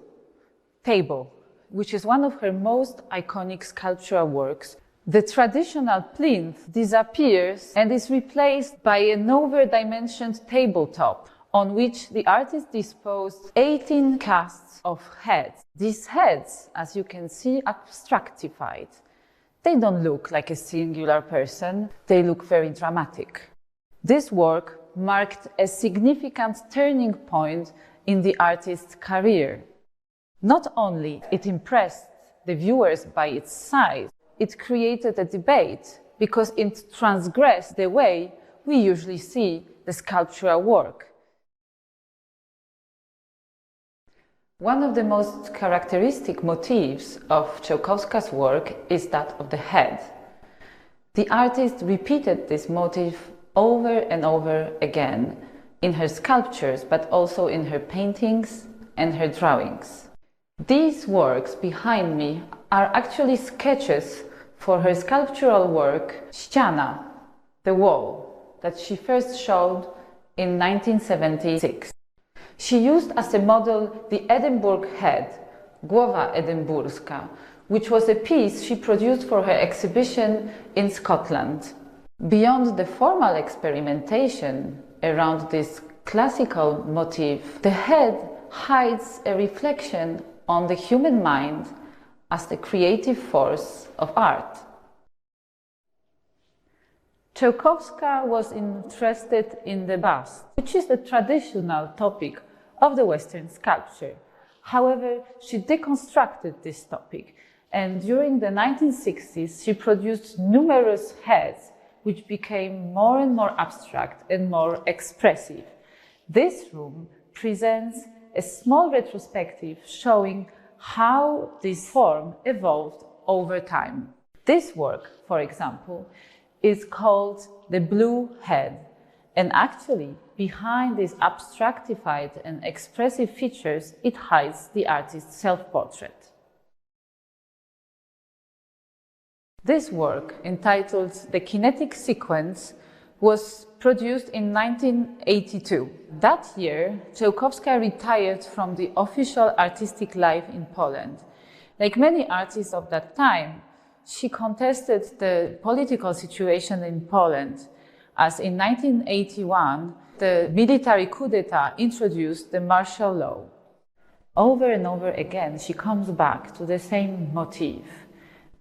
table, which is one of her most iconic sculptural works, the traditional plinth disappears and is replaced by an over-dimensioned tabletop on which the artist disposed 18 casts of heads. These heads, as you can see, are abstractified. They don't look like a singular person, they look very dramatic. This work marked a significant turning point in the artist's career. Not only it impressed the viewers by its size, it created a debate because it transgressed the way we usually see the sculptural work. One of the most characteristic motifs of Czełkowska's work is that of the head. The artist repeated this motif over and over again in her sculptures, but also in her paintings and her drawings. These works behind me are actually sketches for her sculptural work, Ściana, the wall, that she first showed in 1976. She used as a model the Edinburgh head, Głowa Edynburska, which was a piece she produced for her exhibition in Scotland. Beyond the formal experimentation around this classical motif, the head hides a reflection on the human mind as the creative force of art. Czełkowska was interested in the bust, which is the traditional topic of the Western sculpture. However, she deconstructed this topic, and during the 1960s she produced numerous heads which became more and more abstract and more expressive. This room presents a small retrospective showing how this form evolved over time. This work, for example, is called the Blue Head, and actually behind these abstractified and expressive features it hides the artist's self-portrait. This work, entitled The Kinetic Sequence, was produced in 1982. That year, Czełkowska retired from the official artistic life in Poland. Like many artists of that time, she contested the political situation in Poland, as in 1981, the military coup d'etat introduced the martial law. Over and over again, she comes back to the same motif.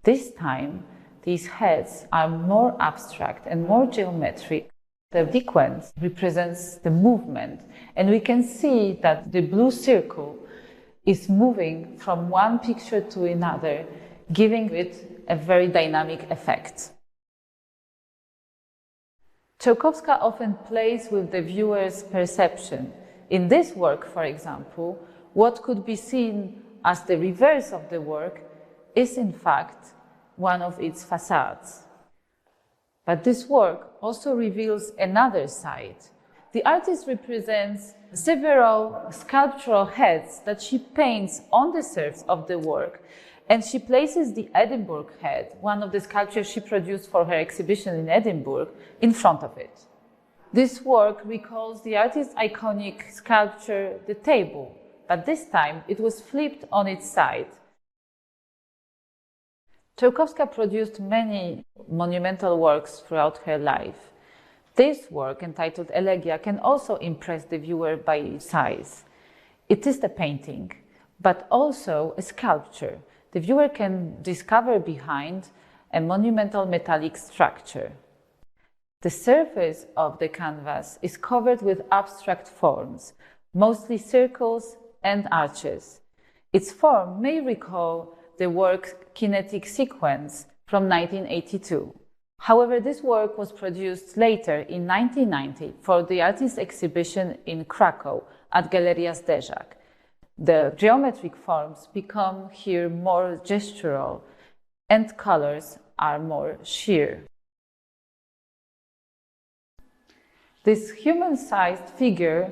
This time, these heads are more abstract and more geometric. The sequence represents the movement, and we can see that the blue circle is moving from one picture to another, giving it a very dynamic effect. Czełkowska often plays with the viewer's perception. In this work, for example, what could be seen as the reverse of the work is in fact one of its facades. But this work also reveals another side. The artist represents several sculptural heads that she paints on the surface of the work, and she places the Edinburgh head, one of the sculptures she produced for her exhibition in Edinburgh, in front of it. This work recalls the artist's iconic sculpture, The Table, but this time it was flipped on its side. Czełkowska produced many monumental works throughout her life. This work, entitled Elegia, can also impress the viewer by its size. It is a painting, but also a sculpture. The viewer can discover behind a monumental metallic structure. The surface of the canvas is covered with abstract forms, mostly circles and arches. Its form may recall the work's Kinetic Sequence from 1982. However, this work was produced later in 1990 for the artist's exhibition in Krakow at Galeria Zderzak. The geometric forms become here more gestural and colors are more sheer. This human-sized figure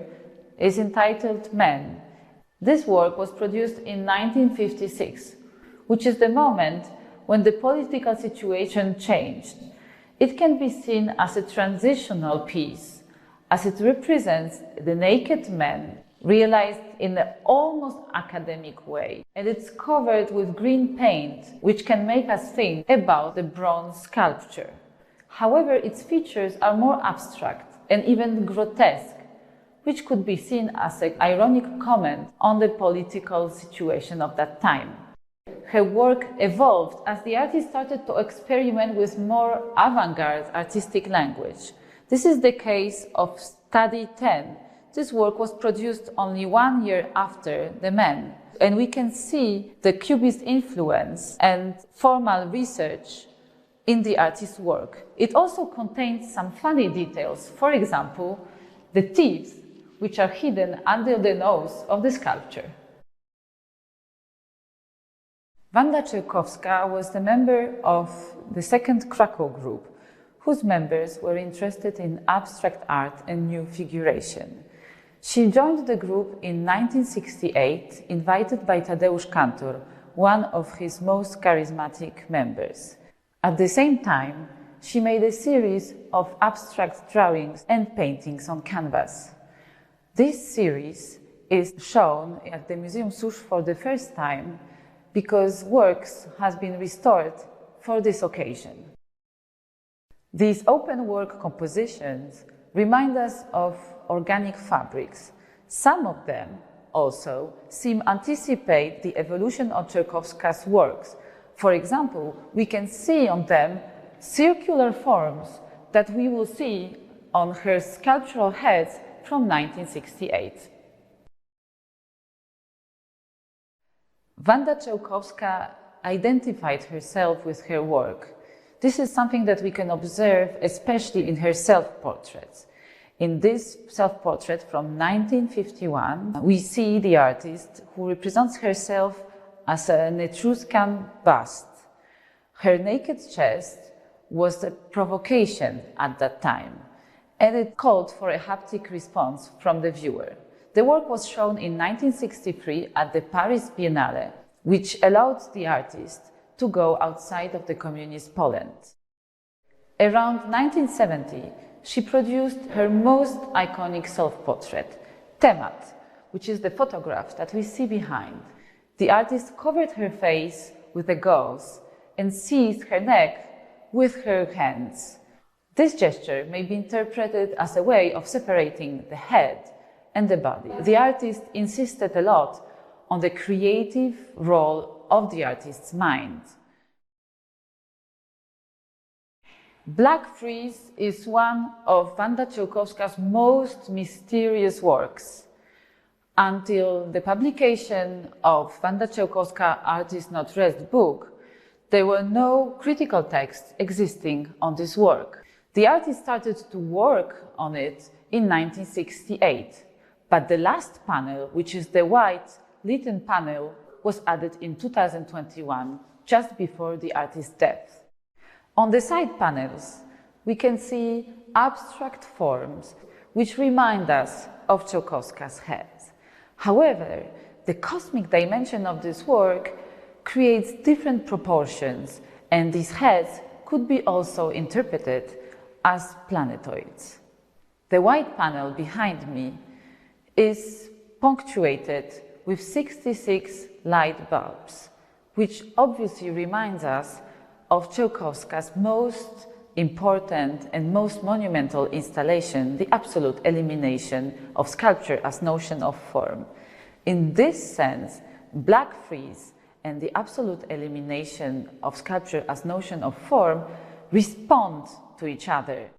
is entitled Man. This work was produced in 1956, which is the moment when the political situation changed. It can be seen as a transitional piece, as it represents the naked man realized in an almost academic way. And it's covered with green paint, which can make us think about the bronze sculpture. However, its features are more abstract and even grotesque, which could be seen as an ironic comment on the political situation of that time. Her work evolved as the artist started to experiment with more avant-garde artistic language. This is the case of Study 10. This work was produced only 1 year after The Men, and we can see the Cubist influence and formal research in the artist's work. It also contains some funny details, for example, the teeth, which are hidden under the nose of the sculpture. Wanda Czełkowska was a member of the Second Kraków Group, whose members were interested in abstract art and new figuration. She joined the group in 1968, invited by Tadeusz Kantor, one of his most charismatic members. At the same time, she made a series of abstract drawings and paintings on canvas. This series is shown at the Museum Susz for the first time because works has been restored for this occasion. These open work compositions remind us of organic fabrics. Some of them also seem to anticipate the evolution of Czełkowska's works. For example, we can see on them circular forms that we will see on her sculptural heads from 1968. Wanda Czełkowska identified herself with her work. This is something that we can observe especially in her self-portraits. In this self-portrait from 1951, we see the artist who represents herself as an Etruscan bust. Her naked chest was a provocation at that time, and it called for a haptic response from the viewer. The work was shown in 1963 at the Paris Biennale, which allowed the artist to go outside of the communist Poland. Around 1970, she produced her most iconic self-portrait, Temat, which is the photograph that we see behind. The artist covered her face with a gauze and seized her neck with her hands. This gesture may be interpreted as a way of separating the head and the body. The artist insisted a lot on the creative role of the artist's mind. Black Frieze is one of Wanda Czełkowska's most mysterious works. Until the publication of Wanda Czełkowska Artist Not Rest book, there were no critical texts existing on this work. The artist started to work on it in 1968, but the last panel, which is the white Lytton panel, was added in 2021, just before the artist's death. On the side panels, we can see abstract forms which remind us of Czełkowska's head. However, the cosmic dimension of this work creates different proportions, and these heads could be also interpreted as planetoids. The white panel behind me is punctuated with 66 light bulbs, which obviously reminds us of Czełkowska's most important and most monumental installation, the absolute elimination of sculpture as notion of form. In this sense, Black Frieze and the absolute elimination of sculpture as notion of form respond to each other.